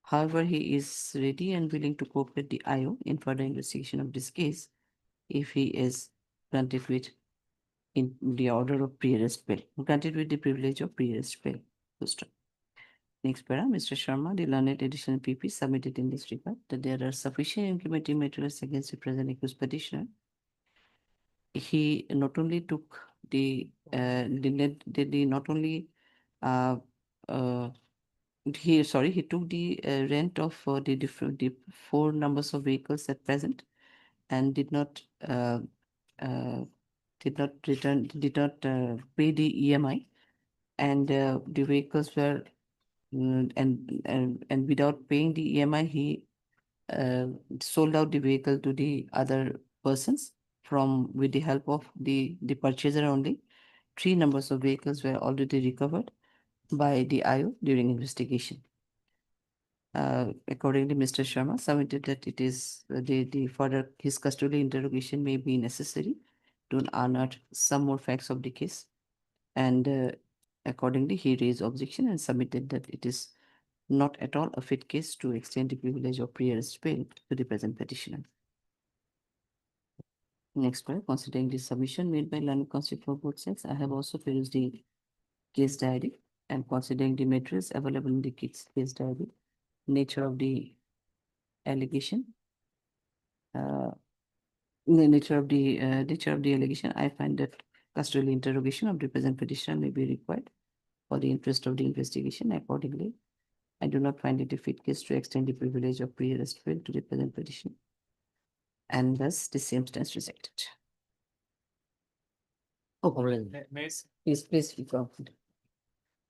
However, he is ready and willing to cooperate the IO in further investigation of this case if he is granted with in the order of pre-arrest bail, granted with the privilege of pre-arrest bail. Next para, Mr. Sharma, the learned additional PP submitted in this regard that there are sufficient incriminating materials against the present accused petitioner. He not only took he took the rent of the 4 numbers of vehicles at present and did not pay the EMI, and the vehicles were and without paying the EMI, he sold out the vehicle to the other persons from with the help of the purchaser only. 3 numbers of vehicles were already recovered by the IO during investigation. Accordingly, Mr. Sharma submitted that it is the further his custodial interrogation may be necessary to unearth some more facts of the case. And accordingly, he raised objection and submitted that it is not at all a fit case to extend the privilege of pre-arrest bail to the present petitioner. Next part, considering the submission made by learned counsel for both sides, I have also perused the case diary and considering the materials available in the case diary, nature of the allegation, the nature of the allegation, I find that custodial interrogation of the present petitioner may be required for the interest of the investigation. Accordingly, I do not find it a fit case to extend the privilege of pre-arrest bail to the present petition, and thus the same stands rejected. Oh, yes, please, you go.